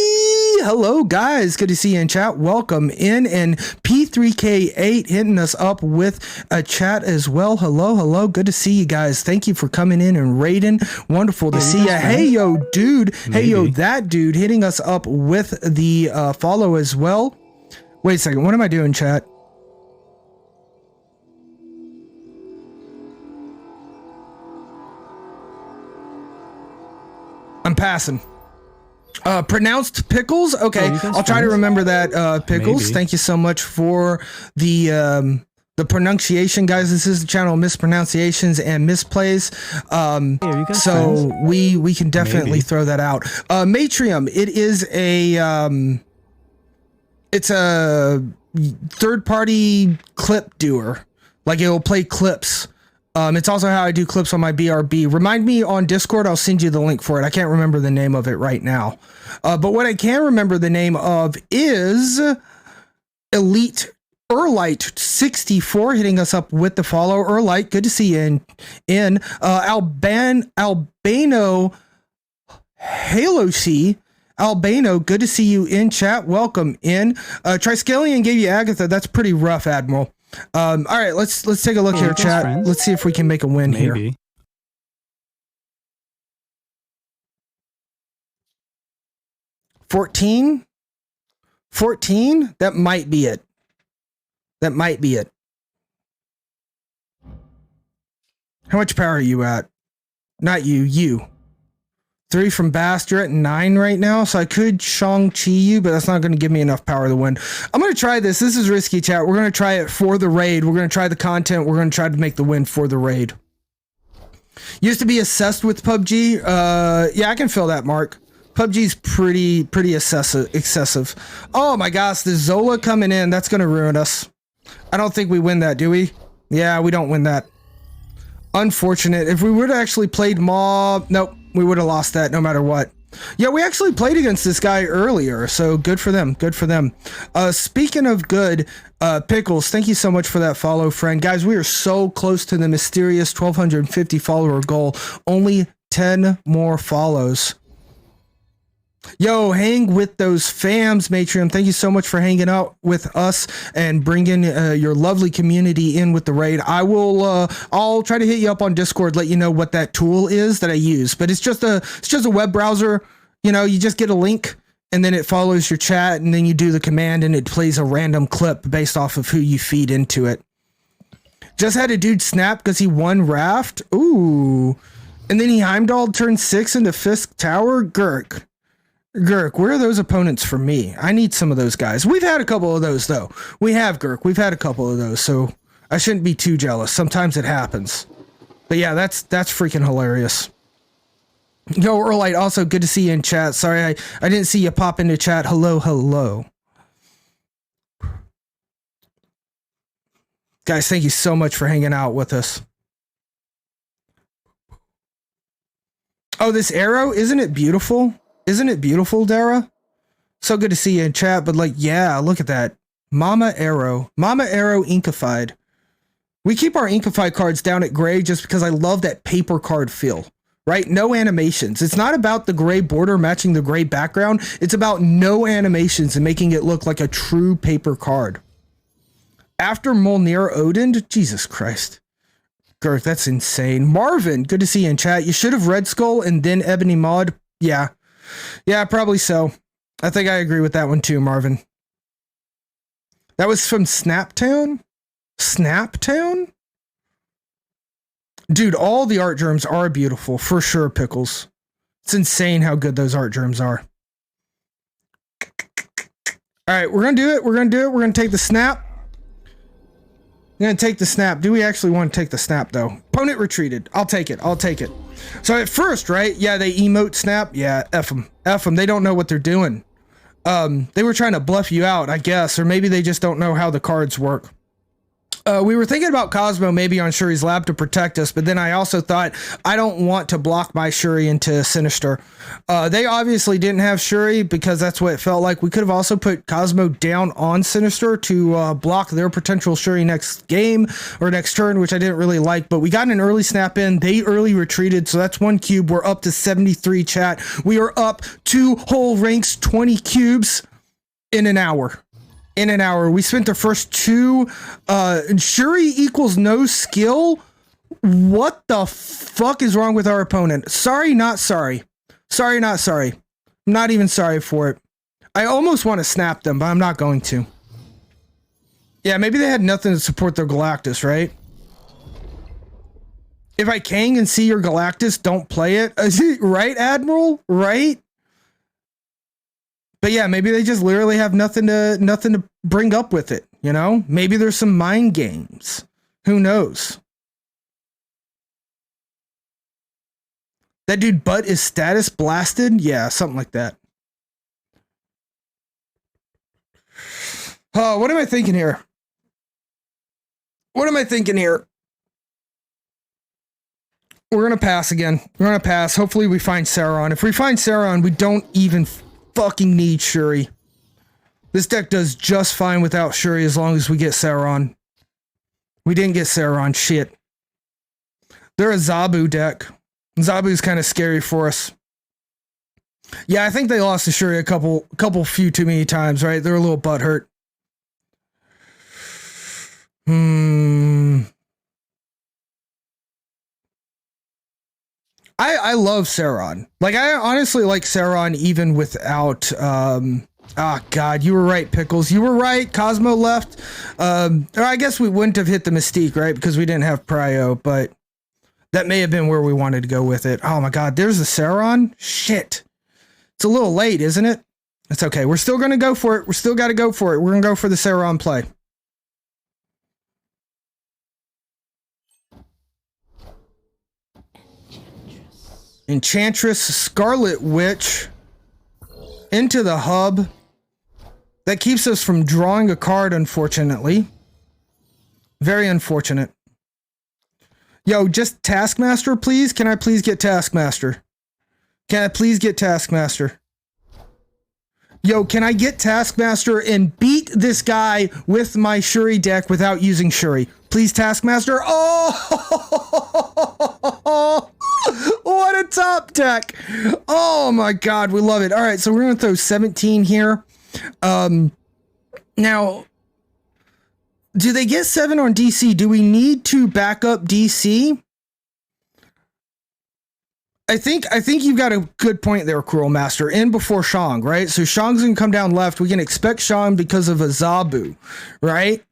hello, guys. Good to see you in chat. Welcome in. And P3K8 hitting us up with a chat as well. Hello, hello. Good to see you guys. Thank you for coming in and raiding. Wonderful to see you. Hey yo dude. Hey yo that dude hitting us up with the follow as well. Wait a second, what am I doing, chat? I'm passing. Pronounced Pickles. Okay, I'll try to remember that. Pickles. Thank you so much for the pronunciation, guys. This is the channel mispronunciations and misplays. So we can definitely throw that out. Matrium, it is a it's a third-party clip doer. Like, it will play clips. It's also how I do clips on my BRB. Remind me on Discord, I'll send you the link for it. I can't remember the name of it right now. But what I can remember the name of is Elite Erlite 64 hitting us up with the follow. Erlite, good to see you in Albano Halo C. Albano, good to see you in chat. Welcome in. Triskelion gave you Agatha. That's pretty rough, Admiral. All right, let's take a look here, chat. Friends. Let's see if we can make a win here. 14? That might be it. That might be it. How much power are you at? Not you, you. 3 from Bast. You're at 9 right now, so I could Shang-Chi you, but that's not going to give me enough power to win. I'm going to try this. This is risky, chat. We're going to try it for the raid. We're going to try the content. We're going to try to make the win for the raid. Used to be obsessed with PUBG. Yeah, I can feel that, Mark. PUBG's pretty excessive. Oh my gosh, the Zola coming in. That's going to ruin us. I don't think we win that, do we? Yeah, we don't win that. Unfortunate. If we would have actually played Mob, nope, we would have lost that no matter what. Yeah, we actually played against this guy earlier, so good for them. Good for them. Speaking of good, Pickles, thank you so much for that follow, friend. Guys, we are so close to the mysterious 1,250 follower goal. Only 10 more follows. Yo, hang with those fams, Matrium. Thank you so much for hanging out with us and bringing your lovely community in with the raid. I'll try to hit you up on Discord, let you know what that tool is that I use. But it's just a web browser. You know, you just get a link and then it follows your chat, and then you do the command and it plays a random clip based off of who you feed into it. Just had a dude snap because he won Raft. Ooh. And then he Heimdall turned 6 into Fisk Tower. Gurk, where are those opponents for me? I need some of those guys. We've had a couple of those, though. We have, Gurk. We've had a couple of those, so I shouldn't be too jealous. Sometimes it happens. But yeah, that's freaking hilarious. Yo, Earlite, also good to see you in chat. Sorry, I didn't see you pop into chat. Hello. Guys, thank you so much for hanging out with us. Oh, this arrow, isn't it beautiful? Isn't it beautiful, Dara? So good to see you in chat, but like, yeah, look at that. Mama Arrow Inkified. We keep our Inkified cards down at gray just because I love that paper card feel, right? No animations. It's not about the gray border matching the gray background. It's about no animations and making it look like a true paper card. After Mjolnir Odin, Jesus Christ. Girth, that's insane. Marvin, good to see you in chat. You should have Red Skull and then Ebony Mod. Yeah, probably so. I think I agree with that one too, Marvin. That was from Snaptown? Snaptown? Dude, all the art germs are beautiful, for sure, Pickles. It's insane how good those art germs are. All right, we're going to do it. We're going to take the snap. We're going to take the snap. Do we actually want to take the snap, though? Opponent retreated. I'll take it. So at first, right? Yeah, they emote snap. Yeah, F them. F them. They don't know what they're doing. They were trying to bluff you out, I guess, or maybe they just don't know how the cards work. We were thinking about Cosmo maybe on Shuri's lab to protect us, but then I also thought I don't want to block my Shuri into Sinister. They obviously didn't have Shuri because that's what it felt like. We could have also put Cosmo down on Sinister to block their potential Shuri next game or next turn, which I didn't really like, but we got an early snap in. They early retreated, so that's 1 cube. We're up to 73 chat. We are up 2 whole ranks, 20 cubes in an hour. In an hour. We spent the first 2. Shuri equals no skill. What the fuck is wrong with our opponent? Sorry, not sorry. Sorry, not sorry. I'm not even sorry for it. I almost want to snap them, but I'm not going to. Yeah, maybe they had nothing to support their Galactus, right? If I Kang and see your Galactus, don't play it. Right, Admiral? Right? But yeah, maybe they just literally have nothing to bring up with it, you know? Maybe there's some mind games. Who knows? That dude butt is status blasted? Yeah, something like that. Oh, what am I thinking here? What am I thinking here? We're gonna pass again. We're gonna pass. Hopefully we find Sauron. If we find Sauron, we don't even fucking need Shuri. This deck does just fine without Shuri as long as we get Sauron. We didn't get Sauron. Shit. They're a Zabu deck. Zabu's kind of scary for us. Yeah, I think they lost to Shuri a couple few too many times, right? They're a little butthurt. I love Sauron. Like, I honestly like Sauron even without, God, you were right, Pickles. You were right. Cosmo left. Or I guess we wouldn't have hit the Mystique, right? Because we didn't have Prio, but that may have been where we wanted to go with it. Oh my God, there's the Sauron? Shit. It's a little late, isn't it? It's okay. We're still going to go for it. We're still got to go for it. We're going to go for the Sauron play. Enchantress, Scarlet Witch into the hub. That keeps us from drawing a card, unfortunately. Very unfortunate. Yo, just Taskmaster, please? Can I please get Taskmaster? Can I please get Taskmaster? Yo, can I get Taskmaster and beat this guy with my Shuri deck without using Shuri? Please, Taskmaster. Oh! What a top deck. Oh my God, we love it. All right, so we're going to throw 17 here. Now, do they get 7 on DC? Do we need to back up DC? I think you've got a good point there, Cruel Master. In before Shang, right? So Shang's going to come down left. We can expect Shang because of a Zabu, right?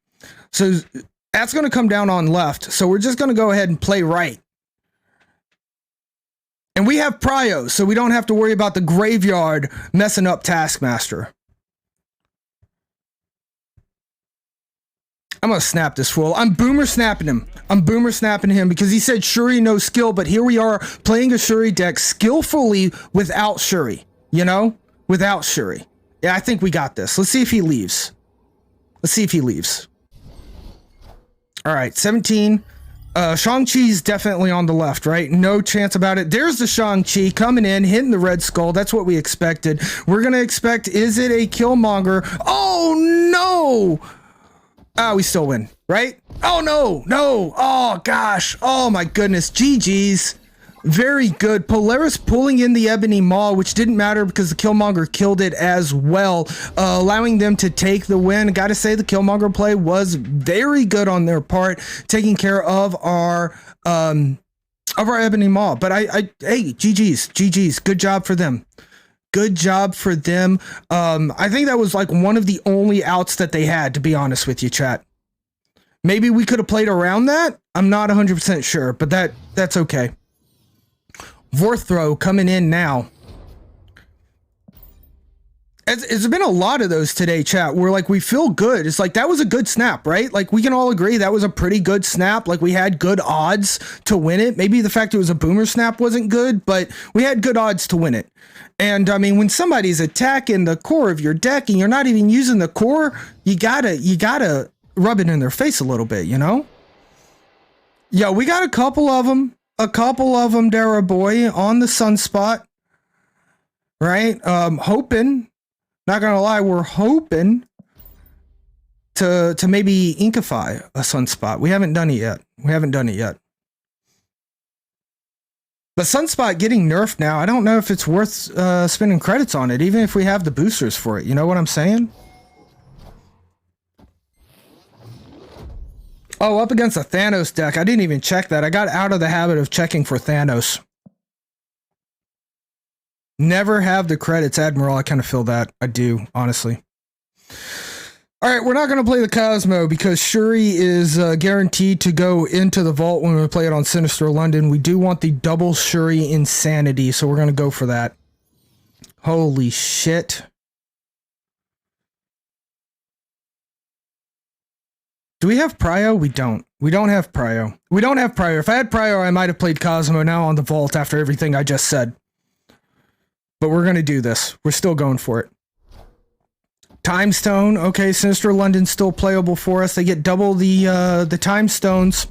So that's going to come down on left. So we're just going to go ahead and play right. And we have Prio, so we don't have to worry about the graveyard messing up Taskmaster. I'm going to snap this fool. I'm boomer snapping him. I'm boomer snapping him because he said Shuri no skill, but here we are playing a Shuri deck skillfully without Shuri, you know? Without Shuri. Yeah, I think we got this. Let's see if he leaves. Let's see if he leaves. All right, 17. Shang-Chi's definitely on the left, right? No chance about it. There's the Shang-Chi coming in, hitting the Red Skull. That's what we expected. We're going to expect, is it a Killmonger? Oh, no! Ah, we still win, right? Oh, no, no. Oh, gosh. Oh, my goodness. GG's. Very good. Polaris pulling in the Ebony Maw, which didn't matter because the Killmonger killed it as well, allowing them to take the win. Gotta say, the Killmonger play was very good on their part, taking care of our Ebony Maw. But hey, GG's. Good job for them. Good job for them. I think that was like one of the only outs that they had, to be honest with you, chat. Maybe we could have played around that. I'm not 100% sure, but that's okay. Vorthro coming in now. It's been a lot of those today, chat, where like we feel good. It's like that was a good snap, right? Like we can all agree that was a pretty good snap. Like we had good odds to win it. Maybe the fact it was a boomer snap wasn't good, but we had good odds to win it. And I mean, when somebody's attacking the core of your deck and you're not even using the core, you gotta rub it in their face a little bit, you know? Yeah, we got a couple of them, Dara boy, on the sunspot, right? Hoping. Not gonna lie, we're hoping to maybe inkify a sunspot. We haven't done it yet. But sunspot getting nerfed now, I don't know if it's worth spending credits on it, even if we have the boosters for it. You know what I'm saying? Oh, up against a Thanos deck. I didn't even check that. I got out of the habit of checking for Thanos. Never have the credits, Admiral. I kind of feel that. I do, honestly. All right, we're not going to play the Cosmo because Shuri is guaranteed to go into the vault when we play it on Sinister London. We do want the double Shuri insanity, so we're going to go for that. Holy shit. Do we have Prio? We don't. We don't have Prio. We don't have Prio. If I had Prio, I might have played Cosmo now on the vault after everything I just said. But we're going to do this. We're still going for it. Time Stone. Okay, Sinister London's still playable for us. They get double the Time Stones.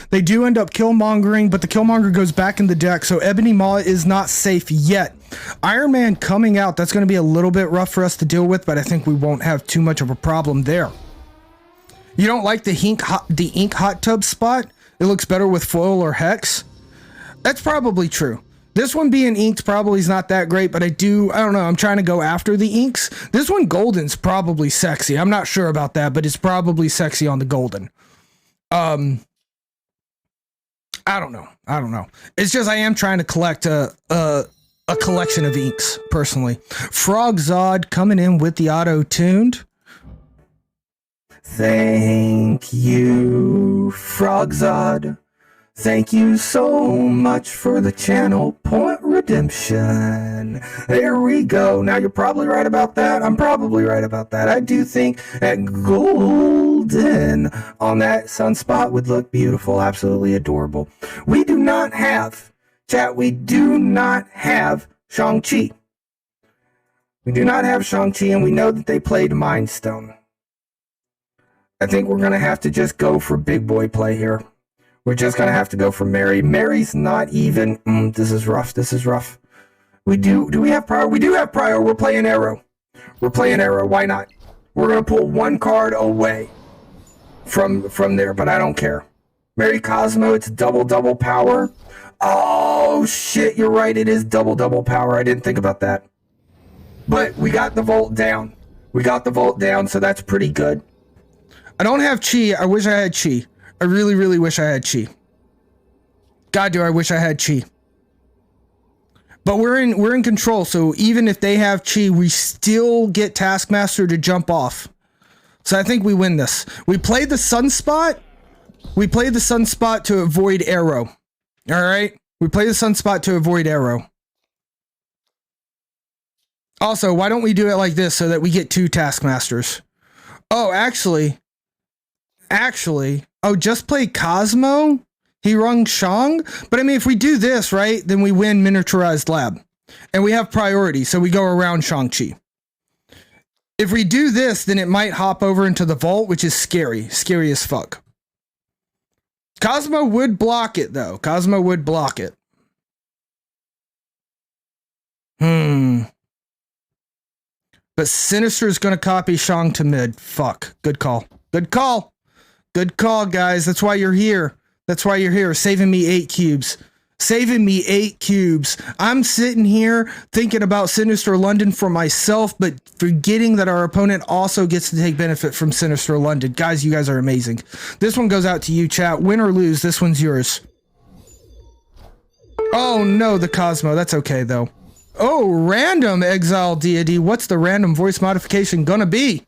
They do end up Killmongering, but the Killmonger goes back in the deck, so Ebony Maw is not safe yet. Iron Man coming out, that's going to be a little bit rough for us to deal with, but I think we won't have too much of a problem there. You don't like the ink hot tub spot? It looks better with foil or hex? That's probably true. This one being inked probably is not that great, but I don't know, I'm trying to go after the inks. This one golden's probably sexy. I'm not sure about that, but it's probably sexy on the golden. I don't know. It's just I am trying to collect a collection of inks, personally. Frogzod coming in with the auto-tuned. Thank you, Frogzod. Thank you so much for the channel point redemption. There we go. Now you're probably right about that. I'm probably right about that. I do think that golden on that sunspot would look beautiful. Absolutely adorable. We do not have, chat, we do not have Shang-Chi. We do not have Shang-Chi, and we know that they played Mind Stone. I think we're going to have to just go for big boy play here. We're just going to have to go for Mary. Mary's not even... this is rough. We have Prior? We do have Prior. We're playing Arrow. Why not? We're going to pull one card away from there, but I don't care. Mary Cosmo, it's double power. Oh, shit, you're right. It is double power. I didn't think about that. But we got the Volt down. So that's pretty good. I don't have Chi. I wish I had Chi. I really, really wish I had Chi. God, do I wish I had Chi. But we're in control, so even if they have Chi, we still get Taskmaster to jump off. So I think we win this. We played the Sunspot. To avoid Arrow. Alright? We play the Sunspot to avoid Arrow. Also, why don't we do it like this so that we get 2 Taskmasters? Oh, actually, just play Cosmo? He rung Shang? But I mean, if we do this, right, then we win Miniaturized Lab. And we have priority, so we go around Shang-Chi. If we do this, then it might hop over into the vault, which is scary. Scary as fuck. Cosmo would block it, though. But Sinister's gonna copy Shang to mid. Fuck. Good call, guys. That's why you're here. Saving me 8 cubes. I'm sitting here thinking about Sinister London for myself, but forgetting that our opponent also gets to take benefit from Sinister London. Guys, you guys are amazing. This one goes out to you, chat. Win or lose, this one's yours. Oh no, the Cosmo. That's okay, though. Oh, random exile deity. What's the random voice modification gonna be?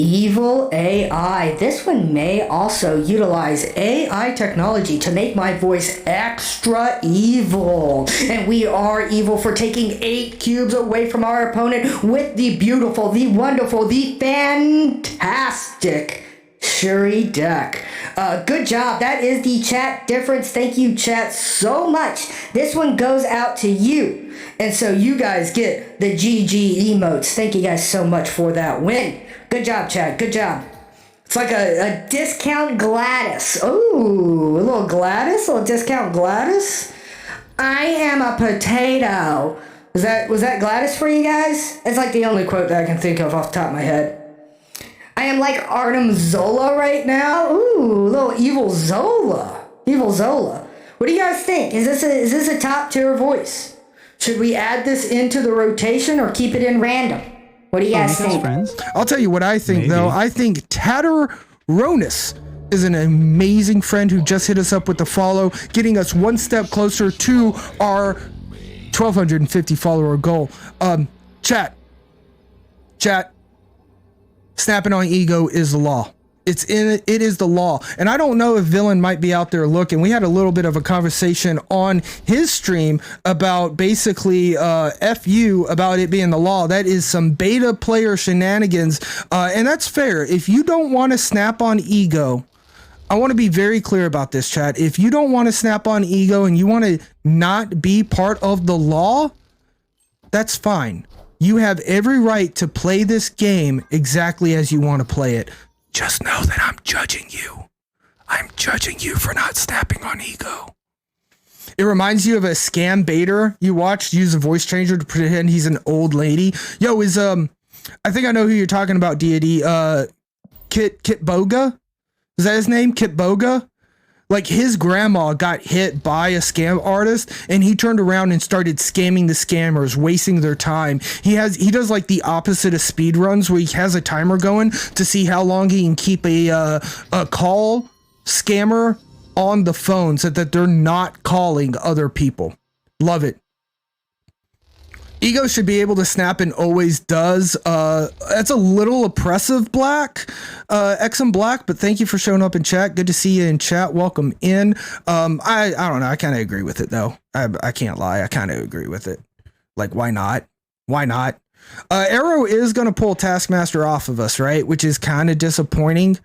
Evil AI. This one may also utilize AI technology to make my voice extra evil. And we are evil for taking 8 cubes away from our opponent with the beautiful, the wonderful, the fantastic Shuri deck. Good job. That is the chat difference. Thank you, chat, so much. This one goes out to you. And so you guys get the GG emotes. Thank you guys so much for that win. Good job, chat. Good job. It's like a discount Gladys. Ooh, a little Gladys? A little discount Gladys? I am a potato. Was that Gladys for you guys? It's like the only quote that I can think of off the top of my head. I am like Artem Zola right now. Ooh, little evil Zola. Evil Zola. What do you guys think? Is this a top tier voice? Should we add this into the rotation or keep it in random? What do you guys think? Friends? I'll tell you what I think, though. I think Tatteronis is an amazing friend who just hit us up with the follow, getting us one step closer to our 1,250 follower goal. Chat. Snapping on ego is the law. It is the law. And I don't know if Villain might be out there looking. We had a little bit of a conversation on his stream about basically FU about it being the law. That is some beta player shenanigans. And that's fair. If you don't want to snap on ego, I want to be very clear about this, chat. If you don't want to snap on ego and you want to not be part of the law, that's fine. You have every right to play this game exactly as you want to play it. Just know that I'm judging you. I'm judging you for not snapping on ego. It reminds you of a scam baiter you watched use a voice changer to pretend he's an old lady. Yo, I think I know who you're talking about, Deity. Kit Boga? Is that his name? Kit Boga? Like, his grandma got hit by a scam artist and he turned around and started scamming the scammers, wasting their time. He does like the opposite of speed runs where he has a timer going to see how long he can keep a call scammer on the phone so that they're not calling other people. Love it. Ego should be able to snap and always does. That's a little oppressive, Black. XM Black, but thank you for showing up in chat. Good to see you in chat. Welcome in. I don't know. I kind of agree with it, though. I can't lie. I kind of agree with it. Like, why not? Why not? Arrow is going to pull Taskmaster off of us, right? Which is kind of disappointing.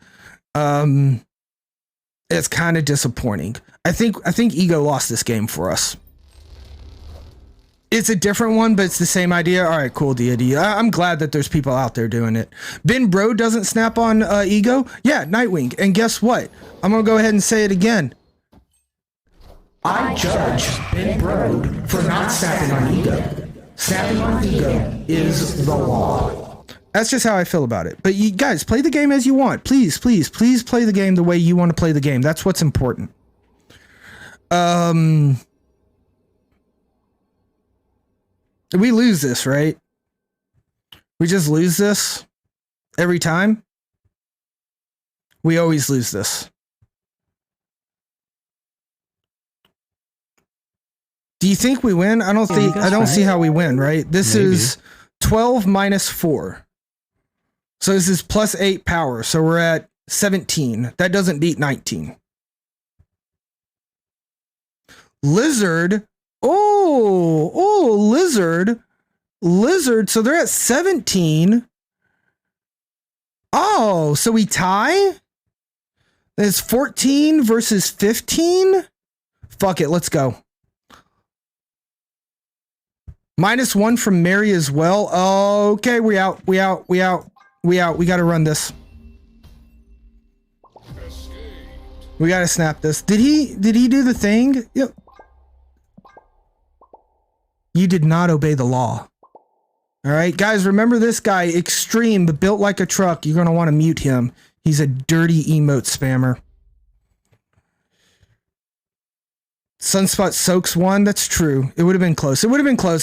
It's kind of disappointing. I think Ego lost this game for us. It's a different one, but it's the same idea. All right, cool, Deity. I'm glad that there's people out there doing it. Ben Bro doesn't snap on Ego. Yeah, Nightwing. And guess what? I'm going to go ahead and say it again. I judge Ben Bro for not snapping on Ego. Snapping on Ego is the law. That's just how I feel about it. But you guys, play the game as you want. Please, please, please play the game the way you want to play the game. That's what's important. We lose this, right? We just lose this every time. We always lose this. Do you think we win? I don't see how we win, right? This is 12 minus 4. So this is plus 8 power. So we're at 17. That doesn't beat 19. Lizard. Lizard. So they're at 17. Oh, so we tie? It's 14 versus 15? Fuck it, let's go. -1 from Mary as well. Okay, we out. We gotta run this. We gotta snap this. Did he do the thing? Yep. You did not obey the law. All right, guys, remember this guy, extreme, but built like a truck. You're going to want to mute him. He's a dirty emote spammer. Sunspot soaks one. That's true. It would have been close.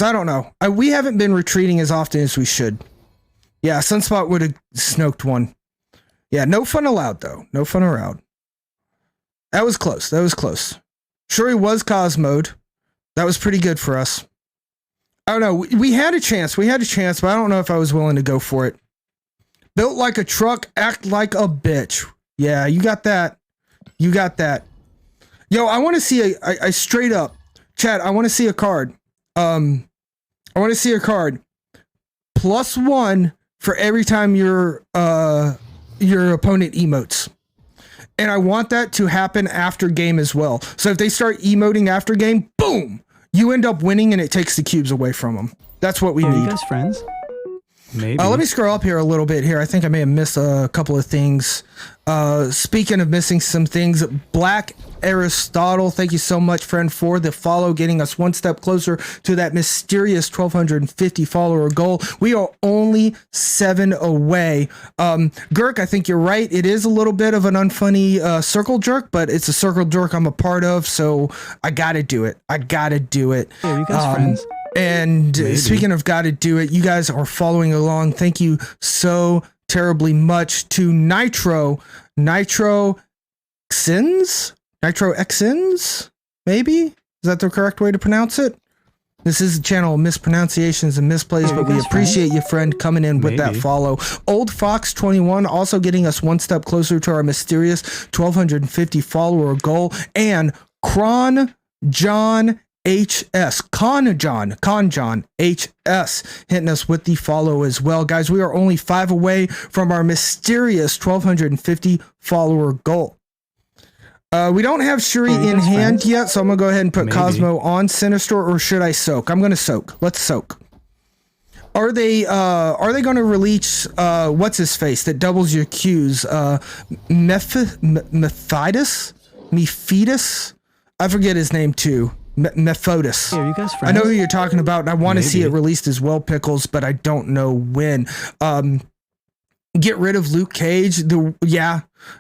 I don't know. We haven't been retreating as often as we should. Yeah, Sunspot would have snoked one. Yeah, no fun allowed, though. No fun allowed. That was close. Shuri was Cosmode. That was pretty good for us. I don't know. We had a chance, but I don't know if I was willing to go for it. Built like a truck, act like a bitch. Yeah, you got that. You got that. Yo, I want to see a straight up chat. I want to see a card. I want to see a card. +1 for every time your opponent emotes. And I want that to happen after game as well. So if they start emoting after game, boom, you end up winning and it takes the cubes away from them. That's what we Are need. you guys friends? Maybe. Let me scroll up here a little bit here. I think I may have missed a couple of things. Speaking of missing some things, Black Aristotle, thank you so much, friend, for the follow, getting us one step closer to that mysterious 1,250 follower goal. We are only 7 away. Girk, I think you're right. It is a little bit of an unfunny circle jerk, but it's a circle jerk I'm a part of, so I gotta do it. I gotta do it. Hey, are you guys friends? And speaking of gotta do it, you guys are following along. Thank you so terribly much to Nitro Xins, maybe? Is that the correct way to pronounce it? This is a channel of mispronunciations and misplays, but we appreciate you, friend, coming in with that follow. Old Fox 21 also getting us one step closer to our mysterious 1,250 follower goal. And Cron John HS, Conjon HS, hitting us with the follow as well. Guys, we are only 5 away from our mysterious 1,250 follower goal. We don't have Shuri in hand yet, so I'm going to go ahead and put Cosmo on Sinister, or should I soak? I'm going to soak. Let's soak. Are they going to release what's-his-face that doubles your Qs? Mephitis? I forget his name too. Mephotis. Hey, are you guys I friends? know who you're talking about, and I want to see it released as well, Pickles, but I don't know when. Get rid of Luke Cage.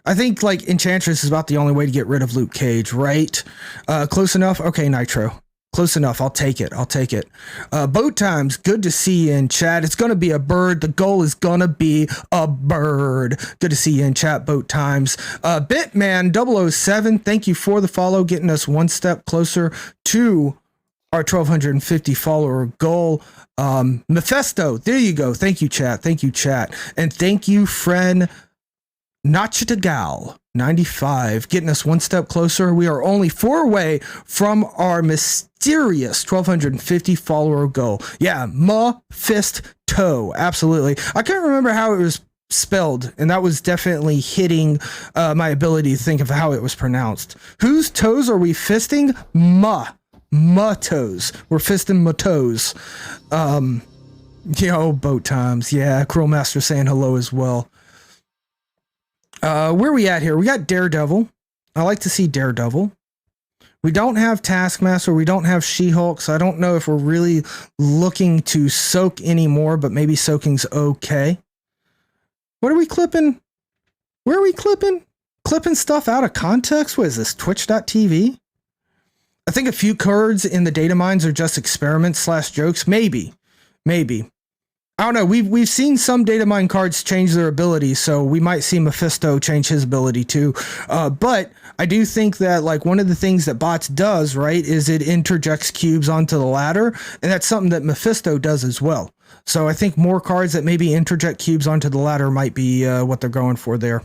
I think like Enchantress is about the only way to get rid of Luke Cage, right? Close enough? Okay, Nitro. Close enough. I'll take it. Boat Times, good to see you in chat. It's going to be a bird. The goal is going to be a bird. Good to see you in chat, Boat Times. Bitman 007, thank you for the follow, getting us one step closer to our 1,250 follower goal. Mephisto, there you go. Thank you, chat. And thank you, friend Nachitagal 95, getting us one step closer. We are only 4 away from our mysterious 1,250 follower goal. Yeah, Mephisto, absolutely. I can't remember how it was spelled, and that was definitely hitting my ability to think of how it was pronounced. Whose toes are we fisting? Toes. We're fisting my toes. Boat Times. Yeah, Cruel Master saying hello as well. Where are we at here? We got Daredevil. I like to see Daredevil. We don't have Taskmaster. We don't have She-Hulk, so I don't know if we're really looking to soak anymore, but maybe soaking's okay. What are we clipping? Where are we clipping? Clipping stuff out of context? What is this, Twitch.tv? I think a few cards in the data mines are just experiments / jokes. Maybe. I don't know. We've seen some data mine cards change their ability, so we might see Mephisto change his ability too. But I do think that like one of the things that bots does, right, is it interjects cubes onto the ladder, and that's something that Mephisto does as well. So I think more cards that maybe interject cubes onto the ladder might be what they're going for there.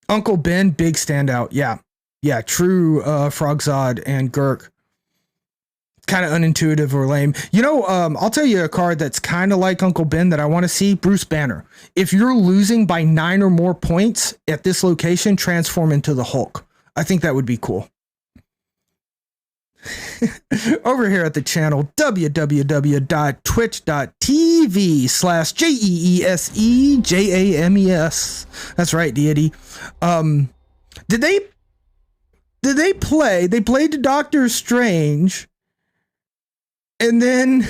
Uncle Ben, big standout. Yeah, true. Frogzod and Girk. Kind of unintuitive or lame. I'll tell you a card that's kind of like Uncle Ben that I want to see. Bruce Banner. If you're losing by 9 or more points at this location, transform into the Hulk. I think that would be cool. Over here at the channel, www.twitch.tv/JEESEJAMES. That's right, deity. Did they play? They played Doctor Strange. And then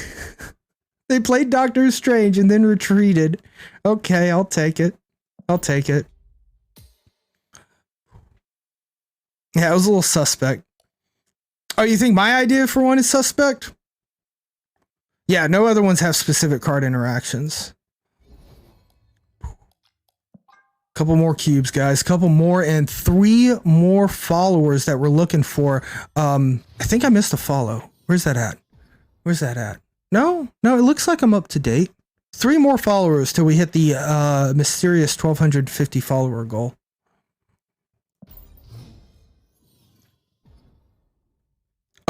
they played Doctor Strange and then retreated. Okay, I'll take it. Yeah, it was a little suspect. Oh, you think my idea for one is suspect? Yeah, no other ones have specific card interactions. Couple more cubes, guys. Couple more and 3 more followers that we're looking for. I think I missed a follow. Where's that at? No, it looks like I'm up to date. 3 more followers till we hit the mysterious 1,250 follower goal.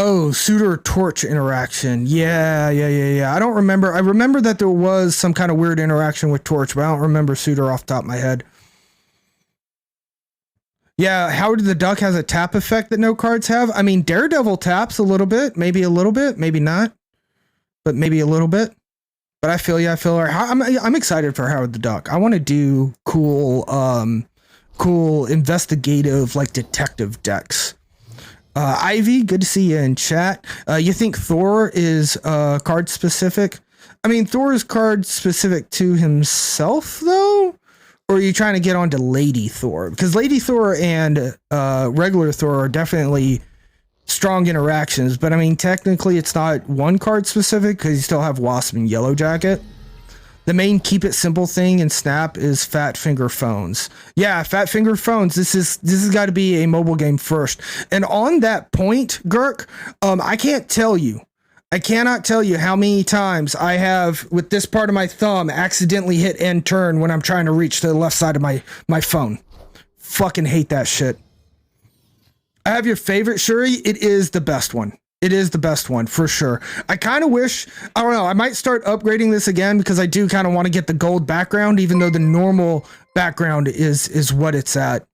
Oh, Suitor Torch interaction. Yeah. I don't remember. I remember that there was some kind of weird interaction with Torch, but I don't remember Suitor off the top of my head. Yeah, Howard the Duck has a tap effect that no cards have. I mean, Daredevil taps a little bit, maybe not, but maybe a little bit. But I feel you. I'm excited for Howard the Duck. I want to do cool investigative, like detective decks. Ivy, good to see you in chat. You think Thor is card specific? I mean, Thor is card specific to himself, though? Or are you trying to get onto Lady Thor? Because Lady Thor and regular Thor are definitely strong interactions. But I mean, technically, it's not one card specific because you still have Wasp and Yellow Jacket. The main keep it simple thing in Snap is Fat Finger Phones. Yeah, Fat Finger Phones. This has got to be a mobile game first. And on that point, Gurk, I cannot tell you how many times I have, with this part of my thumb, accidentally hit end turn when I'm trying to reach to the left side of my phone. Fucking hate that shit. I have your favorite Shuri. It is the best one. It is the best one for sure. I kind of wish, I don't know, I might start upgrading this again because I do kind of want to get the gold background, even though the normal background is what it's at.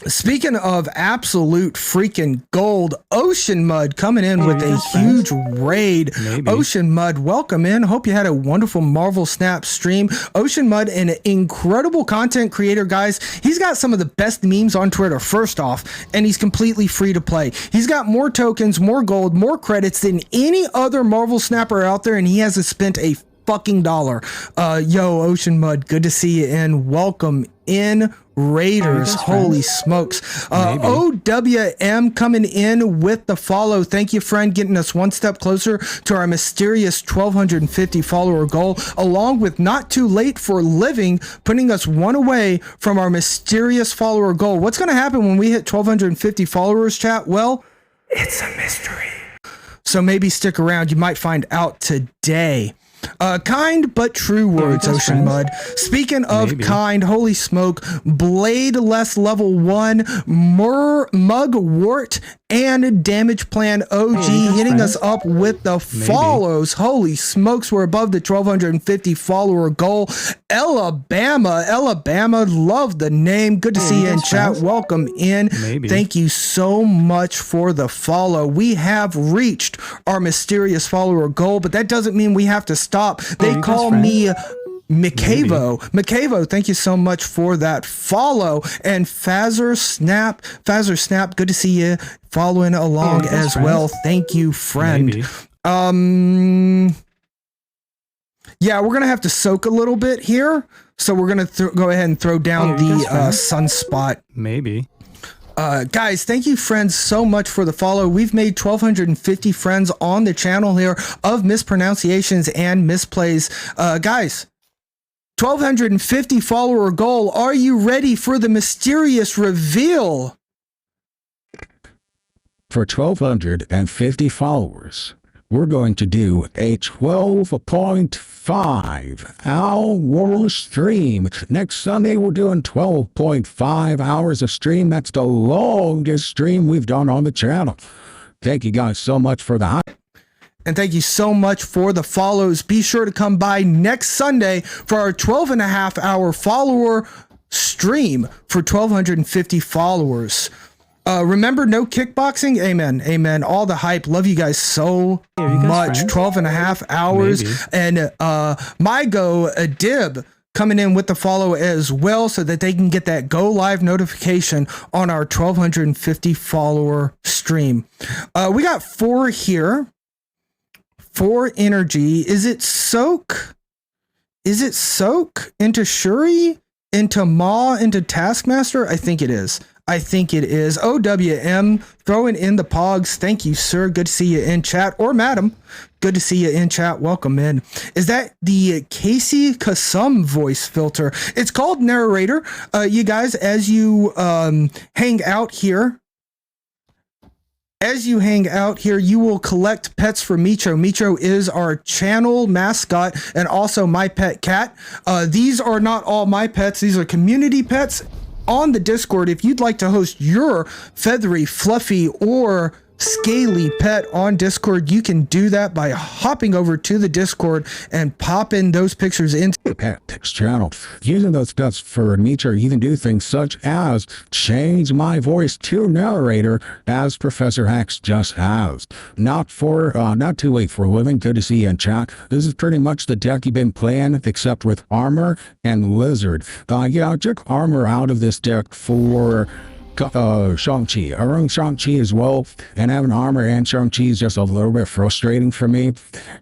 Speaking of absolute freaking gold, Ocean Mud coming in with a huge raid. Maybe. Ocean Mud, welcome in. Hope you had a wonderful Marvel Snap stream. Ocean Mud, an incredible content creator, guys. He's got some of the best memes on Twitter, first off, and he's completely free to play. He's got more tokens, more gold, more credits than any other Marvel Snapper out there, and he hasn't spent a fucking dollar. Yo, Ocean Mud, good to see you, and welcome in, Raiders. Holy smokes. OWM coming in with the follow. Thank you, friend, getting us one step closer to our mysterious 1,250 follower goal, along with Not Too Late for Living, putting us one away from our mysterious follower goal. What's going to happen when we hit 1,250 followers, chat? Well, it's a mystery. So maybe stick around. You might find out today. Kind but true words, Ocean Mud. Speaking of kind, holy smoke, Bladeless level 1, Mugwort, and Damage Plan OG hitting us up with the follows. Holy smokes, we're above the 1,250 follower goal. Alabama, love the name. Good to see you in chat. Welcome in. Thank you so much for the follow. We have reached our mysterious follower goal, but that doesn't mean we have to stop. They call me Mikavo, thank you so much for that follow. And Fazzer Snap, good to see you following along as well. Thank you, friend. Yeah, we're gonna have to soak a little bit here, so we're gonna go ahead and throw down the sunspot. Guys, thank you, friends, so much for the follow. We've made 1,250 friends on the channel here of mispronunciations and misplays. Guys, 1,250 follower goal. Are you ready for the mysterious reveal? For 1,250 followers, we're going to do a 12.5 hour stream. Next Sunday, we're doing 12.5 hours of stream. That's the longest stream we've done on the channel. Thank you guys so much for the hype. And thank you so much for the follows. Be sure to come by next Sunday for our 12.5 hour follower stream for 1,250 followers. Remember, no kickboxing. Amen. All the hype. Love you guys so much. 12.5 hours. And Mygo Dib coming in with the follow as well, so that they can get that go live notification on our 1,250 follower stream. We got 4 here. 4 energy. Is it soak? Into Shuri? Into Ma? Into Taskmaster? I think it is. OWM throwing in the pogs. Thank you, sir. Good to see you in chat. Or madam. Good to see you in chat. Welcome in. Is that the Casey Kasum voice filter? It's called narrator. You guys, as you hang out here, As you hang out here, you will collect pets for Micho. Micho is our channel mascot and also my pet cat. These are not all my pets. These are community pets on the Discord. If you'd like to host your feathery, fluffy, or scaly pet on Discord, you can do that by hopping over to the Discord and popping those pictures into the Pet Pics channel. Using those pets for nature, you can do things such as change my voice to narrator, as Professor Hex just has. Not too late for a living. Good to see you in chat. This is pretty much the deck you've been playing, except with armor and lizard. Yeah, I took armor out of this deck for Shang-Chi. I run Shang-Chi as well, and having armor and Shang-Chi is just a little bit frustrating for me.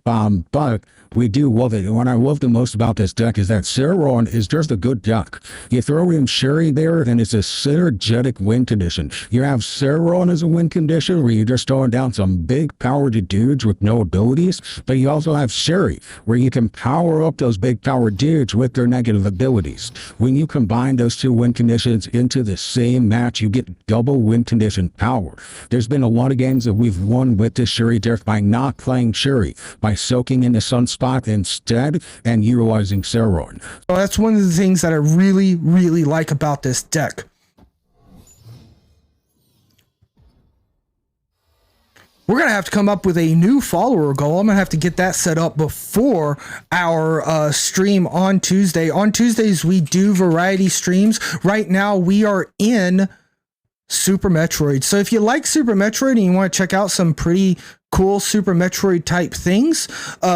But we do love it. And what I love the most about this deck is that Sauron is just a good deck. You throw in Shuri there, and it's a synergetic win condition. You have Sauron as a win condition, where you're just throwing down some big powered dudes with no abilities, but you also have Shuri, where you can power up those big powered dudes with their negative abilities. When you combine those two win conditions into the same match, you get double win condition power. There's been a lot of games that we've won with this Shuri deck by not playing Shuri, by soaking in the Sunspot instead and utilizing Sauron. So that's one of the things that I really, really like about this deck. We're going to have to come up with a new follower goal. I'm going to have to get that set up before our stream on Tuesday. On Tuesdays, we do variety streams. Right now, we are in Super Metroid. So if you like Super Metroid and you want to check out some pretty cool Super Metroid type things,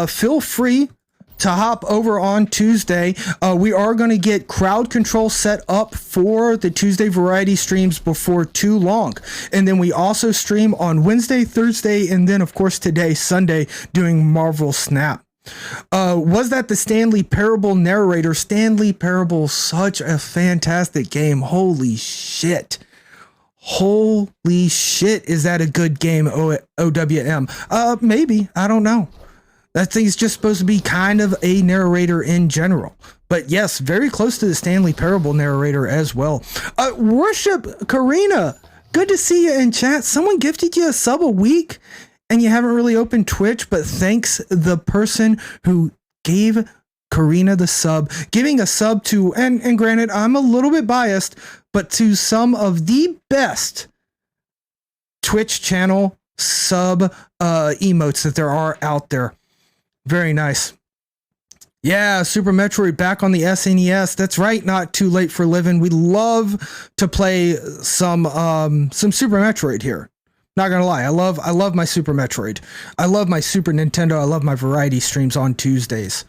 feel free to hop over on Tuesday. We are going to get crowd control set up for the Tuesday variety streams before too long. And then we also stream on Wednesday, Thursday, and then of course today, Sunday, doing Marvel Snap. Was that the Stanley Parable narrator? Stanley Parable, such a fantastic game. Holy shit. Holy shit, is that a good game, OWM? Maybe, I don't know. That thing's just supposed to be kind of a narrator in general. But yes, very close to the Stanley Parable narrator as well. Worship Karina, good to see you in chat. Someone gifted you a sub a week and you haven't really opened Twitch, but thanks the person who gave Karina the sub, giving a sub to, and granted, I'm a little bit biased, but to some of the best Twitch channel sub emotes that there are out there. Very nice. Yeah, Super Metroid back on the SNES. That's right, not too late for living. We love to play some Super Metroid here. Not gonna lie, I love my Super Metroid. I love my Super Nintendo. I love my variety streams on Tuesdays.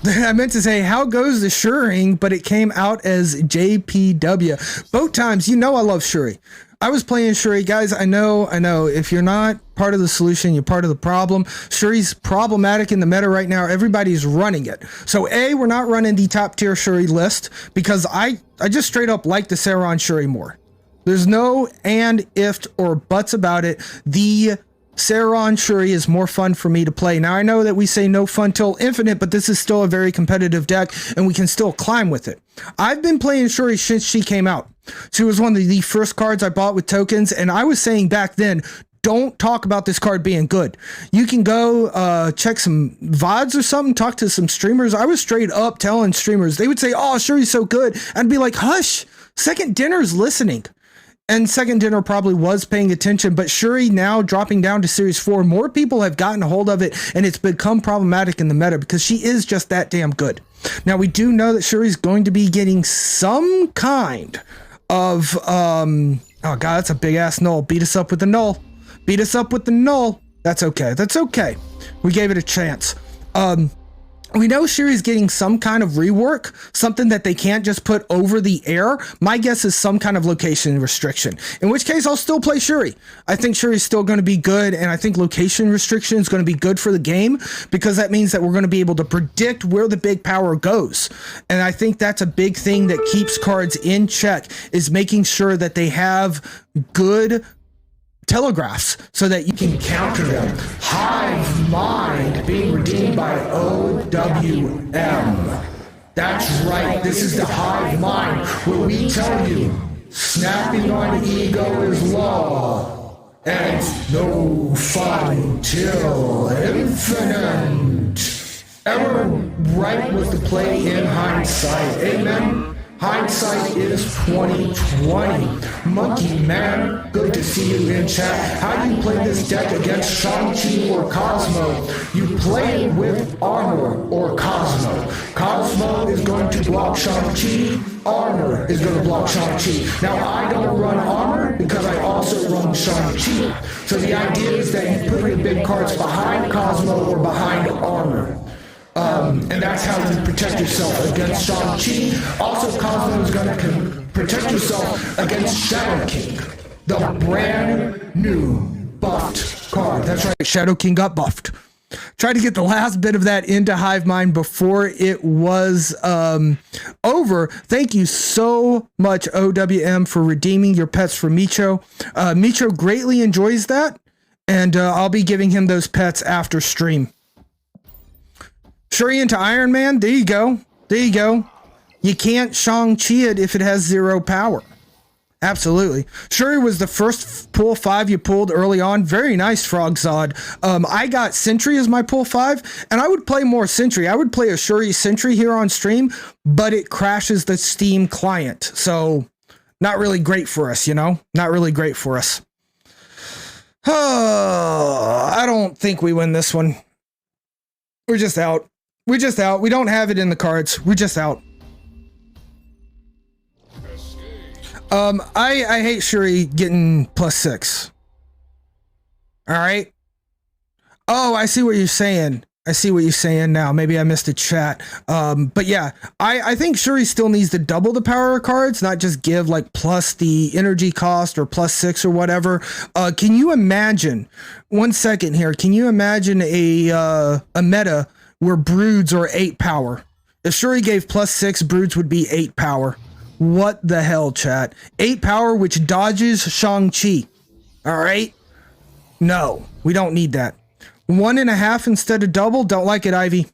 I meant to say, how goes the Shuring, but it came out as JPW. Both times, you know I love Shuri. I was playing Shuri, guys. I know. If you're not part of the solution, you're part of the problem. Shuri's problematic in the meta right now. Everybody's running it. So A, we're not running the top tier Shuri list because I just straight up like the Sauron Shuri more. There's no and, if, or buts about it. The Sauron Shuri is more fun for me to play. Now, I know that we say no fun till infinite, but this is still a very competitive deck, and we can still climb with it. I've been playing Shuri since she came out. She was one of the first cards I bought with tokens, and I was saying back then, don't talk about this card being good. You can go check some VODs or something, talk to some streamers. I was straight up telling streamers, they would say, oh, Shuri's so good. I'd be like, hush, Second Dinner's listening. And Second Dinner probably was paying attention, but Shuri now dropping down to Series 4, more people have gotten a hold of it, and it's become problematic in the meta because she is just that damn good. Now, we do know that Shuri's going to be getting some kind of, oh god, that's a big-ass null. Beat us up with the null. Beat us up with the null. That's okay. That's okay. We gave it a chance. We know Shuri's getting some kind of rework, something that they can't just put over the air. My guess is some kind of location restriction, in which case I'll still play Shuri. I think Shuri's still going to be good, and I think location restriction is going to be good for the game because that means that we're going to be able to predict where the big power goes. And I think that's a big thing that keeps cards in check, is making sure that they have good telegraphs so that you can counter them. Hive Mind being redeemed by OWM. That's right, this is the Hive Mind where we tell you Snapping on ego is law, and no fight till infinite. Ever right was the play in hindsight. Amen. Hindsight is 2020. Monkey man, good to see you in chat. How do you play this deck against Shang-Chi or Cosmo? You play it with Armor or Cosmo. Cosmo is going to block Shang-Chi. Armor is going to block Shang-Chi. Now, I don't run Armor because I also run Shang-Chi. So the idea is that you put your big cards behind Cosmo or behind Armor. And that's how you protect yourself against Shang-Chi. Also, Cosmo is going to protect yourself against Shadow King, the brand new buffed card. That's right, Shadow King got buffed. Tried to get the last bit of that into Hive Mind before it was over. Thank you so much, OWM, for redeeming your pets for Micho. Micho greatly enjoys that, and I'll be giving him those pets after stream. Shuri into Iron Man. There you go. There you go. You can't Shang-Chi it if it has 0 power. Absolutely. Shuri was the first pull 5 you pulled early on. Very nice, Frogzod. I got Sentry as my pull 5, and I would play more Sentry. I would play a Shuri Sentry here on stream, but it crashes the Steam client. So, not really great for us, you know? Not really great for us. I don't think we win this one. We're just out. We're just out. We don't have it in the cards. We're just out. I hate Shuri getting +6. All right. Oh, I see what you're saying. I see what you're saying now. Maybe I missed a chat. But yeah, I think Shuri still needs to double the power of cards, not just give like plus the energy cost or +6 or whatever. Can you imagine, 1 second here, can you imagine a meta where Broods are 8 power? If Shuri gave +6, Broods would be 8 power. What the hell, chat? 8 power, which dodges Shang-Chi. All right? No, we don't need that. 1.5 instead of double. Don't like it, Ivy.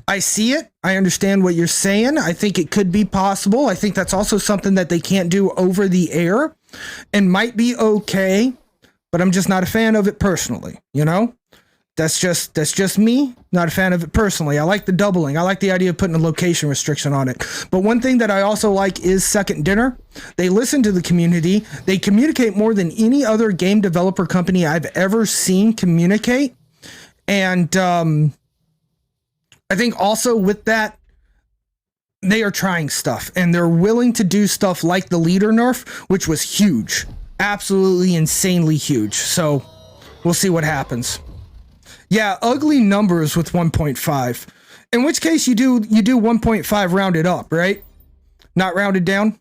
I see it. I understand what you're saying. I think it could be possible. I think that's also something that they can't do over the air and might be okay, but I'm just not a fan of it personally, you know? That's just me. Not a fan of it personally. I like the doubling. I like the idea of putting a location restriction on it. But one thing that I also like is Second Dinner. They listen to the community. They communicate more than any other game developer company I've ever seen communicate. And I think also with that, they are trying stuff. And they're willing to do stuff like the leader nerf, which was huge. Absolutely insanely huge. So we'll see what happens. Yeah, ugly numbers with 1.5. In which case you do 1.5 rounded up, right? Not rounded down.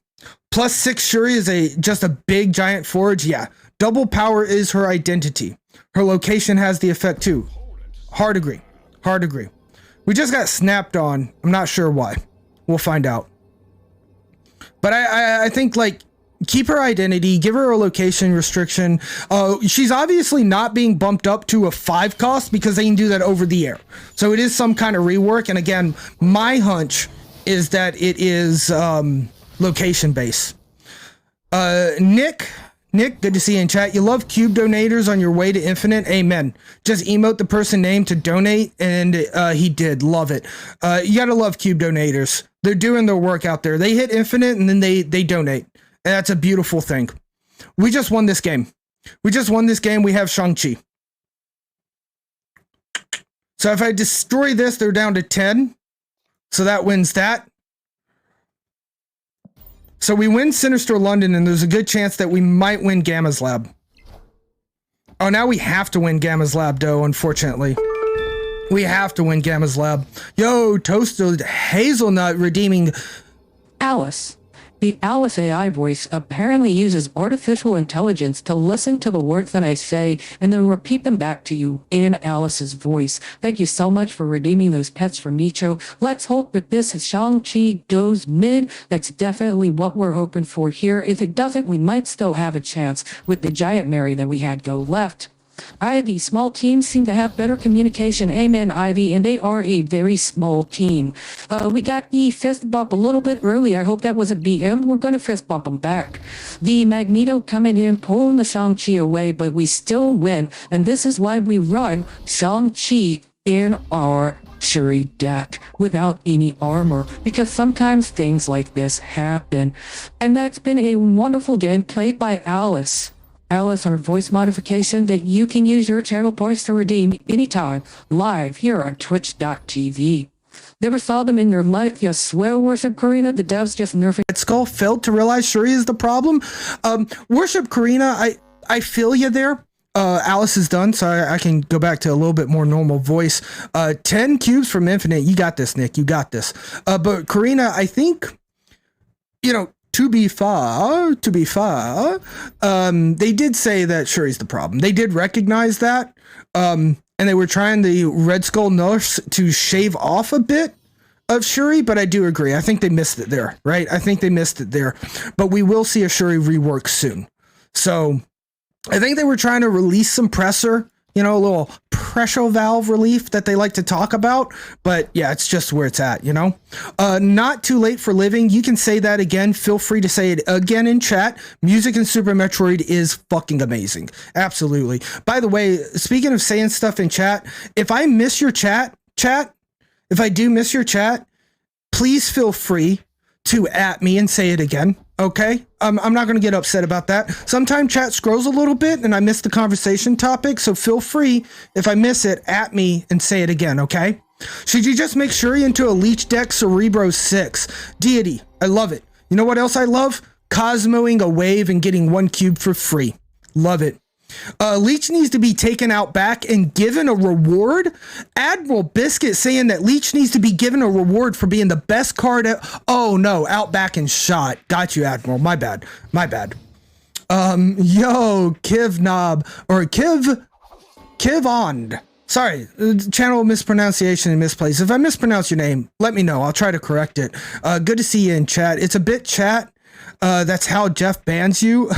+6 Shuri is just a big giant forge. Yeah, double power is her identity. Her location has the effect too. Hard agree. Hard agree. We just got snapped on. I'm not sure why. We'll find out. But I think like keep her identity, give her a location restriction. She's obviously not being bumped up to a 5 cost because they can do that over the air. So it is some kind of rework. And again, my hunch is that it is location based. Nick, good to see you in chat. You love cube donators on your way to infinite. Amen. Just emote the person name to donate, and he did. Love it. You gotta love cube donators. They're doing their work out there. They hit infinite and then they donate. And that's a beautiful thing. We just won this game. We have Shang-Chi. So if I destroy this, they're down to 10. So that wins that. So we win Sinister London, and there's a good chance that we might win Gamma's Lab. Oh, now we have to win Gamma's Lab, though, unfortunately. We have to win Gamma's Lab. Yo, Toasted Hazelnut redeeming Alice. The Alice AI voice apparently uses artificial intelligence to listen to the words that I say and then repeat them back to you in Alice's voice. Thank you so much for redeeming those pets for Micho. Let's hope that this Shang-Chi goes mid. That's definitely what we're hoping for here. If it doesn't, we might still have a chance with the Giant Mary that we had go left. Ivy, small teams seem to have better communication. Amen, Ivy, and they are a very small team. We got the fist bump a little bit early. I hope that was a BM. We're gonna fist bump them back. The Magneto coming in, pulling the Shang-Chi away, but we still win. And this is why we run Shang-Chi in our Shuri deck without any armor, because sometimes things like this happen. And that's been a wonderful game played by Alice. Alice, our voice modification that you can use your channel points to redeem anytime live here on twitch.tv. Never saw them in your life, you swear, Worship Karina? The devs just nerfing. Red Skull failed to realize Shuri is the problem. Worship Karina, I feel you there. Alice is done, so I can go back to a little bit more normal voice. 10 cubes from Infinite. You got this, Nick. You got this. But Karina, I think, to be fair, they did say that Shuri's the problem. They did recognize that. And they were trying the Red Skull nerfs to shave off a bit of Shuri, but I do agree. I think they missed it there, right? I think they missed it there. But we will see a Shuri rework soon. So I think they were trying to release some pressure, a little pressure valve relief that they like to talk about. But yeah, it's just where it's at, Not too late for living. You can say that again. Feel free to say it again in chat. Music in Super Metroid is fucking amazing. Absolutely. By the way, speaking of saying stuff in chat, if I miss your chat, if I do miss your chat, please feel free to @ me and say it again. Okay, I'm not going to get upset about that. Sometimes chat scrolls a little bit and I miss the conversation topic, so feel free, if I miss it, @ me and say it again, okay? Should you just make Shuri into a Leech deck Cerebro 6? Deity, I love it. You know what else I love? Cosmoing a wave and getting 1 cube for free. Love it. Leech needs to be taken out back and given a reward. Admiral Biscuit saying that Leech needs to be given a reward for being the best card. Oh no, out back and shot. Got you, Admiral. My bad. Yo, Kiv Knob or Kivond. Sorry, channel mispronunciation and misplays. If I mispronounce your name, let me know. I'll try to correct it. Good to see you in chat. It's a bit chat. That's how Jeff bans you.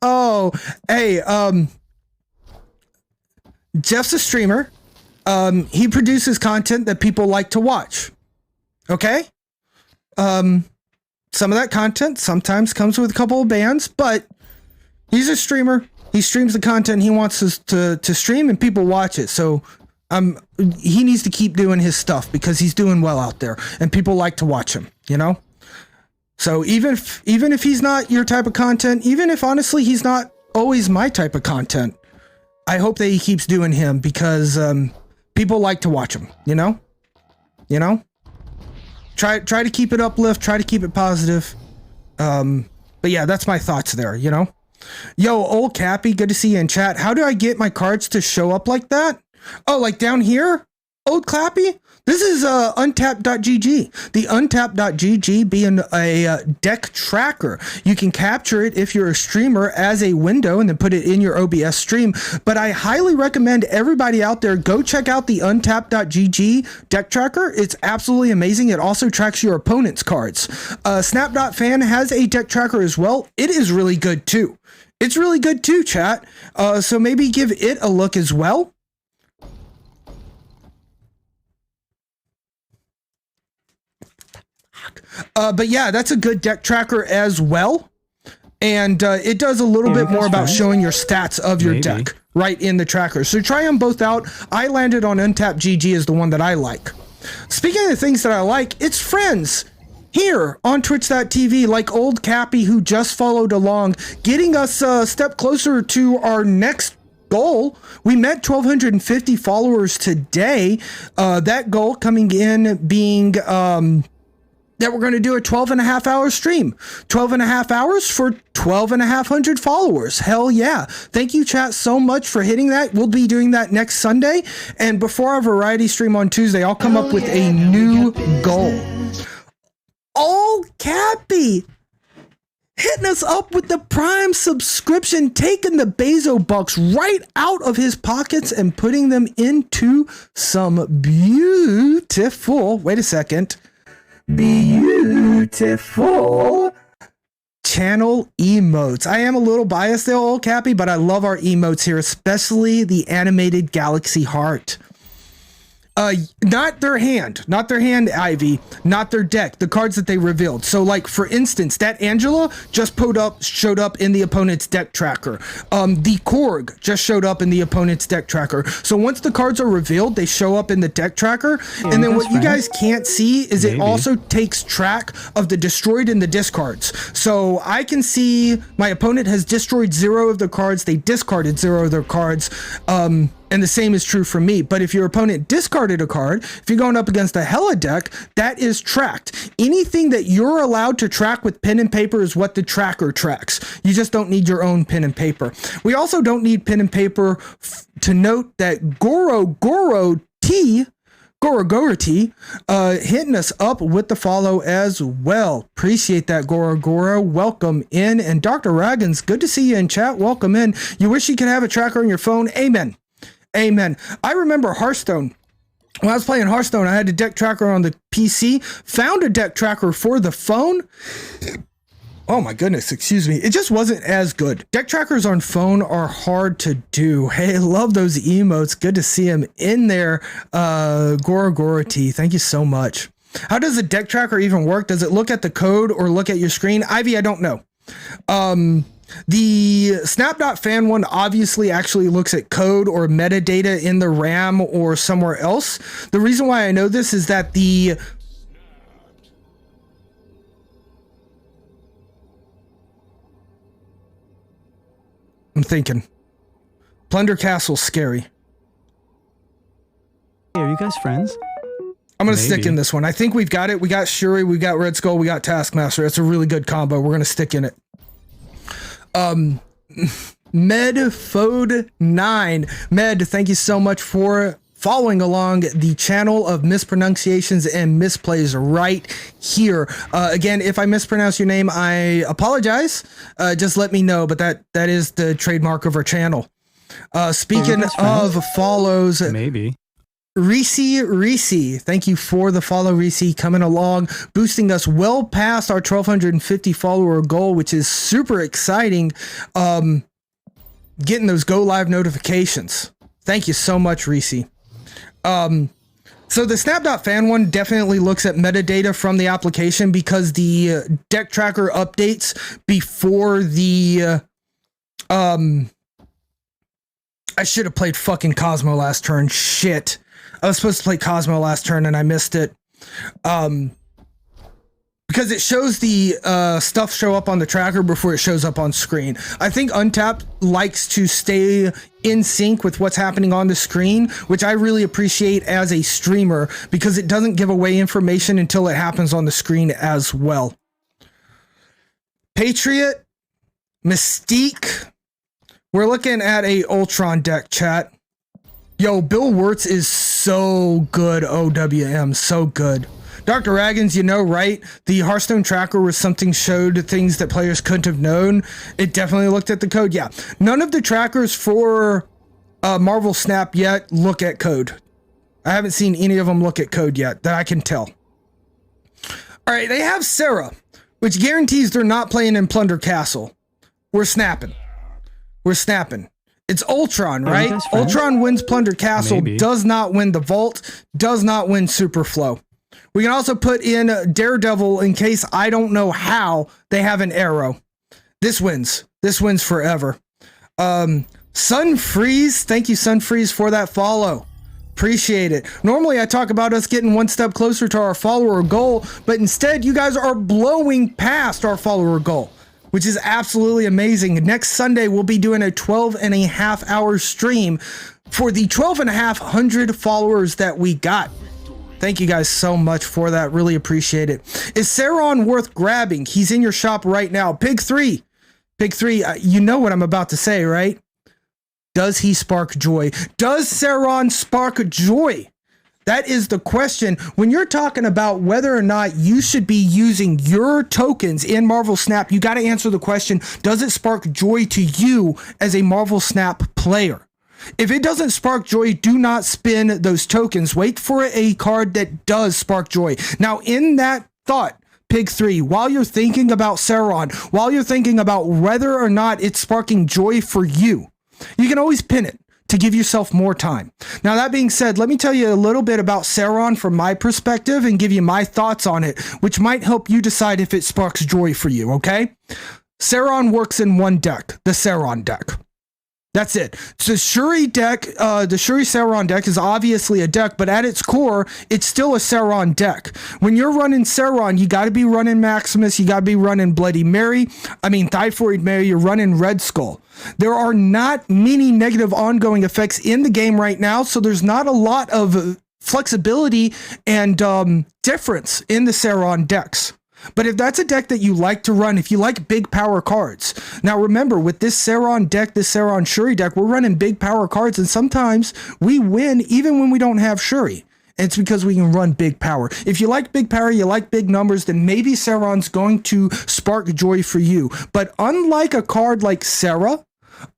Oh, hey, Jeff's a streamer. He produces content that people like to watch. Okay? Some of that content sometimes comes with a couple of bans, but he's a streamer. He streams the content he wants us to stream and people watch it. So he needs to keep doing his stuff because he's doing well out there and people like to watch him, So even if he's not your type of content, even if honestly he's not always my type of content, I hope that he keeps doing him because people like to watch him, Try to keep it uplift, try to keep it positive. But yeah, that's my thoughts there, Yo, old Cappy, good to see you in chat. How do I get my cards to show up like that? Oh, like down here? Old Clappy? This is untapped.gg. The untapped.gg being a deck tracker. You can capture it if you're a streamer as a window and then put it in your OBS stream. But I highly recommend everybody out there go check out the untapped.gg deck tracker. It's absolutely amazing. It also tracks your opponent's cards. Snap.fan has a deck tracker as well. It is really good too. It's really good too, chat. So maybe give it a look as well. But yeah, that's a good deck tracker as well. And it does a little bit more about showing your stats of your deck right in the tracker. So try them both out. I landed on Untapped GG as the one that I like. Speaking of things that I like, it's friends here on twitch.tv like old Cappy who just followed along, getting us a step closer to our next goal. We met 1,250 followers today. That goal coming in being that we're going to do a 12.5 hour stream. 12.5 hours for 12,500 followers. Hell yeah. Thank you, chat, so much for hitting that. We'll be doing that next Sunday. And before our variety stream on Tuesday, I'll come up with a new goal. Oh, Cappy, hitting us up with the Prime subscription, taking the Bezo bucks right out of his pockets and putting them into some beautiful, wait a second, beautiful channel emotes. I am a little biased there, old Cappy, but I love our emotes here, especially the animated galaxy heart. Not their hand, Ivy, not their deck, the cards that they revealed. So like, for instance, that Angela just showed up in the opponent's deck tracker. The Korg just showed up in the opponent's deck tracker. So once the cards are revealed, they show up in the deck tracker. And then what you guys can't see is it also takes track of the destroyed and the discards. So I can see my opponent has destroyed 0 of their cards. They discarded 0 of their cards. And the same is true for me. But if your opponent discarded a card, if you're going up against a Hela deck, that is tracked. Anything that you're allowed to track with pen and paper is what the tracker tracks. You just don't need your own pen and paper. We also don't need pen and paper to note that Goro T, hitting us up with the follow as well. Appreciate that, Goro. Welcome in. And Dr. Raggins, good to see you in chat. Welcome in. You wish you could have a tracker on your phone? Amen. Amen. I remember Hearthstone. When I was playing Hearthstone, I had a deck tracker on the PC, found a deck tracker for the phone. Oh my goodness, excuse me. It just wasn't as good. Deck trackers on phone are hard to do. Hey, love those emotes. Good to see him in there. Goro T, thank you so much. How does a deck tracker even work? Does it look at the code or look at your screen? Ivy, I don't know. The Snap.fan one obviously actually looks at code or metadata in the RAM or somewhere else. The reason why I know this is that I'm thinking Plunder Castle's scary. Hey, are you guys friends? I'm going to stick in this one. I think we've got it. We got Shuri, we got Red Skull, we got Taskmaster. It's a really good combo. We're going to stick in it. Medfode9. Med, thank you so much for following along the channel of mispronunciations and misplays right here. Again, if I mispronounce your name, I apologize. Just let me know, but that is the trademark of our channel. Speaking of follows, maybe. Reese, thank you for the follow, Reese, coming along, boosting us well past our 1,250 follower goal, which is super exciting. Getting those go live notifications. Thank you so much, Reese. So the Snap.fan one definitely looks at metadata from the application because the deck tracker updates before the I should have played fucking Cosmo last turn. Shit. I was supposed to play Cosmo last turn and I missed it. Because it shows the stuff show up on the tracker before it shows up on screen. I think Untapped likes to stay in sync with what's happening on the screen, which I really appreciate as a streamer because it doesn't give away information until it happens on the screen as well. Patriot, Mystique. We're looking at a Ultron deck, chat. Yo, Bill Wirtz is so good, OWM, so good. Dr. Raggins, you know, right? The Hearthstone tracker was something showed things that players couldn't have known. It definitely looked at the code. Yeah, none of the trackers for Marvel Snap yet look at code. I haven't seen any of them look at code yet that I can tell. All right, they have Sarah, which guarantees they're not playing in Plunder Castle. We're snapping. We're snapping. It's Ultron, right? Ultron wins Plunder Castle, does not win the Vault, does not win Superflow. We can also put in Daredevil in case I don't know how they have an arrow. This wins. This wins forever. Sunfreeze, thank you, Sunfreeze, for that follow. Appreciate it. Normally I talk about us getting one step closer to our follower goal, but instead you guys are blowing past our follower goal, which is absolutely amazing. Next Sunday, we'll be doing a 12.5-hour stream for the 12,500 followers that we got. Thank you guys so much for that. Really appreciate it. Is Sauron worth grabbing? He's in your shop right now. Pig 3. You know what I'm about to say, right? Does he spark joy? Does Sauron spark joy? That is the question. When you're talking about whether or not you should be using your tokens in Marvel Snap, you got to answer the question, does it spark joy to you as a Marvel Snap player? If it doesn't spark joy, do not spin those tokens. Wait for a card that does spark joy. Now, in that thought, Pig 3, while you're thinking about Sauron, while you're thinking about whether or not it's sparking joy for you, you can always pin it to give yourself more time. Now, that being said, let me tell you a little bit about Sauron from my perspective and give you my thoughts on it, which might help you decide if it sparks joy for you, okay? Sauron works in one deck, the Sauron deck. That's it. So Shuri deck, the Shuri Sauron deck is obviously a deck, but at its core, it's still a Sauron deck. When you're running Sauron, you got to be running Maximus, you got to be running Bloody Mary, Typhoid Mary, you're running Red Skull. There are not many negative ongoing effects in the game right now, so there's not a lot of flexibility and difference in the Sauron decks. But if that's a deck that you like to run, if you like big power cards, now remember with this Sauron deck, this Sauron Shuri deck, we're running big power cards, and sometimes we win even when we don't have Shuri. And it's because we can run big power. If you like big power, you like big numbers, then maybe Sauron's going to spark joy for you. But unlike a card like Sarah,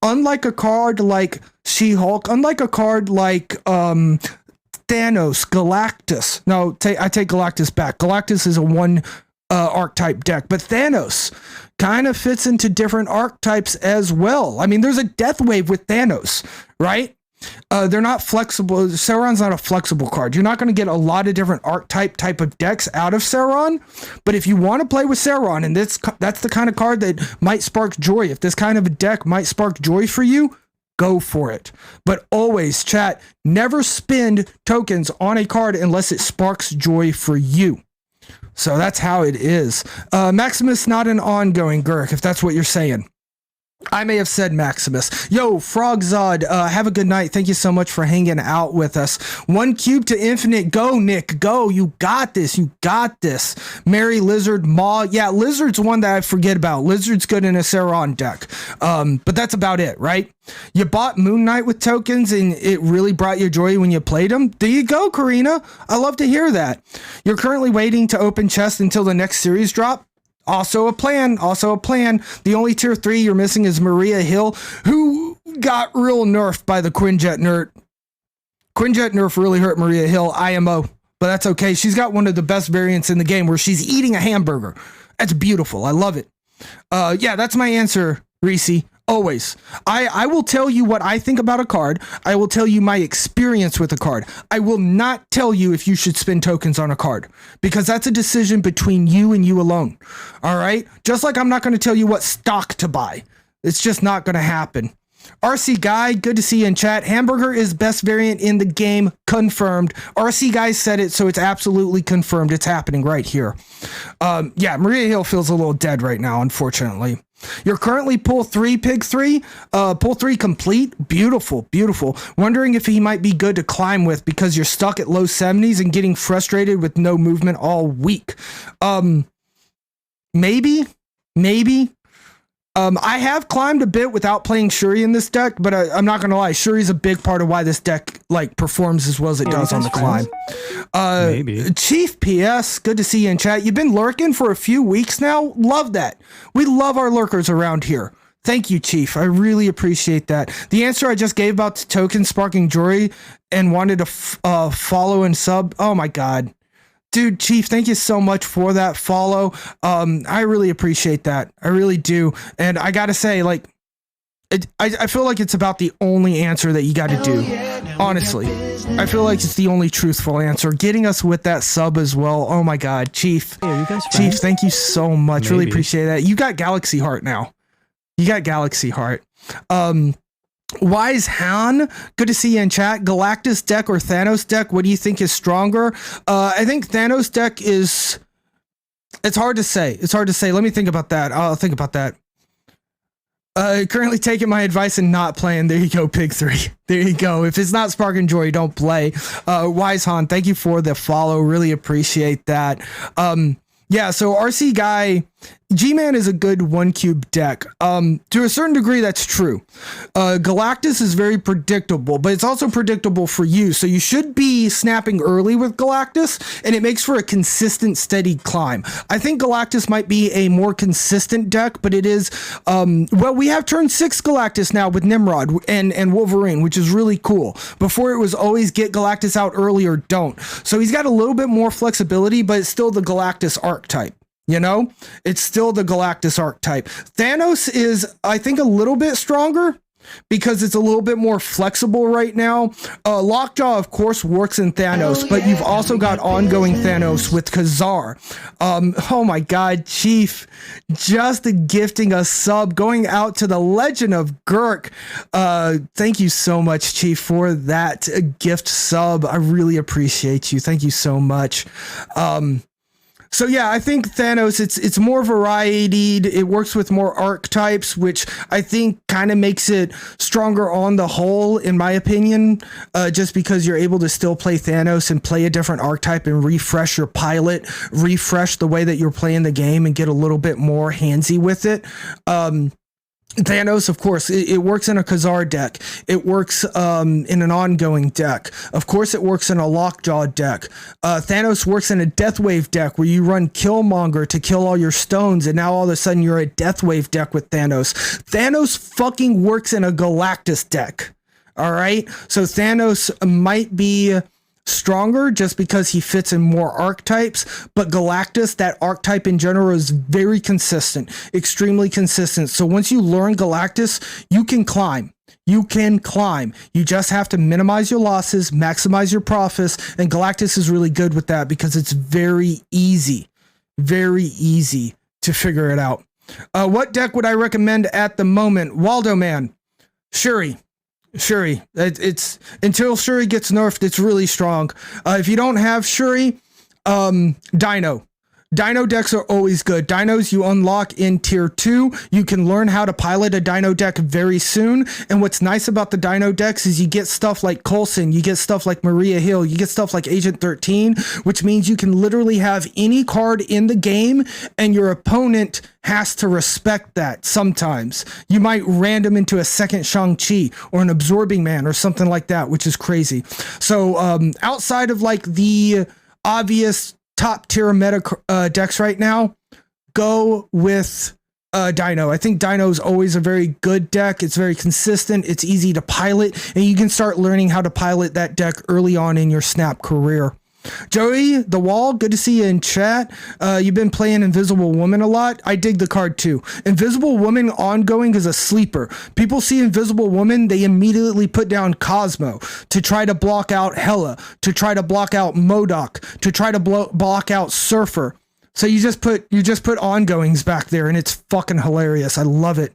unlike a card like She-Hulk, unlike a card like Thanos, Galactus. No, I take Galactus back. Galactus is a one archetype deck, but Thanos kind of fits into different archetypes as well. I mean, there's a death wave with Thanos, right? They're not flexible. Sauron's not a flexible card. You're not going to get a lot of different archetype type of decks out of Sauron, but if you want to play with Sauron, and that's the kind of card that might spark joy, if this kind of a deck might spark joy for you, go for it. But always, chat, never spend tokens on a card unless it sparks joy for you. So that's how it is. Maximus, not an ongoing, Gurk, if that's what you're saying. I may have said Maximus. Yo, Frogzod, have a good night. Thank you so much for hanging out with us. 1 cube to infinite. Go, Nick. Go. You got this. You got this. Mary, Lizard, Maw. Yeah, Lizard's one that I forget about. Lizard's good in a Sauron deck. But that's about it, right? You bought Moon Knight with tokens and it really brought you joy when you played them. There you go, Karina. I love to hear that. You're currently waiting to open chest until the next series drop. Also a plan. The only tier 3 you're missing is Maria Hill, who got real nerfed by the Quinjet nerf. Quinjet nerf really hurt Maria Hill, IMO, but that's okay. She's got one of the best variants in the game where she's eating a hamburger. That's beautiful. I love it. Yeah, that's my answer, Reese. Always. I will tell you what I think about a card. I will tell you my experience with a card. I will not tell you if you should spend tokens on a card because that's a decision between you and you alone. All right? Just like I'm not going to tell you what stock to buy. It's just not going to happen. RC Guy, good to see you in chat. Hamburger is best variant in the game. Confirmed. RC Guy said it, so it's absolutely confirmed. It's happening right here. Yeah, Maria Hill feels a little dead right now, unfortunately. You're currently pull 3, Pig 3. Pull 3 complete. Beautiful, beautiful. Wondering if he might be good to climb with because you're stuck at low 70s and getting frustrated with no movement all week. Maybe. I have climbed a bit without playing Shuri in this deck, but I'm not gonna lie, Shuri's a big part of why this deck performs as well as it does on the climb. Maybe. Chief PS, good to see you in chat. You've been lurking for a few weeks now. Love that. We love our lurkers around here. Thank you, Chief. I really appreciate that. The answer I just gave about token sparking joy and wanted to follow and sub. Oh my God. Dude, Chief, thank you so much for that follow. I really appreciate that. I really do. And I got to say, I feel like it's about the only answer that you got to do. Honestly, I feel like it's the only truthful answer. Getting us with that sub as well. Oh my God, Chief. Hey, are you guys Chief, friends? thank you so much. Maybe. Really appreciate that. You got Galaxy Heart now. You got Galaxy Heart. Wise Han, good to see you in chat. Galactus deck or Thanos deck, what do you think is stronger? I think Thanos deck is... It's hard to say. Let me think about that. I'll think about that. Currently taking my advice and not playing. There you go, Pig 3. There you go. If it's not sparking joy, don't play. Wise Han, thank you for the follow. Really appreciate that. Yeah, so RC Guy, G-Man is a good 1 cube deck. To a certain degree, that's true. Galactus is very predictable, but it's also predictable for you. So you should be snapping early with Galactus, and it makes for a consistent, steady climb. I think Galactus might be a more consistent deck, but it is, well, we have turn 6 Galactus now with Nimrod and Wolverine, which is really cool. Before it was always get Galactus out early or don't. So he's got a little bit more flexibility, but it's still the Galactus archetype. You know, it's still the Galactus archetype. Thanos is, I think, a little bit stronger because it's a little bit more flexible right now. Lockjaw, of course, works in Thanos, but you've also got ongoing Thanos with Khazar. Oh my God, Chief, just gifting a sub, going out to the Legend of Gurk. Thank you so much, Chief, for that gift sub. I really appreciate you. Thank you so much. So yeah, I think Thanos, it's more variedied. It works with more archetypes, which I think kind of makes it stronger on the whole, in my opinion, just because you're able to still play Thanos and play a different archetype and refresh your pilot, refresh the way that you're playing the game and get a little bit more handsy with it. Thanos, of course, it works in a Khazar deck. It works in an ongoing deck. Of course, it works in a Lockjaw deck. Thanos works in a Deathwave deck where you run Killmonger to kill all your stones, and now all of a sudden you're a Deathwave deck with Thanos. Thanos fucking works in a Galactus deck. All right? So Thanos might be stronger just because he fits in more archetypes, but Galactus, that archetype in general, is very consistent, extremely consistent. So once you learn Galactus, you can climb. You can climb. You just have to minimize your losses, maximize your profits, and Galactus is really good with that because it's very easy to figure it out. What deck would I recommend at the moment? Waldo Man, Shuri. It's until Shuri gets nerfed, it's really strong. If you don't have Shuri, Dino decks are always good. Dinos you unlock in tier 2. You can learn how to pilot a Dino deck very soon. And what's nice about the Dino decks is you get stuff like Coulson, you get stuff like Maria Hill, you get stuff like Agent 13, which means you can literally have any card in the game and your opponent has to respect that sometimes. You might random into a second Shang-Chi or an Absorbing Man or something like that, which is crazy. So outside of like the obvious top tier meta decks right now, go with Dino. I think Dino is always a very good deck. It's very consistent. It's easy to pilot, and you can start learning how to pilot that deck early on in your Snap career. Joey The Wall, good to see you in chat. You've been playing Invisible Woman a lot. I dig the card too. Invisible Woman ongoing is a sleeper. People see Invisible Woman, they immediately put down Cosmo to try to block out Hela, to try to block out MODOK, to try to block out Surfer. So you just put ongoings back there, and it's fucking hilarious. I love it.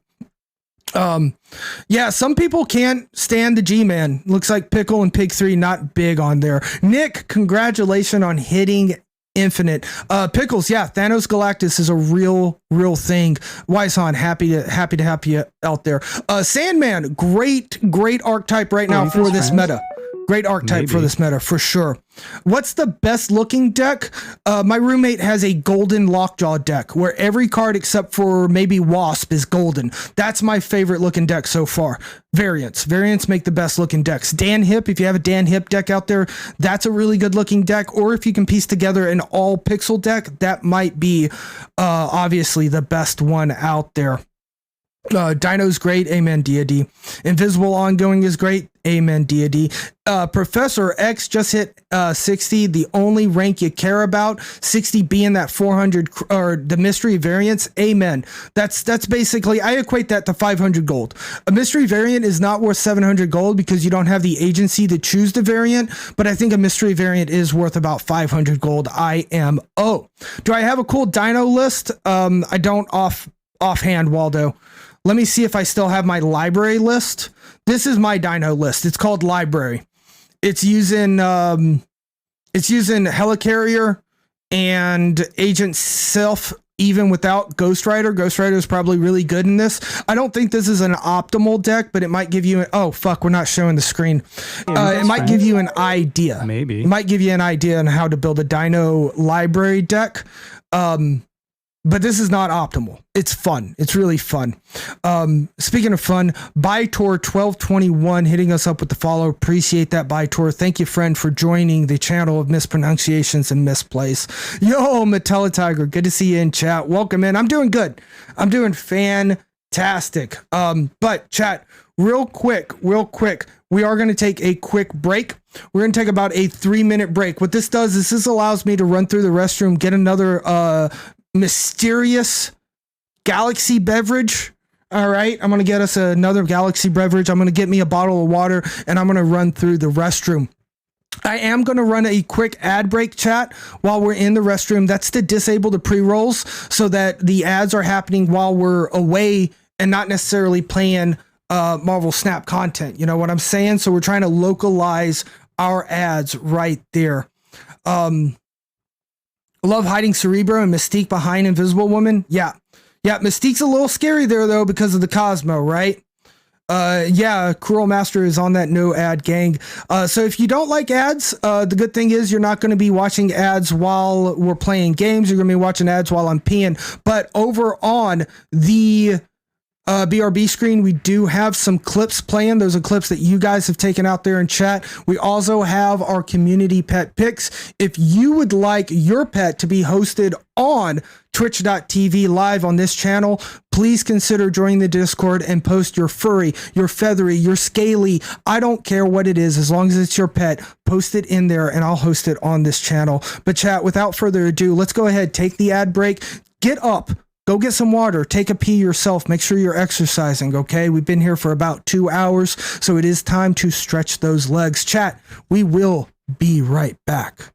Yeah, some people can't stand the G-Man. Looks like Pickle and Pig 3 not big on there. Nick, congratulations on hitting Infinite. Pickles, yeah, Thanos Galactus is a real thing. Wisehan, happy to have you out there. Sandman, great archetype right now for this meta. Great archetype for this meta, for sure. What's the best looking deck? My roommate has a golden Lockjaw deck where every card except for maybe Wasp is golden. That's my favorite looking deck so far. Variants make the best looking decks. Dan Hip, if you have a Dan Hip deck out there, that's a really good looking deck. Or if you can piece together an all pixel deck, that might be obviously the best one out there. Dino's great, amen deity. Invisible ongoing is great, amen deity. Professor X just hit 60, the only rank you care about, 60 being that 400 or the mystery variants, amen. That's basically, I equate that to 500 gold. A mystery variant is not worth 700 gold because you don't have the agency to choose the variant, but I think a mystery variant is worth about 500 gold IMO. Do I have a cool dino list? I don't offhand, Waldo. Let me see if I still have my library list. This is my dino list. It's called library. It's using Helicarrier and Agent Self, even without Ghost Rider. Ghost Rider is probably really good in this. I don't think this is an optimal deck, but it might give you oh fuck, we're not showing the screen. It might give you an idea. Maybe. It might give you an idea on how to build a dino library deck. But this is not optimal. It's fun. It's really fun. Speaking of fun, Bytor1221 hitting us up with the follow. Appreciate that, Bytor. Thank you, friend, for joining the channel of mispronunciations and misplays. Yo, Matella Tiger, good to see you in chat. Welcome in. I'm doing good. I'm doing fantastic. But chat, real quick, we are going to take a quick break. We're going to take about a 3-minute break. What this does is this allows me to run through the restroom, get another mysterious galaxy beverage. All right, I'm going to get us another galaxy beverage. I'm going to get me a bottle of water, and I'm going to run through the restroom. I am going to run a quick ad break, chat, while we're in the restroom. That's to disable the pre-rolls so that the ads are happening while we're away and not necessarily playing Marvel Snap content. You know what I'm saying? So we're trying to localize our ads right there. Love hiding Cerebro and Mystique behind Invisible Woman. Yeah, Mystique's a little scary there, though, because of the Cosmo, right? Cruel Master is on that no ad gang. So if you don't like ads, the good thing is you're not going to be watching ads while we're playing games. You're going to be watching ads while I'm peeing. But over on the BRB screen, we do have some clips playing. Those are clips that you guys have taken out there in chat. We also have our community pet picks. If you would like your pet to be hosted on twitch.tv live on this channel, please consider joining the Discord and post your furry, your feathery, your scaly. I don't care what it is, as long as it's your pet, post it in there and I'll host it on this channel. But chat, without further ado, let's go ahead, take the ad break, get up, go get some water, take a pee yourself, make sure you're exercising, okay? We've been here for about 2 hours, so it is time to stretch those legs. Chat, we will be right back.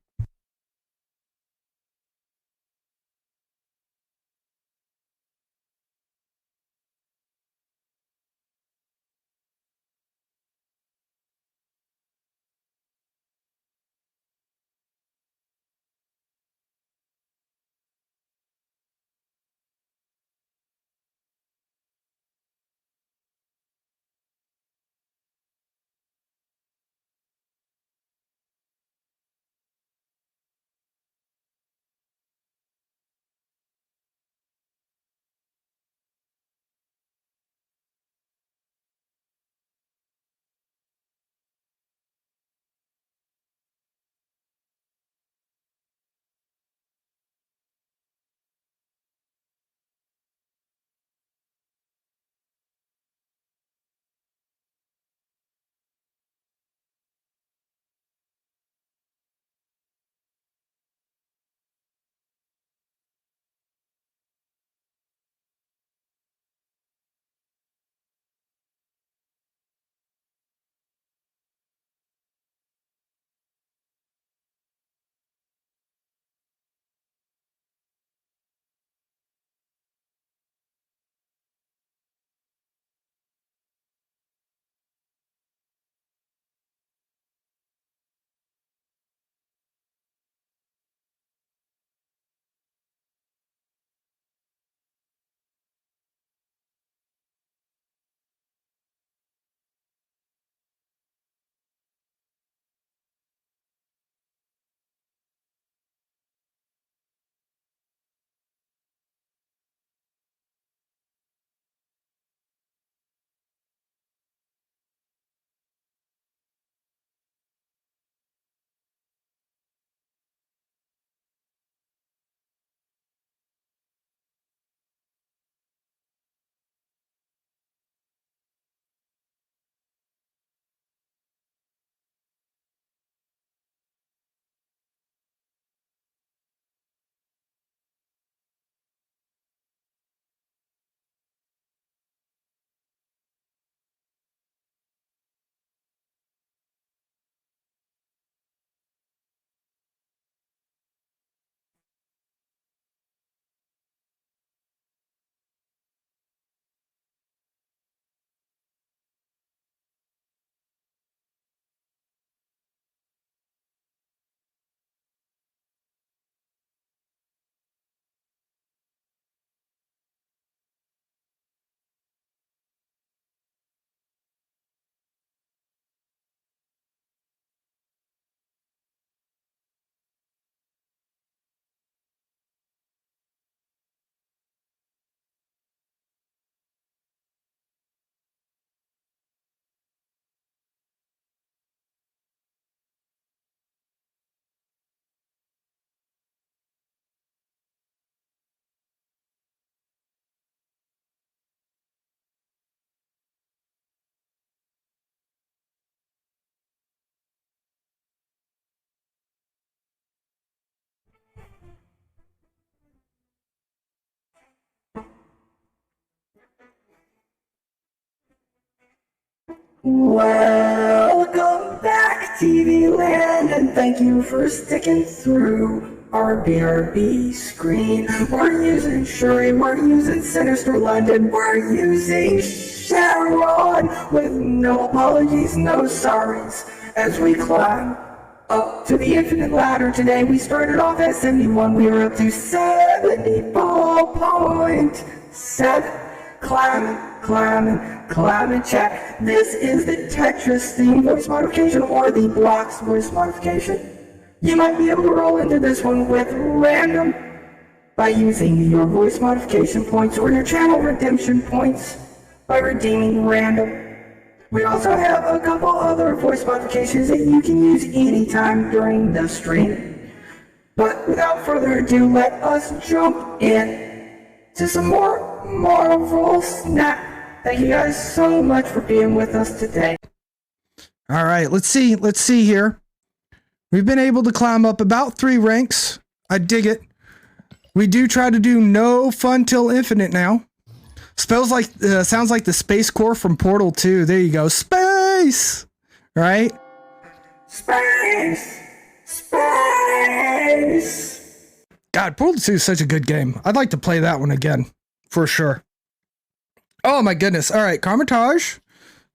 Welcome back, TV Land, and thank you for sticking through our BRB screen. We're using Shuri, we're using Sinister London, we're using Sharon with no apologies, no sorries, as we climb up to the infinite ladder. Today we started off at 71, we were up to 74.7. Climbing, chat. This is the Tetris theme voice modification or the blocks voice modification. You might be able to roll into this one with random by using your voice modification points or your channel redemption points by redeeming random. We also have a couple other voice modifications that you can use anytime during the stream. But without further ado, let us jump in to some more Marvel Snap. Thank you guys so much for being with us today. All right, let's see here. We've been able to climb up about 3 ranks. I dig it. We do try to do no fun till infinite now. Sounds like the Space Core from Portal 2. There you go. Space! Right? Space! God, Portal 2 is such a good game. I'd like to play that one again. For sure. Oh my goodness. All right, Carmitage.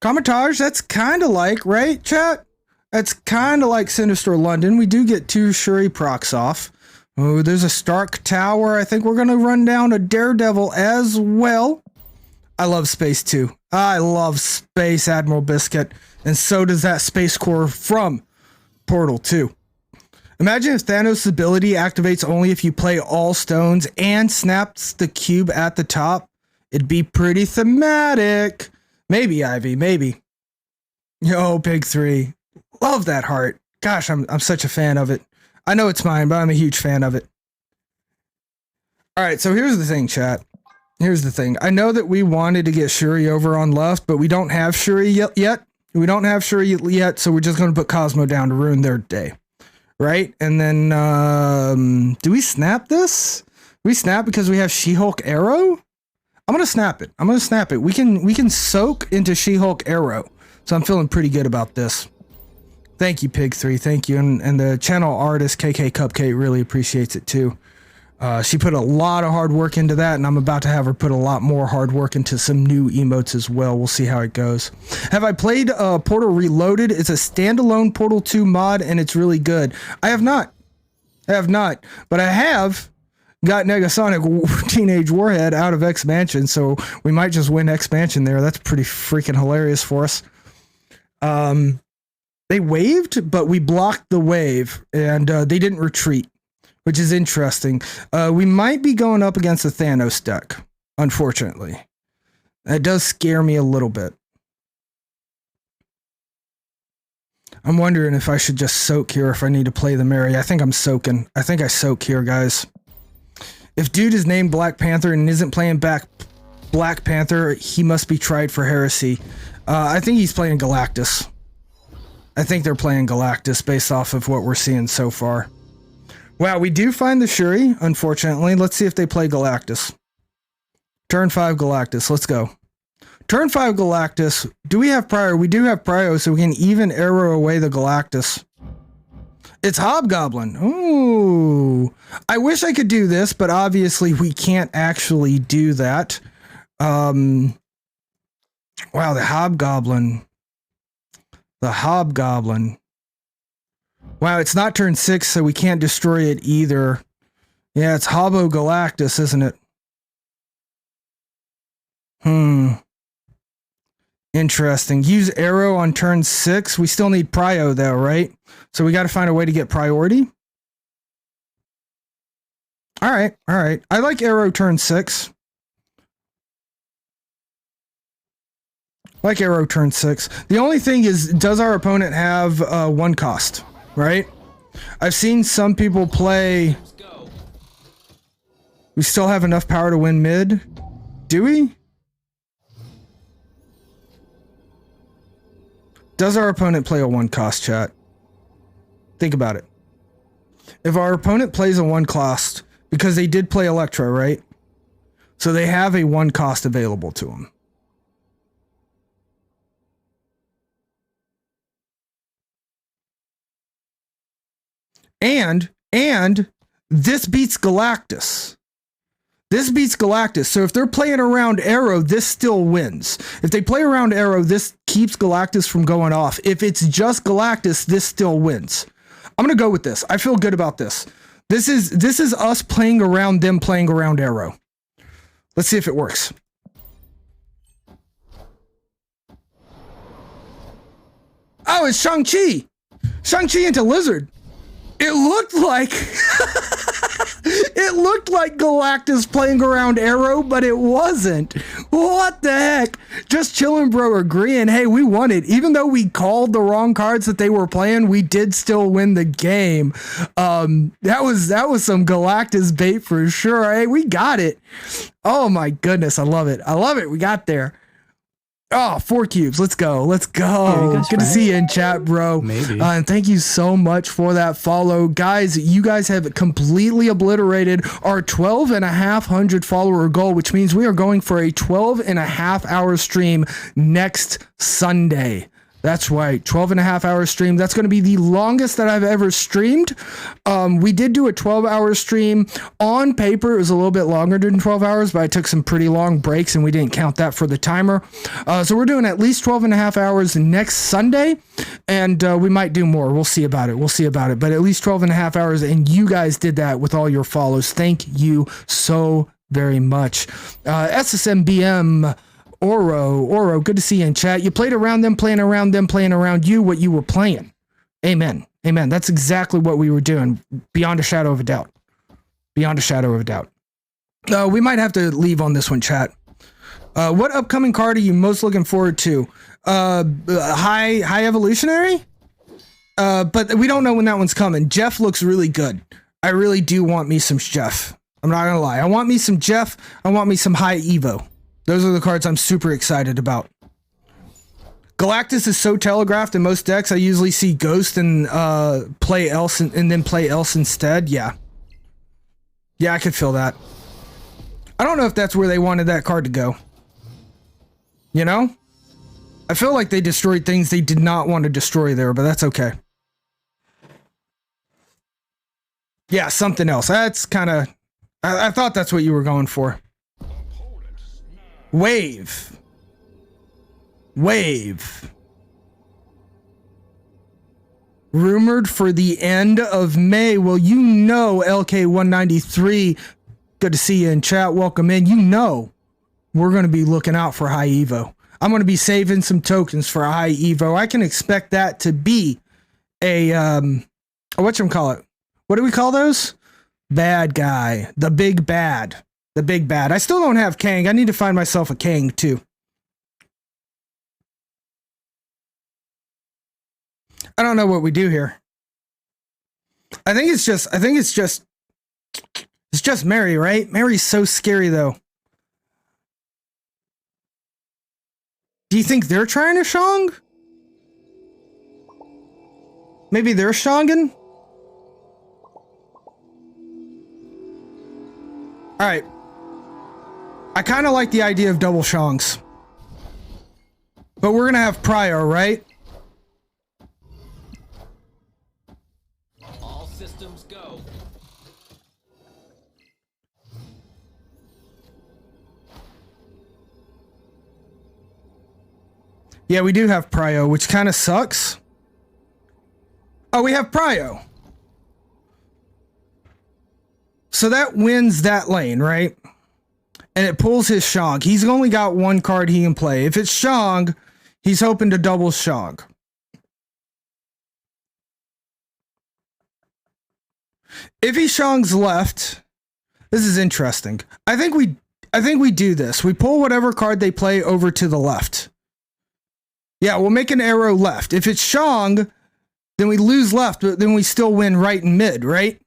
That's kind of like, right, chat? That's kind of like Sinister London. We do get 2 Shuri procs off. Oh, there's a Stark Tower. I think we're going to run down a Daredevil as well. I love Space 2. I love Space Admiral Biscuit. And so does that Space Core from Portal 2. Imagine if Thanos' ability activates only if you play all stones and snaps the cube at the top. It'd be pretty thematic. Maybe, Ivy, maybe. Yo, Big 3. Love that heart. Gosh, I'm such a fan of it. I know it's mine, but I'm a huge fan of it. All right, so here's the thing, chat. Here's the thing. I know that we wanted to get Shuri over on left, but we don't have Shuri yet. We don't have Shuri yet, so we're just going to put Cosmo down to ruin their day. Right? And then, do we snap this? We snap because we have She-Hulk Arrow? I'm going to snap it. We can soak into She-Hulk Arrow. So I'm feeling pretty good about this. Thank you, Pig3. Thank you. And the channel artist, KK Cupcake, really appreciates it too. She put a lot of hard work into that, and I'm about to have her put a lot more hard work into some new emotes as well. We'll see how it goes. Have I played Portal Reloaded? It's a standalone Portal 2 mod, and it's really good. I have not, but I have got Negasonic Teenage Warhead out of X-Mansion, so we might just win X-Mansion there. That's pretty freaking hilarious for us. They waved, but we blocked the wave, and they didn't retreat, which is interesting. We might be going up against a Thanos deck, unfortunately. That does scare me a little bit. I'm wondering if I should just soak here, if I need to play the Mary. I think I'm soaking. I think I soak here, guys. If dude is named Black Panther and isn't playing Black Panther, he must be tried for heresy. I think he's playing Galactus. I think they're playing Galactus based off of what we're seeing so far. Wow, we do find the Shuri, unfortunately. Let's see if they play Galactus. Turn 5 Galactus, let's go. Turn 5 Galactus. Do we have Prio? We do have Prio, so we can even arrow away the Galactus. It's Hobgoblin. Ooh. I wish I could do this, but obviously we can't actually do that. Wow, the Hobgoblin. The Hobgoblin. Wow, it's not turn 6, so we can't destroy it either. Yeah, it's Hobo Galactus, isn't it? Interesting. Use arrow on turn 6. We still need Prio, though, right? So we got to find a way to get priority. All right. I like arrow turn 6. Like arrow turn 6. The only thing is, does our opponent have 1 cost, right? I've seen some people play. We still have enough power to win mid. Do we? Does our opponent play a 1 cost, chat? Think about it. If our opponent plays a 1 cost, because they did play Electro, right? So they have a 1 cost available to them. And this beats Galactus. This beats Galactus. So if they're playing around Arrow, this still wins. If they play around Arrow, this keeps Galactus from going off. If it's just Galactus, this still wins. I'm going to go with this. I feel good about this. This is us playing around them playing around Arrow. Let's see if it works. Oh, it's Shang-Chi. Shang-Chi into Lizard. It looked like it looked like Galactus playing around Arrow, but it wasn't. What the heck? Just chilling, bro, agreeing. Hey, we won it. Even though we called the wrong cards that they were playing, we did still win the game. That was some Galactus bait for sure. Hey, we got it. Oh my goodness, I love it. I love it. We got there. Oh, 4 cubes. Let's go. Let's go. Good to see you in chat, bro. Maybe. And thank you so much for that follow. Guys, you guys have completely obliterated our 12,500 follower goal, which means we are going for a 12.5-hour stream next Sunday. That's right, 12.5-hour stream. That's going to be the longest that I've ever streamed. We did do a 12-hour stream. On paper, it was a little bit longer than 12 hours, but I took some pretty long breaks, and we didn't count that for the timer. So we're doing at least 12.5 hours next Sunday, and we might do more. We'll see about it. We'll see about it. But at least 12.5 hours, and you guys did that with all your follows. Thank you so very much. SSMBM... Oro, good to see you in chat. You played around them, playing around them, playing around you, what you were playing. Amen. Amen. That's exactly what we were doing. Beyond a shadow of a doubt. Beyond a shadow of a doubt. We might have to leave on this one, chat. What upcoming card are you most looking forward to? High Evolutionary? But we don't know when that one's coming. Jeff looks really good. I really do want me some Jeff. I'm not gonna lie. I want me some Jeff. I want me some High Evo. Those are the cards I'm super excited about. Galactus is so telegraphed in most decks. I usually see Ghost and play else and then play else instead. Yeah, I could feel that. I don't know if that's where they wanted that card to go. You know? I feel like they destroyed things they did not want to destroy there, but that's okay. Yeah, something else. That's kind of... I thought that's what you were going for. Wave. Rumored for the end of May. Well, you know, LK193, good to see you in chat. Welcome in. You know, we're going to be looking out for High Evo. I'm going to be saving some tokens for High Evo. I can expect that to be a, whatchamacallit? What do we call those? Bad guy. The big bad. The big bad. I still don't have Kang. I need to find myself a Kang too. I don't know what we do here. I think it's just Mary, right? Mary's so scary though. Do you think they're trying to Shang? Maybe they're Shangin'? Alright. I kind of like the idea of double Shangs. But we're going to have Prio, right? All systems go. Yeah, we do have Prio, which kind of sucks. Oh, we have Prio. So that wins that lane, right? And it pulls his Shang. He's only got one card he can play. If it's Shang, he's hoping to double Shang. If he Shang's left, this is interesting. I think we do this. We pull whatever card they play over to the left. Yeah, we'll make an arrow left. If it's Shang, then we lose left, but then we still win right and mid, right?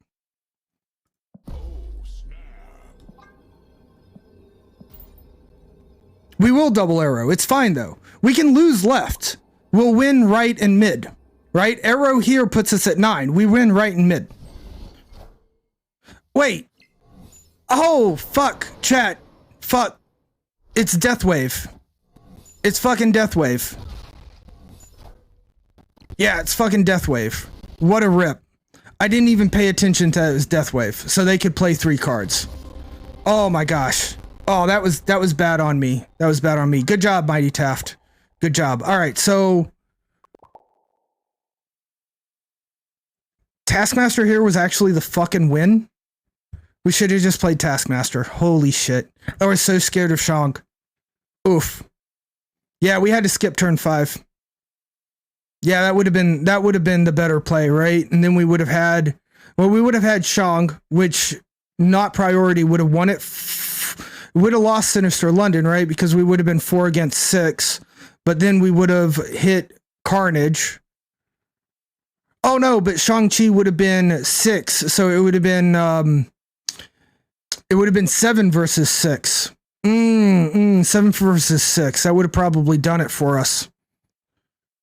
We will double arrow. It's fine though. We can lose left. We'll win right and mid. Right? Arrow here puts us at 9. We win right and mid. Wait. Oh, fuck. Chat. Fuck. It's Death Wave. It's fucking Death Wave. Yeah, it's fucking Death Wave. What a rip. I didn't even pay attention to his death wave, so they could play 3 cards. Oh my gosh. Oh, that was bad on me. That was bad on me. Good job, Mighty Taft. Good job. All right, so Taskmaster here was actually the fucking win. We should have just played Taskmaster. Holy shit. I was so scared of Shang. Oof. Yeah, we had to skip turn 5. Yeah, that would have been the better play, right? And then we would have had Shang, which not priority would have won it. Would have lost Sinister London, right? Because we would have been 4 against 6, but then we would have hit Carnage. Oh no, but Shang-Chi would have been 6, so it would have been 7 versus 6. 7 versus 6. That would have probably done it for us.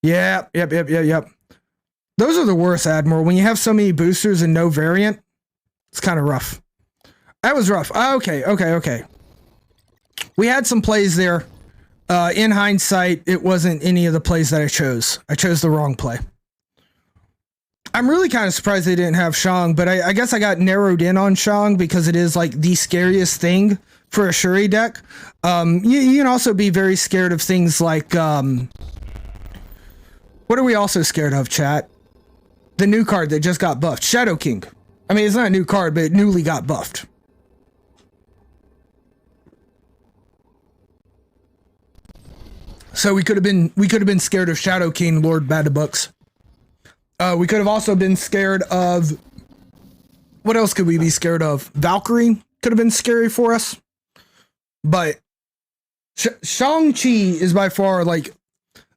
Yep. Those are the worst, Admiral. When you have so many boosters and no variant, it's kind of rough. That was rough. Okay. We had some plays there. In hindsight, it wasn't any of the plays that I chose. I chose the wrong play. I'm really kind of surprised they didn't have Shang, but I guess I got narrowed in on Shang because it is like the scariest thing for a Shuri deck. You can also be very scared of things like... what are we also scared of, chat? The new card that just got buffed. Shadow King. I mean, it's not a new card, but it newly got buffed. So we could have been scared of Shadow King, Lord Badabucks. We could have also been scared of... What else could we be scared of? Valkyrie could have been scary for us. But Shang-Chi is by far like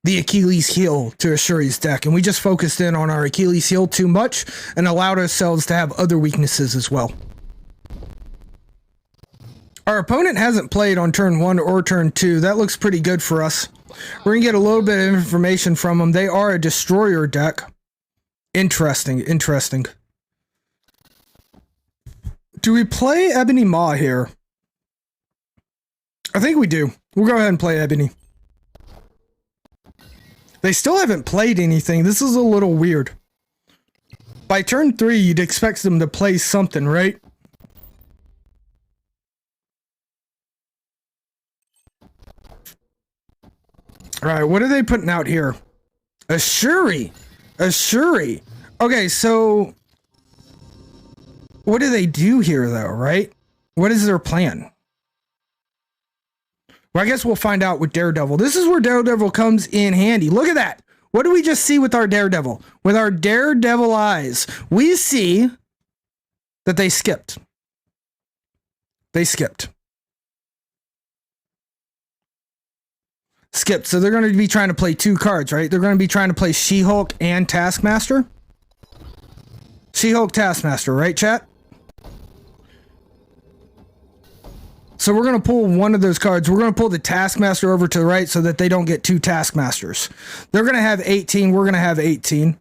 the Achilles heel to a Shuri's deck, and we just focused in on our Achilles heel too much and allowed ourselves to have other weaknesses as well. Our opponent hasn't played on turn 1 or turn 2. That looks pretty good for us. We're gonna get a little bit of information from them. They are a destroyer deck. Interesting. Do we play Ebony Maw here? I think we do. We'll go ahead and play Ebony. They still haven't played anything. This is a little weird. By turn 3, you'd expect them to play something, right? Alright, what are they putting out here? A Shuri. Okay, so... What do they do here, though, right? What is their plan? Well, I guess we'll find out with Daredevil. This is where Daredevil comes in handy. Look at that. What do we just see with our Daredevil? With our Daredevil eyes, we see that they skipped. So they're going to be trying to play 2 cards, right? They're going to be trying to play She-Hulk and Taskmaster. She-Hulk, Taskmaster, right, chat? So we're going to pull one of those cards. We're going to pull the Taskmaster over to the right so that they don't get 2 Taskmasters. They're going to have 18. We're going to have 18.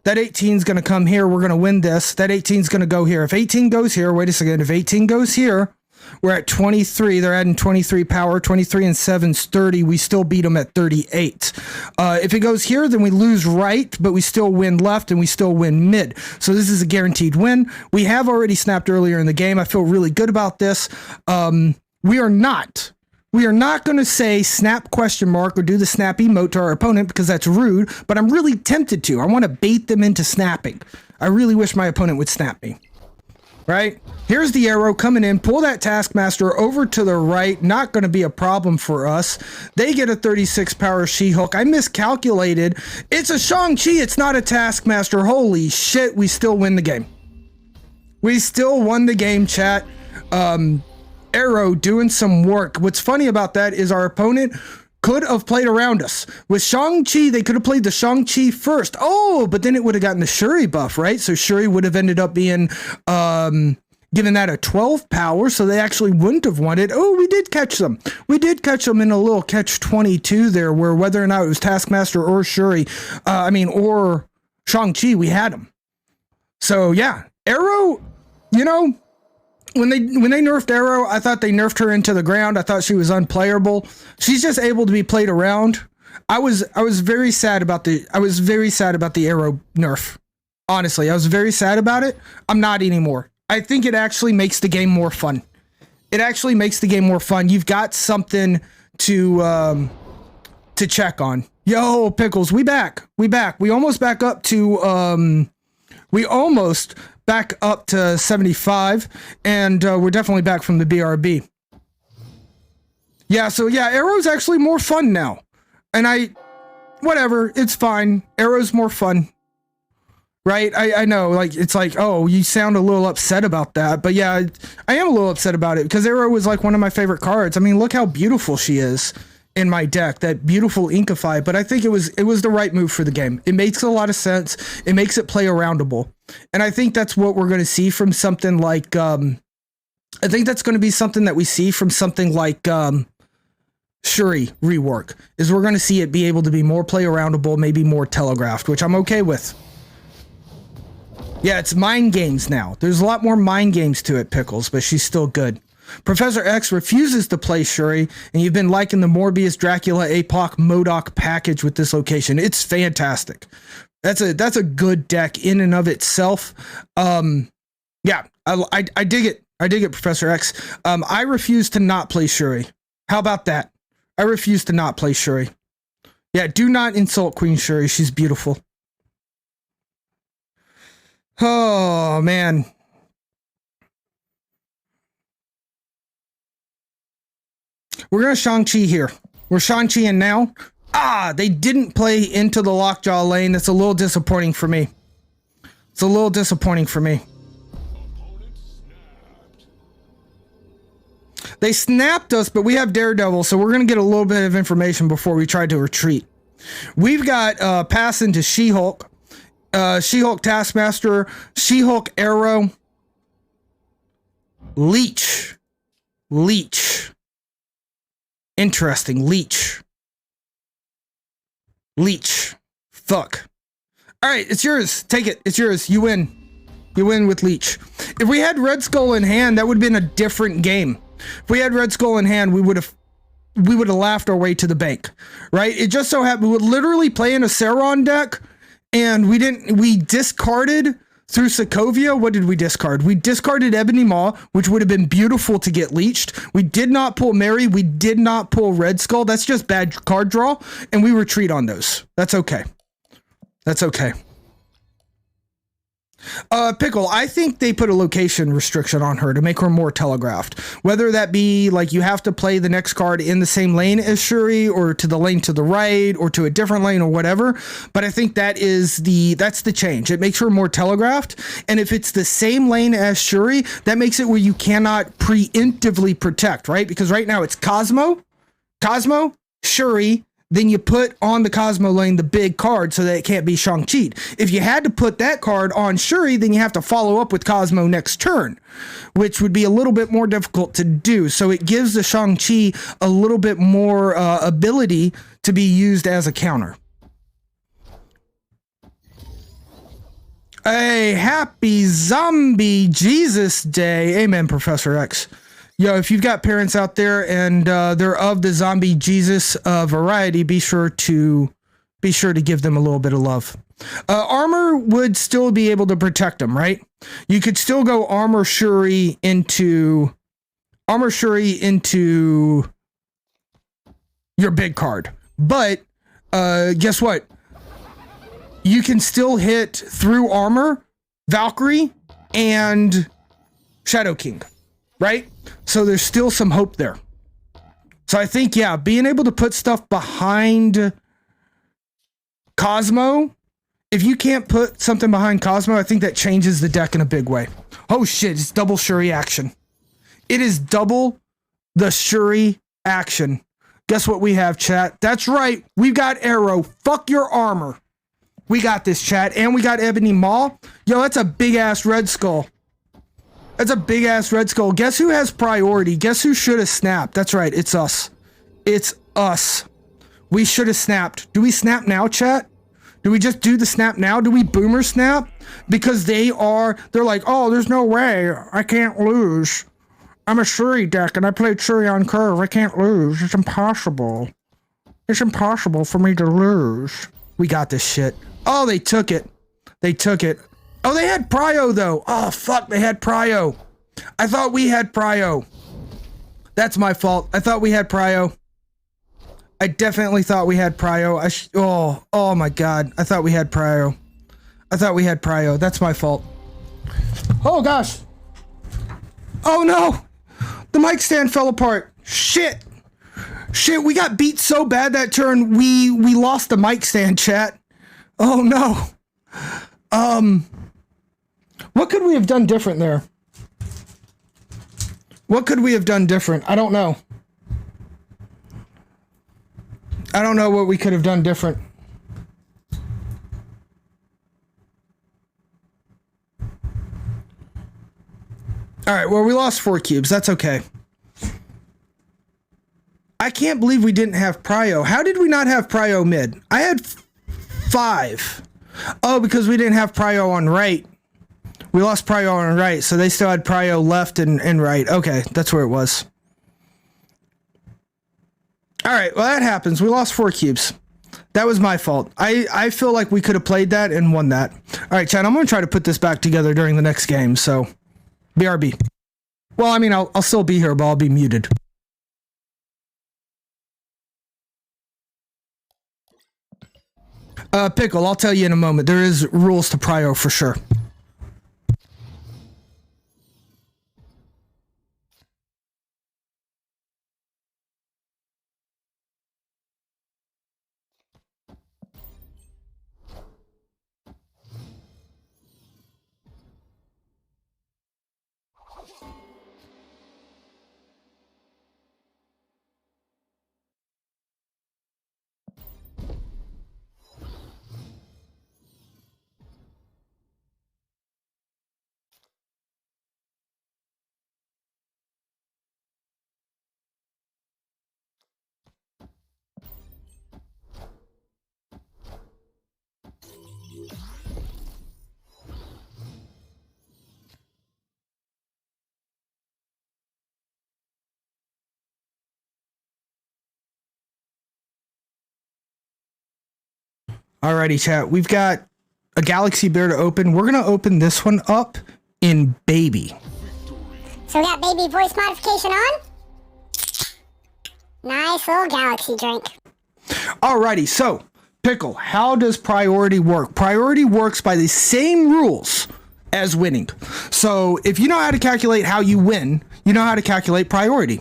That 18 is going to come here. We're going to win this. That 18 is going to go here. If 18 goes here, wait a second. If 18 goes here, we're at 23. They're adding 23 power. 23 and 7 is 30. We still beat them at 38. If it goes here, then we lose right, but we still win left and we still win mid. So this is a guaranteed win. We have already snapped earlier in the game. I feel really good about this. We are not going to say snap question mark or do the snap emote to our opponent because that's rude, but I'm really tempted to. I want to bait them into snapping. I really wish my opponent would snap me. Right? Here's the arrow coming in. Pull that Taskmaster over to the right. Not going to be a problem for us. They get a 36 power She-Hulk. I miscalculated. It's a Shang-Chi. It's not a Taskmaster. Holy shit. We still win the game. We still won the game, chat. Arrow doing some work. What's funny about that is our opponent could have played around us. With Shang-Chi, they could have played the Shang-Chi first. Oh, but then it would have gotten the Shuri buff, right? So Shuri would have ended up being given that a 12 power, so they actually wouldn't have won it. Oh, we did catch them. We did catch them in a little catch-22 there, where whether or not it was Taskmaster or Shuri, or Shang-Chi, we had them. So, yeah. Arrow, you know... When they nerfed Arrow, I thought they nerfed her into the ground. I thought she was unplayable. She's just able to be played around. I was very sad about the Arrow nerf. Honestly, I was very sad about it. I'm not anymore. I think it actually makes the game more fun. It actually makes the game more fun. You've got something to check on. Yo, Pickles, we back. We almost back up to 75, and we're definitely back from the BRB. Yeah, so yeah, Arrow's actually more fun now. And whatever, it's fine. Arrow's more fun. Right? I know, like, it's like, oh, you sound a little upset about that. But yeah, I am a little upset about it because Arrow was like one of my favorite cards. I mean, look how beautiful she is in my deck, that beautiful Inkify. But I think it was the right move for the game. It makes a lot of sense. It makes it play aroundable. And I think that's what we're going to see from something like, I think that's going to be something that we see from something like, Shuri rework, is we're going to see it be able to be more play aroundable, maybe more telegraphed, which I'm okay with. Yeah, it's mind games now. There's a lot more mind games to it, Pickles, but she's still good. Professor X refuses to play Shuri, and you've been liking the Morbius, Dracula, APOC, MODOK package with this location. It's fantastic. That's a good deck in and of itself. Yeah, I dig it. I dig it, Professor X. I refuse to not play Shuri. How about that? I refuse to not play Shuri. Yeah, do not insult Queen Shuri. She's beautiful. Oh, man. We're going to Shang-Chi here. We're Shang-Chi in now. They didn't play into the Lockjaw lane. That's a little disappointing for me. It's a little disappointing for me. They snapped us, but we have Daredevil, so we're going to get a little bit of information before we try to retreat. We've got pass into She-Hulk. She-Hulk Taskmaster, She-Hulk Arrow, Leech. Interesting, Leech. Fuck. All right, it's yours. Take it. It's yours. You win. You win with Leech. If we had Red Skull in hand, that would have been a different game. If we had Red Skull in hand, we would have laughed our way to the bank, right? It just so happened we would literally play in a Sauron deck. And we discarded through Sokovia. What did we discard? We discarded Ebony Maw, which would have been beautiful to get leeched. We did not pull Mary. We did not pull Red Skull. That's just bad card draw. And we retreat on those. That's okay. That's okay. Pickle, I think they put a location restriction on her to make her more telegraphed. Whether that be like you have to play the next card in the same lane as Shuri, or to the lane to the right, or to a different lane, or whatever. But I think that's the change. It makes her more telegraphed. And if it's the same lane as Shuri, that makes it where you cannot preemptively protect, right? Because right now it's Cosmo, Shuri. Then you put on the Cosmo lane the big card so that it can't be Shang-Chi. If you had to put that card on Shuri, then you have to follow up with Cosmo next turn, which would be a little bit more difficult to do. So it gives the Shang-Chi a little bit more ability to be used as a counter. Hey, happy Zombie Jesus Day. Amen, Professor X. Yo, if you've got parents out there and they're of the Zombie Jesus variety, be sure to give them a little bit of love. Armor would still be able to protect them, right? You could still go Armor Shuri into your big card. But guess what? You can still hit through Armor, Valkyrie, and Shadow King, right? So there's still some hope there. So I think, yeah, being able to put stuff behind Cosmo, if you can't put something behind Cosmo, I think that changes the deck in a big way. Oh shit, it's double Shuri action. It is double the Shuri action. Guess what we have, chat? That's right, we've got Arrow. Fuck your armor. We got this, chat. And we got Ebony Maw. Yo, that's a big-ass Red Skull. That's a big-ass Red Skull. Guess who has priority? Guess who should have snapped? That's right, it's us. It's us. We should have snapped. Do we snap now, chat? Do we just do the snap now? Do we boomer snap? Because they're like, oh, there's no way. I can't lose. I'm a Shuri deck, and I played Shuri on curve. I can't lose. It's impossible. It's impossible for me to lose. We got this shit. Oh, they took it. They took it. Oh, they had Prio, though. Oh, fuck, they had Prio. I thought we had Prio. That's my fault. I thought we had Prio. I definitely thought we had Prio. Oh my God. I thought we had Prio. That's my fault. Oh, gosh. Oh, no. The mic stand fell apart. Shit, we got beat so bad that turn, we lost the mic stand, chat. Oh, no. What could we have done different there? What could we have done different? I don't know. I don't know what we could have done different. All right, well, we lost 4 cubes. That's okay. I can't believe we didn't have Prio. How did we not have Prio mid? I had 5. Oh, because we didn't have Prio on right. We lost Prio on right, so they still had Prio left and right. Okay, that's where it was. All right, well, that happens. We lost 4 cubes. That was my fault. I feel like we could have played that and won that. All right, Chad, I'm going to try to put this back together during the next game, so BRB. Well, I mean, I'll still be here, but I'll be muted. Pickle, I'll tell you in a moment. There is rules to Prio for sure. Alrighty, chat. We've got a Galaxy Bear to open. We're going to open this one up in Baby. So we got Baby voice modification on. Nice little Galaxy drink. Alrighty, so, Pickle, how does priority work? Priority works by the same rules as winning. So, if you know how to calculate how you win, you know how to calculate priority.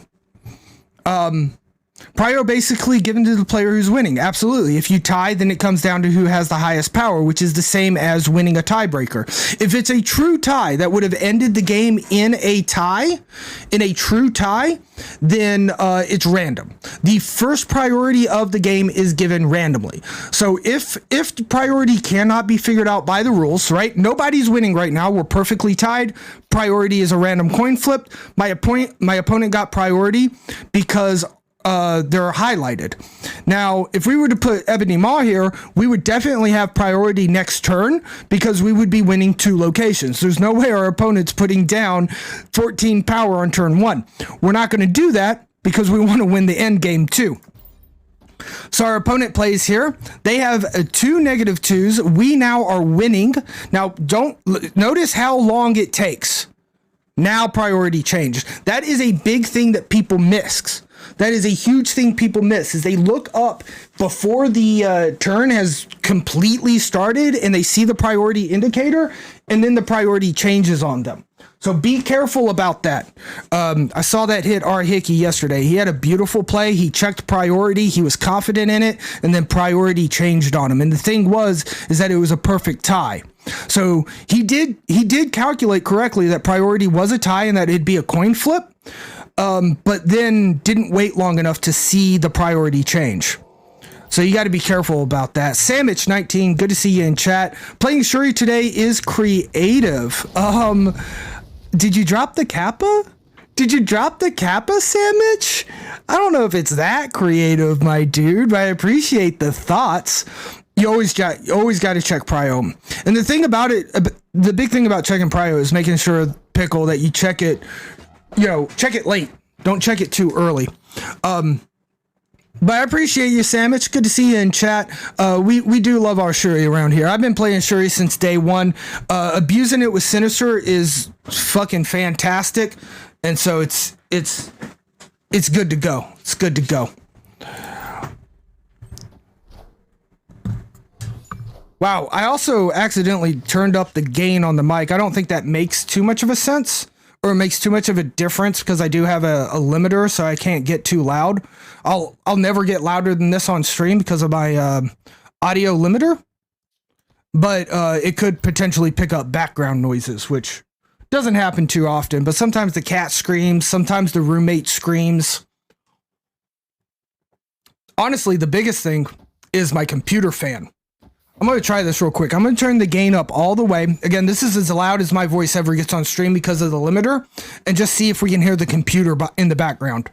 Prio basically given to the player who's winning. Absolutely. If you tie, then it comes down to who has the highest power, which is the same as winning a tiebreaker. If it's a true tie that would have ended the game in a true tie, then it's random. The first priority of the game is given randomly. So if priority cannot be figured out by the rules, right? Nobody's winning right now. We're perfectly tied. Priority is a random coin flip. My opponent got priority because they're highlighted. Now, if we were to put Ebony Maw here, we would definitely have priority next turn because we would be winning 2 locations. There's no way our opponent's putting down 14 power on turn 1. We're not going to do that because we want to win the end game too. So our opponent plays here. They have 2 -2s. We now are winning. Now, don't notice how long it takes. Now priority changed. That is a big thing that people miss. That is a huge thing people miss, is they look up before the turn has completely started and they see the priority indicator and then the priority changes on them. So be careful about that. I saw that hit R. Hickey yesterday. He had a beautiful play. He checked priority. He was confident in it, and then priority changed on him. And the thing is that it was a perfect tie. So he did calculate correctly that priority was a tie and that it'd be a coin flip, but then didn't wait long enough to see the priority change. So you got to be careful about that. Samich19, good to see you in chat. Playing Shuri today is creative. Did you drop the Kappa? Did you drop the Kappa, Samich? I don't know if it's that creative, my dude, but I appreciate the thoughts. You always got to check Prio. And the thing about it, the big thing about checking Prio is making sure, Pickle, that you check it, check it late. Don't check it too early. But I appreciate you, Sam. It's good to see you in chat. We do love our Shuri around here. I've been playing Shuri since day one. Abusing it with Sinister is fucking fantastic, and so it's good to go. It's good to go. Wow, I also accidentally turned up the gain on the mic. I don't think that makes too much of a sense, or it makes too much of a difference, because I do have a limiter, so I can't get too loud. I'll never get louder than this on stream because of my audio limiter, but it could potentially pick up background noises, which doesn't happen too often. But sometimes the cat screams, sometimes the roommate screams. Honestly, the biggest thing is my computer fan. I'm going to try this real quick. I'm going to turn the gain up all the way. Again, this is as loud as my voice ever gets on stream because of the limiter, and just see if we can hear the computer in the background.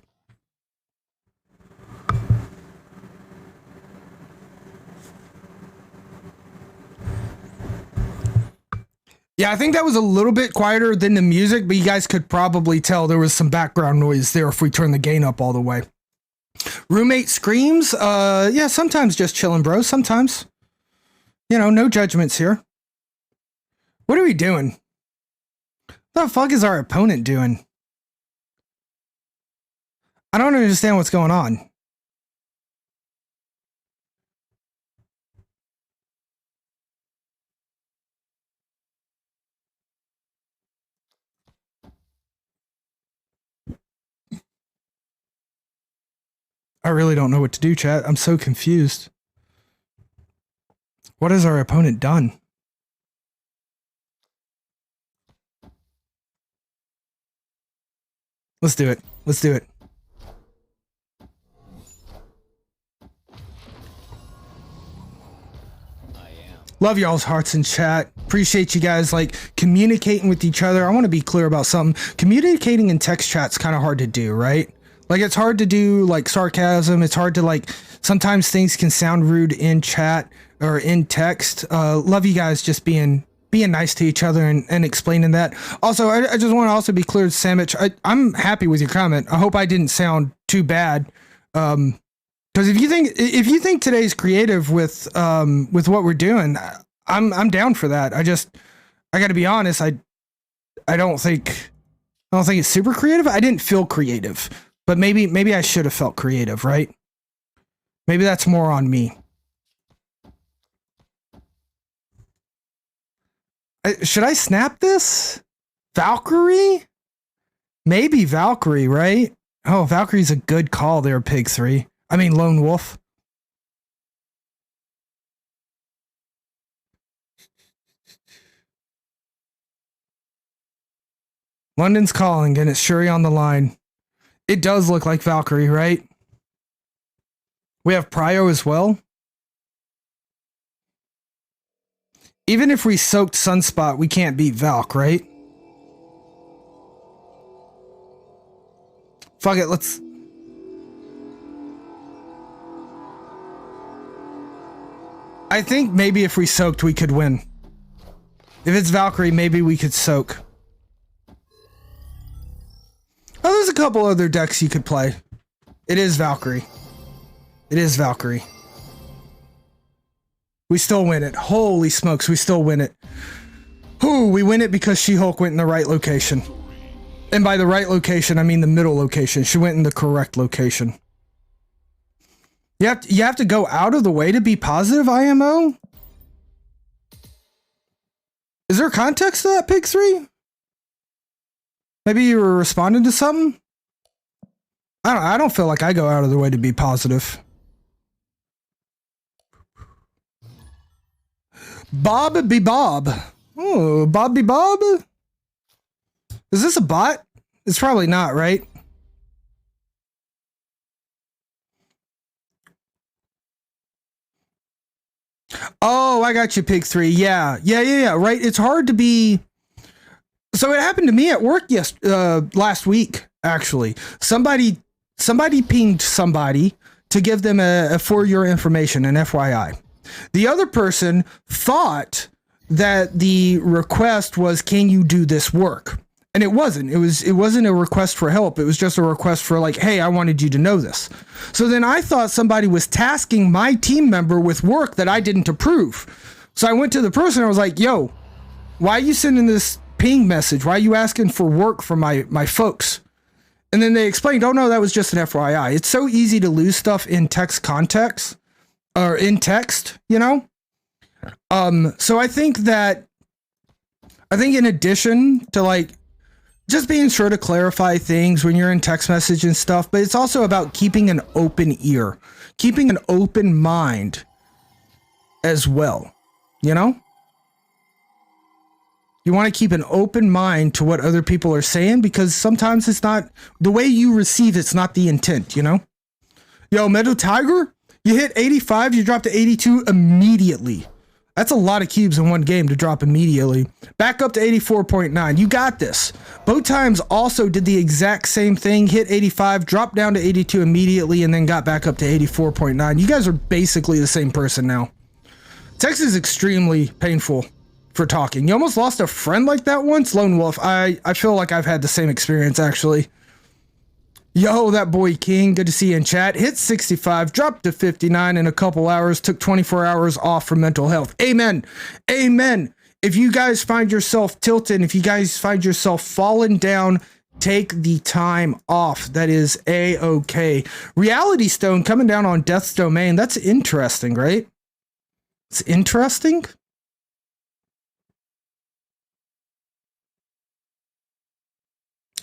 Yeah, I think that was a little bit quieter than the music, but you guys could probably tell there was some background noise there if we turn the gain up all the way. Roommate screams? Yeah, sometimes just chilling, bro. Sometimes. You know, no judgments here. What are we doing? What the fuck is our opponent doing? I don't understand what's going on. I really don't know what to do, chat. I'm so confused. What has our opponent done? Let's do it. Let's do it. Love y'all's hearts in chat. Appreciate you guys like communicating with each other. I want to be clear about something. Communicating in text chat's kind of hard to do, right? Like, it's hard to do like sarcasm. It's hard to like, sometimes things can sound rude in chat or in text. Love you guys just being nice to each other and explaining that. Also, I just want to also be clear, Sandwich. I'm happy with your comment. I hope I didn't sound too bad. Because if you think today's creative with what we're doing, I'm down for that. I got to be honest. I don't think it's super creative. I didn't feel creative, but maybe I should have felt creative, right? Maybe that's more on me. Should I snap this? Valkyrie? Maybe Valkyrie, right? Oh, Valkyrie's a good call there, Pig 3. I mean, Lone Wolf. London's calling, and it's Shuri on the line. It does look like Valkyrie, right? We have Prio as well. Even if we soaked Sunspot, we can't beat Valk, right? Fuck it, let's... I think maybe if we soaked, we could win. If it's Valkyrie, maybe we could soak. Oh, there's a couple other decks you could play. It is Valkyrie. It is Valkyrie. We still win it. Holy smokes, we still win it. Ooh, we win it because She-Hulk went in the right location. And by the right location, I mean the middle location. She went in the correct location. You have to go out of the way to be positive, IMO? Is there context to that, Pig 3? Maybe you were responding to something? I don't feel like I go out of the way to be positive. Bob be Bob. Oh, Bob be Bob? Is this a bot? It's probably not, right? Oh, I got you, Pig 3. Yeah. Right. It's hard to be. So it happened to me at work last week, actually. Somebody pinged somebody to give them a for your information, an FYI. The other person thought that the request was, can you do this work? And it wasn't. It wasn't a request for help. It was just a request for like, hey, I wanted you to know this. So then I thought somebody was tasking my team member with work that I didn't approve. So I went to the person. I was like, yo, why are you sending this ping message? Why are you asking for work from my folks? And then they explained, oh no, that was just an FYI. It's so easy to lose stuff in text context or in text, you know? So I think in addition to like just being sure to clarify things when you're in text message and stuff, but it's also about keeping an open ear, keeping an open mind as well, you know? You want to keep an open mind to what other people are saying, because sometimes it's not the way you receive, it's not the intent, you know? Yo, Metal Tiger, you hit 85, you drop to 82 immediately. That's a lot of cubes in one game to drop immediately. Back up to 84.9. You got this. Both times also did the exact same thing, hit 85, dropped down to 82 immediately, and then got back up to 84.9. You guys are basically the same person now. Text is extremely painful for talking. You almost lost a friend like that once, Lone Wolf. I feel like I've had the same experience, actually. Yo, that boy King, good to see you in chat. Hit 65, dropped to 59 in a couple hours, took 24 hours off for mental health. Amen. Amen. If you guys find yourself tilting, if you guys find yourself falling down, take the time off. That is A-okay. Reality Stone coming down on Death's Domain. That's interesting, right? It's interesting.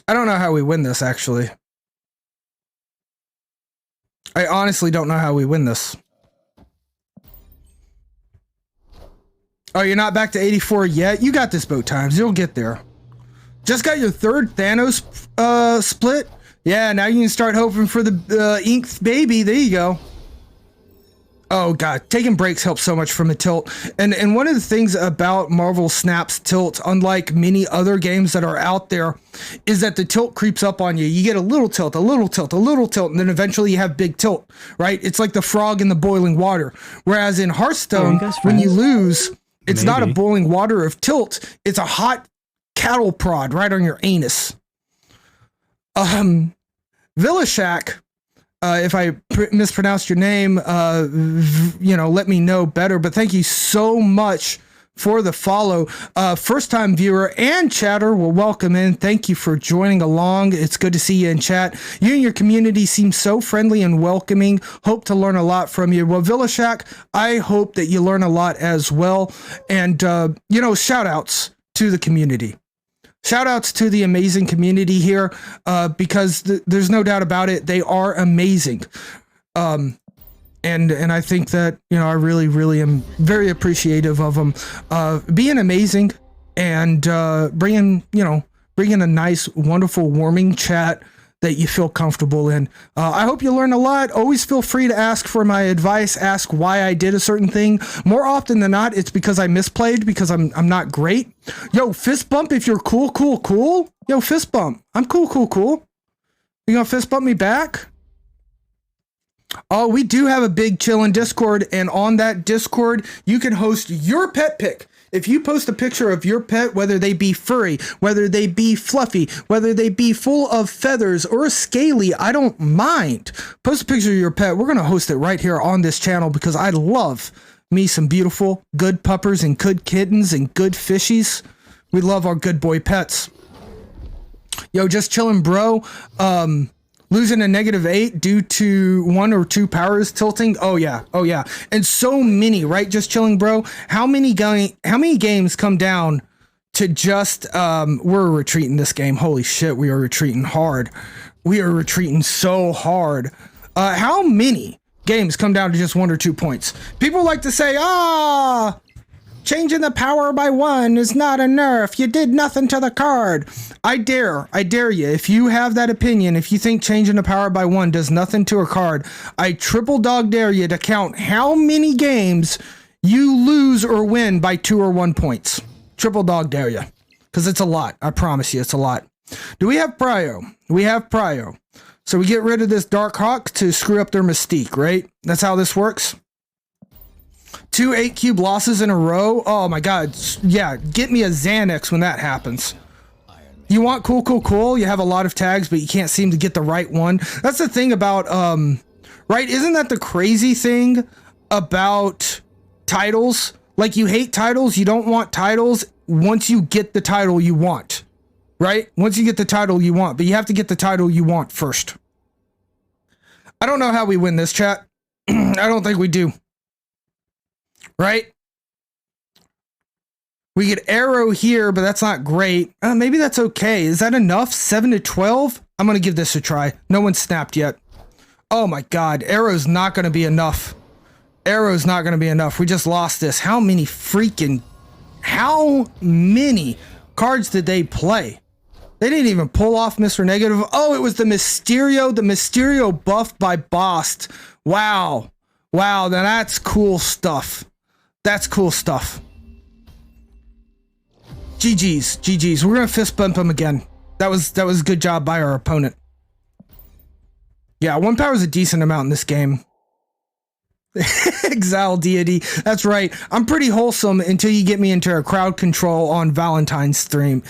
I don't know how we win this, actually. I honestly don't know how we win this. Oh, you're not back to 84 yet? You got this, Boat Times. You'll get there. Just got your third Thanos split? Yeah, now you can start hoping for the Inked baby. There you go. Oh god, taking breaks helps so much from a tilt. And one of the things about Marvel Snap's tilt, unlike many other games that are out there, is that the tilt creeps up on you. You get a little tilt, a little tilt, a little tilt, and then eventually you have big tilt, right? It's like the frog in the boiling water. Whereas in Hearthstone, when you lose, it's not a boiling water of tilt, it's a hot cattle prod right on your anus. Villashak, if I mispronounced your name, let me know better. But thank you so much for the follow. First time viewer and chatter, well, welcome in. Thank you for joining along. It's good to see you in chat. You and your community seem so friendly and welcoming. Hope to learn a lot from you. Well, Villashak, I hope that you learn a lot as well. And, shout outs to the community. Shout outs to the amazing community here, because there's no doubt about it. They are amazing. And I think that, I really, really am very appreciative of them, being amazing and, bringing a nice, wonderful, warming chat that you feel comfortable in. I hope you learn a lot. Always feel free to ask for my advice, ask why I did a certain thing. More often than not, it's because I misplayed, because I'm not great. Yo, fist bump if you're cool. Yo, fist bump. I'm cool. You gonna fist bump me back? Oh, we do have a big chillin' Discord, and on that Discord, you can host your pet pick. If you post a picture of your pet, whether they be furry, whether they be fluffy, whether they be full of feathers or scaly, I don't mind. Post a picture of your pet. We're going to host it right here on this channel, because I love me some beautiful, good puppers and good kittens and good fishies. We love our good boy pets. Yo, just chilling, bro. Losing a -8 due to 1 or 2 powers tilting. Oh yeah. And so many, right? Just chilling, bro. How many games come down to just we're retreating this game. Holy shit, we are retreating hard. We are retreating so hard. How many games come down to just 1 or 2 points? People like to say, changing the power by 1 is not a nerf. You did nothing to the card. I dare you. If you have that opinion, if you think changing the power by 1 does nothing to a card, I triple dog dare you to count how many games you lose or win by 2 or 1 points. Triple dog dare you. Because it's a lot. I promise you, it's a lot. Do we have Prio? We have Prio. So we get rid of this Dark Hawk to screw up their mystique, right? That's how this works. 2 8-cube losses in a row. Oh my god. Yeah, get me a Xanax when that happens. You want cool, cool, cool. You have a lot of tags, but you can't seem to get the right one. That's the thing about, right? Isn't that the crazy thing about titles? Like, you hate titles. You don't want titles once you get the title you want, right? Once you get the title you want, but you have to get the title you want first. I don't know how we win this, chat. I don't think we do. Right? We get arrow here, but that's not great. Maybe that's okay. Is that enough? 7 to 12? I'm going to give this a try. No one snapped yet. Oh my God. Arrow's not going to be enough. Arrow's not going to be enough. We just lost this. How many cards did they play? They didn't even pull off Mr. Negative. Oh, it was the Mysterio buffed by Bost. Wow. Wow, now that's cool stuff. That's cool stuff. GG's. We're gonna fist bump him again. That was a good job by our opponent. Yeah, 1 power is a decent amount in this game. Exile deity. That's right. I'm pretty wholesome until you get me into a crowd control on Valentine's stream.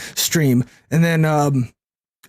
And then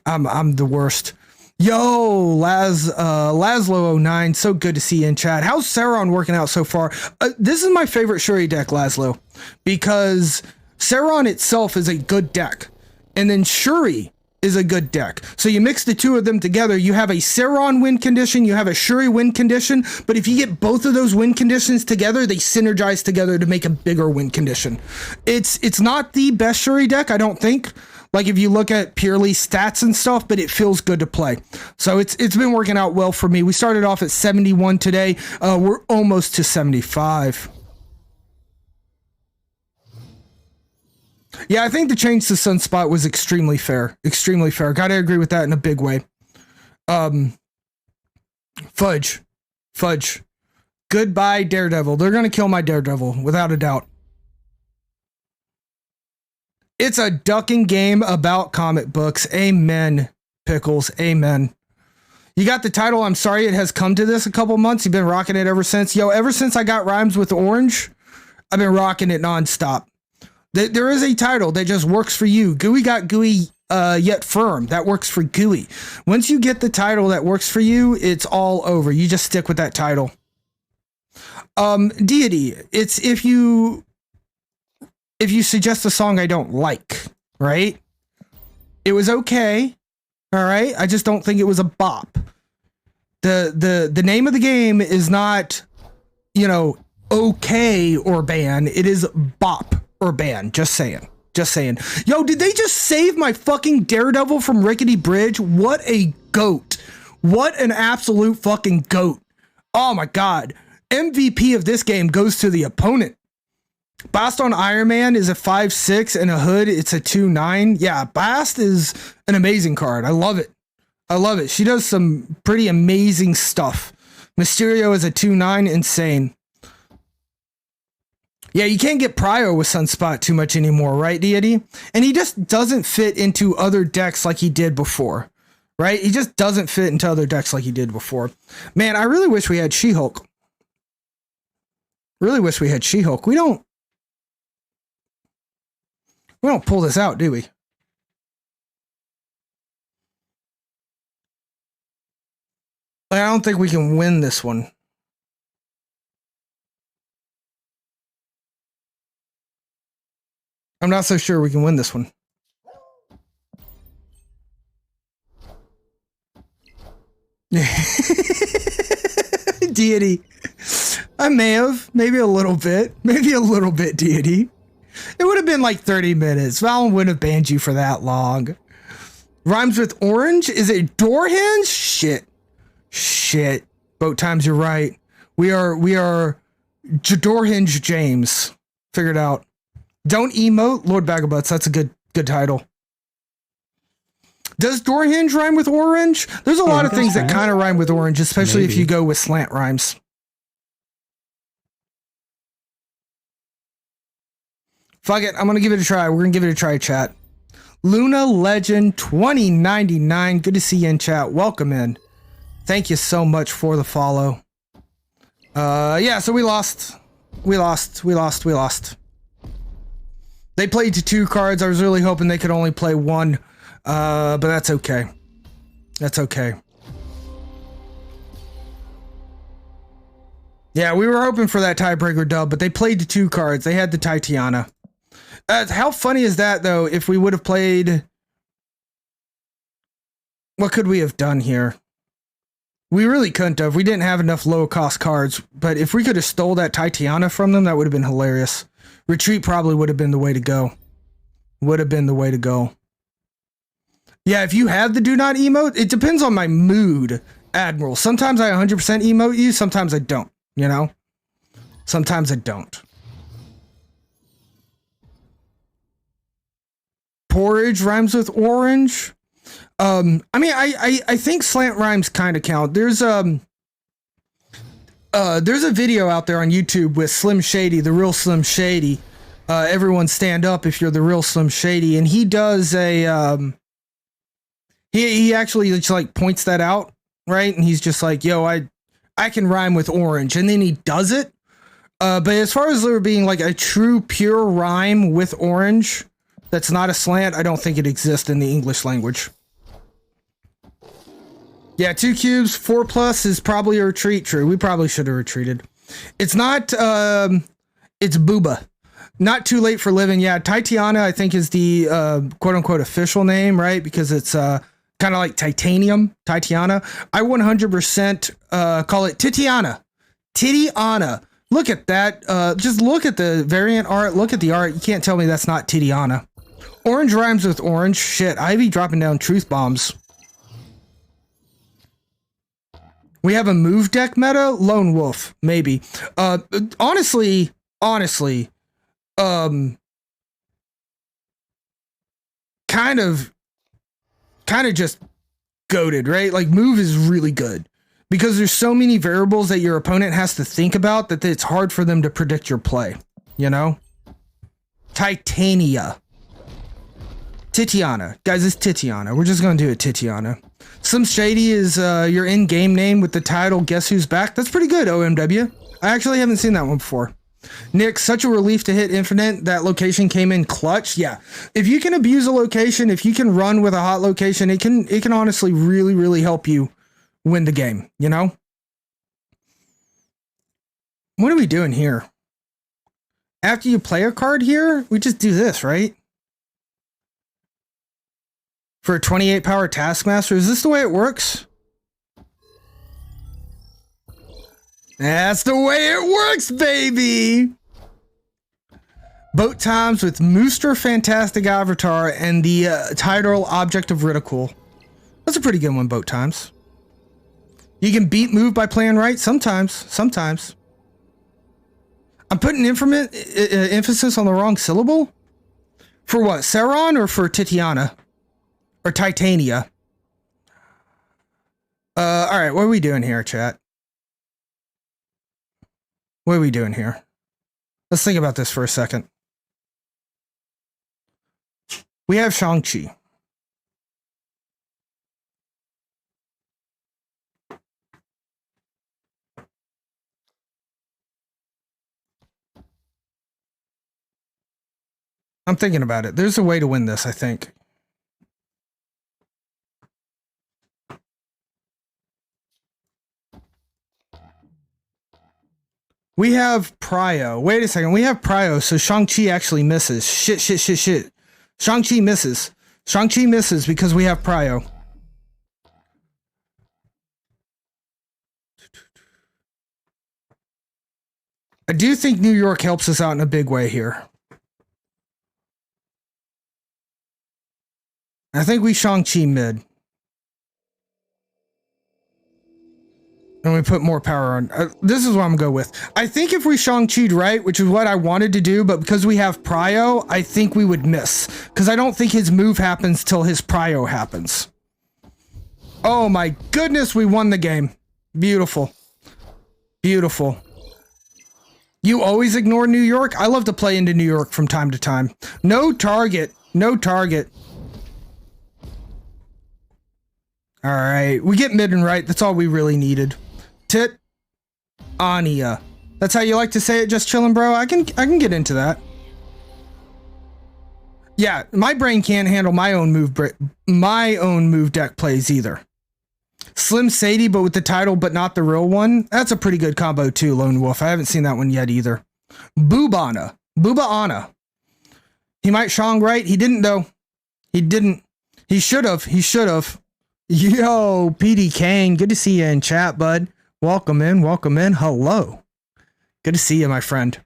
I'm the worst. Yo, Laszlo09, so good to see you in chat. How's Sauron working out so far? This is my favorite Shuri deck, Laszlo, because Sauron itself is a good deck, and then Shuri is a good deck. So you mix the two of them together, you have a Sauron win condition, you have a Shuri win condition, but if you get both of those win conditions together, they synergize together to make a bigger win condition. It's not the best Shuri deck, I don't think. Like, if you look at purely stats and stuff, but it feels good to play. So it's been working out well for me. We started off at 71 today. We're almost to 75. Yeah, I think the change to Sunspot was extremely fair. Extremely fair. Gotta agree with that in a big way. Fudge. Goodbye, Daredevil. They're gonna kill my Daredevil, without a doubt. It's a ducking game about comic books. Amen, Pickles. Amen. You got the title. I'm sorry it has come to this a couple months. You've been rocking it ever since. Yo, ever since I got Rhymes with Orange, I've been rocking it nonstop. There is a title that just works for you. Gooey got gooey yet firm. That works for Gooey. Once you get the title that works for you, it's all over. You just stick with that title. Deity. It's if you suggest a song I don't like, right? It was okay. All right. I just don't think it was a bop. The name of the game is not, okay or ban. It is bop or ban. Just saying. Yo, did they just save my fucking Daredevil from Rickety Bridge? What a goat. What an absolute fucking goat. Oh my God. MVP of this game goes to the opponent. Bast on Iron Man is a 5/6 and a hood. It's a 2/9. Yeah, Bast is an amazing card. I love it. She does some pretty amazing stuff. Mysterio is a 2/9. Insane. Yeah, you can't get Prio with Sunspot too much anymore, right, Deity? And he just doesn't fit into other decks like he did before, right? He just doesn't fit into other decks like he did before. Man, I really wish we had She-Hulk. We don't pull this out, do we? I don't think we can win this one. I'm not so sure we can win this one. Deity. I may have. Maybe a little bit, Deity. It would have been like 30 minutes. Valen wouldn't have banned you for that long. Rhymes with Orange? Is it door hinge? Shit. Boat times, you're right. We are door hinge James. Figured out. Don't emote, Lord Bagabutts. That's a good title. Does door hinge rhyme with orange? There's a lot of things that kind of rhyme with orange, especially if you go with slant rhymes. Fuck it. I'm going to give it a try. We're going to give it a try, chat. Luna Legend 2099. Good to see you in chat. Welcome in. Thank you so much for the follow. Yeah, so we lost. They played to 2 cards. I was really hoping they could only play one. But that's okay. That's okay. Yeah, we were hoping for that tiebreaker dub, but they played the 2 cards. They had the Titania. How funny is that, though, if we would have played... What could we have done here? We really couldn't have. We didn't have enough low-cost cards, but if we could have stole that Titania from them, that would have been hilarious. Retreat probably would have been the way to go. Would have been the way to go. Yeah, if you have the do not emote, it depends on my mood, Admiral. Sometimes I 100% emote you, sometimes I don't. You know? Sometimes I don't. Porridge rhymes with orange. I mean, I think slant rhymes kind of count. There's a video out there on YouTube with Slim Shady, the real Slim Shady. Everyone stand up if you're the real Slim Shady, and he does a he actually just like points that out, right? And he's just like, yo, I can rhyme with orange, and then he does it. But as far as there being like a true pure rhyme with orange that's not a slant, I don't think it exists in the English language. Yeah, 2 cubes, 4+ is probably a retreat. True, we probably should have retreated. It's not, it's Booba. Not too late for living. Yeah, Titania, I think, is the quote-unquote official name, right? Because it's kind of like titanium, Titania. I 100% call it Titiana. Titiana. Look at that. Just look at the variant art. Look at the art. You can't tell me that's not Titiana. Orange rhymes with orange. Shit, Ivy dropping down truth bombs. We have a move deck meta? Lone Wolf, maybe. Honestly, kind of just goated, right? Like, move is really good because there's so many variables that your opponent has to think about that it's hard for them to predict your play, you know? Titania. Titiana. Guys, it's Titiana. We're just going to do it Titiana. Slim Shady is your in-game name with the title Guess Who's Back. That's pretty good, OMW. I actually haven't seen that one before. Nick, such a relief to hit infinite. That location came in clutch. Yeah. If you can abuse a location, if you can run with a hot location, it can honestly really, really help you win the game, you know? What are we doing here? After you play a card here, we just do this, right? For a 28 power Taskmaster, is this the way it works? That's the way it works, baby! Boat times with Mooster Fantastic Avatar and the title Object of Ridicule. That's a pretty good one, boat times. You can beat move by playing right? Sometimes. I'm putting emphasis on the wrong syllable? For what, Sauron or for Titiana? Or Titania? Alright, what are we doing here, chat? What are we doing here? Let's think about this for a second. We have Shang-Chi. I'm thinking about it. There's a way to win this, I think. We have Prio. Wait a second. We have Prio, so Shang-Chi actually misses. Shit. Shang-Chi misses. Shang-Chi misses because we have Prio. I do think New York helps us out in a big way here. I think we Shang-Chi mid. And we put more power on. This is what I'm going to go with. I think if we Shang-Chi'd right, which is what I wanted to do, but because we have Prio, I think we would miss. Because I don't think his move happens till his Prio happens. Oh my goodness, we won the game. Beautiful. Beautiful. You always ignore New York? I love to play into New York from time to time. No target. No target. Alright, we get mid and right. That's all we really needed. Tit Ania. That's how you like to say it, just chillin', bro? I can get into that. Yeah, my brain can't handle my own move deck plays either. Slim Sadie, but with the title, but not the real one. That's a pretty good combo too, Lone Wolf. I haven't seen that one yet either. Booba Anna. He might Shang right. He didn't though. He didn't. He should have. Yo, PD Kane. Good to see you in chat, bud. Welcome in. Hello. Good to see you, my friend.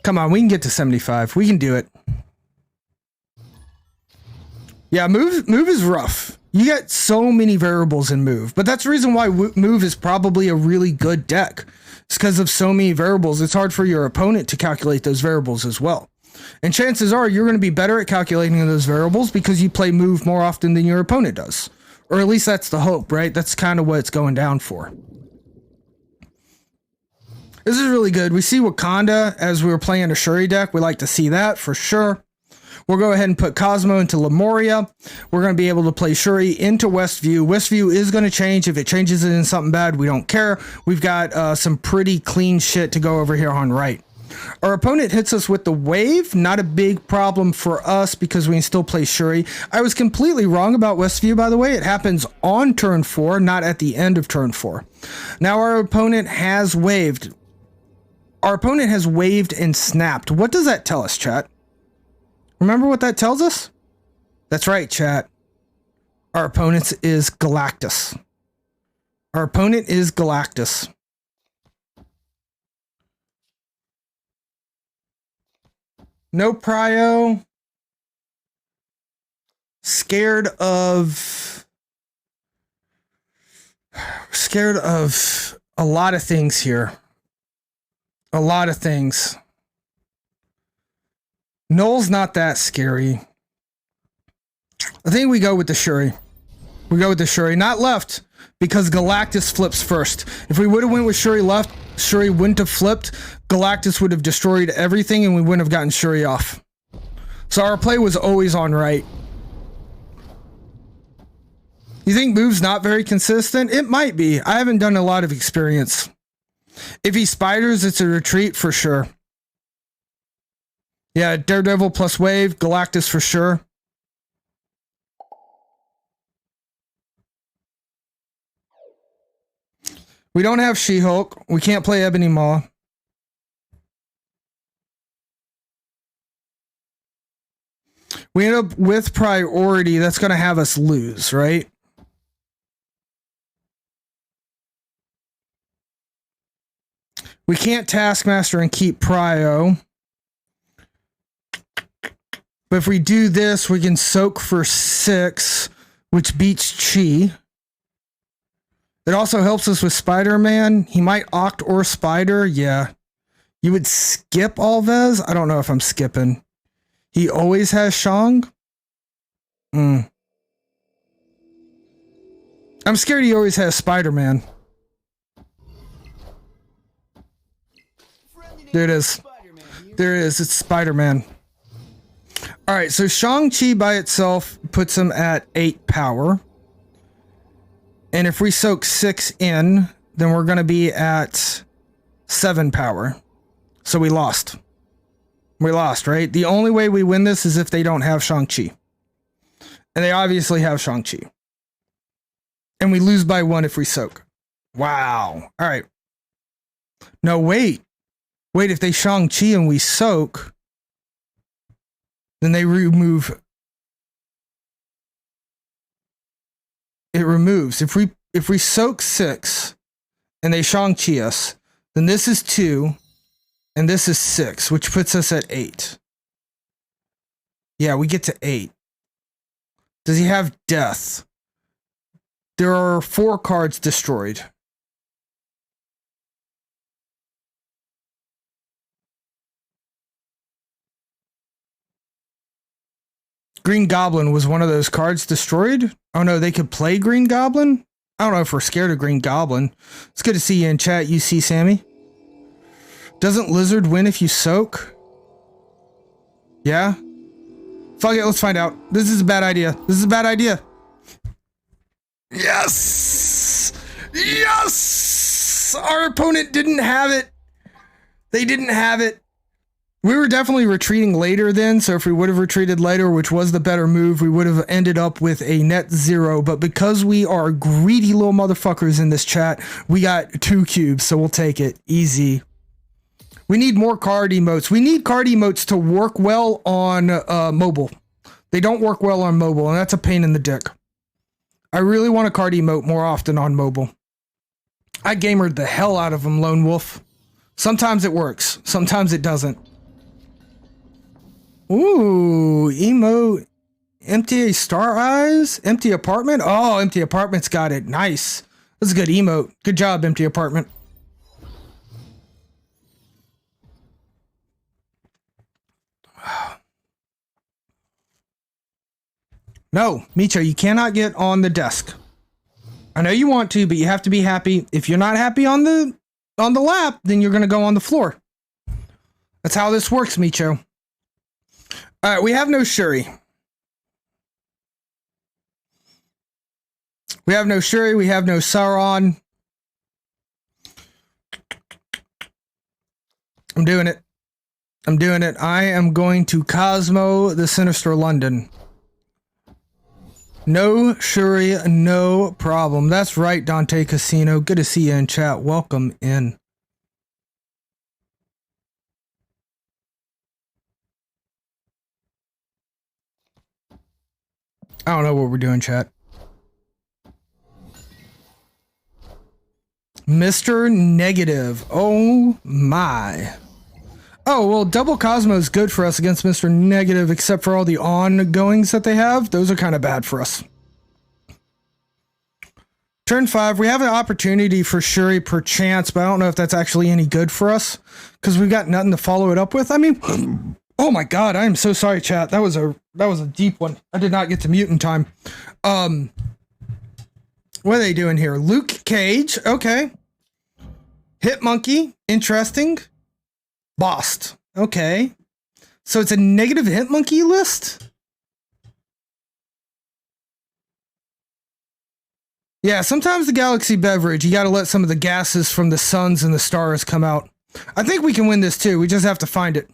Come on, we can get to 75. We can do it. Yeah, move is rough. You get so many variables in move, but that's the reason why move is probably a really good deck. It's because of so many variables. It's hard for your opponent to calculate those variables as well. And chances are you're going to be better at calculating those variables because you play move more often than your opponent does. Or at least that's the hope, right? That's kind of what it's going down for. This is really good. We see Wakanda as we were playing a Shuri deck. We like to see that for sure. We'll go ahead and put Cosmo into Lemuria. We're going to be able to play Shuri into Westview. Westview is going to change. If it changes it in something bad, we don't care. We've got some pretty clean shit to go over here on right. Our opponent hits us with the wave. Not a big problem for us because we can still play Shuri. I was completely wrong about Westview, by the way. It happens on turn 4, not at the end of turn 4. Now our opponent has waved. Our opponent has waved and snapped. What does that tell us, chat? Remember what that tells us? That's right, chat. Our opponent is Galactus. Our opponent is Galactus. No prio. Scared of a lot of things here. A lot of things. Null's not that scary. I think we go with the Shuri. Not left, because Galactus flips first. If we would have went with Shuri left, Shuri wouldn't have flipped. Galactus would have destroyed everything, and we wouldn't have gotten Shuri off. So our play was always on right. You think move's not very consistent? It might be. I haven't done a lot of experience. If he spiders, it's a retreat for sure. Yeah, Daredevil plus wave, Galactus for sure. We don't have She-Hulk. We can't play Ebony Maw. We end up with priority. That's going to have us lose, right? We can't Taskmaster and keep Prio. But if we do this, we can soak for 6, which beats Chi. It also helps us with Spider-Man. He might Oct or Spider. Yeah. You would skip Alves? I don't know if I'm skipping. He always has Shang? I'm scared he always has Spider-Man. There it is. There it is. It's Spider-Man. Alright, so Shang-Chi by itself puts him at 8 power. And if we soak 6 in, then we're going to be at 7 power. So we lost. We lost, right? The only way we win this is if they don't have Shang-Chi. And they obviously have Shang-Chi. And we lose by 1 if we soak. Wow. Alright. No, wait. Wait, if they Shang-Chi and we soak, then they remove. It removes. If we soak 6 and they Shang-Chi us, then this is 2 and this is 6, which puts us at 8. Yeah, we get to 8. Does he have death? There are 4 cards destroyed. Green Goblin was one of those cards destroyed. Oh no, they could play Green Goblin? I don't know if we're scared of Green Goblin. It's good to see you in chat, UC Sammy. Doesn't Lizard win if you soak? Yeah? Fuck it, let's find out. This is a bad idea. This is a bad idea. Yes! Yes! Our opponent didn't have it. They didn't have it. We were definitely retreating later then, so if we would have retreated later, which was the better move, we would have ended up with a net 0. But because we are greedy little motherfuckers in this chat, we got 2 cubes, so we'll take it. Easy. We need more card emotes. We need card emotes to work well on mobile. They don't work well on mobile, and that's a pain in the dick. I really want a card emote more often on mobile. I gamered the hell out of them, Lone Wolf. Sometimes it works. Sometimes it doesn't. Ooh, emote. Empty star eyes? Empty apartment? Oh, empty apartment's got it. Nice. That's a good emote. Good job, empty apartment. No, Micho, you cannot get on the desk. I know you want to, but you have to be happy. If you're not happy on the lap, then you're going to go on the floor. That's how this works, Micho. All right, we have no Shuri. We have no Shuri. We have no Sauron. I'm doing it. I'm doing it. I am going to Cosmo the Sinister London. No Shuri, no problem. That's right, Dante Casino. Good to see you in chat. Welcome in. I don't know what we're doing, chat. Mr. Negative. Oh my. Oh, well, double Cosmo is good for us against Mr. Negative, except for all the ongoings that they have. Those are kind of bad for us. Turn 5, we have an opportunity for Shuri per chance, but I don't know if that's actually any good for us, because we've got nothing to follow it up with. I mean, oh my god, I am so sorry, chat. That was a deep one. I did not get to mute in time. What are they doing here? Luke Cage, okay. Hit Monkey, interesting. Bossed. Okay. So it's a negative hit monkey list? Yeah, sometimes the Galaxy Beverage, you gotta let some of the gases from the suns and the stars come out. I think we can win this too. We just have to find it.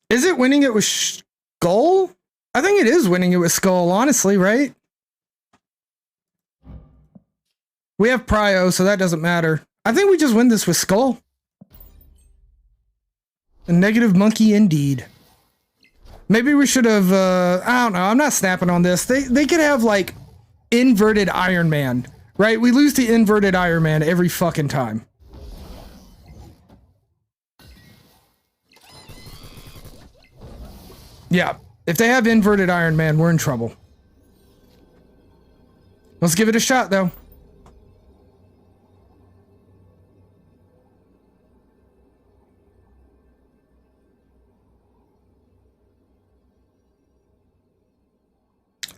Is it winning it with Skull? I think it is winning it with Skull, honestly, right? We have Prio, so that doesn't matter. I think we just win this with Skull. A negative monkey indeed. Maybe we should have, I don't know, I'm not snapping on this. They could have, like, inverted Iron Man, right? We lose to inverted Iron Man every fucking time. Yeah, if they have inverted Iron Man, we're in trouble. Let's give it a shot, though.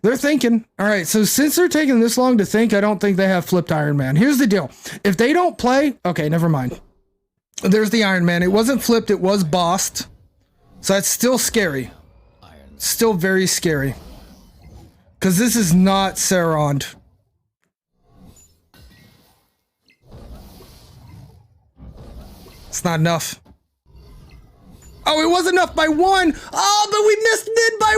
They're thinking. All right, so since they're taking this long to think, I don't think they have flipped Iron Man. Here's the deal. If they don't play... Okay, never mind. There's the Iron Man. It wasn't flipped. It was bossed. So that's still scary. Still very scary. Because this is not Sauron. It's not enough. Oh, it was enough by 1. Oh, but we missed mid by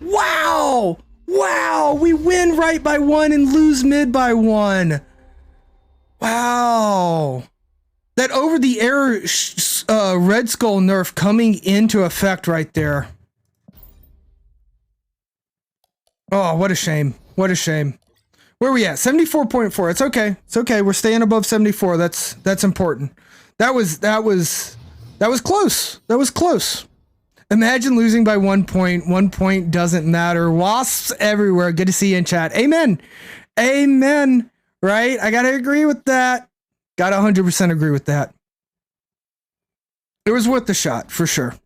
1. Wow. Wow. We win right by 1 and lose mid by 1. Wow. That over the air Red Skull nerf coming into effect right there. Oh, what a shame. What a shame. Where are we at? 74.4. It's okay. It's okay. We're staying above 74. That's important. That was close. That was close. Imagine losing by 1 point. 1 point doesn't matter. Wasps everywhere. Good to see you in chat. Amen. Amen. Right? I gotta agree with that. Gotta 100% agree with that. It was worth the shot, for sure.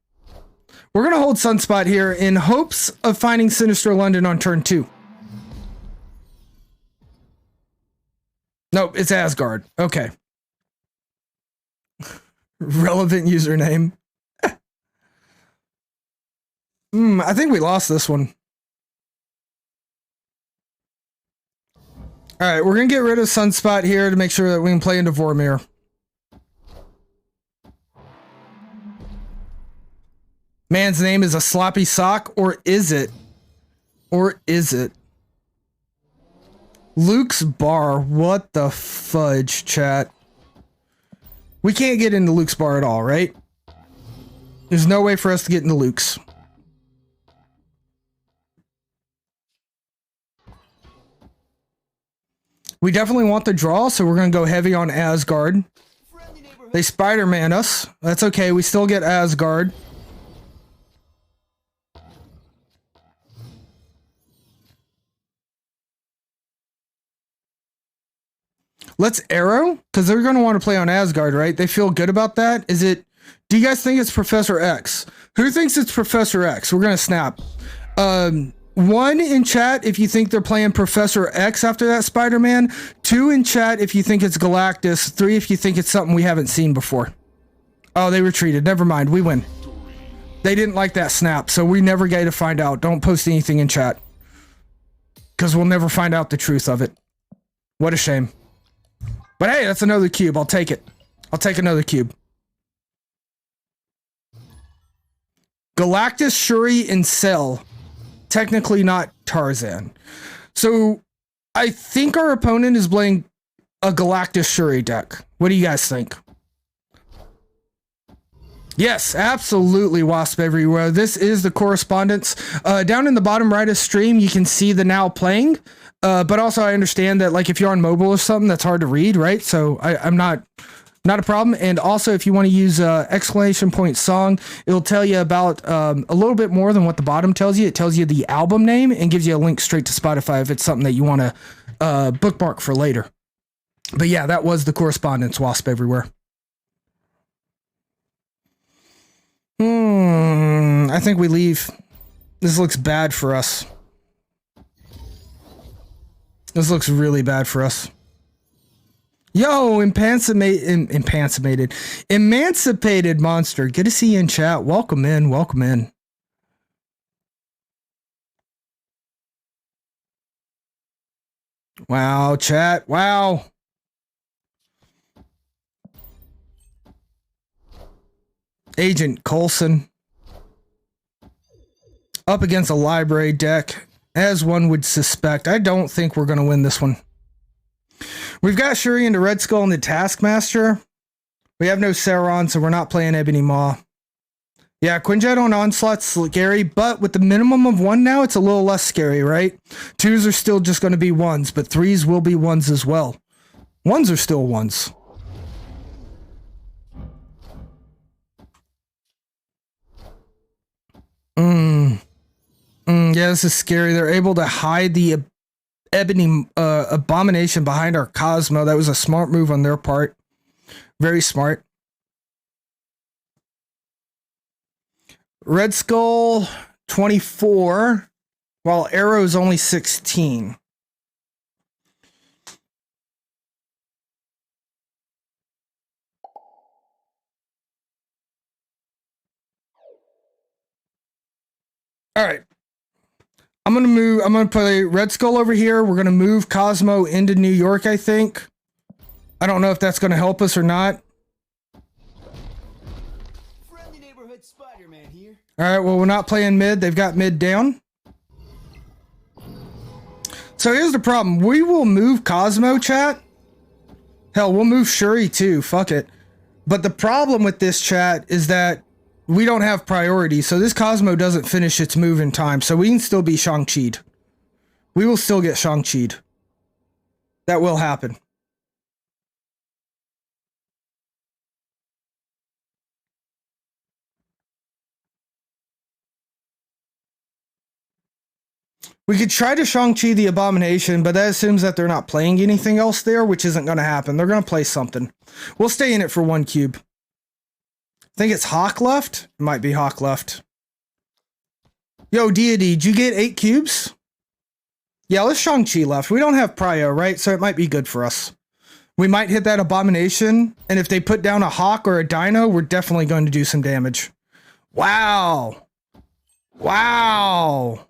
We're gonna hold Sunspot here in hopes of finding Sinister London on turn 2. Nope, it's Asgard. Okay. Relevant username. I think we lost this one. All right, we're gonna get rid of Sunspot here to make sure that we can play into Vormir. Man's name is a sloppy sock, or is it? Or is it? Luke's bar. What the fudge, chat? We can't get into Luke's bar at all, right? There's no way for us to get into Luke's. We definitely want the draw, so we're going to go heavy on Asgard. They Spider-Man us. That's okay, we still get Asgard. Let's Arrow, because they're going to want to play on Asgard, right? They feel good about that. Is it... Do you guys think it's Professor X? Who thinks it's Professor X? We're going to snap. 1 in chat if you think they're playing Professor X after that Spider-Man. 2 in chat if you think it's Galactus. 3 if you think it's something we haven't seen before. Oh, they retreated. Never mind. We win. They didn't like that snap, so we never get to find out. Don't post anything in chat. Because we'll never find out the truth of it. What a shame. But hey, that's another cube. I'll take it. I'll take another cube. Galactus, Shuri, and Cell. Technically not Tarzan. So I think our opponent is playing a Galactus Shuri deck. What do you guys think? Yes, absolutely, Wasp everywhere. This is the correspondence. Down in the bottom right of stream, you can see the now playing. But also I understand that, like, if you're on mobile or something, that's hard to read, right? So I'm not a problem. And also, if you want to use exclamation point song, it'll tell you about a little bit more than what the bottom tells you. It tells you the album name and gives you a link straight to Spotify if it's something that you want to bookmark for later. But yeah, that was the correspondence, Wasp everywhere. I think we leave. This looks bad for us. This looks really bad for us. Yo, emancipated monster. Good to see you in chat. Welcome in, welcome in. Wow, chat. Wow. Agent Coulson. Up against a library deck, as one would suspect. I don't think we're going to win this one. We've got Shuri into Red Skull and the Taskmaster. We have no Sauron, so we're not playing Ebony Maw. Yeah, Quinjet on Onslaught's scary, but with the minimum of 1 now, it's a little less scary, right? 2s are still just going to be 1s, but 3s will be 1s as well. 1s are still 1s. Yeah, this is scary. They're able to hide the Ebony Abomination behind our Cosmo. That was a smart move on their part. Very smart. Red Skull 24, while Arrow's only 16. All right. I'm going to play Red Skull over here. We're going to move Cosmo into New York, I think. I don't know if that's going to help us or not. Friendly neighborhood Spider-Man here. All right, well, we're not playing mid. They've got mid down. So here's the problem. We will move Cosmo, chat. Hell, we'll move Shuri too. Fuck it. But the problem with this, chat, is that we don't have priority, so this Cosmo doesn't finish its move in time, so we can still be Shang-Chi'd. We will still get Shang-Chi'd. That will happen. We could try to Shang-Chi the Abomination, but that assumes that they're not playing anything else there, which isn't going to happen. They're going to play something. We'll stay in it for 1 cube. I think it's Hawk left. It might be Hawk left. Yo, Deity, did you get 8 cubes? Yeah, let's Shang-Chi left. We don't have Prio, right? So it might be good for us. We might hit that Abomination, and if they put down a Hawk or a Dino, we're definitely going to do some damage. Wow. Wow.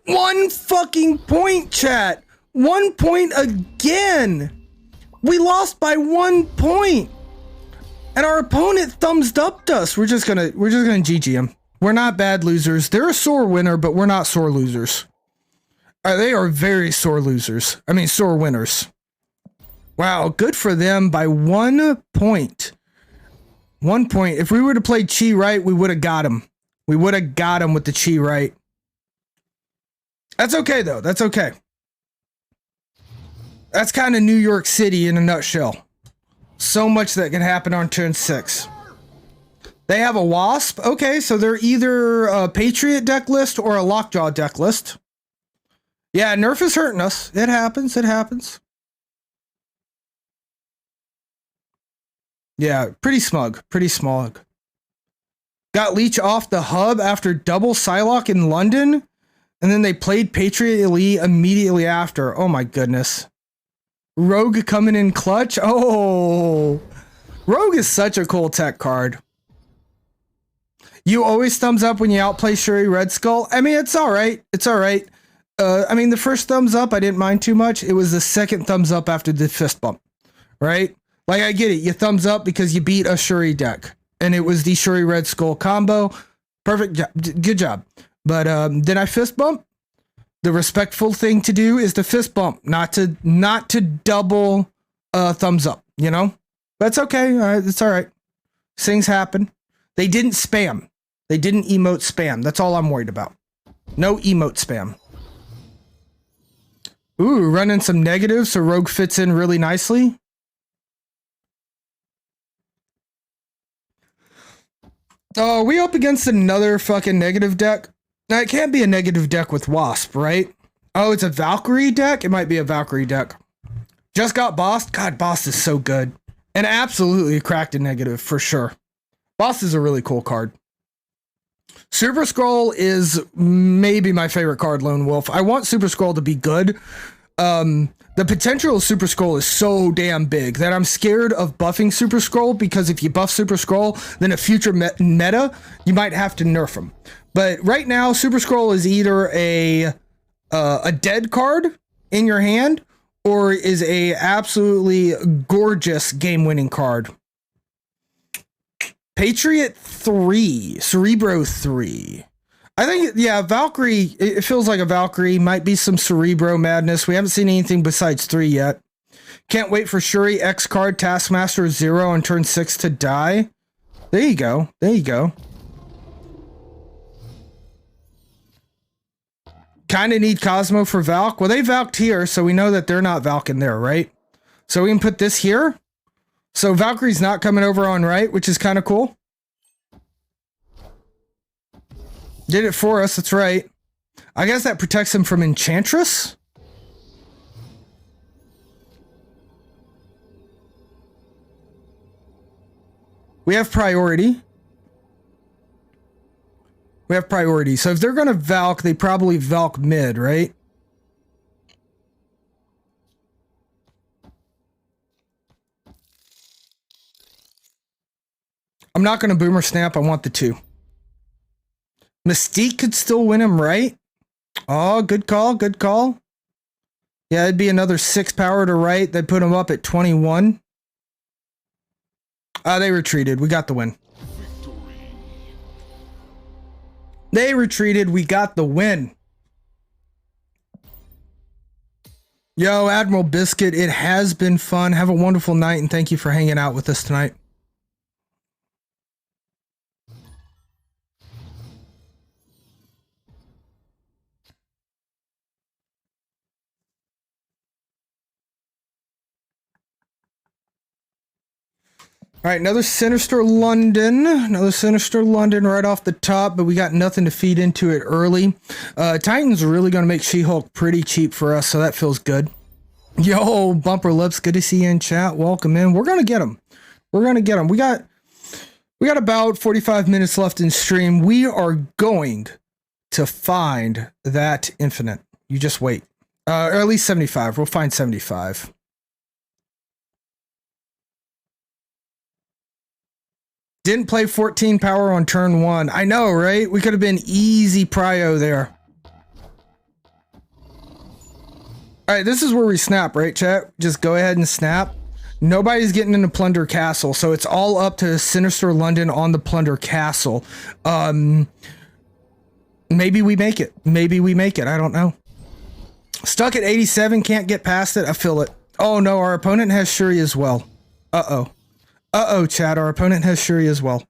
1 fucking point, chat. 1 point again. We lost by 1 point. And our opponent thumbs upped us. We're just gonna GG him. We're not bad losers. They're a sore winner, but we're not sore losers. They are very sore losers. I mean, sore winners. Wow, good for them by 1 point. 1 point. If we would have played Chi right, we would have got him. We would have got him with the Chi right. That's okay, though. That's okay. That's kind of New York City in a nutshell. So much that can happen on turn 6. They have a Wasp. Okay, so they're either a Patriot deck list or a Lockjaw deck list. Yeah, Nerf is hurting us. It happens. It happens. Yeah, pretty smug. Pretty smug. Got Leech off the hub after double Psylocke in London. And then they played Patriot Elite immediately after. Oh my goodness. Rogue coming in clutch. Oh, Rogue is such a cool tech card. You always thumbs up when you outplay Shuri Red Skull. I mean, it's all right. It's all right. I mean, the first thumbs up, I didn't mind too much. It was the second thumbs up after the fist bump, right? Like, I get it. You thumbs up because you beat a Shuri deck. And it was the Shuri Red Skull combo. Perfect job. Good job. But then I fist bump. The respectful thing to do is to fist bump, not to double thumbs up, you know? That's okay. All right, it's all right. Things happen. They didn't spam. They didn't emote spam. That's all I'm worried about. No emote spam. Ooh, running some negatives so Rogue fits in really nicely. Oh, we up against another fucking negative deck? Now, it can't be a negative deck with Wasp, right? Oh, it's a Valkyrie deck? It might be a Valkyrie deck. Just got bossed? God, boss is so good. And absolutely cracked a negative, for sure. Boss is a really cool card. Super Skrull is maybe my favorite card, Lone Wolf. I want Super Skrull to be good. The potential of Super Skrull is so damn big that I'm scared of buffing Super Skrull, because if you buff Super Skrull, then a future meta, you might have to nerf him. But right now, Super Skrull is either a dead card in your hand or is a absolutely gorgeous game-winning card. Patriot 3, Cerebro 3. I think, yeah, Valkyrie, it feels like a Valkyrie. Might be some Cerebro madness. We haven't seen anything besides 3 yet. Can't wait for Shuri X card, Taskmaster 0 on turn 6 to die. There you go. There you go. Kind of need Cosmo for Valk. Well, they Valked here, so we know that they're not Valking there, right? So we can put this here. So Valkyrie's not coming over on right, which is kind of cool. Did it for us, that's right. I guess that protects him from Enchantress. We have priority. We have priority. So if they're going to Valk, they probably Valk mid, right? I'm not going to Boomer Snap. I want the 2. Mystique could still win him, right? Oh, good call. Good call. Yeah, it'd be another 6 power to right. They'd put him up at 21. They retreated. We got the win. They retreated. We got the win. Yo, Admiral Biscuit, it has been fun. Have a wonderful night, and thank you for hanging out with us tonight. All right, another Sinister London. Another Sinister London right off the top, but we got nothing to feed into it early. Titans are really going to make She-Hulk pretty cheap for us, so that feels good. Yo, Bumper Lips, good to see you in chat. Welcome in. We're going to get them. We're going to get them. We got about 45 minutes left in stream. We are going to find that infinite. You just wait. Or at least 75. We'll find 75. Didn't play 14 power on turn 1. I know, right? We could have been easy prio there. All right, this is where we snap, right, chat? Just go ahead and snap. Nobody's getting into Plunder Castle, so it's all up to Sinister London on the Plunder Castle. Maybe we make it. Maybe we make it. I don't know. Stuck at 87, can't get past it. I feel it. Oh no, our opponent has Shuri as well. Uh-oh. Uh-oh, chat. Our opponent has Shuri as well.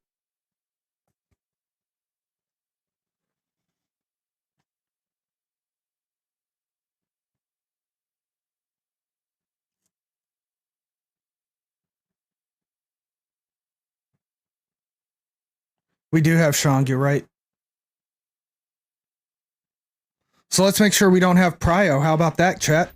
We do have Shang, you're right. So let's make sure we don't have Prio. How about that, chat?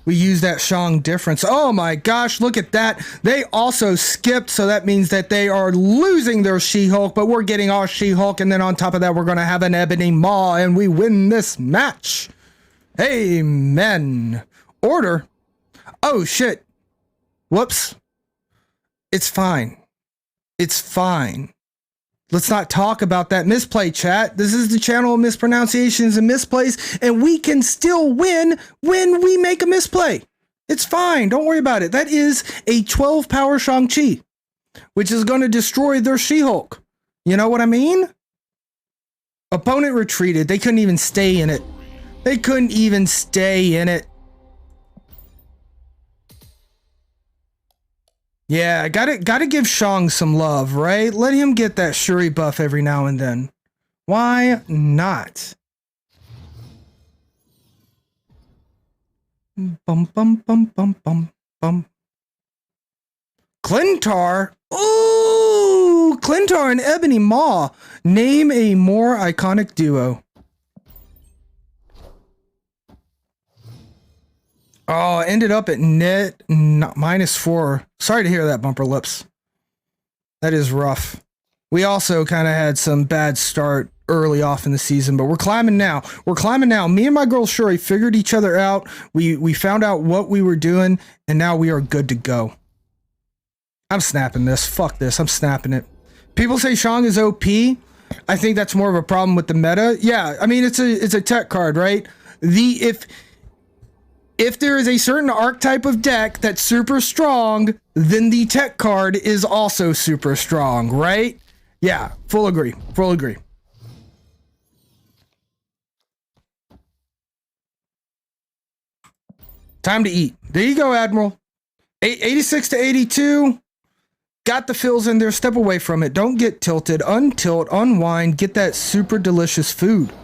We use that Shang difference. Oh my gosh, look at that. They also skipped, so that means that they are losing their She-Hulk, but we're getting our She-Hulk, and then on top of that, we're going to have an Ebony Maw, and we win this match. Amen. Order. Oh, shit. Whoops. It's fine. It's fine. Let's not talk about that misplay, chat. This is the channel of mispronunciations and misplays, and we can still win when we make a misplay. It's fine. Don't worry about it. That is a 12 power Shang-Chi, which is going to destroy their She-Hulk. You know what I mean? Opponent retreated. They couldn't even stay in it. They couldn't even stay in it. Yeah, gotta give Shang some love, right? Let him get that Shuri buff every now and then. Why not? Bum bum bum bum bum bum. Clintar? Ooh, Clintar and Ebony Maw. Name a more iconic duo. Oh, ended up at net -4. Sorry to hear that, Bumper Lips. That is rough. We also kind of had some bad start early off in the season, but we're climbing now. We're climbing now. Me and my girl Shuri figured each other out. We found out what we were doing, and now we are good to go. I'm snapping this. Fuck this. I'm snapping it. People say Shang is OP. I think that's more of a problem with the meta. Yeah, I mean, it's a tech card, right? If there is a certain archetype of deck that's super strong, then the tech card is also super strong, right? Yeah, full agree. Full agree. Time to eat. There you go, Admiral. 86 to 82. Got the fills in there. Step away from it. Don't get tilted. Untilt, unwind. Get that super delicious food.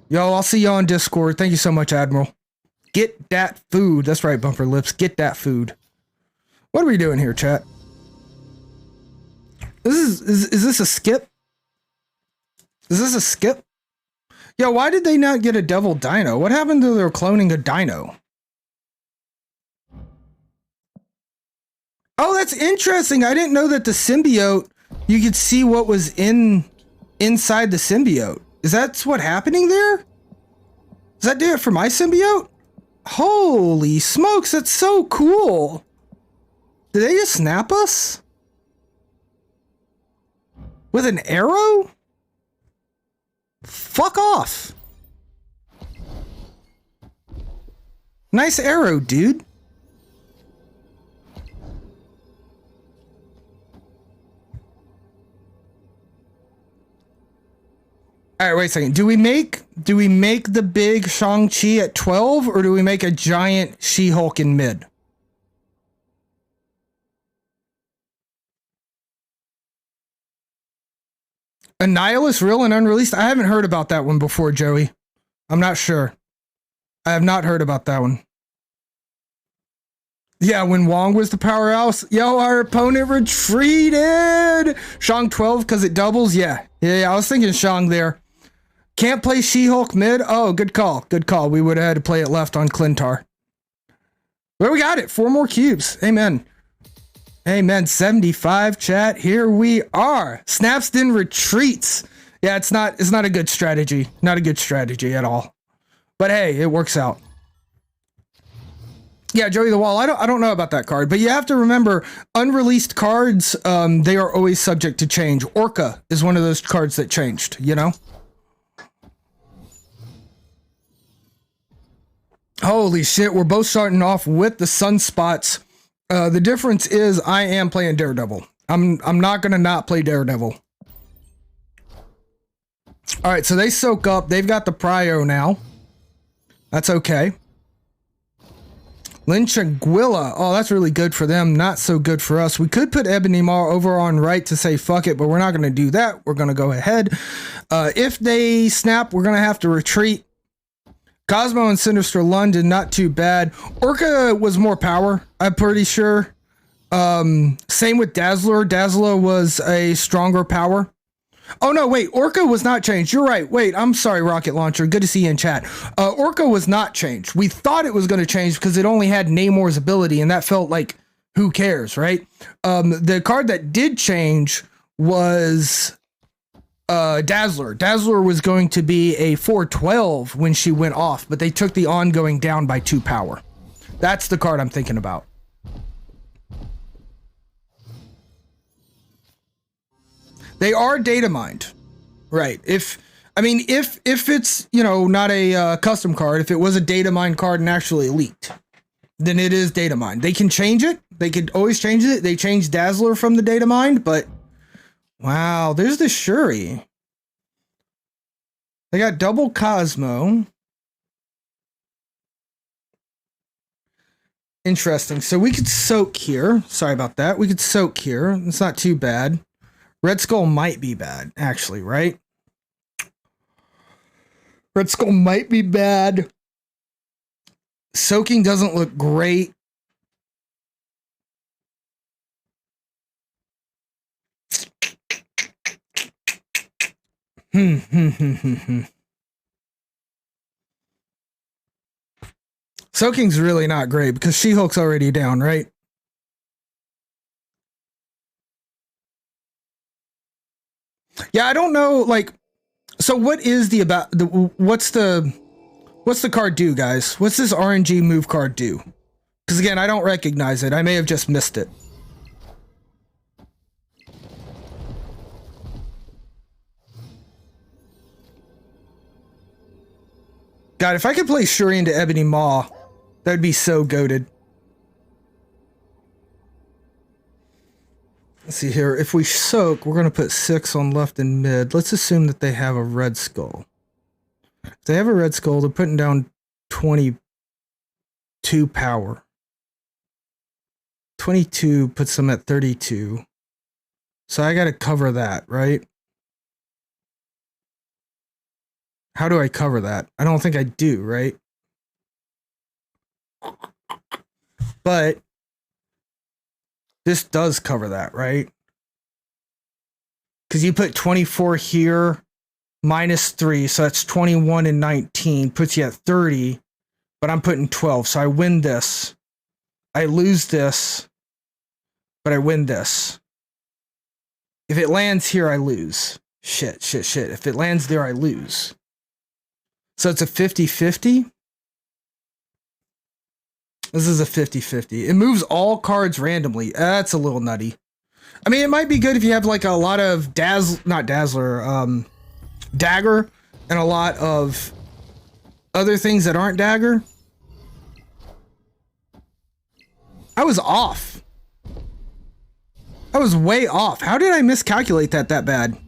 Yo, I'll see you on Discord. Thank you so much, Admiral. Get that food. That's right, Bumper Lips. Get that food. What are we doing here, chat? Is this a skip? Is this a skip? Yeah, why did they not get a Devil Dino? What happened to their cloning a Dino? Oh, that's interesting. I didn't know that the symbiote, you could see what was inside the symbiote. Is that what happening there? Does that do it for my symbiote? Holy smokes, that's so cool. Did they just snap us? With an arrow? Fuck off. Nice arrow, dude. All right, wait a second. Do we make the big Shang-Chi at 12, or do we make a giant She-Hulk in mid? Annihilus real and unreleased? I haven't heard about that one before, Joey. I'm not sure. I have not heard about that one. Yeah, when Wong was the powerhouse. Yo, our opponent retreated. Shang 12 because it doubles. Yeah, I was thinking Shang there. Can't play She-Hulk mid? Oh, good call. Good call. We would have had to play it left on Clintar. But we got it. 4 more cubes. Amen. Amen. 75 chat. Here we are. Snaps then retreats. Yeah, it's not a good strategy. Not a good strategy at all. But hey, it works out. Yeah, Joey the Wall. I don't know about that card, but you have to remember unreleased cards, they are always subject to change. Orca is one of those cards that changed, you know? Holy shit, we're both starting off with the sunspots. The difference is I am playing Daredevil. I'm not gonna not play Daredevil. Alright, so they soak up. They've got the prio now. That's okay. Lynch and Gwilla. Oh, that's really good for them. Not so good for us. We could put Ebony Maw over on right to say fuck it, but we're not going to do that. We're going to go ahead. If they snap, we're going to have to retreat. Cosmo and Sinister London, not too bad. Orca was more power, I'm pretty sure. Same with Dazzler. Dazzler was a stronger power. Oh no, wait, Orca was not changed. You're right. Wait, I'm sorry, Rocket Launcher. Good to see you in chat. Orca was not changed. We thought it was going to change because it only had Namor's ability, and that felt like, who cares, right? The card that did change was Dazzler. Dazzler was going to be a 412 when she went off, but they took the ongoing down by 2 power. That's the card I'm thinking about. They are data mined, right? If it's, you know, not a custom card, if it was a data mined card and actually leaked, then it is data mined. They can change it. They could always change it. They changed Dazzler from the data mined, but wow, there's the Shuri. They got double Cosmo. Interesting. So we could soak here. Sorry about that. We could soak here. It's not too bad. Red Skull might be bad, actually, right? Red Skull might be bad. Soaking doesn't look great. Soaking's really not great because She-Hulk's already down, right? Yeah, I don't know, like, so what is what's the card do, guys? What's this RNG move card do? Because again, I don't recognize it. I may have just missed it. God, if I could play Shuri into Ebony Maw, that'd be so goated. Let's see here. If we soak, we're going to put 6 on left and mid. Let's assume that they have a Red Skull. If they have a Red Skull, they're putting down 22 power. 22 puts them at 32. So I got to cover that, right? How do I cover that? I don't think I do, right? But this does cover that, right? Because you put 24 here, minus 3, so that's 21 and 19, puts you at 30, but I'm putting 12, so I win this. I lose this, but I win this. If it lands here, I lose. Shit. If it lands there, I lose. So it's a 50-50? This is a 50-50. It moves all cards randomly. That's a little nutty. I mean, it might be good if you have like a lot of Dagger, and a lot of other things that aren't Dagger. I was off. I was way off. How did I miscalculate that bad?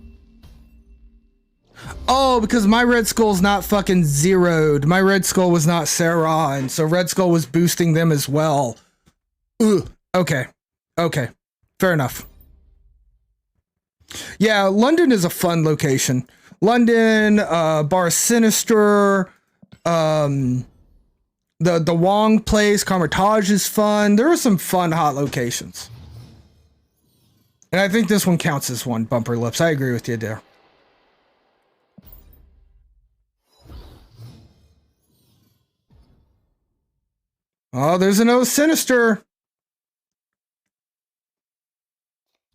Oh, because my Red Skull's not fucking zeroed. My Red Skull was not Sauron, so Red Skull was boosting them as well. Ugh. Okay. Fair enough. Yeah, London is a fun location. London, Bar Sinister, the Wong place, Carmitage is fun. There are some fun, hot locations. And I think this one counts as one, Bumper Lips. I agree with you there. Oh, there's another Sinister.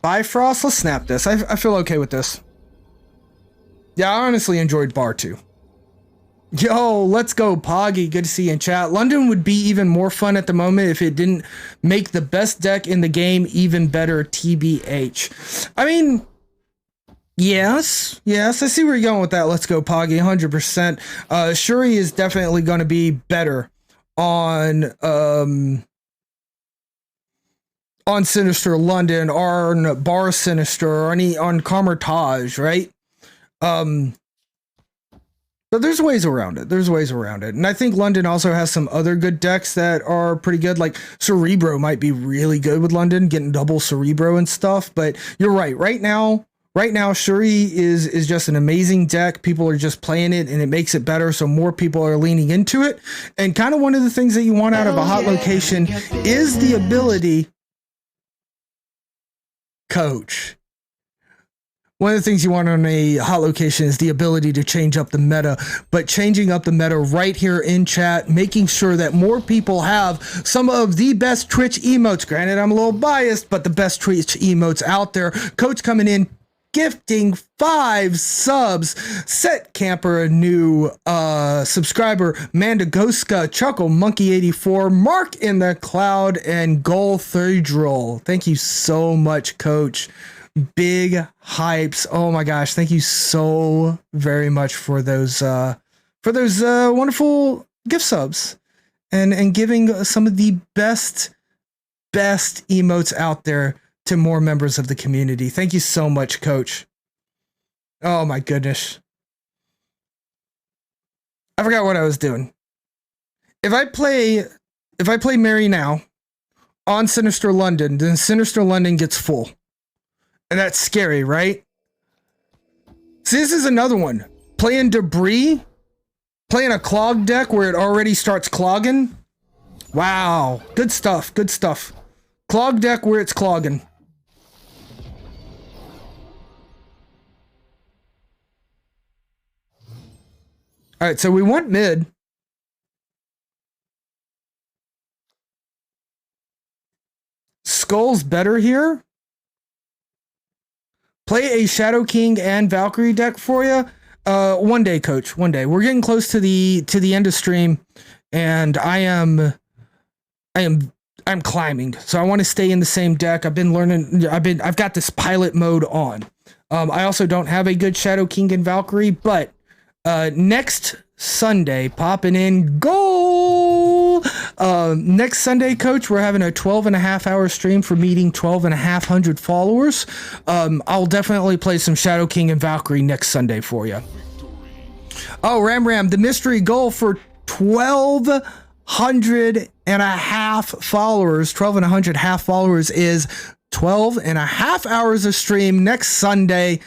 Bifrost, let's snap this. I feel okay with this. Yeah, I honestly enjoyed Bar 2. Yo, let's go, Poggy. Good to see you in chat. London would be even more fun at the moment if it didn't make the best deck in the game even better, TBH. I mean, yes, I see where you're going with that. Let's go, Poggy, 100%. Shuri is definitely going to be better on Sinister London, on Bar Sinister, or any on Carmitage, right? But there's ways around it. There's ways around it. And I think London also has some other good decks that are pretty good. Like Cerebro might be really good with London, getting double Cerebro and stuff. But you're right. Right now, Shuri is just an amazing deck. People are just playing it and it makes it better. So more people are leaning into it. And kind of one of the things that you want out of a hot location is the ability, coach. One of the things you want on a hot location is the ability to change up the meta, but changing up the meta right here in chat, making sure that more people have some of the best Twitch emotes. Granted, I'm a little biased, but the best Twitch emotes out there. Coach coming in, gifting 5 subs. Set Camper, a new subscriber. Mandagoska, Chuckle, Monkey84, Mark in the Cloud, and Goal Thudrol. Thank you so much, Coach. Big hypes. Oh my gosh, thank you so very much for those wonderful gift subs and giving some of the best emotes out there to more members of the community. Thank you so much, Coach. Oh my goodness. I forgot what I was doing. If I play Mary now on Sinister London, then Sinister London gets full. And that's scary, right? So this is another one. Playing Debris. Playing a clog deck where it already starts clogging. Wow. Good stuff. Good stuff. Clog deck where it's clogging. Alright, so we went mid. Skull's better here. Play a Shadow King and Valkyrie deck for you. One day, Coach. One day. We're getting close to the end of stream, and I'm climbing. So I want to stay in the same deck. I've got this pilot mode on. I also don't have a good Shadow King and Valkyrie, but next Sunday, popping in goal. Next Sunday, Coach, we're having a 12.5-hour stream for meeting 12,500 followers. I'll definitely play some Shadow King and Valkyrie next Sunday for you. Oh, Ram, the mystery goal for 1,200 and a half followers, 1,200 half followers is 12.5 hours of stream next Sunday.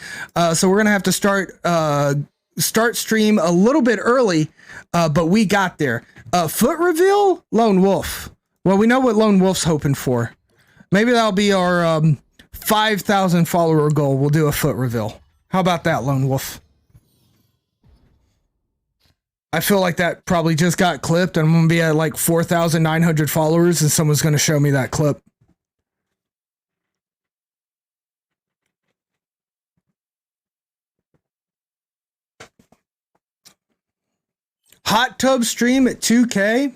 So we're going to have to start stream a little bit early, but we got there. Foot reveal? Lone Wolf. Well, we know what Lone Wolf's hoping for. Maybe that'll be our 5,000 follower goal. We'll do a foot reveal. How about that, Lone Wolf? I feel like that probably just got clipped, and I'm going to be at like 4,900 followers, and someone's going to show me that clip. Hot tub stream at 2K?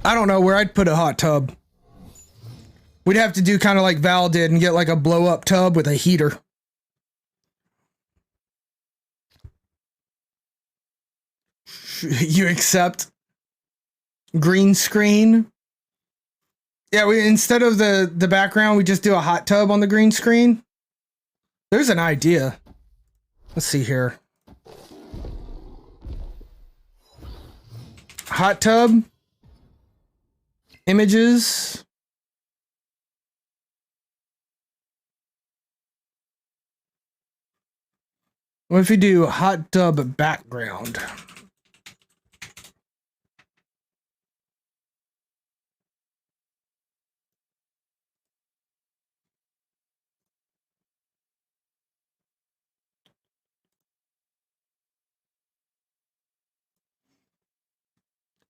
I don't know where I'd put a hot tub. We'd have to do kind of like Val did and get like a blow up tub with a heater. You accept? Green screen? Yeah, instead of the background, we just do a hot tub on the green screen. There's an idea. Let's see here. Hot tub. Images. What if we do hot tub background?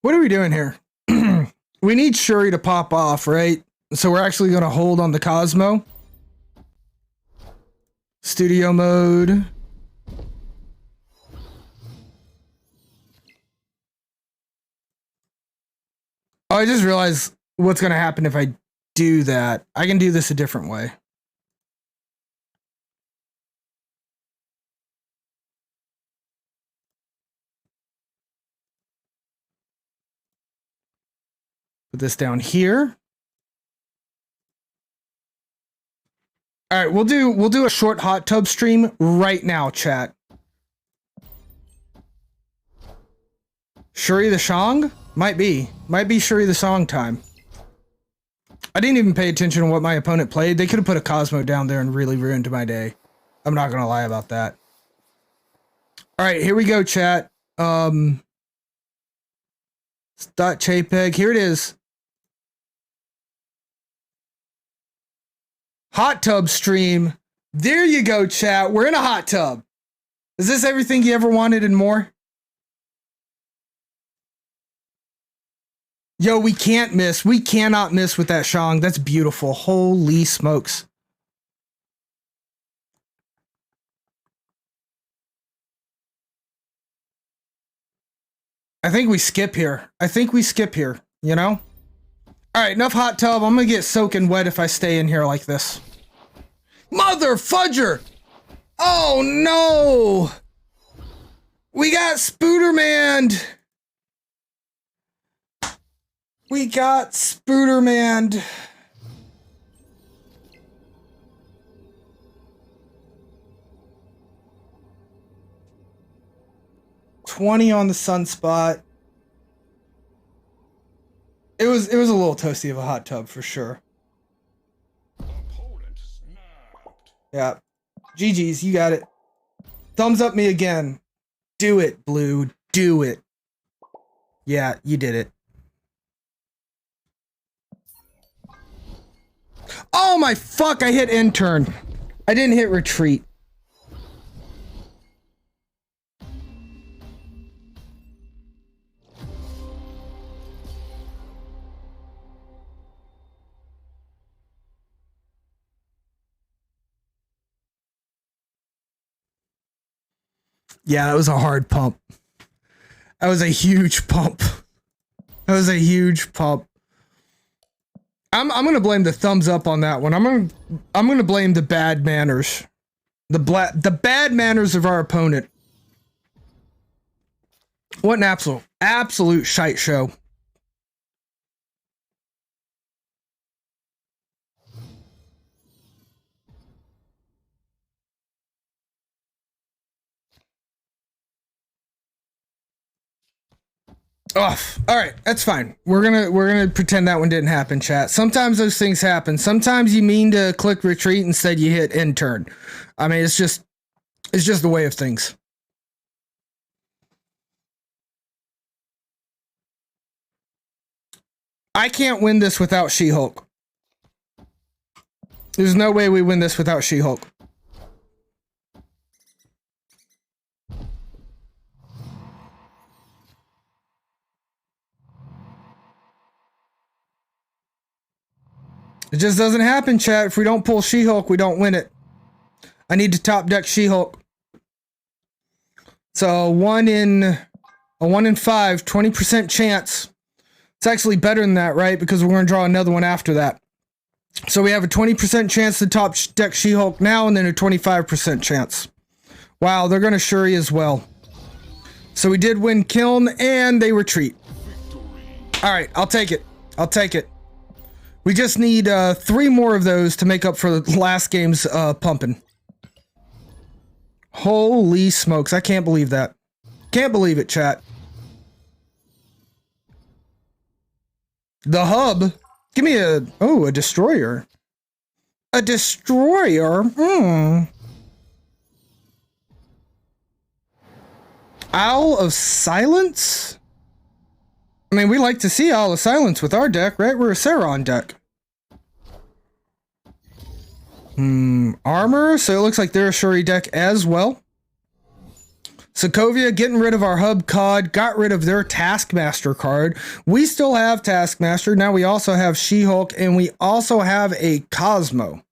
What are we doing here? We need Shuri to pop off, right? So we're actually going to hold on the Cosmo. Studio mode. Oh, I just realized what's going to happen if I do that. I can do this a different way. Put this down here. All right, we'll do a short hot tub stream right now, chat. Shuri the Shang? Might be Shuri the Song time. I didn't even pay attention to what my opponent played. They could have put a Cosmo down there and really ruined my day. I'm not gonna lie about that. All right, here we go, chat. .jpeg, here it is. Hot tub stream. There you go, chat. We're in a hot tub. Is this everything you ever wanted and more? Yo, we can't miss. We cannot miss with that Shang. That's beautiful. Holy smokes. I think we skip here. You know? All right, enough hot tub. I'm gonna get soaking wet if I stay in here like this. Mother fudger! Oh no! We got Spooderman! We got Spooderman. $20 on the sunspot. It was a little toasty of a hot tub for sure. Yeah. GG's, you got it. Thumbs up me again. Do it, Blue. Do it. Yeah, you did it. Oh my fuck, I hit intern. I didn't hit retreat. Yeah, that was a hard pump. That was a huge pump. That was a huge pump. I'm gonna blame the thumbs up on that one. I'm gonna blame the bad manners. The bad manners of our opponent. What an absolute shite show. Off. All right, that's fine. We're gonna pretend that one didn't happen, chat. Sometimes those things happen. Sometimes you mean to click retreat, instead you hit intern. I mean, it's just the way of things. I can't win this without She-Hulk. There's no way we win this without She-Hulk. It just doesn't happen, chat. If we don't pull She-Hulk, we don't win it. I need to top deck She-Hulk. So a 1 in 5, 20% chance. It's actually better than that, right? Because we're going to draw another one after that. So we have a 20% chance to top deck She-Hulk now, and then a 25% chance. Wow, they're going to Shuri as well. So we did win Kiln, and they retreat. All right, I'll take it. I'll take it. We just need 3 more of those to make up for the last game's pumping. Holy smokes, I can't believe that. Can't believe it, chat. The hub. Give me a destroyer. A destroyer? Owl of Silence? I mean, we like to see Owl of Silence with our deck, right? We're a Sauron deck. Armor, so it looks like they're a Shuri deck as well. Sokovia getting rid of our hub card, got rid of their Taskmaster card. We still have Taskmaster. Now we also have She-Hulk, and we also have a Cosmo.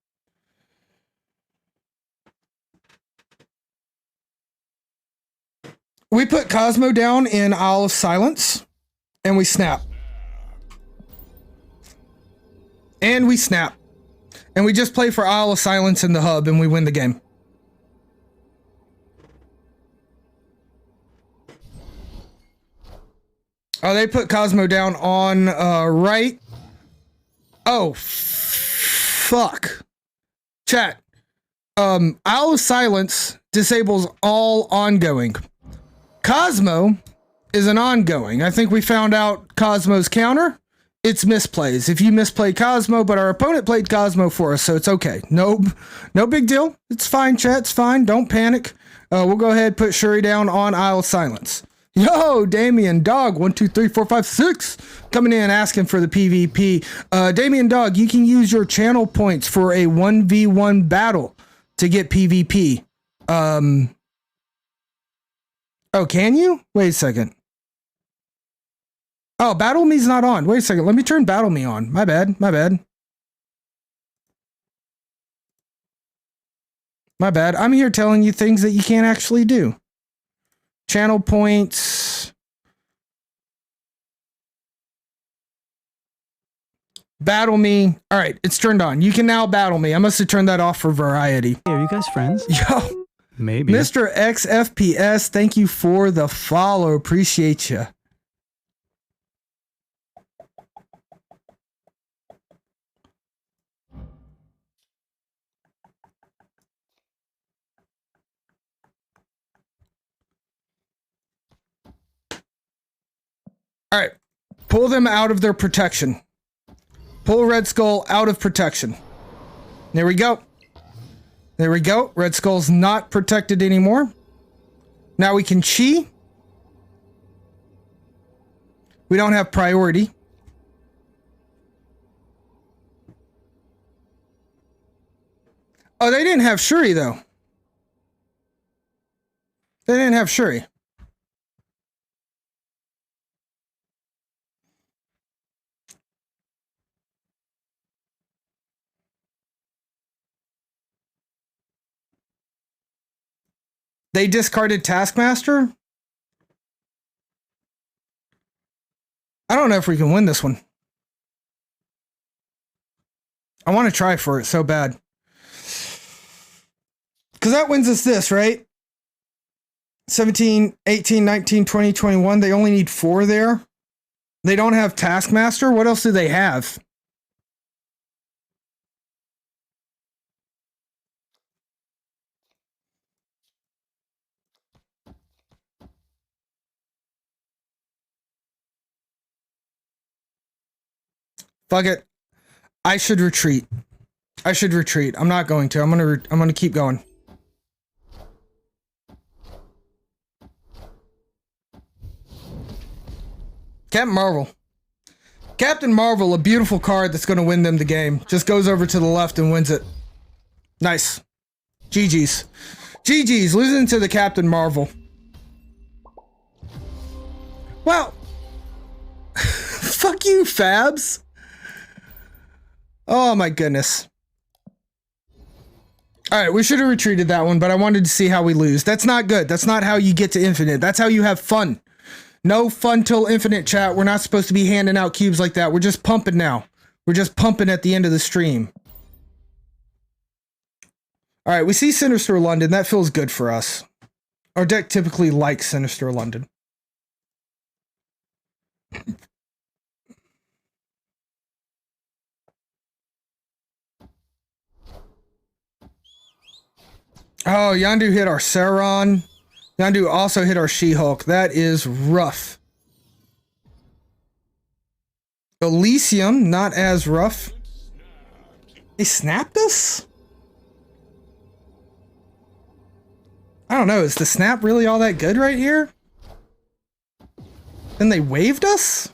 We put Cosmo down in Owl of Silence, and we snap. And we snap. And we just play for Owl of Silence in the hub, and we win the game. Oh, they put Cosmo down on right. Oh, fuck. Chat. Owl of Silence disables all ongoing. Cosmo is an ongoing. I think we found out Cosmo's counter. It's misplays. If you misplay Cosmo, but our opponent played Cosmo for us, so it's okay. No big deal. It's fine, chat. It's fine. Don't panic. We'll go ahead and put Shuri down on Isle of Silence. Yo, Damien Dog, 1, 2, 3, 4, 5, 6, coming in asking for the PvP. Damien Dog, you can use your channel points for a 1v1 battle to get PvP. Oh, can you? Wait a second. Oh, Battle Me's not on. Wait a second. Let me turn Battle Me on. My bad. My bad. My bad. I'm here telling you things that you can't actually do. Channel points. Battle Me. All right, it's turned on. You can now battle me. I must have turned that off for variety. Hey, are you guys friends? Yo. Maybe. Mr. XFPS, thank you for the follow. Appreciate you. All right, pull them out of their protection. Pull Red Skull out of protection. There we go. There we go. Red Skull's not protected anymore. Now we can chi. We don't have priority. Oh, they didn't have Shuri, though. They didn't have Shuri. They discarded Taskmaster? I don't know if we can win this one. I want to try for it so bad. Because that wins us this, right? 17, 18, 19, 20, 21. They only need 4 there. They don't have Taskmaster. What else do they have? Fuck it. I should retreat. I should retreat. I'm not going to. I'm gonna keep going. Captain Marvel. Captain Marvel, a beautiful card that's going to win them the game. Just goes over to the left and wins it. Nice. GG's. GG's. Losing to the Captain Marvel. Well. Fuck you, Fabs. Oh my goodness. Alright, we should have retreated that one, but I wanted to see how we lose. That's not good. That's not how you get to infinite. That's how you have fun. No fun till infinite, chat. We're not supposed to be handing out cubes like that. We're just pumping now. We're just pumping at the end of the stream. Alright, we see Sinister London. That feels good for us. Our deck typically likes Sinister London. Oh, Yondu hit our Sauron. Yondu also hit our She-Hulk. That is rough. Elysium, not as rough. They snapped us? I don't know. Is the snap really all that good right here? Then they waved us?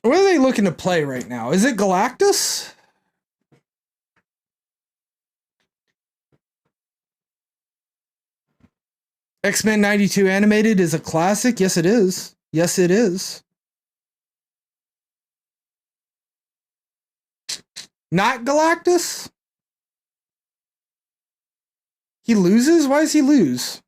What are they looking to play right now? Is it Galactus? X-Men 92 animated is a classic. Yes, it is. Yes, it is. Not Galactus? He loses? Why does he lose?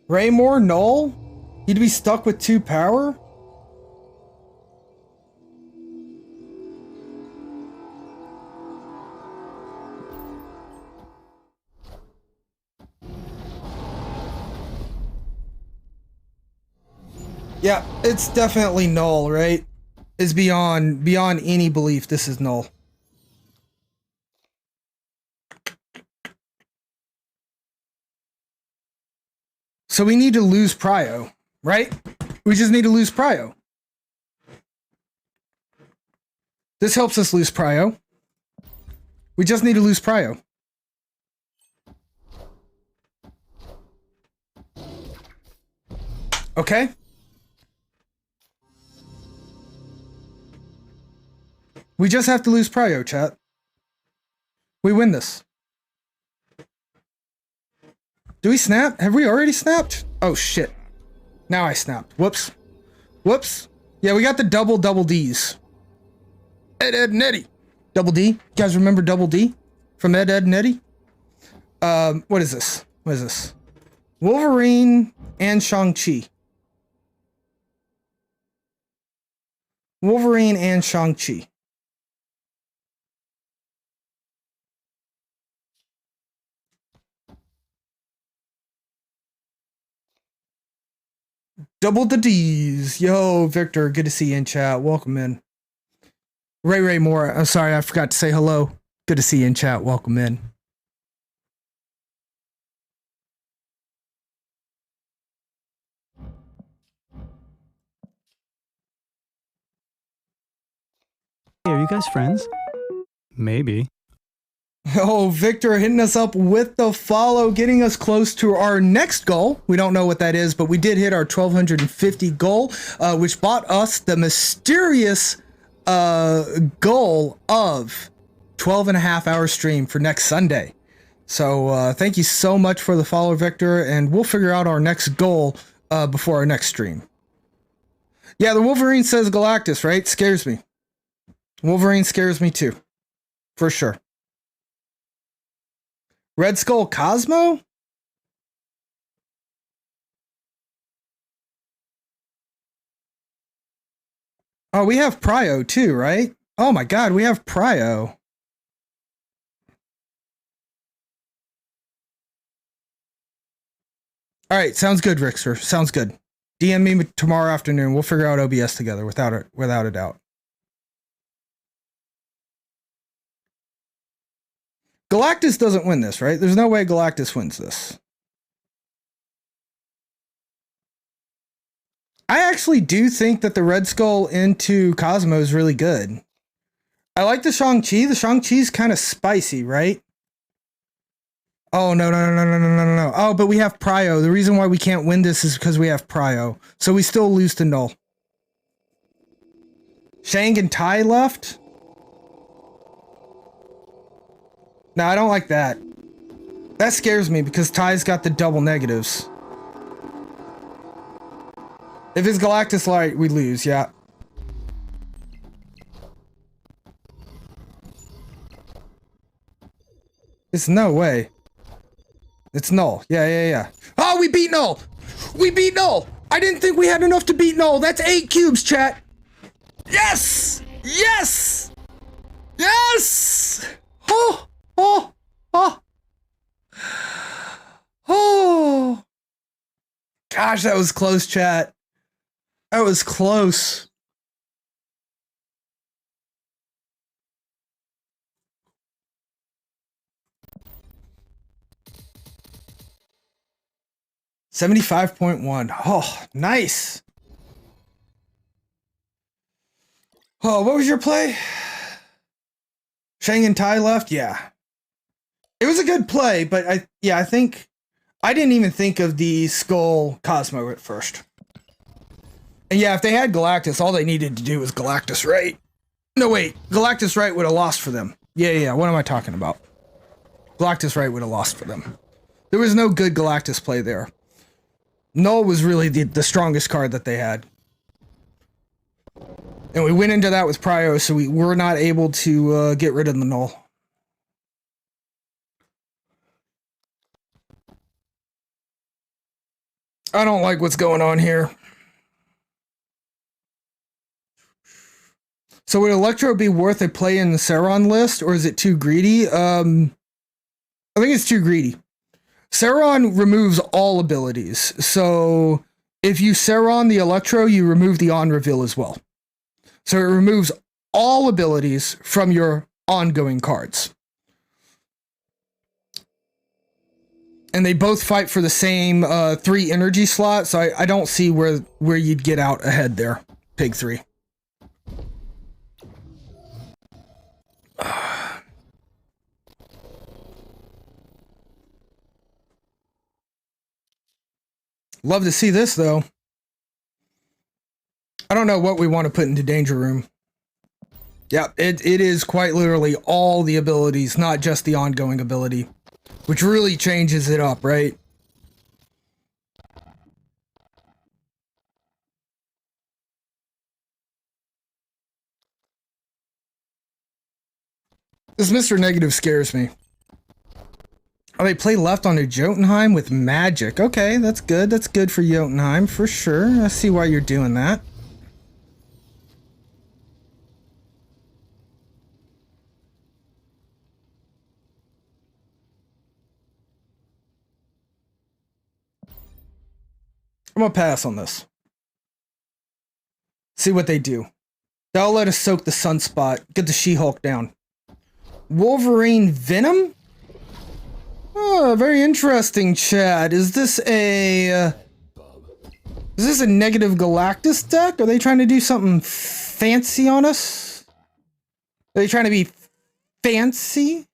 Raymore, null? He'd be stuck with 2 power? Yeah, it's definitely null, right? It's beyond any belief this is null. So we need to lose Prio, right? We just need to lose Prio. This helps us lose Prio. We just need to lose Prio. Okay? We just have to lose Prio, chat. We win this. Do we snap? Have we already snapped? Oh, shit. Now I snapped. Whoops. Whoops. Yeah, we got the double Ds. Ed, and Eddie. Double D. You guys remember Double D? From Ed, and Eddie? What is this? What is this? Wolverine and Shang-Chi. Wolverine and Shang-Chi. Double the D's. Yo, Victor, good to see you in chat. Welcome in. Ray Moore. I'm sorry, I forgot to say hello. Good to see you in chat. Welcome in. Hey, are you guys friends? Maybe. Oh, Victor hitting us up with the follow, getting us close to our next goal. We don't know what that is, but we did hit our 1250 goal, which bought us the mysterious goal of 12.5 hour stream for next Sunday. So thank you so much for the follow, Victor, and we'll figure out our next goal before our next stream. Yeah, the Wolverine says Galactus, right? Scares me. Wolverine scares me too, for sure. Red Skull Cosmo? Oh, we have Prio too, right? Oh my god, we have Prio. Alright, sounds good, Rixer. Sounds good. DM me tomorrow afternoon. We'll figure out OBS together without a doubt. Galactus doesn't win this, right? There's no way Galactus wins this. I actually do think that the Red Skull into Cosmo is really good. I like the Shang-Chi. The Shang-Chi's kind of spicy, right? Oh, no. Oh, but we have Prio. The reason why we can't win this is because we have Prio. So we still lose to Null. Shang and Tai left? No, I don't like that. That scares me because Ty's got the double negatives. If it's Galactus Light, we lose, yeah. It's no way. It's Null. Yeah. Oh, we beat Null! We beat Null! I didn't think we had enough to beat Null. That's 8 cubes, chat. Yes! Yes! Yes! Oh! Gosh, that was close, chat. That was close. $75.1. Oh, nice. Oh, what was your play? Shang and Tai left? Yeah. It was a good play, but I think I didn't even think of the Skull Cosmo at first. And yeah, if they had Galactus, all they needed to do was Galactus Right. No, wait. Galactus Right would have lost for them. Yeah. What am I talking about? Galactus Right would have lost for them. There was no good Galactus play there. Null was really the strongest card that they had. And we went into that with Prio, so we were not able to get rid of the Null. I don't like what's going on here. So would Electro be worth a play in the Sauron list, or is it too greedy? I think it's too greedy. Sauron removes all abilities. So if you Sauron the Electro, you remove the on reveal as well. So it removes all abilities from your ongoing cards. And they both fight for the same 3 energy slots. So I don't see where you'd get out ahead there, Pig 3. Love to see this, though. I don't know what we want to put into Danger Room. Yeah, it is quite literally all the abilities, not just the ongoing ability, which really changes it up, right? This Mr. Negative scares me. Oh, they play left on their Jotunheim with magic. Okay, that's good. That's good for Jotunheim, for sure. I see why you're doing that. I'm gonna pass on this. See what they do. They'll let us soak the sunspot. Get the She-Hulk down. Wolverine Venom? Oh, very interesting, Chad. Is this a Negative Galactus deck? Are they trying to do something fancy on us? Are they trying to be fancy?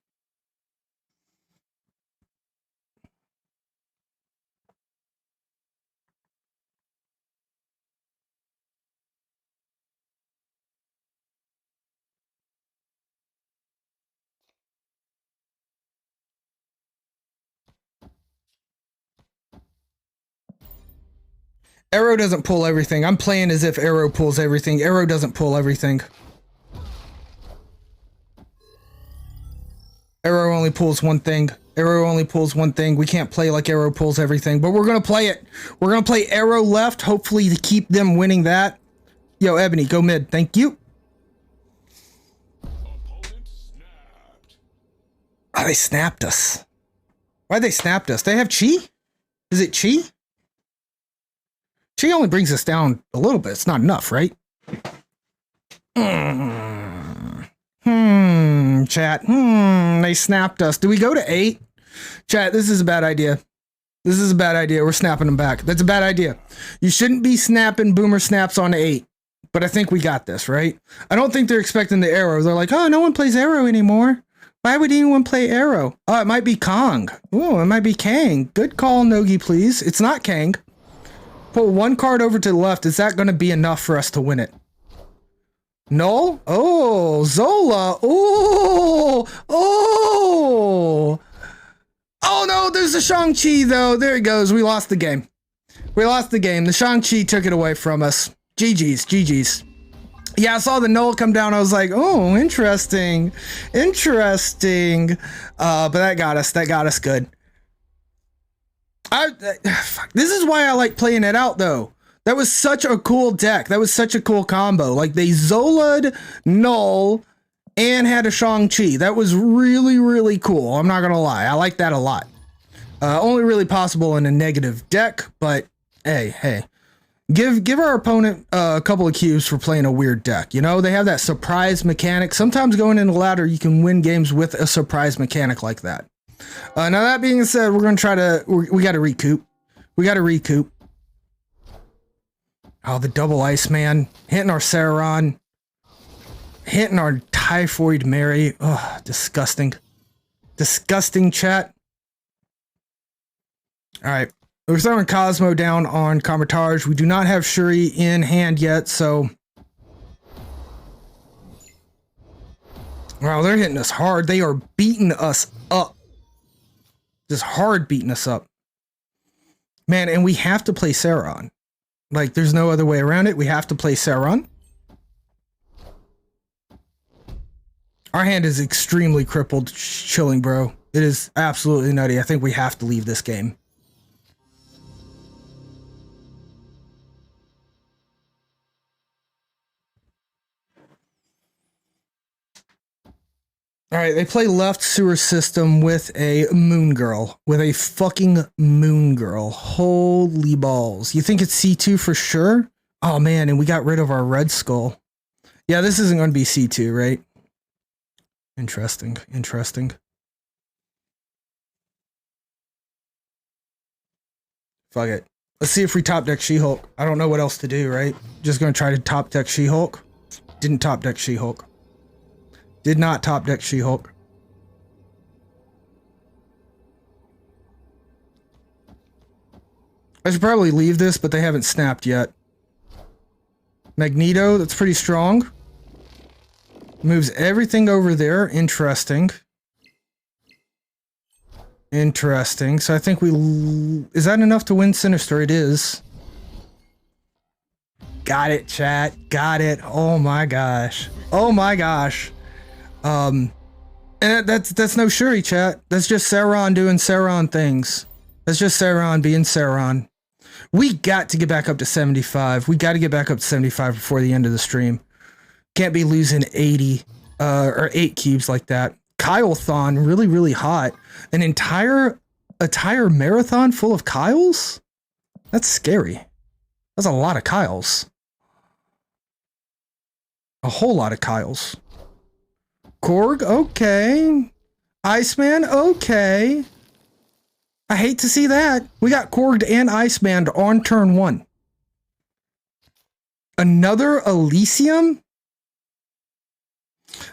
Arrow doesn't pull everything. I'm playing as if Arrow pulls everything. Arrow doesn't pull everything. Arrow only pulls one thing. Arrow only pulls one thing. We can't play like Arrow pulls everything, but we're going to play it. We're going to play Arrow left, hopefully to keep them winning that. Yo, Ebony, go mid. Thank you. Oh, they snapped us. Why'd they snapped us? They have Chi? Is it Chi? Chi only brings us down a little bit. It's not enough, right? Chat. They snapped us. Do we go to 8? Chat, this is a bad idea. This is a bad idea. We're snapping them back. That's a bad idea. You shouldn't be snapping boomer snaps on 8. But I think we got this, right? I don't think they're expecting the Arrow. They're like, oh, no one plays Arrow anymore. Why would anyone play Arrow? Oh, it might be Kong. Oh, it might be Kang. Good call, Nogi, please. It's not Kang. Pull one card over to the left. Is that going to be enough for us to win it? No? Oh, Zola. Oh, oh. Oh, no, there's a Shang-Chi, though. There he goes. We lost the game. We lost the game. The Shang-Chi took it away from us. GG's, GG's. Yeah, I saw the Null come down. I was like, oh, interesting. Interesting. But that got us. That got us good. This is why I like playing it out, though. That was such a cool deck. That was such a cool combo. Like, they Zola'd Null and had a Shang-Chi. That was really, really cool. I'm not going to lie. I like that a lot. Only really possible in a negative deck, but hey. Give our opponent a couple of cues for playing a weird deck. You know, they have that surprise mechanic. Sometimes going into ladder, you can win games with a surprise mechanic like that. Now that being said, we're going to try to, we got to recoup. We got to recoup. Oh, the double Iceman. Hitting our Sauron. Hitting our Typhoid Mary. Oh, disgusting. Disgusting, chat. All right. We're throwing Cosmo down on Comertage. We do not have Shuri in hand yet, so... Wow, they're hitting us hard. They are beating us up. Just hard beating us up. Man, and we have to play Sauron. Like, there's no other way around it. We have to play Sauron. Our hand is extremely crippled. Chilling, bro. It is absolutely nutty. I think we have to leave this game. All right, they play left sewer system with a moon girl. With a fucking moon girl. Holy balls. You think it's C2 for sure? Oh man, and we got rid of our red skull. Yeah, this isn't going to be C2, right? Interesting. Fuck it. Let's see if we top deck She-Hulk. I don't know what else to do, right? Just gonna try to top deck She-Hulk. Didn't top deck She-Hulk. Did not top deck She-Hulk. I should probably leave this, but they haven't snapped yet. Magneto, that's pretty strong. Moves everything over there. Interesting. Interesting. So I think is that enough to win Sinister? It is. Got it, chat. Got it. Oh my gosh. Oh my gosh. And that's no Shuri, chat. That's just Sauron doing Sauron things. That's just Sauron being Sauron. We got to get back up to 75. We got to get back up to 75 before the end of the stream. Can't be losing 80 or 8 cubes like that. Kyle Thon, really, really hot. An entire marathon full of Kyles? That's scary. That's a lot of Kyles. A whole lot of Kyles. Korg, okay. Iceman, okay. I hate to see that. We got Korged and Iceman on turn 1. Another Elysium?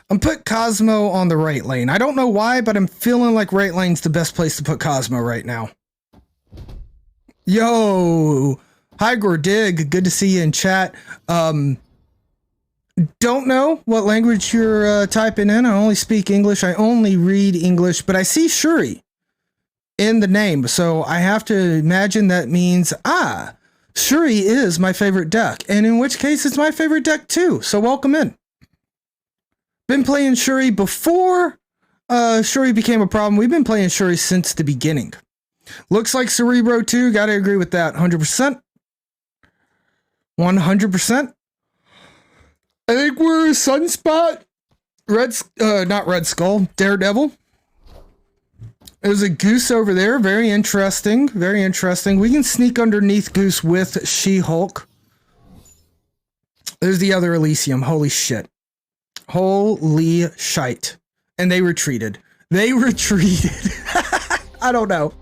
I'm put Cosmo on the right lane. I don't know why, but I'm feeling like right lane's the best place to put Cosmo right now. Yo, hi Gordig, good to see you in chat. Don't know what language you're typing in. I only speak English. I only read English, but I see Shuri in the name, so I have to imagine that means, Shuri is my favorite deck, and in which case it's my favorite deck too, so welcome in. Been playing Shuri before Shuri became a problem. We've been playing Shuri since the beginning. Looks like Cerebro too. Gotta agree with that. 100%. 100%. I think we're Sunspot. Not Red Skull. Daredevil. There's a Goose over there. Very interesting. Very interesting. We can sneak underneath Goose with She-Hulk. There's the other Elysium. Holy shit. Holy shite. And they retreated. They retreated. I don't know.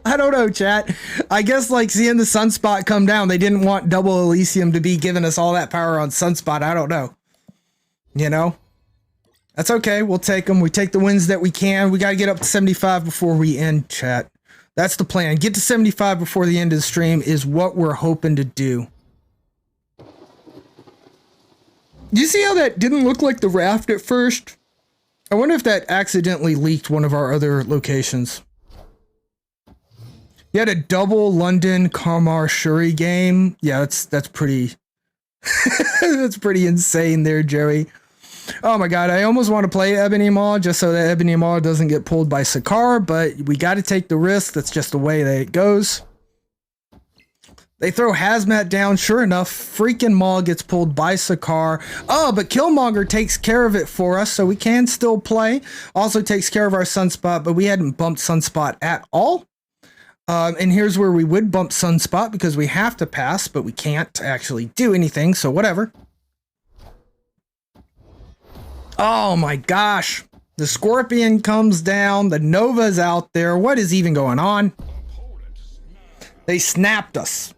I don't know, chat. I guess like seeing the Sunspot come down, they didn't want double Elysium to be giving us all that power on Sunspot. I don't know. You know? That's okay. We'll take them. We take the wins that we can. We got to get up to 75 before we end, chat. That's the plan. Get to 75 before the end of the stream is what we're hoping to do. You see how that didn't look like the raft at first? I wonder if that accidentally leaked one of our other locations. You had a double London Kamar Shuri game. Yeah, that's pretty that's pretty insane there, Joey. Oh my god, I almost want to play Ebony Maw just so that Ebony Maw doesn't get pulled by Sakaar, but we got to take the risk. That's just the way that it goes. They throw Hazmat down. Sure enough, freaking Maw gets pulled by Sakaar. Oh, but Killmonger takes care of it for us, so we can still play. Also takes care of our Sunspot, but we hadn't bumped Sunspot at all. And here's where we would bump Sunspot because we have to pass, but we can't actually do anything, so whatever. Oh my gosh. The Scorpion comes down. The Nova's out there. What is even going on? They snapped us.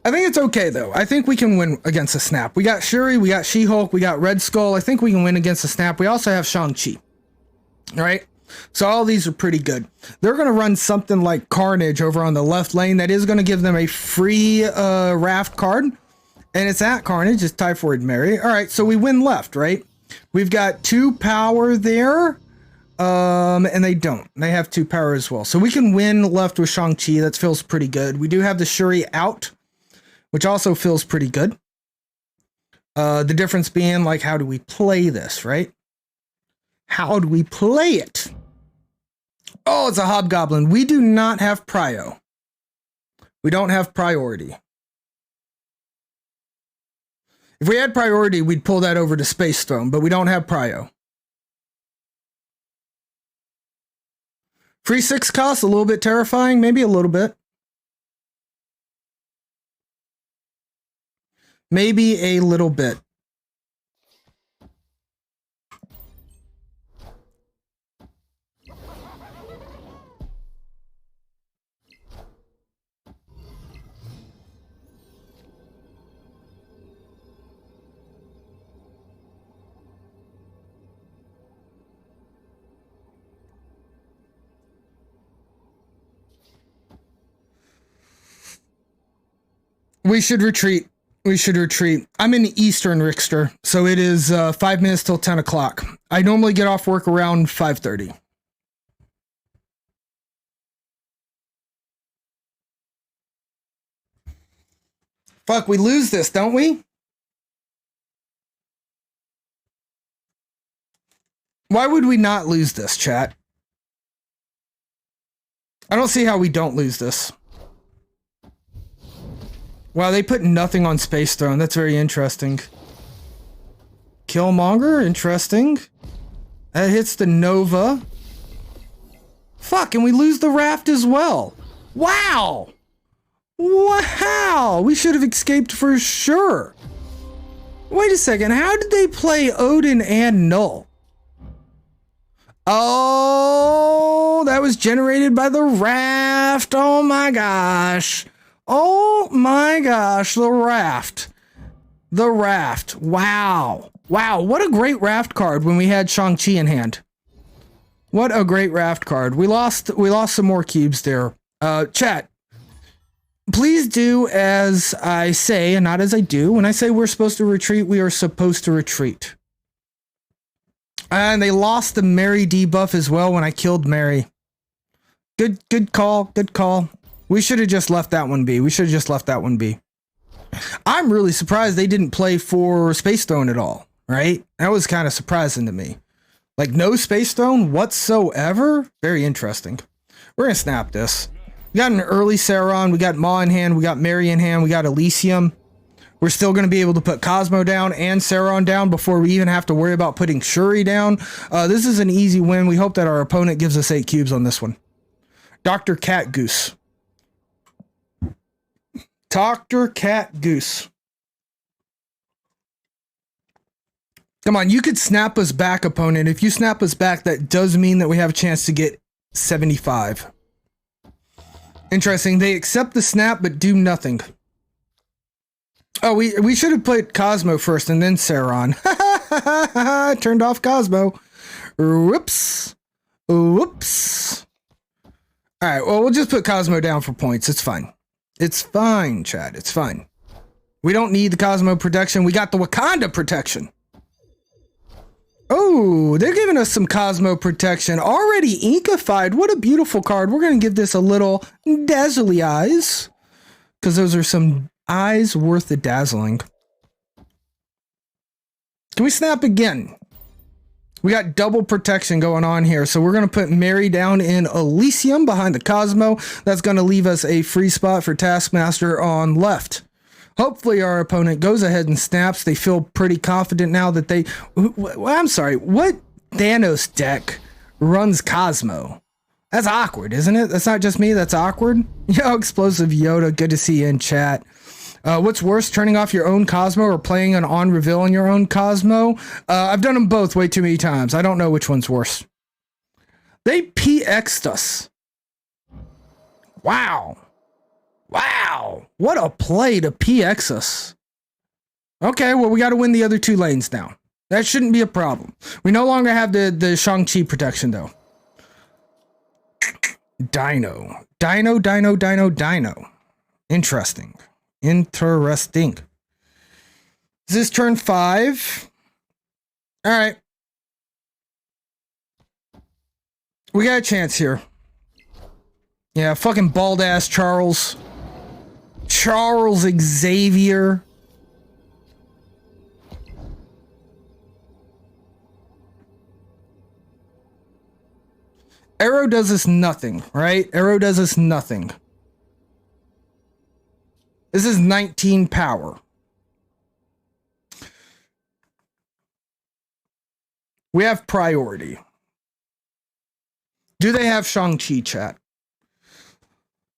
I think it's okay, though. I think we can win against a snap. We got Shuri, we got She-Hulk, we got Red Skull. I think we can win against a snap. We also have Shang-Chi. All right? So all these are pretty good. They're going to run something like Carnage over on the left lane. That is going to give them a free raft card. And it's at Carnage. It's Typhoid Mary. All right, so we win left, right? We've got 2 power there. And they don't. They have 2 power as well. So we can win left with Shang-Chi. That feels pretty good. We do have the Shuri out, which also feels pretty good. The difference being, like, how do we play this, right? How do we play it? Oh, it's a Hobgoblin. We do not have prio. We don't have priority. If we had priority, we'd pull that over to Space Throne, but we don't have prio. Free 6 cost, a little bit terrifying, maybe a little bit. Maybe a little bit. We should retreat. We should retreat. I'm in Eastern Richter, so it is 5 minutes till 10 o'clock. I normally get off work around 5:30. Fuck, we lose this, don't we? Why would we not lose this, chat? I don't see how we don't lose this. Wow, they put nothing on Space Throne. That's very interesting. Killmonger, interesting. That hits the Nova. Fuck, and we lose the Raft as well. Wow! Wow! We should have escaped for sure. Wait a second, how did they play Odin and Null? Oh, that was generated by the Raft. Oh my gosh. Oh my gosh, the Raft. The Raft. Wow. Wow, what a great Raft card when we had Shang-Chi in hand. What a great Raft card. We lost some more cubes there. Chat, please do as I say and not as I do. When I say we're supposed to retreat, we are supposed to retreat. And they lost the Mary debuff as well when I killed Mary. Good call. Good call. We should have just left that one be. We should have just left that one be. I'm really surprised they didn't play for Space Throne at all, right? That was kind of surprising to me. Like, no Space Throne whatsoever? Very interesting. We're going to snap this. We got an early Sauron. We got Maw in hand. We got Mary in hand. We got Elysium. We're still going to be able to put Cosmo down and Sauron down before we even have to worry about putting Shuri down. This is an easy win. We hope that our opponent gives us 8 cubes on this one. Dr. Cat Goose. Dr. Cat Goose. Come on, you could snap us back, opponent. If you snap us back, that does mean that we have a chance to get 75. Interesting. They accept the snap, but do nothing. Oh, we should have played Cosmo first and then Sauron. Turned off Cosmo. Whoops. Whoops. All right, well, we'll just put Cosmo down for points. It's fine. It's fine, Chad. It's fine. We don't need the Cosmo protection. We got the Wakanda protection. Oh, they're giving us some Cosmo protection. Already inkified. What a beautiful card. We're going to give this a little dazzly eyes. Because those are some eyes worth the dazzling. Can we snap again? We got double protection going on here. So we're going to put Mary down in Elysium behind the Cosmo. That's going to leave us a free spot for Taskmaster on left. Hopefully our opponent goes ahead and snaps. They feel pretty confident now that they... I'm sorry, what Thanos deck runs Cosmo? That's awkward, isn't it? That's not just me, that's awkward. Yo, Explosive Yoda, good to see you in chat. What's worse, turning off your own Cosmo or playing an on reveal on your own Cosmo? I've done them both way too many times. I don't know which one's worse. They PX'd us. Wow. Wow. What a play to PX us. Okay, well, we got to win the other 2 lanes now. That shouldn't be a problem. We no longer have the Shang-Chi protection, though. Dino. Interesting. Interesting. Is this turn 5? All right. We got a chance here. Yeah, fucking bald ass Charles Xavier. Arrow does us nothing, right? Arrow does us nothing. This is 19 power. We have priority. Do they have Shang-Chi, chat?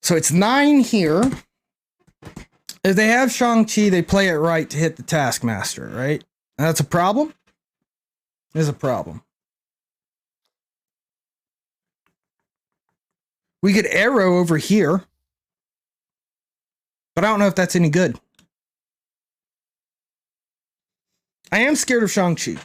So it's 9 here. If they have Shang-Chi, they play it right to hit the Taskmaster, right? That's a problem? There's a problem. We get Arrow over here. But I don't know if that's any good. I am scared of Shang-Chi.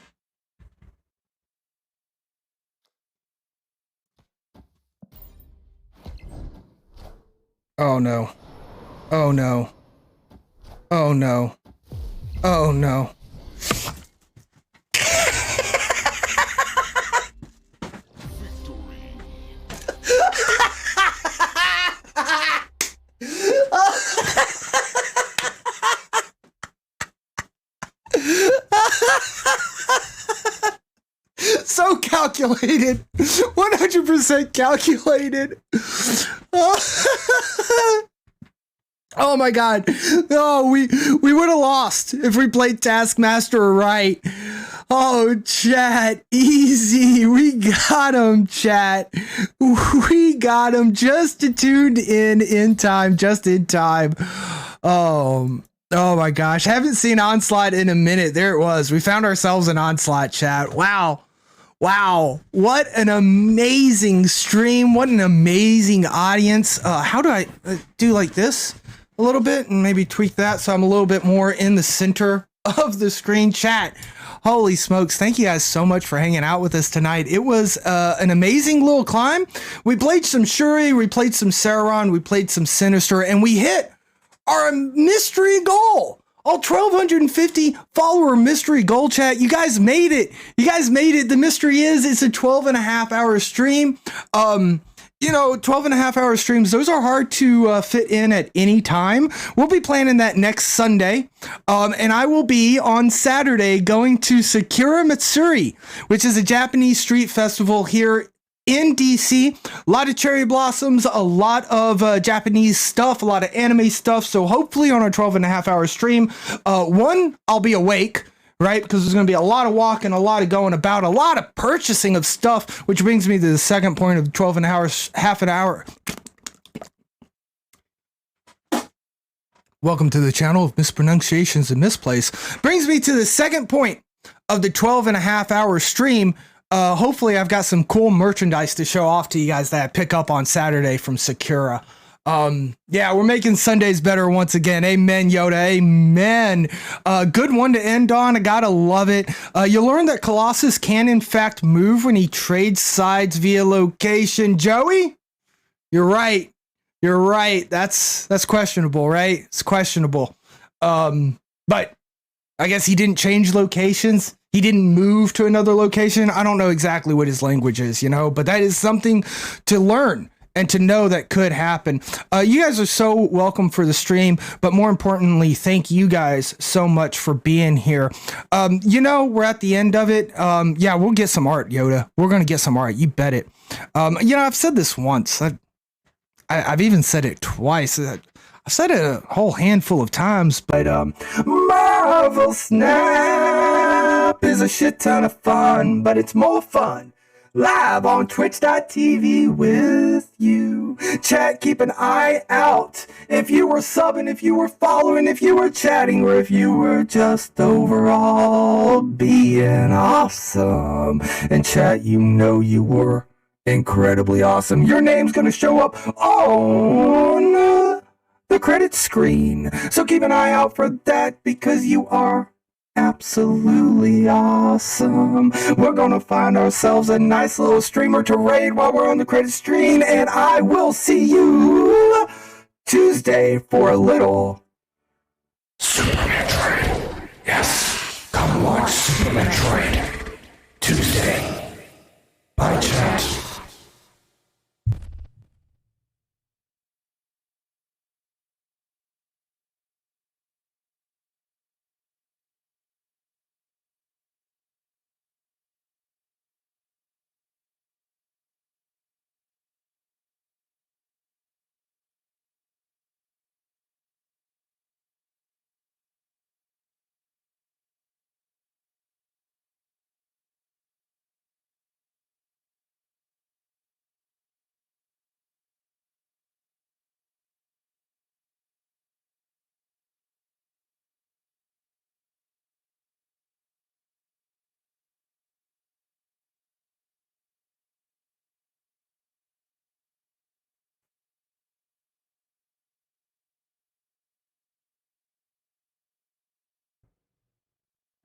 Oh no. Oh no. Oh no. Oh no. So calculated. 100% calculated. Oh my god. Oh, we would have lost if we played Taskmaster right. Oh, chat. Easy. We got him, chat. We got him. Just tuned in time. Just in time. Oh my gosh. Haven't seen Onslaught in a minute. There it was. We found ourselves an Onslaught, chat. Wow. Wow. What an amazing stream. What an amazing audience. How do I do like this a little bit and maybe tweak that so I'm a little bit more in the center of the screen? Chat. Holy smokes. Thank you guys so much for hanging out with us tonight. It was an amazing little climb. We played some Shuri, we played some Sauron, we played some Sinister, and we hit our mystery goal. All 1,250 follower mystery goal, chat. You guys made it. You guys made it. The mystery is it's a 12.5-hour stream. 12.5-hour streams, those are hard to fit in at any time. We'll be planning that next Sunday. And I will be on Saturday going to Sakura Matsuri, which is a Japanese street festival here in DC. A lot of cherry blossoms, a lot of Japanese stuff, a lot of anime stuff. So hopefully on our 12.5-hour stream, I'll be awake, right? Because there's going to be a lot of walking, a lot of going about, a lot of purchasing of stuff, which brings me to the second point of the 12.5 half an hour. Welcome to the channel of mispronunciations and misplays. Brings me to the second point of the 12.5-hour stream. Hopefully I've got some cool merchandise to show off to you guys that I pick up on Saturday from Sakura. Yeah, we're making Sundays better once again. Amen, Yoda. Amen. Good one to end on. I gotta love it. You learn that Colossus can in fact move when he trades sides via location. Joey, you're right. You're right. That's questionable, right? It's questionable. But I guess he didn't change locations. He didn't move to another location. I don't know exactly what his language is, but that is something to learn and to know that could happen. You guys are so welcome for the stream, but more importantly, thank you guys so much for being here. We're at the end of it. Yeah, we'll get some art, Yoda. We're going to get some art. You bet it. I've said this once. I've even said it twice. I've said it a whole handful of times, but Marvel Snap is a shit ton of fun, but it's more fun live on twitch.tv with you. Chat, keep an eye out if you were subbing, if you were following, if you were chatting, or if you were just overall being awesome. And chat, you were incredibly awesome. Your name's gonna show up on the credit screen, so keep an eye out for that because you are absolutely awesome. We're gonna find ourselves a nice little streamer to raid while we're on the credit screen, and I will see you Tuesday for a little Super Metroid. Yes, come watch Super Metroid Tuesday. Bye, chat.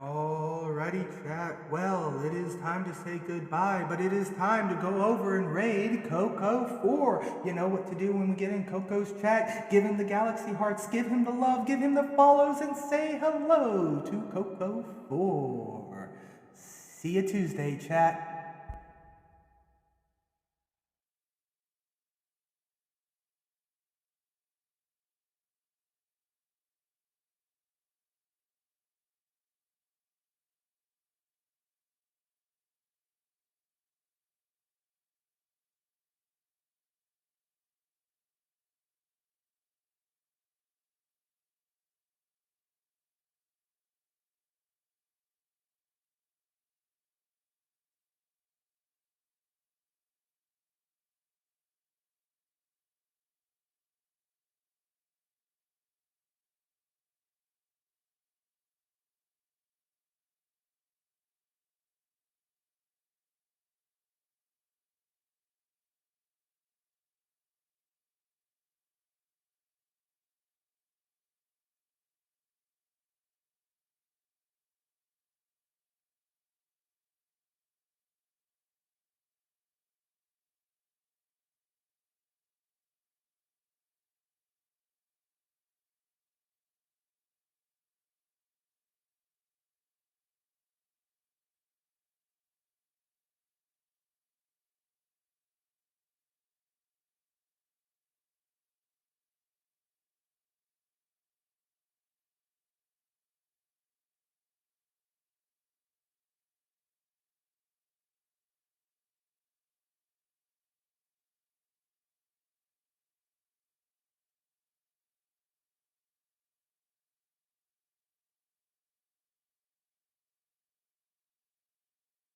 Alrighty, chat. Well, it is time to say goodbye, but it is time to go over and raid Coco 4. You know what to do when we get in Coco's chat. Give him the galaxy hearts, give him the love, give him the follows, and say hello to Coco 4. See you Tuesday, chat.